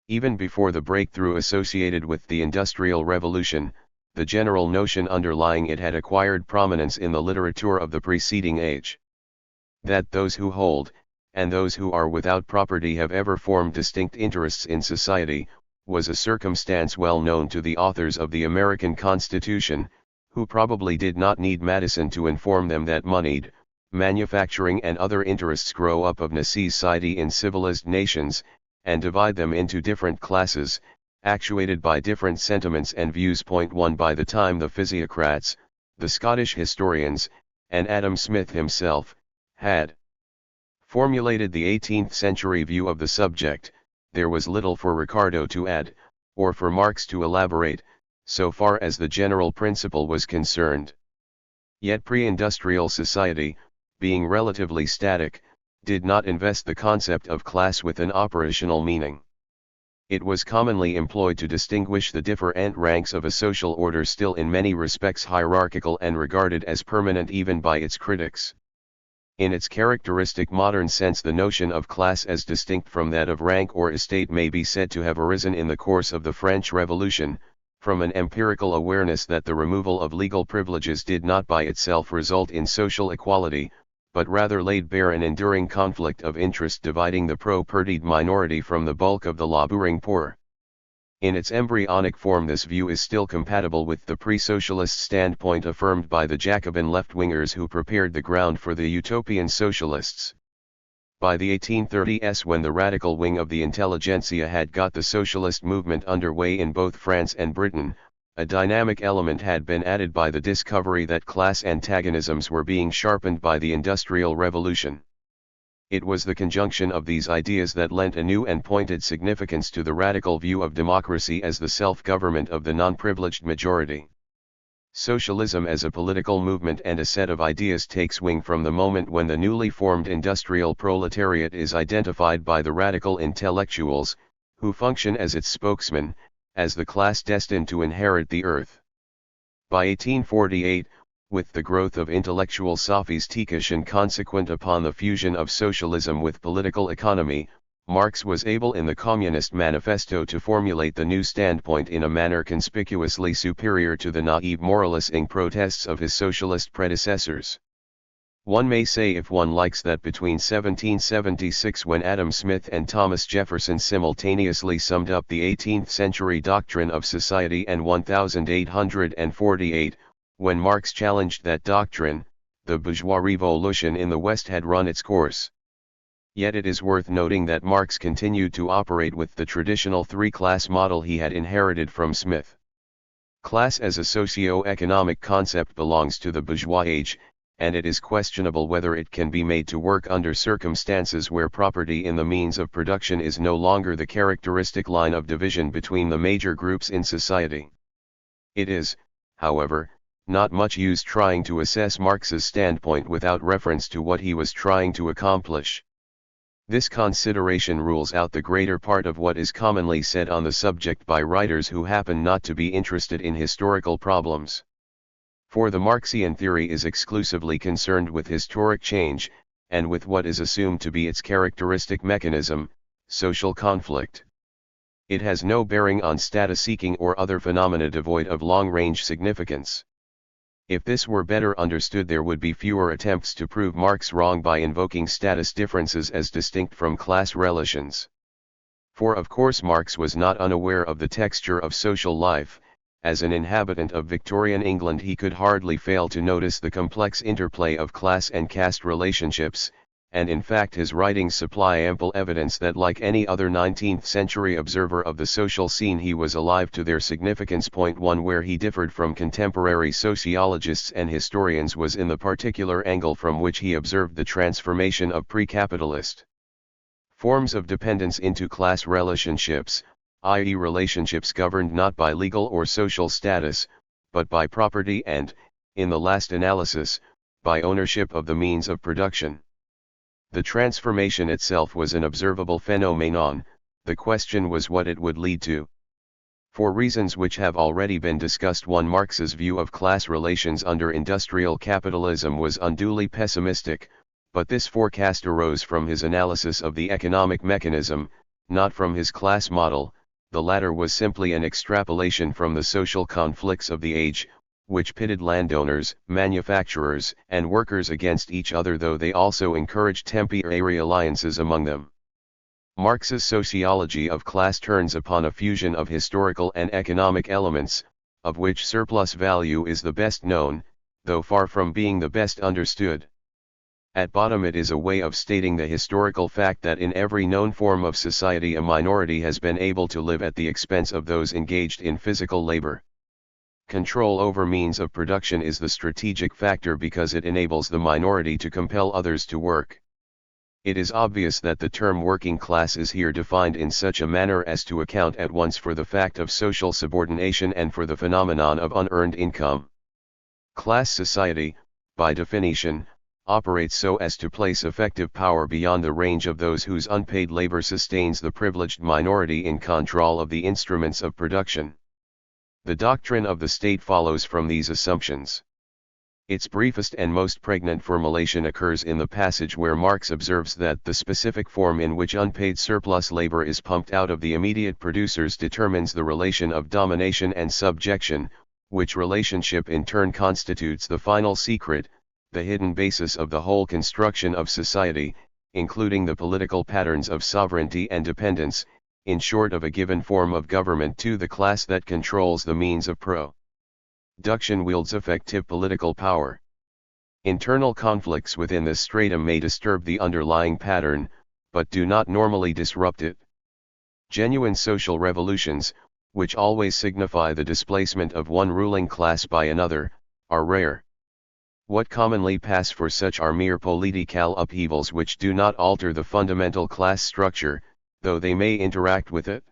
Even before the breakthrough associated with the Industrial Revolution, the general notion underlying it had acquired prominence in the literature of the preceding age. That those who hold, and those who are without property have ever formed distinct interests in society, was a circumstance well known to the authors of the American Constitution, who probably did not need Madison to inform them that moneyed, manufacturing and other interests grow up of necessity in civilized nations, and divide them into different classes, actuated by different sentiments and views. Point 1. By the time the physiocrats, the Scottish historians, and Adam Smith himself, had formulated the 18th century view of the subject, there was little for Ricardo to add, or for Marx to elaborate, so far as the general principle was concerned. Yet pre-industrial society, being relatively static, did not invest the concept of class with an operational meaning. It was commonly employed to distinguish the different ranks of a social order still in many respects hierarchical and regarded as permanent even by its critics. In its characteristic modern sense, the notion of class as distinct from that of rank or estate may be said to have arisen in the course of the French Revolution, from an empirical awareness that the removal of legal privileges did not by itself result in social equality, but rather laid bare an enduring conflict of interest dividing the propertied minority from the bulk of the laboring poor. In its embryonic form, this view is still compatible with the pre-socialist standpoint affirmed by the Jacobin left-wingers who prepared the ground for the utopian socialists. By the 1830s, when the radical wing of the intelligentsia had got the socialist movement underway in both France and Britain, a dynamic element had been added by the discovery that class antagonisms were being sharpened by the Industrial Revolution. It was the conjunction of these ideas that lent a new and pointed significance to the radical view of democracy as the self-government of the non-privileged majority. Socialism as a political movement and a set of ideas takes wing from the moment when the newly formed industrial proletariat is identified by the radical intellectuals, who function as its spokesmen, as the class destined to inherit the earth. By 1848, with the growth of intellectual sophistication consequent upon the fusion of socialism with political economy, Marx was able in the Communist Manifesto to formulate the new standpoint in a manner conspicuously superior to the naive moralising protests of his socialist predecessors. One may say, if one likes, that between 1776, when Adam Smith and Thomas Jefferson simultaneously summed up the 18th century doctrine of society, and 1848, when Marx challenged that doctrine, the bourgeois revolution in the West had run its course. Yet it is worth noting that Marx continued to operate with the traditional three-class model he had inherited from Smith. Class as a socio-economic concept belongs to the bourgeois age, and it is questionable whether it can be made to work under circumstances where property in the means of production is no longer the characteristic line of division between the major groups in society. It is, however, not much use trying to assess Marx's standpoint without reference to what he was trying to accomplish. This consideration rules out the greater part of what is commonly said on the subject by writers who happen not to be interested in historical problems. For the Marxian theory is exclusively concerned with historic change, and with what is assumed to be its characteristic mechanism, social conflict. It has no bearing on status seeking or other phenomena devoid of long-range significance. If this were better understood, there would be fewer attempts to prove Marx wrong by invoking status differences as distinct from class relations. For of course Marx was not unaware of the texture of social life. As an inhabitant of Victorian England, he could hardly fail to notice the complex interplay of class and caste relationships, and in fact his writings supply ample evidence that, like any other 19th century observer of the social scene, he was alive to their significance. Point 1. Where he differed from contemporary sociologists and historians was in the particular angle from which he observed the transformation of pre-capitalist forms of dependence into class relationships, i.e. relationships governed not by legal or social status, but by property and, in the last analysis, by ownership of the means of production. The transformation itself was an observable phenomenon, the question was what it would lead to. For reasons which have already been discussed, Marx's view of class relations under industrial capitalism was unduly pessimistic, but this forecast arose from his analysis of the economic mechanism, not from his class model. The latter was simply an extrapolation from the social conflicts of the age, which pitted landowners, manufacturers, and workers against each other, though they also encouraged temporary alliances among them. Marx's sociology of class turns upon a fusion of historical and economic elements, of which surplus value is the best known, though far from being the best understood. At bottom it is a way of stating the historical fact that in every known form of society a minority has been able to live at the expense of those engaged in physical labor. Control over means of production is the strategic factor because it enables the minority to compel others to work. It is obvious that the term working class is here defined in such a manner as to account at once for the fact of social subordination and for the phenomenon of unearned income. Class society, by definition, operates so as to place effective power beyond the range of those whose unpaid labor sustains the privileged minority in control of the instruments of production. The doctrine of the state follows from these assumptions. Its briefest and most pregnant formulation occurs in the passage where Marx observes that the specific form in which unpaid surplus labor is pumped out of the immediate producers determines the relation of domination and subjection, which relationship in turn constitutes the final secret, the hidden basis of the whole construction of society, including the political patterns of sovereignty and dependence, in short of a given form of government to the class that controls the means of production wields effective political power. Internal conflicts within this stratum may disturb the underlying pattern, but do not normally disrupt it. Genuine social revolutions, which always signify the displacement of one ruling class by another, are rare. What commonly pass for such are mere political upheavals which do not alter the fundamental class structure, though they may interact with it.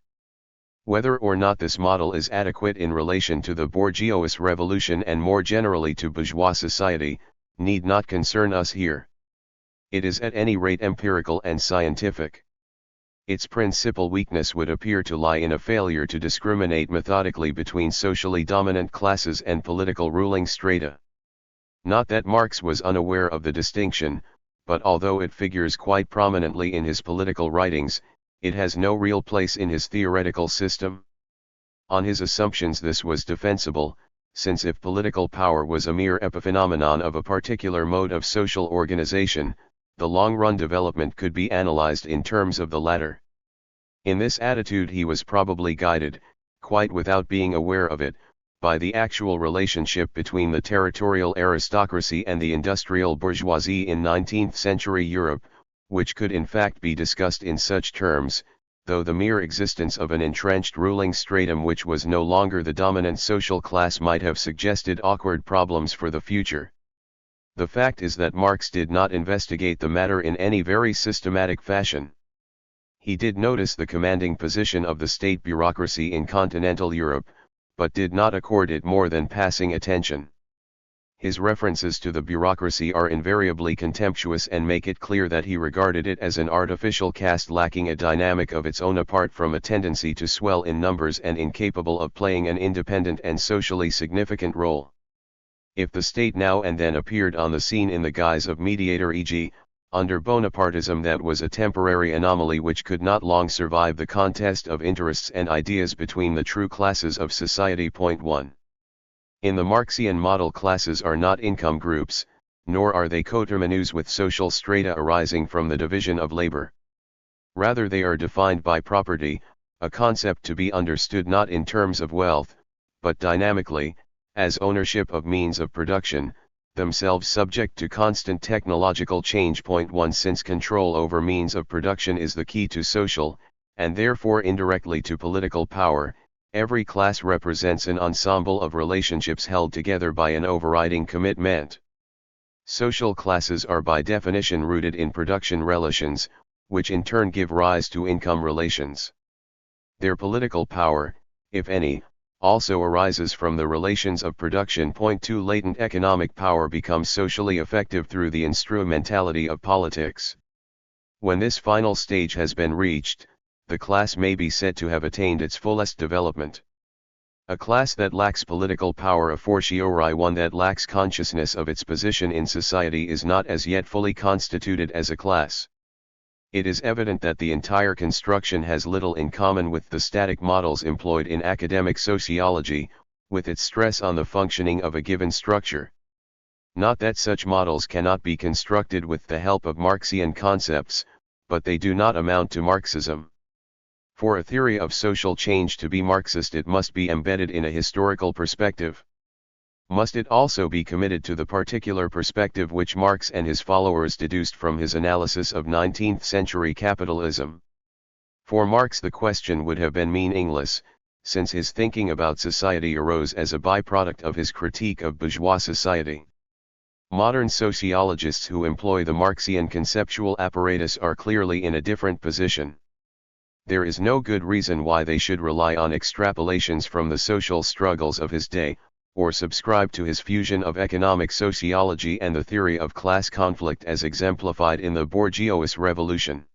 Whether or not this model is adequate in relation to the bourgeois revolution and more generally to bourgeois society, need not concern us here. It is at any rate empirical and scientific. Its principal weakness would appear to lie in a failure to discriminate methodically between socially dominant classes and political ruling strata. Not that Marx was unaware of the distinction, but although it figures quite prominently in his political writings, it has no real place in his theoretical system. On his assumptions this was defensible, since if political power was a mere epiphenomenon of a particular mode of social organization, the long-run development could be analyzed in terms of the latter. In this attitude he was probably guided, quite without being aware of it, by the actual relationship between the territorial aristocracy and the industrial bourgeoisie in 19th-century Europe, which could in fact be discussed in such terms, though the mere existence of an entrenched ruling stratum which was no longer the dominant social class might have suggested awkward problems for the future. The fact is that Marx did not investigate the matter in any very systematic fashion. He did notice the commanding position of the state bureaucracy in continental Europe, but did not accord it more than passing attention. His references to the bureaucracy are invariably contemptuous and make it clear that he regarded it as an artificial caste lacking a dynamic of its own apart from a tendency to swell in numbers and incapable of playing an independent and socially significant role. If the state now and then appeared on the scene in the guise of mediator, e.g., under Bonapartism, that was a temporary anomaly which could not long survive the contest of interests and ideas between the true classes of society. 1. In the Marxian model, classes are not income groups, nor are they coterminous with social strata arising from the division of labor. Rather they are defined by property, a concept to be understood not in terms of wealth, but dynamically, as ownership of means of production, themselves subject to constant technological change. 1. Since control over means of production is the key to social, and therefore indirectly to political power, every class represents an ensemble of relationships held together by an overriding commitment. Social classes are by definition rooted in production relations, which in turn give rise to income relations. Their political power, if any, also arises from the relations of production. 2. Latent economic power becomes socially effective through the instrumentality of politics. When this final stage has been reached, the class may be said to have attained its fullest development. A class that lacks political power, a fortiori one that lacks consciousness of its position in society, is not as yet fully constituted as a class. It is evident that the entire construction has little in common with the static models employed in academic sociology, with its stress on the functioning of a given structure. Not that such models cannot be constructed with the help of Marxian concepts, but they do not amount to Marxism. For a theory of social change to be Marxist, it must be embedded in a historical perspective. must it also be committed to the particular perspective which Marx and his followers deduced from his analysis of 19th-century capitalism? For Marx the question would have been meaningless, since his thinking about society arose as a byproduct of his critique of bourgeois society. Modern sociologists who employ the Marxian conceptual apparatus are clearly in a different position. There is no good reason why they should rely on extrapolations from the social struggles of his day, or subscribe to his fusion of economic sociology and the theory of class conflict as exemplified in the bourgeois revolution.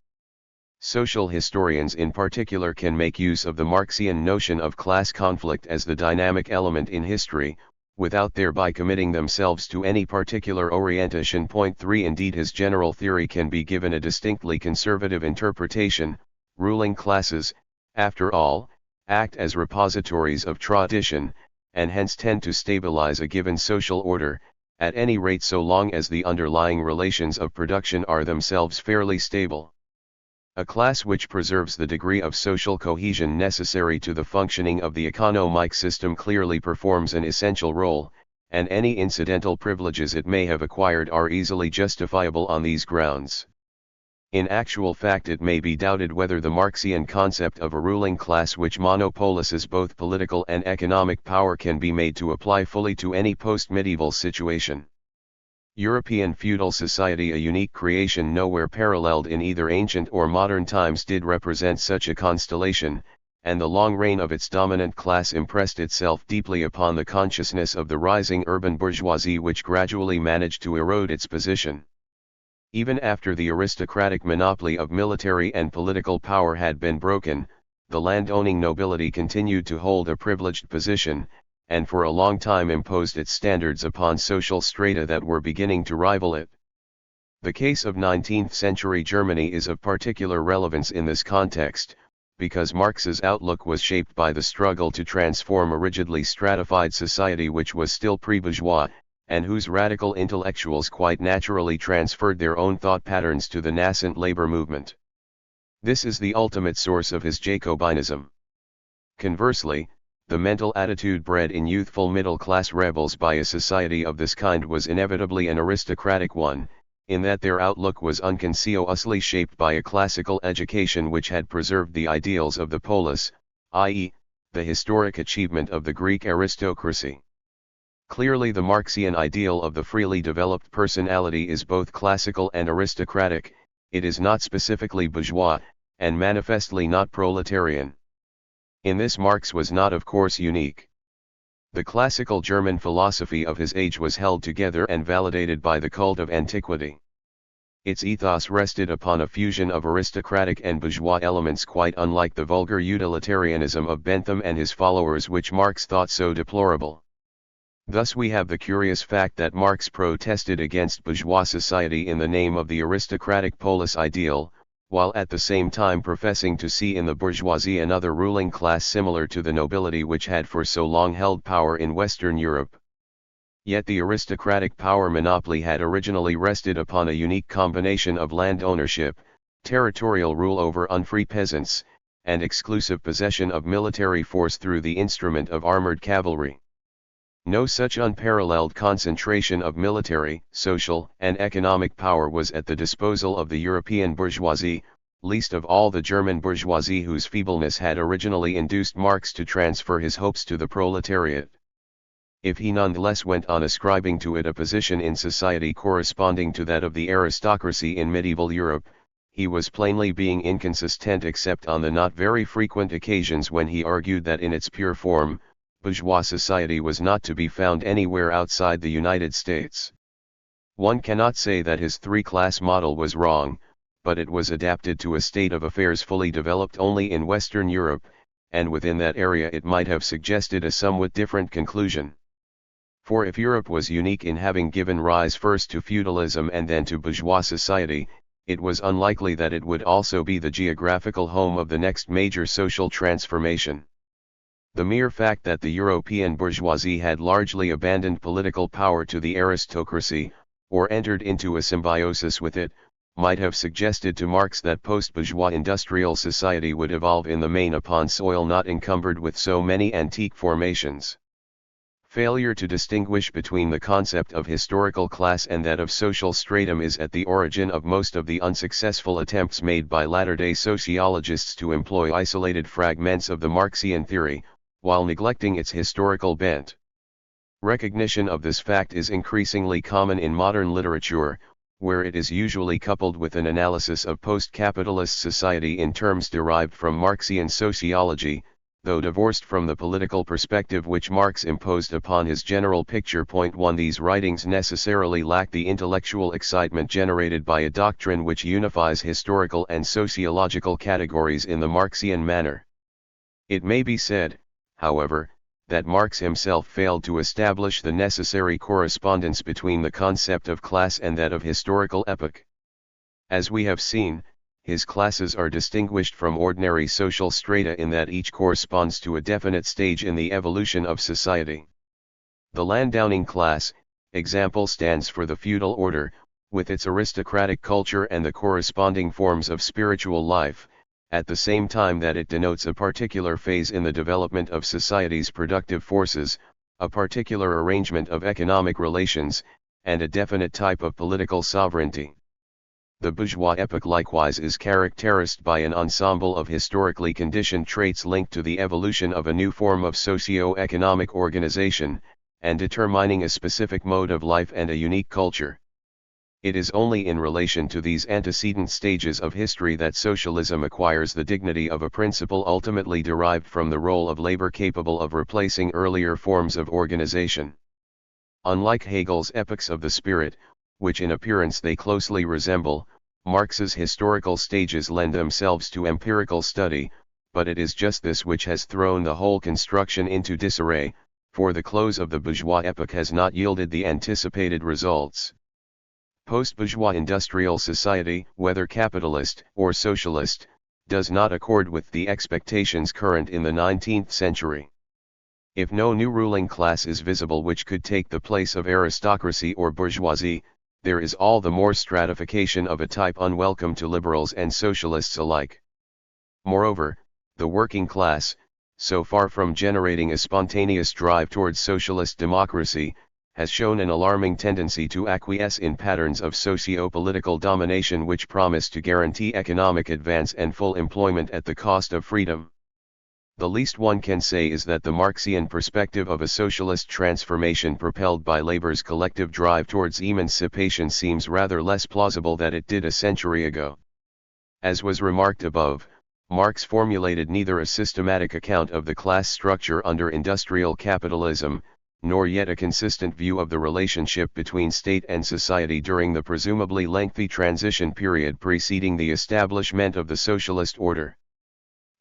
Social historians in particular can make use of the Marxian notion of class conflict as the dynamic element in history, without thereby committing themselves to any particular orientation. Point 3 Indeed, his general theory can be given a distinctly conservative interpretation. Ruling classes, after all, act as repositories of tradition, and hence tend to stabilize a given social order, at any rate so long as the underlying relations of production are themselves fairly stable. A class which preserves the degree of social cohesion necessary to the functioning of the economic system clearly performs an essential role, and any incidental privileges it may have acquired are easily justifiable on these grounds. In actual fact, it may be doubted whether the Marxian concept of a ruling class which monopolizes both political and economic power can be made to apply fully to any post-medieval situation. European feudal society, a unique creation nowhere paralleled in either ancient or modern times, did represent such a constellation, and the long reign of its dominant class impressed itself deeply upon the consciousness of the rising urban bourgeoisie, which gradually managed to erode its position. Even after the aristocratic monopoly of military and political power had been broken, the land-owning nobility continued to hold a privileged position, and for a long time imposed its standards upon social strata that were beginning to rival it. The case of 19th-century Germany is of particular relevance in this context, because Marx's outlook was shaped by the struggle to transform a rigidly stratified society which was still pre-bourgeois, and whose radical intellectuals quite naturally transferred their own thought patterns to the nascent labor movement. This is the ultimate source of his Jacobinism. Conversely, the mental attitude bred in youthful middle-class rebels by a society of this kind was inevitably an aristocratic one, in that their outlook was unconsciously shaped by a classical education which had preserved the ideals of the polis, i.e., the historic achievement of the Greek aristocracy. Clearly, the Marxian ideal of the freely developed personality is both classical and aristocratic. It is not specifically bourgeois, and manifestly not proletarian. In this Marx was not, of course, unique. The classical German philosophy of his age was held together and validated by the cult of antiquity. Its ethos rested upon a fusion of aristocratic and bourgeois elements quite unlike the vulgar utilitarianism of Bentham and his followers, which Marx thought so deplorable. Thus we have the curious fact that Marx protested against bourgeois society in the name of the aristocratic polis ideal, while at the same time professing to see in the bourgeoisie another ruling class similar to the nobility which had for so long held power in Western Europe. Yet the aristocratic power monopoly had originally rested upon a unique combination of land ownership, territorial rule over unfree peasants, and exclusive possession of military force through the instrument of armored cavalry. No such unparalleled concentration of military, social, and economic power was at the disposal of the European bourgeoisie, least of all the German bourgeoisie, whose feebleness had originally induced Marx to transfer his hopes to the proletariat. If he nonetheless went on ascribing to it a position in society corresponding to that of the aristocracy in medieval Europe, he was plainly being inconsistent, except on the not very frequent occasions when he argued that in its pure form, bourgeois society was not to be found anywhere outside the United States. One cannot say that his three-class model was wrong, but it was adapted to a state of affairs fully developed only in Western Europe, and within that area it might have suggested a somewhat different conclusion. For if Europe was unique in having given rise first to feudalism and then to bourgeois society, it was unlikely that it would also be the geographical home of the next major social transformation. The mere fact that the European bourgeoisie had largely abandoned political power to the aristocracy, or entered into a symbiosis with it, might have suggested to Marx that post-bourgeois industrial society would evolve in the main upon soil not encumbered with so many antique formations. Failure to distinguish between the concept of historical class and that of social stratum is at the origin of most of the unsuccessful attempts made by latter-day sociologists to employ isolated fragments of the Marxian theory, while neglecting its historical bent. Recognition of this fact is increasingly common in modern literature, where it is usually coupled with an analysis of post-capitalist society in terms derived from Marxian sociology, though divorced from the political perspective which Marx imposed upon his general picture. 1 These writings necessarily lack the intellectual excitement generated by a doctrine which unifies historical and sociological categories in the Marxian manner. It may be said, however, that Marx himself failed to establish the necessary correspondence between the concept of class and that of historical epoch. As we have seen, his classes are distinguished from ordinary social strata in that each corresponds to a definite stage in the evolution of society. The Landowning class, example, stands for the feudal order, with its aristocratic culture and the corresponding forms of spiritual life, at the same time that it denotes a particular phase in the development of society's productive forces, a particular arrangement of economic relations, and a definite type of political sovereignty. The bourgeois epoch likewise is characterized by an ensemble of historically conditioned traits linked to the evolution of a new form of socio-economic organization, and determining a specific mode of life and a unique culture. It is only in relation to these antecedent stages of history that socialism acquires the dignity of a principle ultimately derived from the role of labor capable of replacing earlier forms of organization. Unlike Hegel's epochs of the spirit, which in appearance they closely resemble, Marx's historical stages lend themselves to empirical study, but it is just this which has thrown the whole construction into disarray, for the close of the bourgeois epoch has not yielded the anticipated results. Post-bourgeois industrial society, whether capitalist or socialist, does not accord with the expectations current in the 19th century. If no new ruling class is visible which could take the place of aristocracy or bourgeoisie, there is all the more stratification of a type unwelcome to liberals and socialists alike. Moreover, the working class, so far from generating a spontaneous drive towards socialist democracy, has shown an alarming tendency to acquiesce in patterns of socio-political domination which promise to guarantee economic advance and full employment at the cost of freedom. The least one can say is that the Marxian perspective of a socialist transformation propelled by labor's collective drive towards emancipation seems rather less plausible than it did a century ago. As was remarked above, Marx formulated neither a systematic account of the class structure under industrial capitalism, nor yet a consistent view of the relationship between state and society during the presumably lengthy transition period preceding the establishment of the socialist order.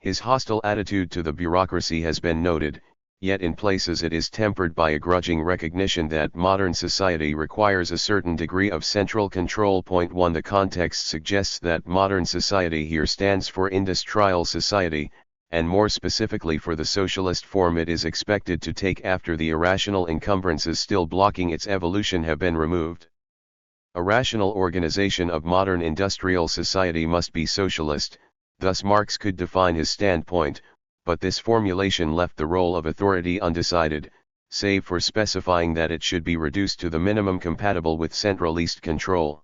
His hostile attitude to the bureaucracy has been noted, yet in places it is tempered by a grudging recognition that modern society requires a certain degree of central control. 1 The context suggests that modern society here stands for industrial society, and more specifically for the socialist form it is expected to take after the irrational encumbrances still blocking its evolution have been removed. A rational organization of modern industrial society must be socialist. Thus Marx could define his standpoint, but this formulation left the role of authority undecided, save for specifying that it should be reduced to the minimum compatible with centralist control.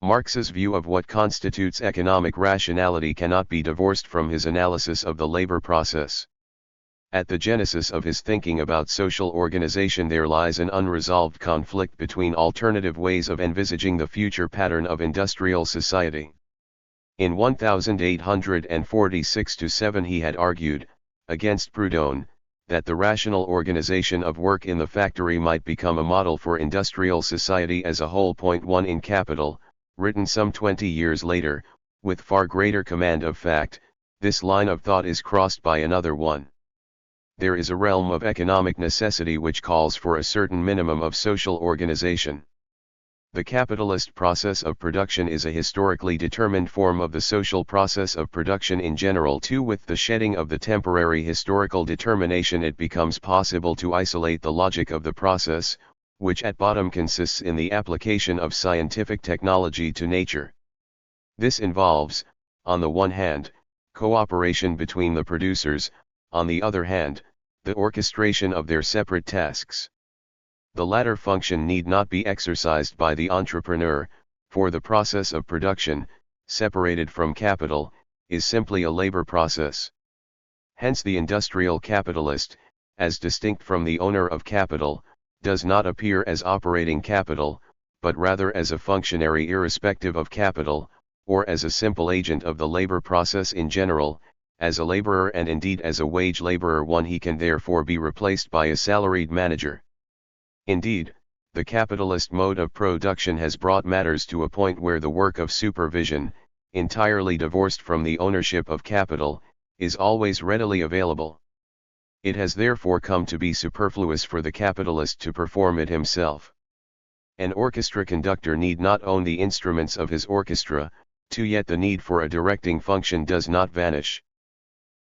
Marx's view of what constitutes economic rationality cannot be divorced from his analysis of the labor process. At the genesis of his thinking about social organization there lies an unresolved conflict between alternative ways of envisaging the future pattern of industrial society. In 1846-7 he had argued, against Proudhon, that the rational organization of work in the factory might become a model for industrial society as a whole. 1 In Capital, written some 20 years later, with far greater command of fact, this line of thought is crossed by another one. There is a realm of economic necessity which calls for a certain minimum of social organization. The capitalist process of production is a historically determined form of the social process of production in general. With the shedding of the temporary historical determination it becomes possible to isolate the logic of the process, which at bottom consists in the application of scientific technology to nature. This involves, on the one hand, cooperation between the producers, on the other hand, the orchestration of their separate tasks. The latter function need not be exercised by the entrepreneur, for the process of production, separated from capital, is simply a labor process. Hence the industrial capitalist, as distinct from the owner of capital, does not appear as operating capital, but rather as a functionary irrespective of capital, or as a simple agent of the labor process in general, as a laborer and indeed as a wage laborer. He can therefore be replaced by a salaried manager. Indeed, the capitalist mode of production has brought matters to a point where the work of supervision, entirely divorced from the ownership of capital, is always readily available. It has therefore come to be superfluous for the capitalist to perform it himself. An orchestra conductor need not own the instruments of his orchestra, yet the need for a directing function does not vanish.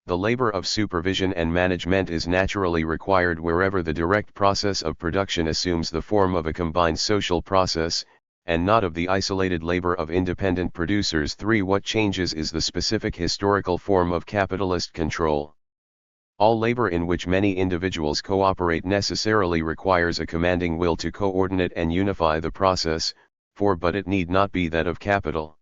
The labor of supervision and management is naturally required wherever the direct process of production assumes the form of a combined social process, and not of the isolated labor of independent producers. 3. What changes is the specific historical form of capitalist control. All labor in which many individuals cooperate necessarily requires a commanding will to coordinate and unify the process, but it need not be that of capital.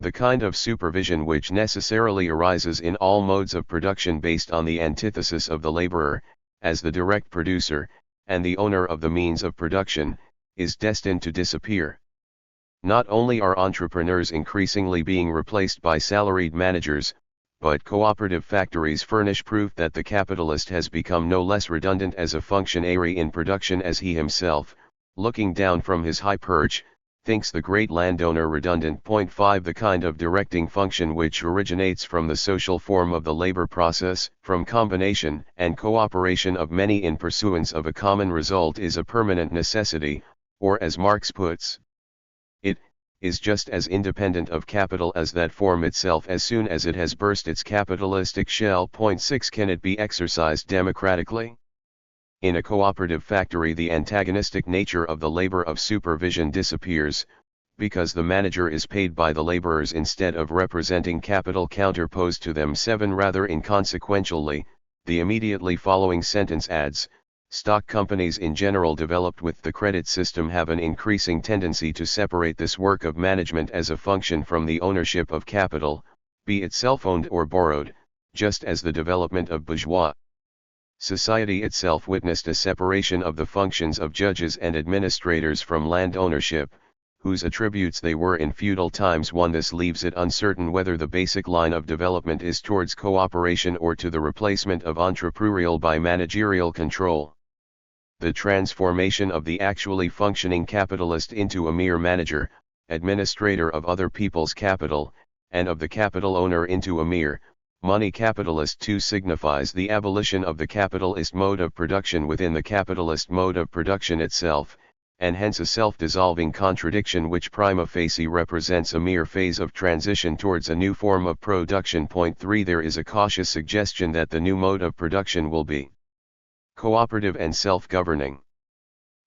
The kind of supervision which necessarily arises in all modes of production based on the antithesis of the laborer, as the direct producer, and the owner of the means of production, is destined to disappear. Not only are entrepreneurs increasingly being replaced by salaried managers, but cooperative factories furnish proof that the capitalist has become no less redundant as a functionary in production as he himself, looking down from his high perch, thinks the great landowner redundant. 5. The kind of directing function which originates from the social form of the labor process, from combination and cooperation of many in pursuance of a common result, is a permanent necessity, or as Marx puts it, is just as independent of capital as that form itself as soon as it has burst its capitalistic shell. 6. Can it be exercised democratically? In a cooperative factory, the antagonistic nature of the labor of supervision disappears, because the manager is paid by the laborers instead of representing capital counterposed to them. 7. Rather inconsequentially, the immediately following sentence adds, stock companies in general developed with the credit system have an increasing tendency to separate this work of management as a function from the ownership of capital, be it self-owned or borrowed, just as the development of bourgeois society itself witnessed a separation of the functions of judges and administrators from land ownership, whose attributes they were in feudal times. This leaves it uncertain whether the basic line of development is towards cooperation or to the replacement of entrepreneurial by managerial control. The transformation of the actually functioning capitalist into a mere manager, administrator of other people's capital, and of the capital owner into a mere money capitalist too signifies the abolition of the capitalist mode of production within the capitalist mode of production itself, and hence a self-dissolving contradiction which prima facie represents a mere phase of transition towards a new form of production. 3. There is a cautious suggestion that the new mode of production will be cooperative and self-governing.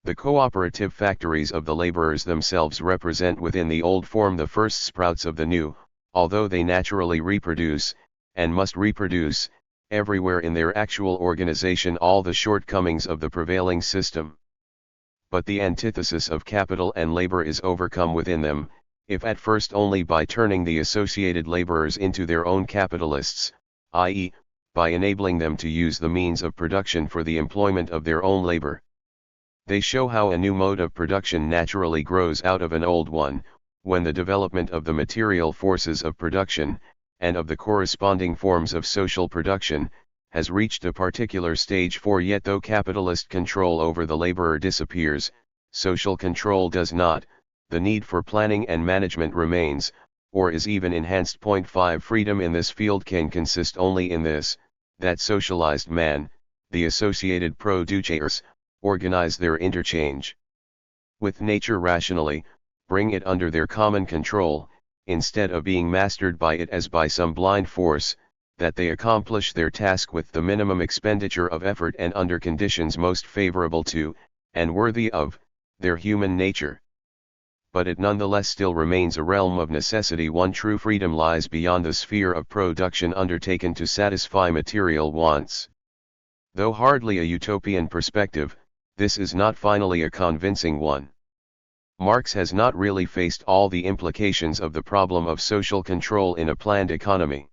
The cooperative factories of the laborers themselves represent within the old form the first sprouts of the new, although they naturally reproduce, and must reproduce, everywhere in their actual organization all the shortcomings of the prevailing system. But the antithesis of capital and labor is overcome within them, if at first only by turning the associated laborers into their own capitalists, i.e., by enabling them to use the means of production for the employment of their own labor. They show how a new mode of production naturally grows out of an old one, when the development of the material forces of production, and of the corresponding forms of social production, has reached a particular stage. 4. Yet though capitalist control over the laborer disappears, social control does not, the need for planning and management remains, or is even enhanced. 5. Freedom in this field can consist only in this, that socialized man, the associated producers, organize their interchange with nature rationally, bring it under their common control, instead of being mastered by it as by some blind force, that they accomplish their task with the minimum expenditure of effort and under conditions most favorable to, and worthy of, their human nature. But it nonetheless still remains a realm of necessity. True freedom lies beyond the sphere of production undertaken to satisfy material wants. Though hardly a utopian perspective, this is not finally a convincing one. Marx has not really faced all the implications of the problem of social control in a planned economy.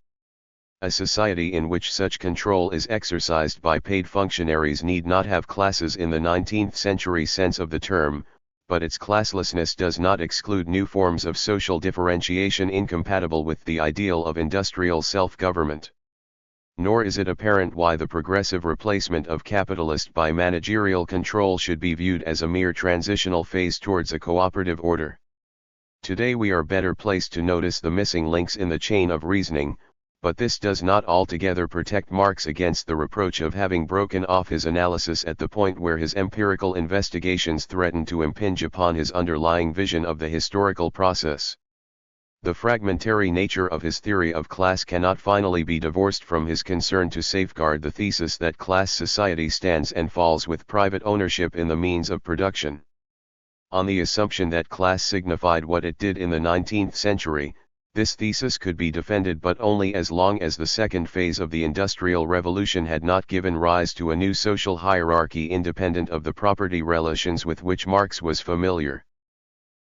A society in which such control is exercised by paid functionaries need not have classes in the 19th century sense of the term, but its classlessness does not exclude new forms of social differentiation incompatible with the ideal of industrial self-government. Nor is it apparent why the progressive replacement of capitalist by managerial control should be viewed as a mere transitional phase towards a cooperative order. Today we are better placed to notice the missing links in the chain of reasoning, but this does not altogether protect Marx against the reproach of having broken off his analysis at the point where his empirical investigations threaten to impinge upon his underlying vision of the historical process. The fragmentary nature of his theory of class cannot finally be divorced from his concern to safeguard the thesis that class society stands and falls with private ownership in the means of production. On the assumption that class signified what it did in the 19th century, this thesis could be defended but only as long as the second phase of the Industrial Revolution had not given rise to a new social hierarchy independent of the property relations with which Marx was familiar.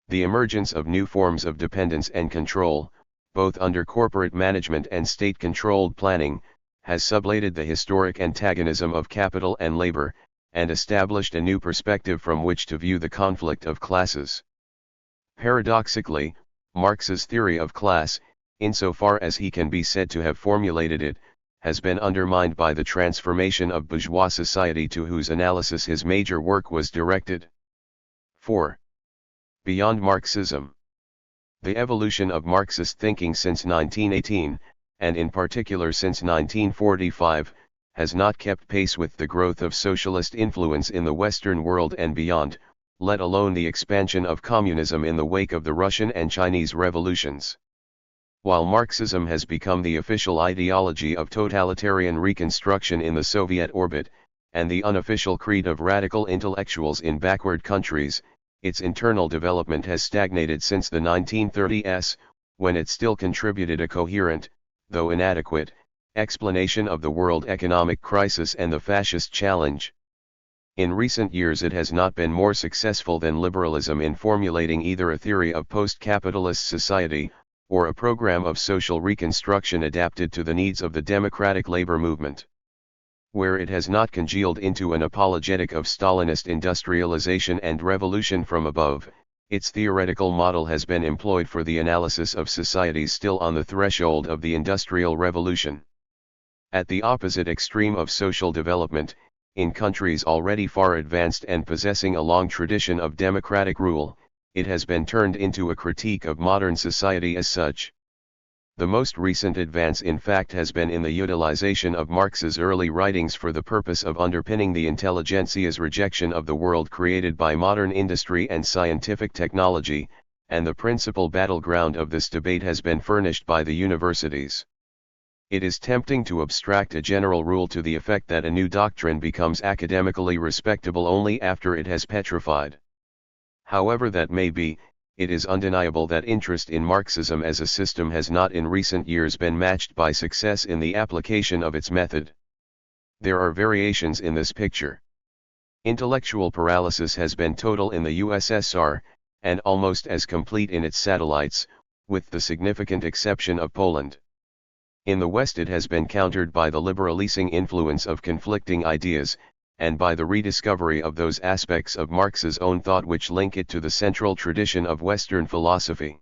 The emergence of new forms of dependence and control, both under corporate management and state-controlled planning, has sublated the historic antagonism of capital and labor, and established a new perspective from which to view the conflict of classes. Paradoxically, Marx's theory of class, insofar as he can be said to have formulated it, has been undermined by the transformation of bourgeois society to whose analysis his major work was directed. 4. Beyond Marxism. The evolution of Marxist thinking since 1918, and in particular since 1945, has not kept pace with the growth of socialist influence in the Western world and beyond, let alone the expansion of communism in the wake of the Russian and Chinese revolutions. While Marxism has become the official ideology of totalitarian reconstruction in the Soviet orbit, and the unofficial creed of radical intellectuals in backward countries, its internal development has stagnated since the 1930s, when it still contributed a coherent, though inadequate, explanation of the world economic crisis and the fascist challenge. In recent years it has not been more successful than liberalism in formulating either a theory of post-capitalist society, or a program of social reconstruction adapted to the needs of the democratic labor movement. Where it has not congealed into an apologetic of Stalinist industrialization and revolution from above, its theoretical model has been employed for the analysis of societies still on the threshold of the Industrial Revolution. At the opposite extreme of social development, in countries already far advanced and possessing a long tradition of democratic rule, it has been turned into a critique of modern society as such. The most recent advance in fact has been in the utilization of Marx's early writings for the purpose of underpinning the intelligentsia's rejection of the world created by modern industry and scientific technology, and the principal battleground of this debate has been furnished by the universities. It is tempting to abstract a general rule to the effect that a new doctrine becomes academically respectable only after it has petrified. However that may be, it is undeniable that interest in Marxism as a system has not in recent years been matched by success in the application of its method. There are variations in this picture. Intellectual paralysis has been total in the USSR, and almost as complete in its satellites, with the significant exception of Poland. In the West it has been countered by the liberalizing influence of conflicting ideas, and by the rediscovery of those aspects of Marx's own thought which link it to the central tradition of Western philosophy.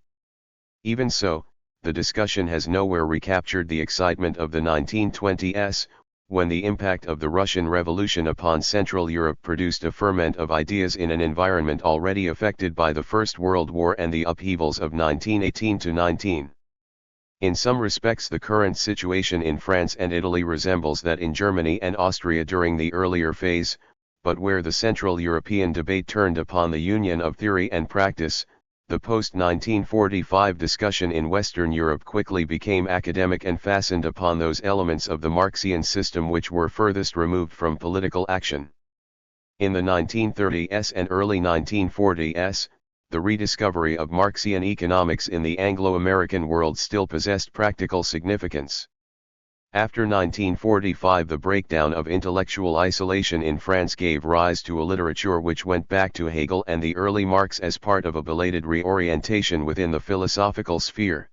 Even so, the discussion has nowhere recaptured the excitement of the 1920s, when the impact of the Russian Revolution upon Central Europe produced a ferment of ideas in an environment already affected by the First World War and the upheavals of 1918-19. In some respects the current situation in France and Italy resembles that in Germany and Austria during the earlier phase, but where the Central European debate turned upon the union of theory and practice, the post-1945 discussion in Western Europe quickly became academic and fastened upon those elements of the Marxian system which were furthest removed from political action. In the 1930s and early 1940s, the rediscovery of Marxian economics in the Anglo-American world still possessed practical significance. After 1945, the breakdown of intellectual isolation in France gave rise to a literature which went back to Hegel and the early Marx as part of a belated reorientation within the philosophical sphere.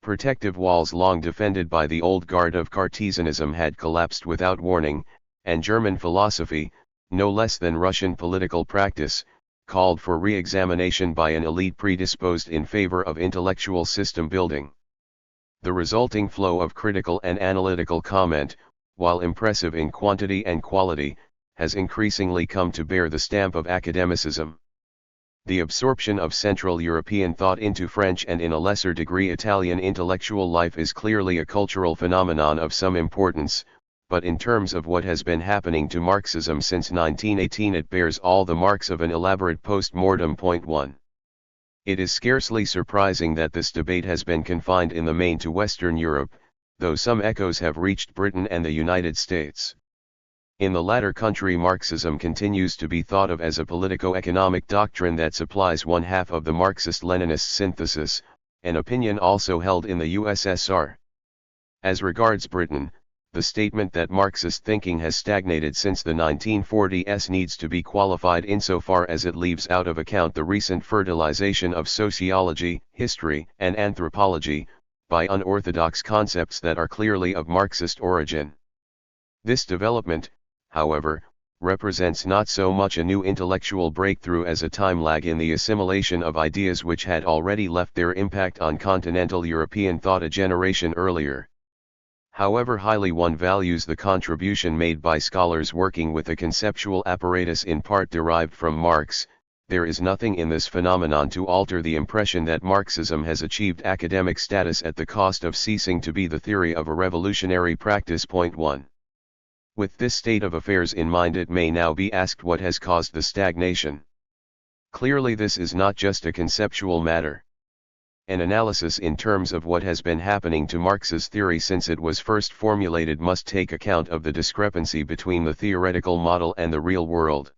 Protective walls long defended by the old guard of Cartesianism had collapsed without warning, and German philosophy, no less than Russian political practice, called for re-examination by an elite predisposed in favor of intellectual system building. The resulting flow of critical and analytical comment, while impressive in quantity and quality, has increasingly come to bear the stamp of academicism. The absorption of Central European thought into French and in a lesser degree Italian intellectual life is clearly a cultural phenomenon of some importance, but in terms of what has been happening to Marxism since 1918 it bears all the marks of an elaborate post-mortem. 1. It is scarcely surprising that this debate has been confined in the main to Western Europe, though some echoes have reached Britain and the United States. In the latter country, Marxism continues to be thought of as a politico-economic doctrine that supplies one half of the Marxist-Leninist synthesis, an opinion also held in the USSR. As regards Britain, the statement that Marxist thinking has stagnated since the 1940s needs to be qualified insofar as it leaves out of account the recent fertilization of sociology, history, and anthropology, by unorthodox concepts that are clearly of Marxist origin. This development, however, represents not so much a new intellectual breakthrough as a time lag in the assimilation of ideas which had already left their impact on continental European thought a generation earlier. However highly one values the contribution made by scholars working with a conceptual apparatus in part derived from Marx, there is nothing in this phenomenon to alter the impression that Marxism has achieved academic status at the cost of ceasing to be the theory of a revolutionary practice. 1. With this state of affairs in mind, it may now be asked what has caused the stagnation. Clearly this is not just a conceptual matter. An analysis in terms of what has been happening to Marx's theory since it was first formulated must take account of the discrepancy between the theoretical model and the real world.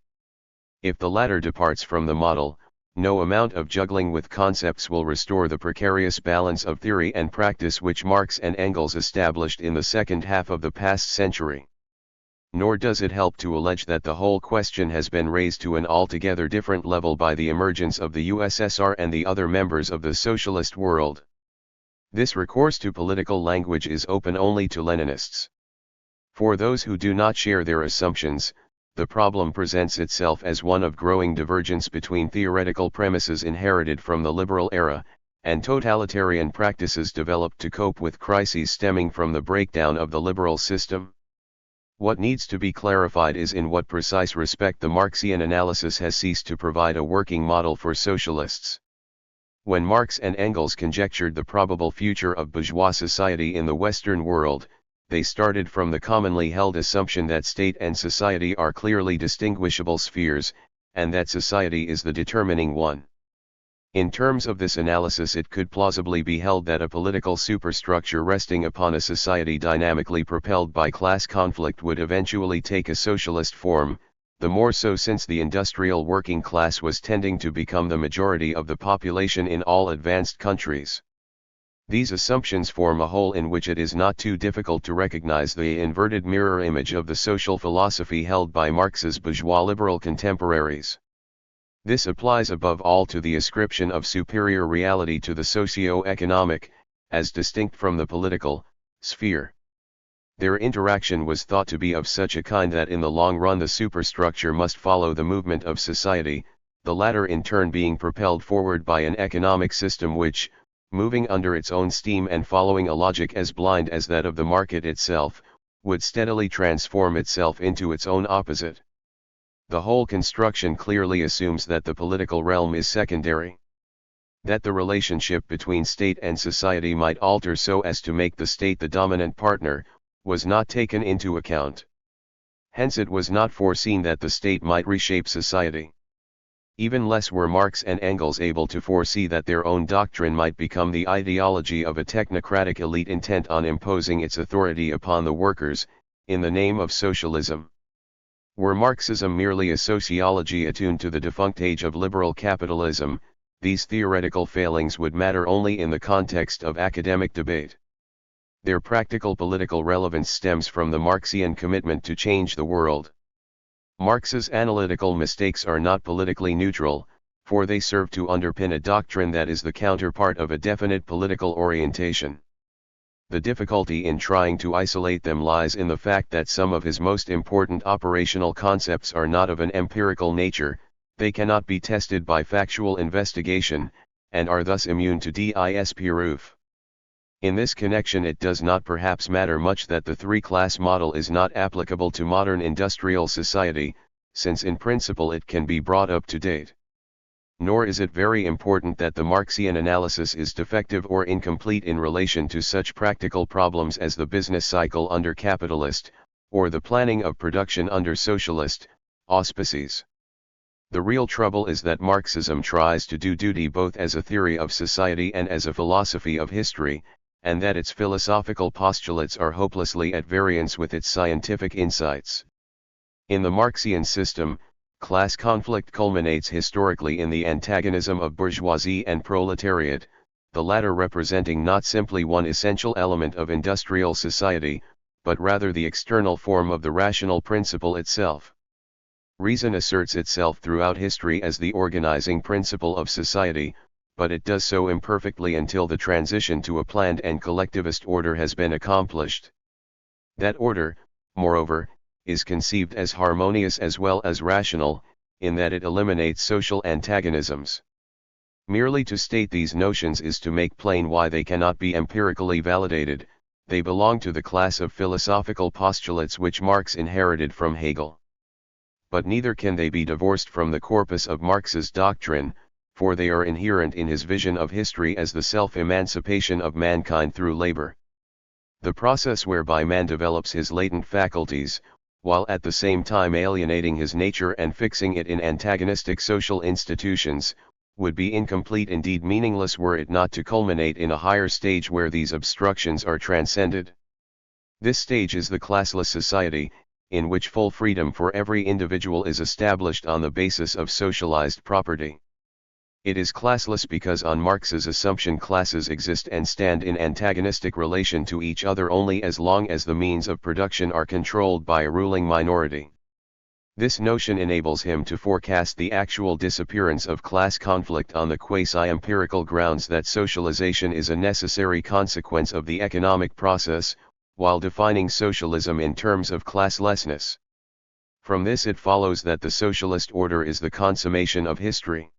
If the latter departs from the model, no amount of juggling with concepts will restore the precarious balance of theory and practice which Marx and Engels established in the second half of the past century. Nor does it help to allege that the whole question has been raised to an altogether different level by the emergence of the USSR and the other members of the socialist world. This recourse to political language is open only to Leninists. For those who do not share their assumptions, the problem presents itself as one of growing divergence between theoretical premises inherited from the liberal era, and totalitarian practices developed to cope with crises stemming from the breakdown of the liberal system. What needs to be clarified is in what precise respect the Marxian analysis has ceased to provide a working model for socialists. When Marx and Engels conjectured the probable future of bourgeois society in the Western world, they started from the commonly held assumption that state and society are clearly distinguishable spheres, and that society is the determining one. In terms of this analysis, it could plausibly be held that a political superstructure resting upon a society dynamically propelled by class conflict would eventually take a socialist form, the more so since the industrial working class was tending to become the majority of the population in all advanced countries. These assumptions form a whole in which it is not too difficult to recognize the inverted mirror image of the social philosophy held by Marx's bourgeois liberal contemporaries. This applies above all to the ascription of superior reality to the socio-economic, as distinct from the political, sphere. Their interaction was thought to be of such a kind that in the long run the superstructure must follow the movement of society, the latter in turn being propelled forward by an economic system which, moving under its own steam and following a logic as blind as that of the market itself, would steadily transform itself into its own opposite. The whole construction clearly assumes that the political realm is secondary. That the relationship between state and society might alter so as to make the state the dominant partner, was not taken into account. Hence it was not foreseen that the state might reshape society. Even less were Marx and Engels able to foresee that their own doctrine might become the ideology of a technocratic elite intent on imposing its authority upon the workers, in the name of socialism. Were Marxism merely a sociology attuned to the defunct age of liberal capitalism, these theoretical failings would matter only in the context of academic debate. Their practical political relevance stems from the Marxian commitment to change the world. Marx's analytical mistakes are not politically neutral, for they serve to underpin a doctrine that is the counterpart of a definite political orientation. The difficulty in trying to isolate them lies in the fact that some of his most important operational concepts are not of an empirical nature, they cannot be tested by factual investigation, and are thus immune to disproof. In this connection, it does not perhaps matter much that the three-class model is not applicable to modern industrial society, since in principle it can be brought up to date. Nor is it very important that the Marxian analysis is defective or incomplete in relation to such practical problems as the business cycle under capitalist, or the planning of production under socialist, auspices. The real trouble is that Marxism tries to do duty both as a theory of society and as a philosophy of history, and that its philosophical postulates are hopelessly at variance with its scientific insights. In the Marxian system, class conflict culminates historically in the antagonism of bourgeoisie and proletariat, the latter representing not simply one essential element of industrial society, but rather the external form of the rational principle itself. Reason asserts itself throughout history as the organizing principle of society, but it does so imperfectly until the transition to a planned and collectivist order has been accomplished. That order, moreover, is conceived as harmonious as well as rational, in that it eliminates social antagonisms. Merely to state these notions is to make plain why they cannot be empirically validated. They belong to the class of philosophical postulates which Marx inherited from Hegel. But neither can they be divorced from the corpus of Marx's doctrine, for they are inherent in his vision of history as the self-emancipation of mankind through labor. The process whereby man develops his latent faculties, while at the same time alienating his nature and fixing it in antagonistic social institutions, would be incomplete, indeed meaningless, were it not to culminate in a higher stage where these obstructions are transcended. This stage is the classless society, in which full freedom for every individual is established on the basis of socialized property. It is classless because on Marx's assumption classes exist and stand in antagonistic relation to each other only as long as the means of production are controlled by a ruling minority. This notion enables him to forecast the actual disappearance of class conflict on the quasi-empirical grounds that socialization is a necessary consequence of the economic process, while defining socialism in terms of classlessness. From this it follows that the socialist order is the consummation of history.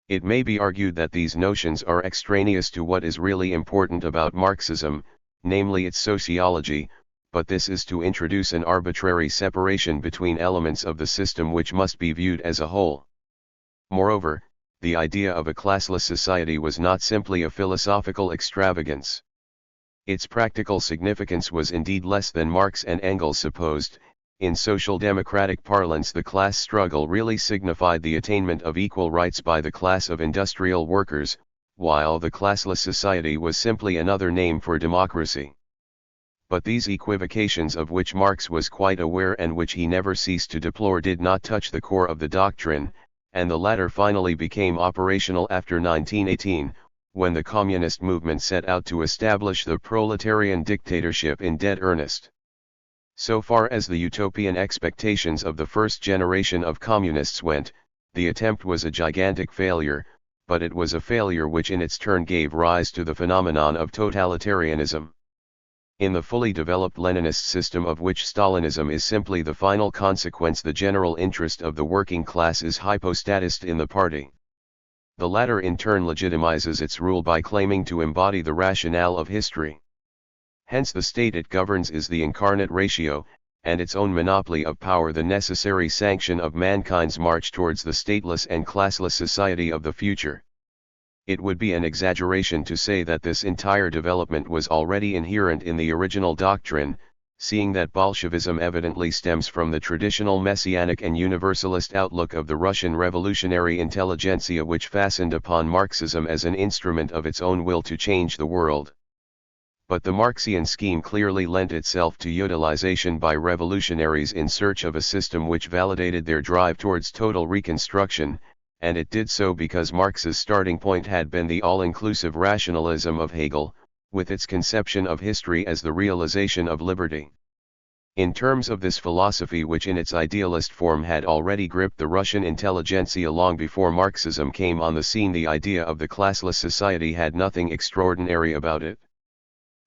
It may be argued that these notions are extraneous to what is really important about Marxism, namely its sociology, but this is to introduce an arbitrary separation between elements of the system which must be viewed as a whole. Moreover, the idea of a classless society was not simply a philosophical extravagance. Its practical significance was indeed less than Marx and Engels supposed. In social democratic parlance, the class struggle really signified the attainment of equal rights by the class of industrial workers, while the classless society was simply another name for democracy. But these equivocations, of which Marx was quite aware and which he never ceased to deplore, did not touch the core of the doctrine, and the latter finally became operational after 1918, when the communist movement set out to establish the proletarian dictatorship in dead earnest. So far as the utopian expectations of the first generation of communists went, the attempt was a gigantic failure, but it was a failure which in its turn gave rise to the phenomenon of totalitarianism. In the fully developed Leninist system, of which Stalinism is simply the final consequence, the general interest of the working class is hypostatist in the party. The latter in turn legitimizes its rule by claiming to embody the rationale of history. Hence the state it governs is the incarnate ratio, and its own monopoly of power the necessary sanction of mankind's march towards the stateless and classless society of the future. It would be an exaggeration to say that this entire development was already inherent in the original doctrine, seeing that Bolshevism evidently stems from the traditional messianic and universalist outlook of the Russian revolutionary intelligentsia, which fastened upon Marxism as an instrument of its own will to change the world. But the Marxian scheme clearly lent itself to utilization by revolutionaries in search of a system which validated their drive towards total reconstruction, and it did so because Marx's starting point had been the all-inclusive rationalism of Hegel, with its conception of history as the realization of liberty. In terms of this philosophy, which in its idealist form had already gripped the Russian intelligentsia long before Marxism came on the scene, the idea of the classless society had nothing extraordinary about it.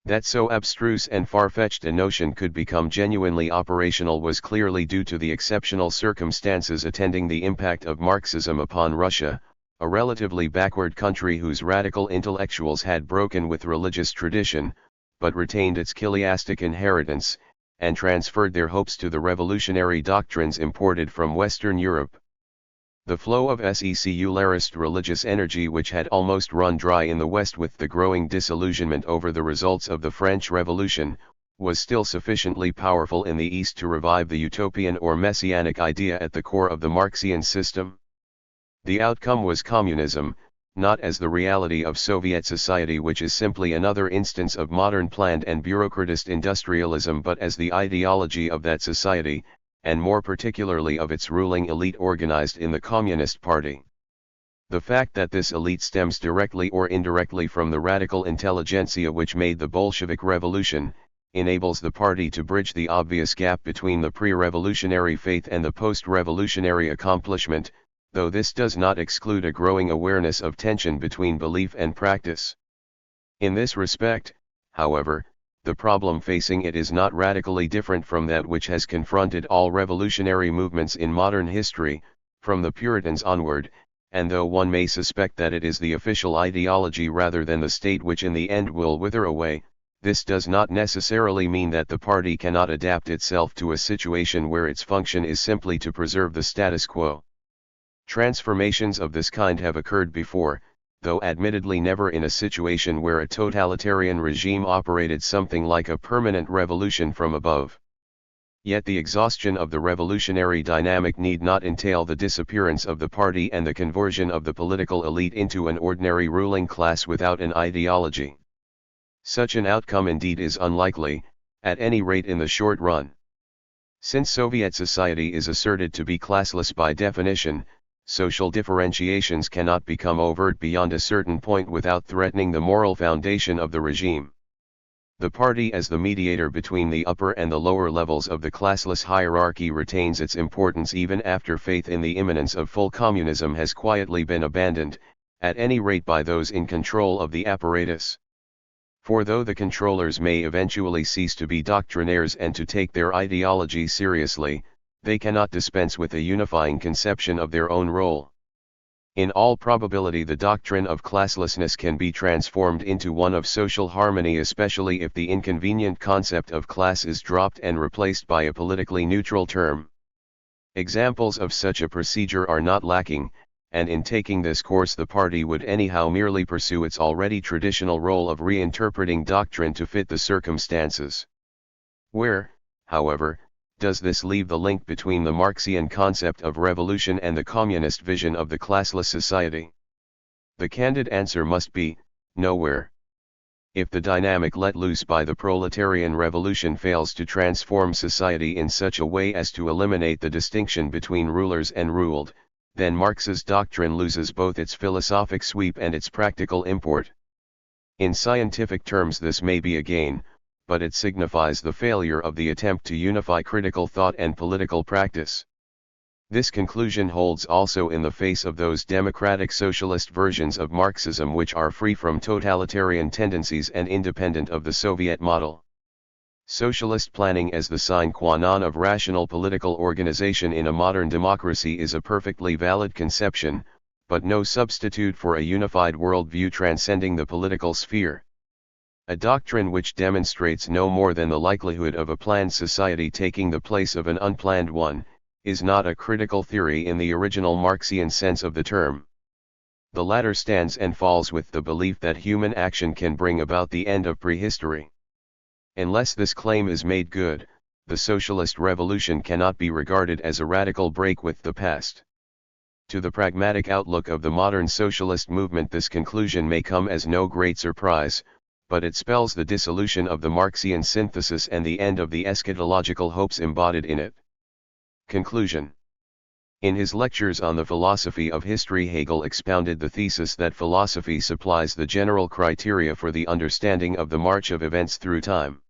That so abstruse and far-fetched a notion could become genuinely operational was clearly due to the exceptional circumstances attending the impact of Marxism upon Russia, a relatively backward country whose radical intellectuals had broken with religious tradition, but retained its chiastic inheritance, and transferred their hopes to the revolutionary doctrines imported from Western Europe. The flow of secularist religious energy, which had almost run dry in the West with the growing disillusionment over the results of the French Revolution, was still sufficiently powerful in the East to revive the utopian or messianic idea at the core of the Marxian system. The outcome was communism, not as the reality of Soviet society, which is simply another instance of modern planned and bureaucratist industrialism, but as the ideology of that society, and more particularly of its ruling elite organized in the Communist Party. The fact that this elite stems directly or indirectly from the radical intelligentsia which made the Bolshevik Revolution, enables the party to bridge the obvious gap between the pre-revolutionary faith and the post-revolutionary accomplishment, though this does not exclude a growing awareness of tension between belief and practice. In this respect, however, the problem facing it is not radically different from that which has confronted all revolutionary movements in modern history, from the Puritans onward, and though one may suspect that it is the official ideology rather than the state which in the end will wither away, this does not necessarily mean that the party cannot adapt itself to a situation where its function is simply to preserve the status quo. Transformations of this kind have occurred before, though admittedly never in a situation where a totalitarian regime operated something like a permanent revolution from above. Yet the exhaustion of the revolutionary dynamic need not entail the disappearance of the party and the conversion of the political elite into an ordinary ruling class without an ideology. Such an outcome indeed is unlikely, at any rate in the short run. Since Soviet society is asserted to be classless by definition, social differentiations cannot become overt beyond a certain point without threatening the moral foundation of the regime. The party as the mediator between the upper and the lower levels of the classless hierarchy retains its importance even after faith in the imminence of full communism has quietly been abandoned, at any rate by those in control of the apparatus. For though the controllers may eventually cease to be doctrinaires and to take their ideology seriously, they cannot dispense with a unifying conception of their own role. In all probability the doctrine of classlessness can be transformed into one of social harmony, especially if the inconvenient concept of class is dropped and replaced by a politically neutral term. Examples of such a procedure are not lacking, and in taking this course the party would anyhow merely pursue its already traditional role of reinterpreting doctrine to fit the circumstances. Where, however, does this leave the link between the Marxian concept of revolution and the communist vision of the classless society? The candid answer must be, nowhere. If the dynamic let loose by the proletarian revolution fails to transform society in such a way as to eliminate the distinction between rulers and ruled, then Marx's doctrine loses both its philosophic sweep and its practical import. In scientific terms this may be a gain, but it signifies the failure of the attempt to unify critical thought and political practice. This conclusion holds also in the face of those democratic socialist versions of Marxism which are free from totalitarian tendencies and independent of the Soviet model. Socialist planning as the sine qua non of rational political organization in a modern democracy is a perfectly valid conception, but no substitute for a unified worldview transcending the political sphere. A doctrine which demonstrates no more than the likelihood of a planned society taking the place of an unplanned one, is not a critical theory in the original Marxian sense of the term. The latter stands and falls with the belief that human action can bring about the end of prehistory. Unless this claim is made good, the socialist revolution cannot be regarded as a radical break with the past. To the pragmatic outlook of the modern socialist movement this conclusion may come as no great surprise, but it spells the dissolution of the Marxian synthesis and the end of the eschatological hopes embodied in it. Conclusion. In his lectures on the philosophy of history, Hegel expounded the thesis that philosophy supplies the general criteria for the understanding of the march of events through time.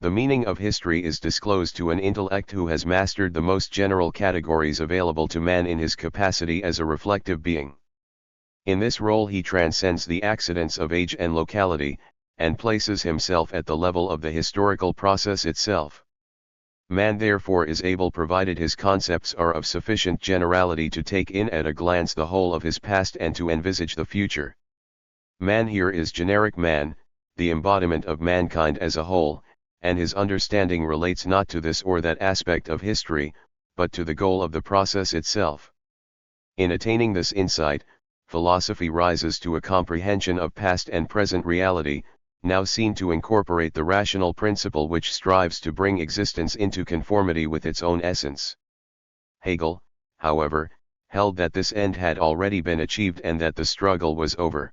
The meaning of history is disclosed to an intellect who has mastered the most general categories available to man in his capacity as a reflective being. In this role he transcends the accidents of age and locality, and places himself at the level of the historical process itself. Man therefore is able, provided his concepts are of sufficient generality, to take in at a glance the whole of his past and to envisage the future. Man here is generic man, the embodiment of mankind as a whole, and his understanding relates not to this or that aspect of history, but to the goal of the process itself. In attaining this insight, philosophy rises to a comprehension of past and present reality, now seen to incorporate the rational principle which strives to bring existence into conformity with its own essence. Hegel, however, held that this end had already been achieved and that the struggle was over.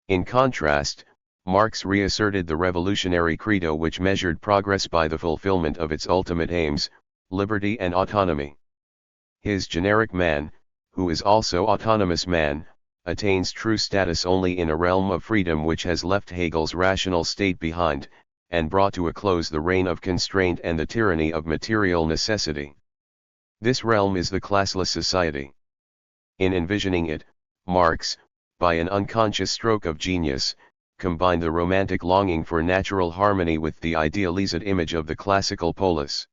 In contrast, Marx reasserted the revolutionary credo which measured progress by the fulfillment of its ultimate aims, liberty and autonomy. His generic man, who is also autonomous man, attains true status only in a realm of freedom which has left Hegel's rational state behind, and brought to a close the reign of constraint and the tyranny of material necessity. This realm is the classless society. In envisioning it, Marx, by an unconscious stroke of genius, combined the romantic longing for natural harmony with the idealized image of the classical polis.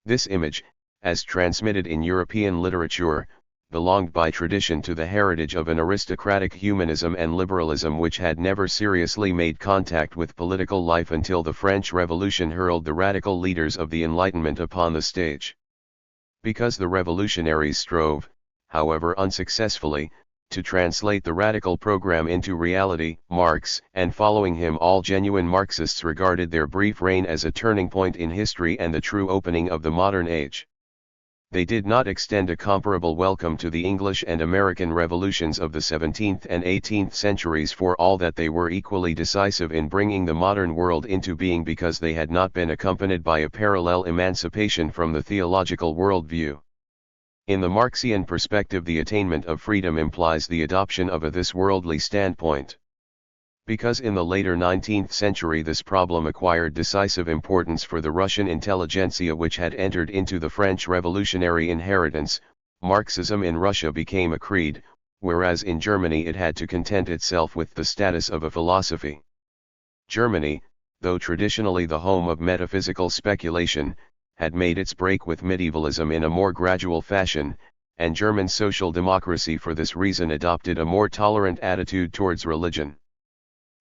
This image, as transmitted in European literature, belonged by tradition to the heritage of an aristocratic humanism and liberalism which had never seriously made contact with political life until the French Revolution hurled the radical leaders of the Enlightenment upon the stage. Because the revolutionaries strove, however unsuccessfully, to translate the radical program into reality, Marx, and following him all genuine Marxists, regarded their brief reign as a turning point in history and the true opening of the modern age. They did not extend a comparable welcome to the English and American revolutions of the 17th and 18th centuries, for all that they were equally decisive in bringing the modern world into being, because they had not been accompanied by a parallel emancipation from the theological worldview. In the Marxian perspective, the attainment of freedom implies the adoption of a this worldly standpoint. Because in the later 19th century this problem acquired decisive importance for the Russian intelligentsia which had entered into the French revolutionary inheritance, Marxism in Russia became a creed, whereas in Germany it had to content itself with the status of a philosophy. Germany, though traditionally the home of metaphysical speculation, had made its break with medievalism in a more gradual fashion, and German social democracy for this reason adopted a more tolerant attitude towards religion.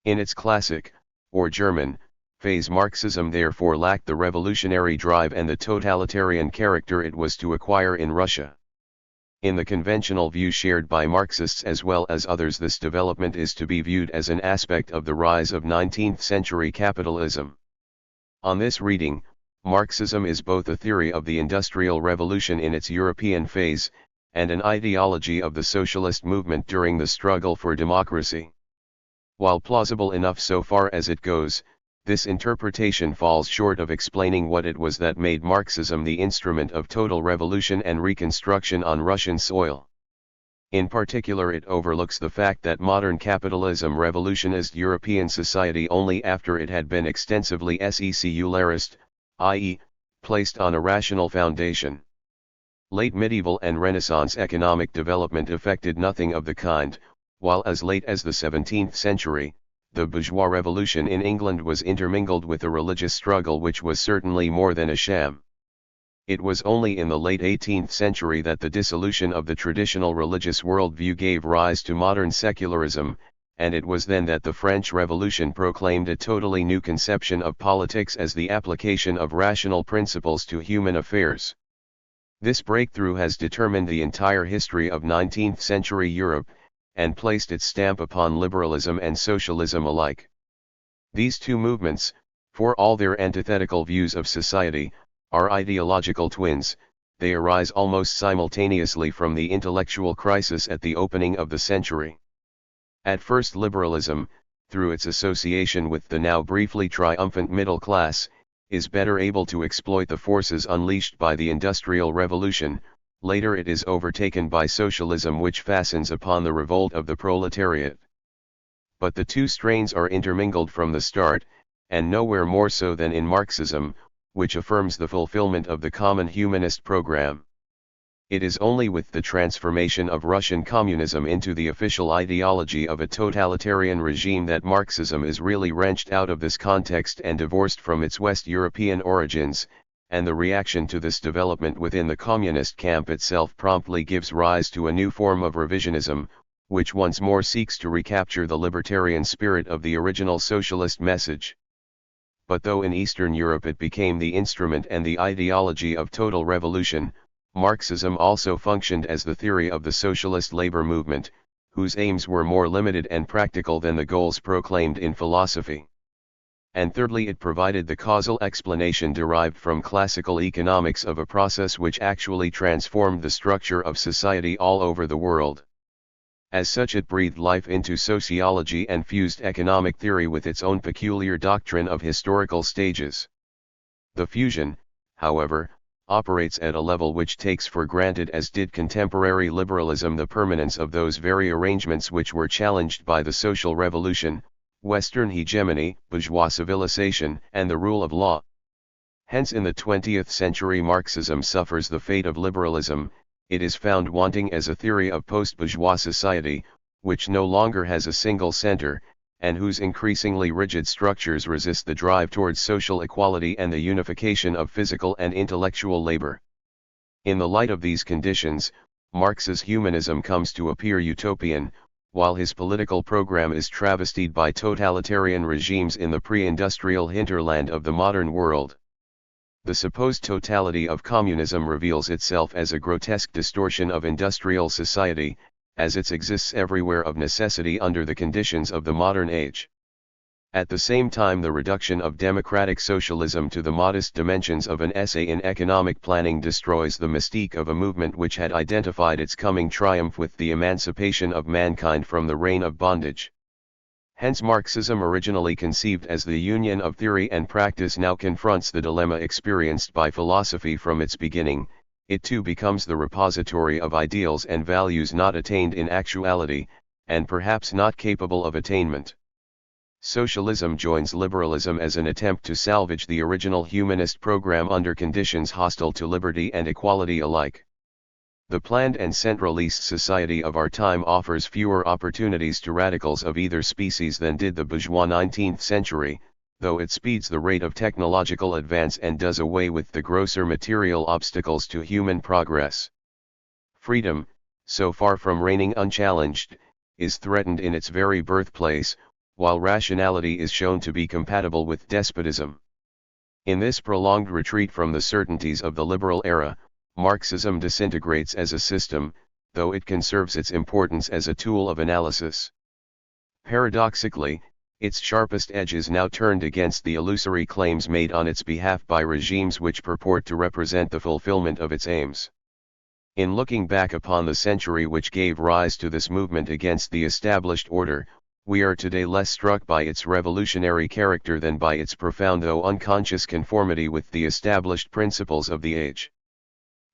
In its classic, or German, phase, Marxism therefore lacked the revolutionary drive and the totalitarian character it was to acquire in Russia. In the conventional view shared by Marxists as well as others, this development is to be viewed as an aspect of the rise of 19th century capitalism. On this reading, Marxism is both a theory of the Industrial Revolution in its European phase, and an ideology of the socialist movement during the struggle for democracy. While plausible enough so far as it goes, this interpretation falls short of explaining what it was that made Marxism the instrument of total revolution and reconstruction on Russian soil. In particular, it overlooks the fact that modern capitalism revolutionized European society only after it had been extensively secularist, i.e., placed on a rational foundation. Late medieval and Renaissance economic development effected nothing of the kind, while as late as the 17th century, the bourgeois revolution in England was intermingled with a religious struggle which was certainly more than a sham. It was only in the late 18th century that the dissolution of the traditional religious worldview gave rise to modern secularism, and it was then that the French Revolution proclaimed a totally new conception of politics as the application of rational principles to human affairs. This breakthrough has determined the entire history of 19th century Europe, and placed its stamp upon liberalism and socialism alike. These two movements, for all their antithetical views of society, are ideological twins. They arise almost simultaneously from the intellectual crisis at the opening of the century. At first, liberalism, through its association with the now briefly triumphant middle class, is better able to exploit the forces unleashed by the Industrial Revolution, Later it is overtaken by socialism, which fastens upon the revolt of the proletariat. But the two strains are intermingled from the start, and nowhere more so than in Marxism, which affirms the fulfillment of the common humanist program. It is only with the transformation of Russian communism into the official ideology of a totalitarian regime that Marxism is really wrenched out of this context and divorced from its West European origins, and the reaction to this development within the communist camp itself promptly gives rise to a new form of revisionism, which once more seeks to recapture the libertarian spirit of the original socialist message. But though in Eastern Europe it became the instrument and the ideology of total revolution, Marxism also functioned as the theory of the socialist labor movement, whose aims were more limited and practical than the goals proclaimed in philosophy. And thirdly, it provided the causal explanation derived from classical economics of a process which actually transformed the structure of society all over the world. As such, it breathed life into sociology and fused economic theory with its own peculiar doctrine of historical stages. The fusion, however, operates at a level which takes for granted, as did contemporary liberalism, the permanence of those very arrangements which were challenged by the social revolution, Western hegemony, bourgeois civilization, and the rule of law. Hence in the 20th century Marxism suffers the fate of liberalism. It is found wanting as a theory of post-bourgeois society, which no longer has a single center, and whose increasingly rigid structures resist the drive towards social equality and the unification of physical and intellectual labor. In the light of these conditions, Marx's humanism comes to appear utopian, while his political program is travestied by totalitarian regimes in the pre-industrial hinterland of the modern world. The supposed totality of communism reveals itself as a grotesque distortion of industrial society, as it exists everywhere of necessity under the conditions of the modern age. At the same time, the reduction of democratic socialism to the modest dimensions of an essay in economic planning destroys the mystique of a movement which had identified its coming triumph with the emancipation of mankind from the reign of bondage. Hence Marxism, originally conceived as the union of theory and practice, now confronts the dilemma experienced by philosophy from its beginning. It too becomes the repository of ideals and values not attained in actuality, and perhaps not capable of attainment. Socialism joins liberalism as an attempt to salvage the original humanist program under conditions hostile to liberty and equality alike. The planned and centralist society of our time offers fewer opportunities to radicals of either species than did the bourgeois 19th century, though it speeds the rate of technological advance and does away with the grosser material obstacles to human progress. Freedom, so far from reigning unchallenged, is threatened in its very birthplace, while rationality is shown to be compatible with despotism. In this prolonged retreat from the certainties of the liberal era, Marxism disintegrates as a system, though it conserves its importance as a tool of analysis. Paradoxically, its sharpest edge is now turned against the illusory claims made on its behalf by regimes which purport to represent the fulfillment of its aims. In looking back upon the century which gave rise to this movement against the established order, we are today less struck by its revolutionary character than by its profound though unconscious conformity with the established principles of the age.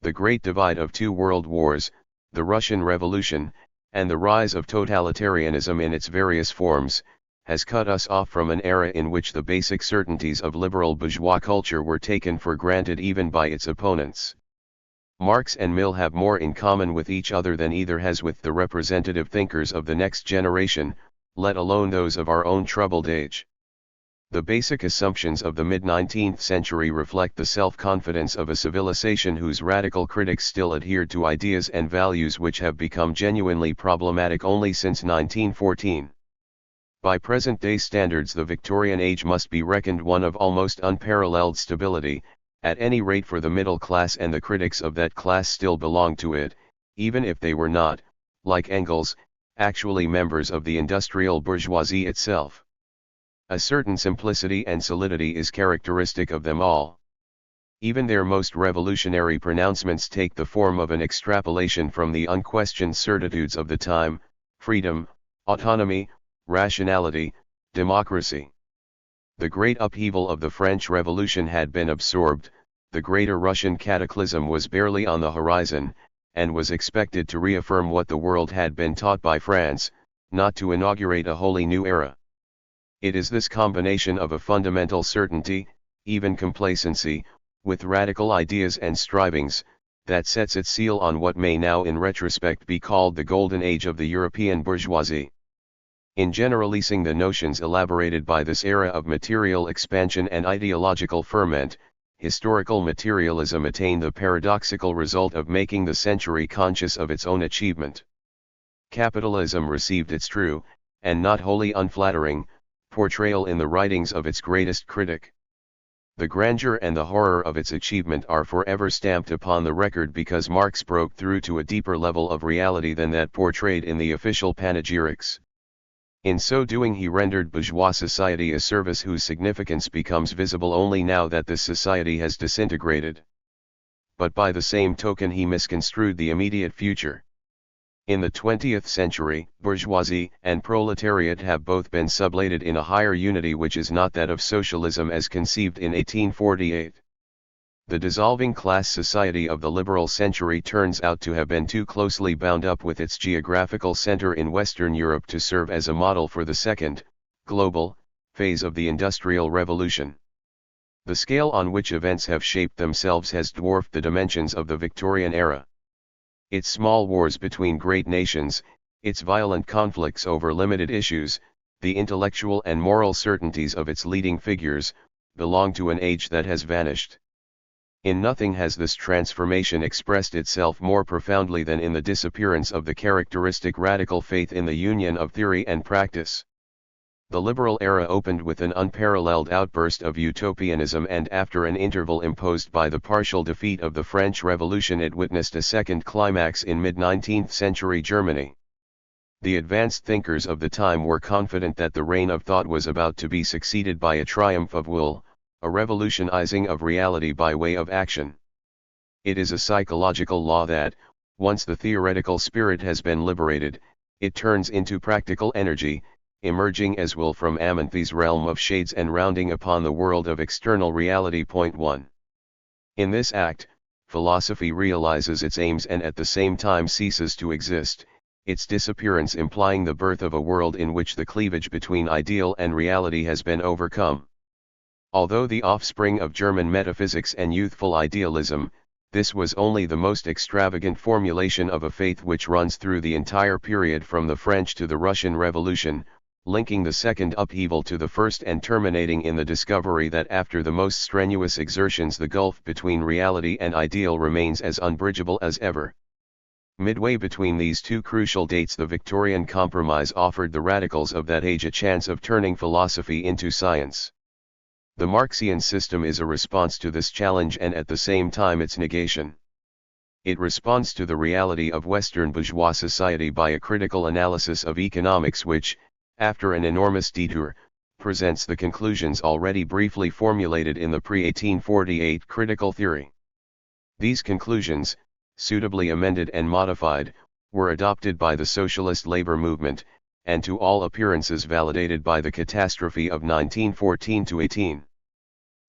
The great divide of two world wars, the Russian Revolution, and the rise of totalitarianism in its various forms, has cut us off from an era in which the basic certainties of liberal bourgeois culture were taken for granted even by its opponents. Marx and Mill have more in common with each other than either has with the representative thinkers of the next generation, let alone those of our own troubled age. The basic assumptions of the mid-19th century reflect the self-confidence of a civilization whose radical critics still adhered to ideas and values which have become genuinely problematic only since 1914. By present-day standards, the Victorian age must be reckoned one of almost unparalleled stability, at any rate for the middle class, and the critics of that class still belong to it, even if they were not, like Engels, actually members of the industrial bourgeoisie itself. A certain simplicity and solidity is characteristic of them all. Even their most revolutionary pronouncements take the form of an extrapolation from the unquestioned certitudes of the time: freedom, autonomy, rationality, democracy. The great upheaval of the French Revolution had been absorbed, the greater Russian cataclysm was barely on the horizon, and was expected to reaffirm what the world had been taught by France, not to inaugurate a wholly new era. It is this combination of a fundamental certainty, even complacency, with radical ideas and strivings, that sets its seal on what may now in retrospect be called the golden age of the European bourgeoisie. In generalizing the notions elaborated by this era of material expansion and ideological ferment, historical materialism attained the paradoxical result of making the century conscious of its own achievement. Capitalism received its true, and not wholly unflattering, portrayal in the writings of its greatest critic. The grandeur and the horror of its achievement are forever stamped upon the record because Marx broke through to a deeper level of reality than that portrayed in the official panegyrics. In so doing he rendered bourgeois society a service whose significance becomes visible only now that this society has disintegrated. But by the same token he misconstrued the immediate future. In the 20th century, bourgeoisie and proletariat have both been sublated in a higher unity which is not that of socialism as conceived in 1848. The dissolving class society of the liberal century turns out to have been too closely bound up with its geographical center in Western Europe to serve as a model for the second, global, phase of the Industrial Revolution. The scale on which events have shaped themselves has dwarfed the dimensions of the Victorian era. Its small wars between great nations, its violent conflicts over limited issues, the intellectual and moral certainties of its leading figures, belong to an age that has vanished. In nothing has this transformation expressed itself more profoundly than in the disappearance of the characteristic radical faith in the union of theory and practice. The liberal era opened with an unparalleled outburst of utopianism, and after an interval imposed by the partial defeat of the French Revolution it witnessed a second climax in mid-19th century Germany. The advanced thinkers of the time were confident that the reign of thought was about to be succeeded by a triumph of will, a revolutionizing of reality by way of action. It is a psychological law that, once the theoretical spirit has been liberated, it turns into practical energy, emerging as will from Amanthe's realm of shades and rounding upon the world of external reality. 1. In this act, philosophy realizes its aims and at the same time ceases to exist, its disappearance implying the birth of a world in which the cleavage between ideal and reality has been overcome. Although the offspring of German metaphysics and youthful idealism, this was only the most extravagant formulation of a faith which runs through the entire period from the French to the Russian Revolution, linking the second upheaval to the first and terminating in the discovery that after the most strenuous exertions the gulf between reality and ideal remains as unbridgeable as ever. Midway between these two crucial dates the Victorian compromise offered the radicals of that age a chance of turning philosophy into science. The Marxian system is a response to this challenge and at the same time its negation. It responds to the reality of Western bourgeois society by a critical analysis of economics which, after an enormous detour, presents the conclusions already briefly formulated in the pre-1848 critical theory. These conclusions, suitably amended and modified, were adopted by the socialist labor movement, and to all appearances validated by the catastrophe of 1914-18.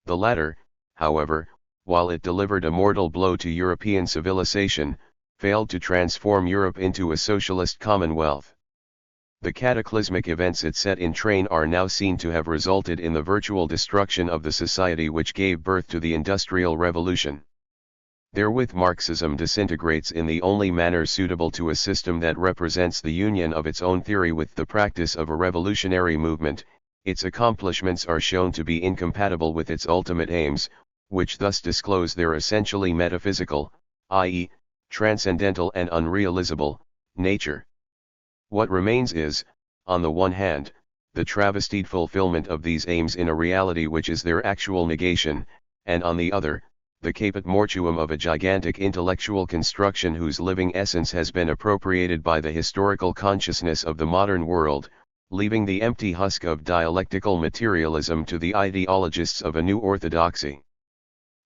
The latter, however, while it delivered a mortal blow to European civilization, failed to transform Europe into a socialist commonwealth. The cataclysmic events it set in train are now seen to have resulted in the virtual destruction of the society which gave birth to the Industrial Revolution. Therewith Marxism disintegrates in the only manner suitable to a system that represents the union of its own theory with the practice of a revolutionary movement. Its accomplishments are shown to be incompatible with its ultimate aims, which thus disclose their essentially metaphysical, i.e., transcendental and unrealizable, nature. What remains is, on the one hand, the travestied fulfillment of these aims in a reality which is their actual negation, and on the other, the caput mortuum of a gigantic intellectual construction whose living essence has been appropriated by the historical consciousness of the modern world, leaving the empty husk of dialectical materialism to the ideologists of a new orthodoxy.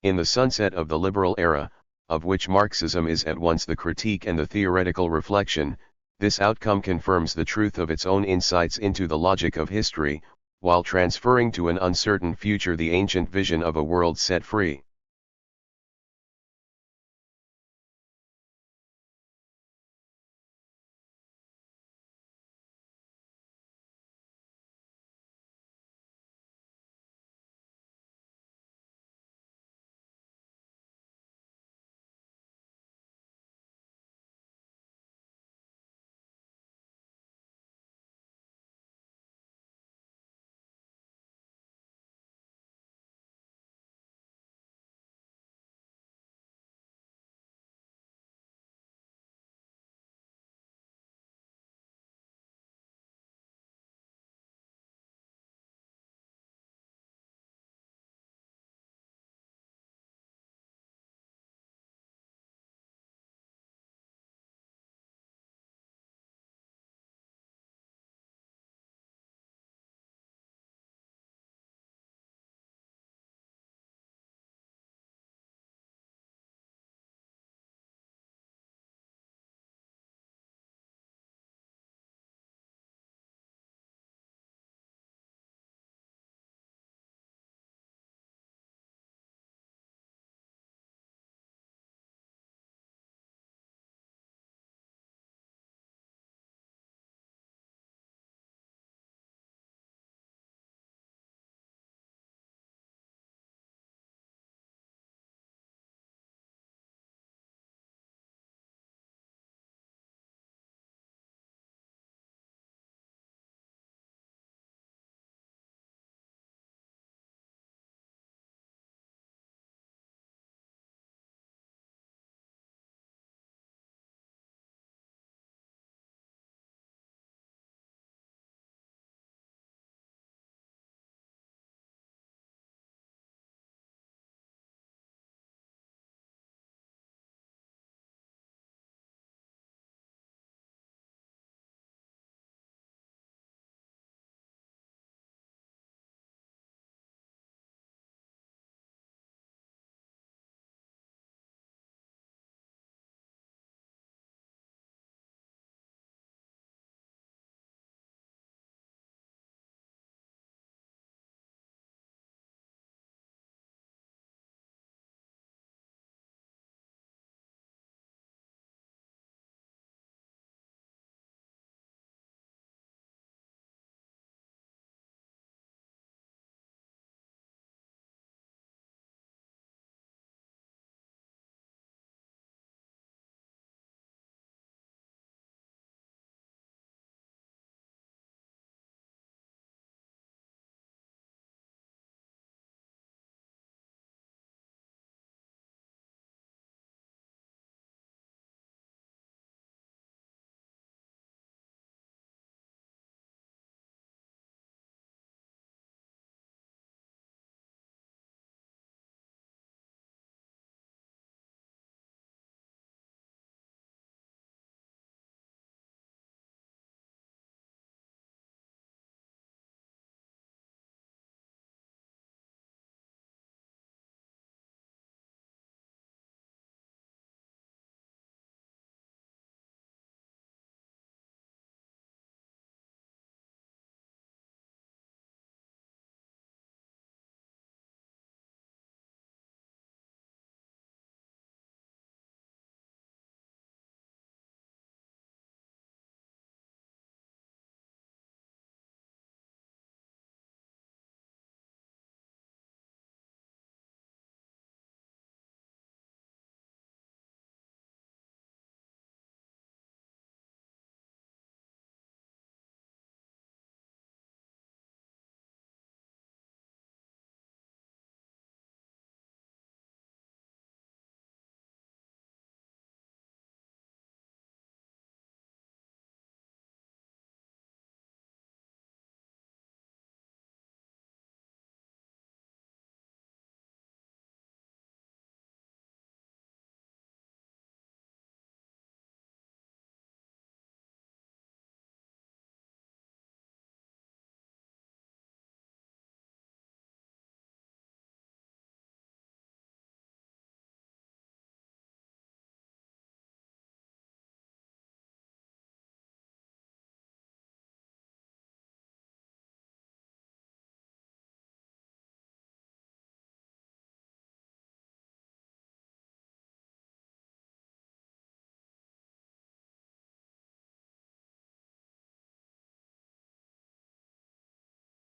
In the sunset of the liberal era, of which Marxism is at once the critique and the theoretical reflection, this outcome confirms the truth of its own insights into the logic of history, while transferring to an uncertain future the ancient vision of a world set free.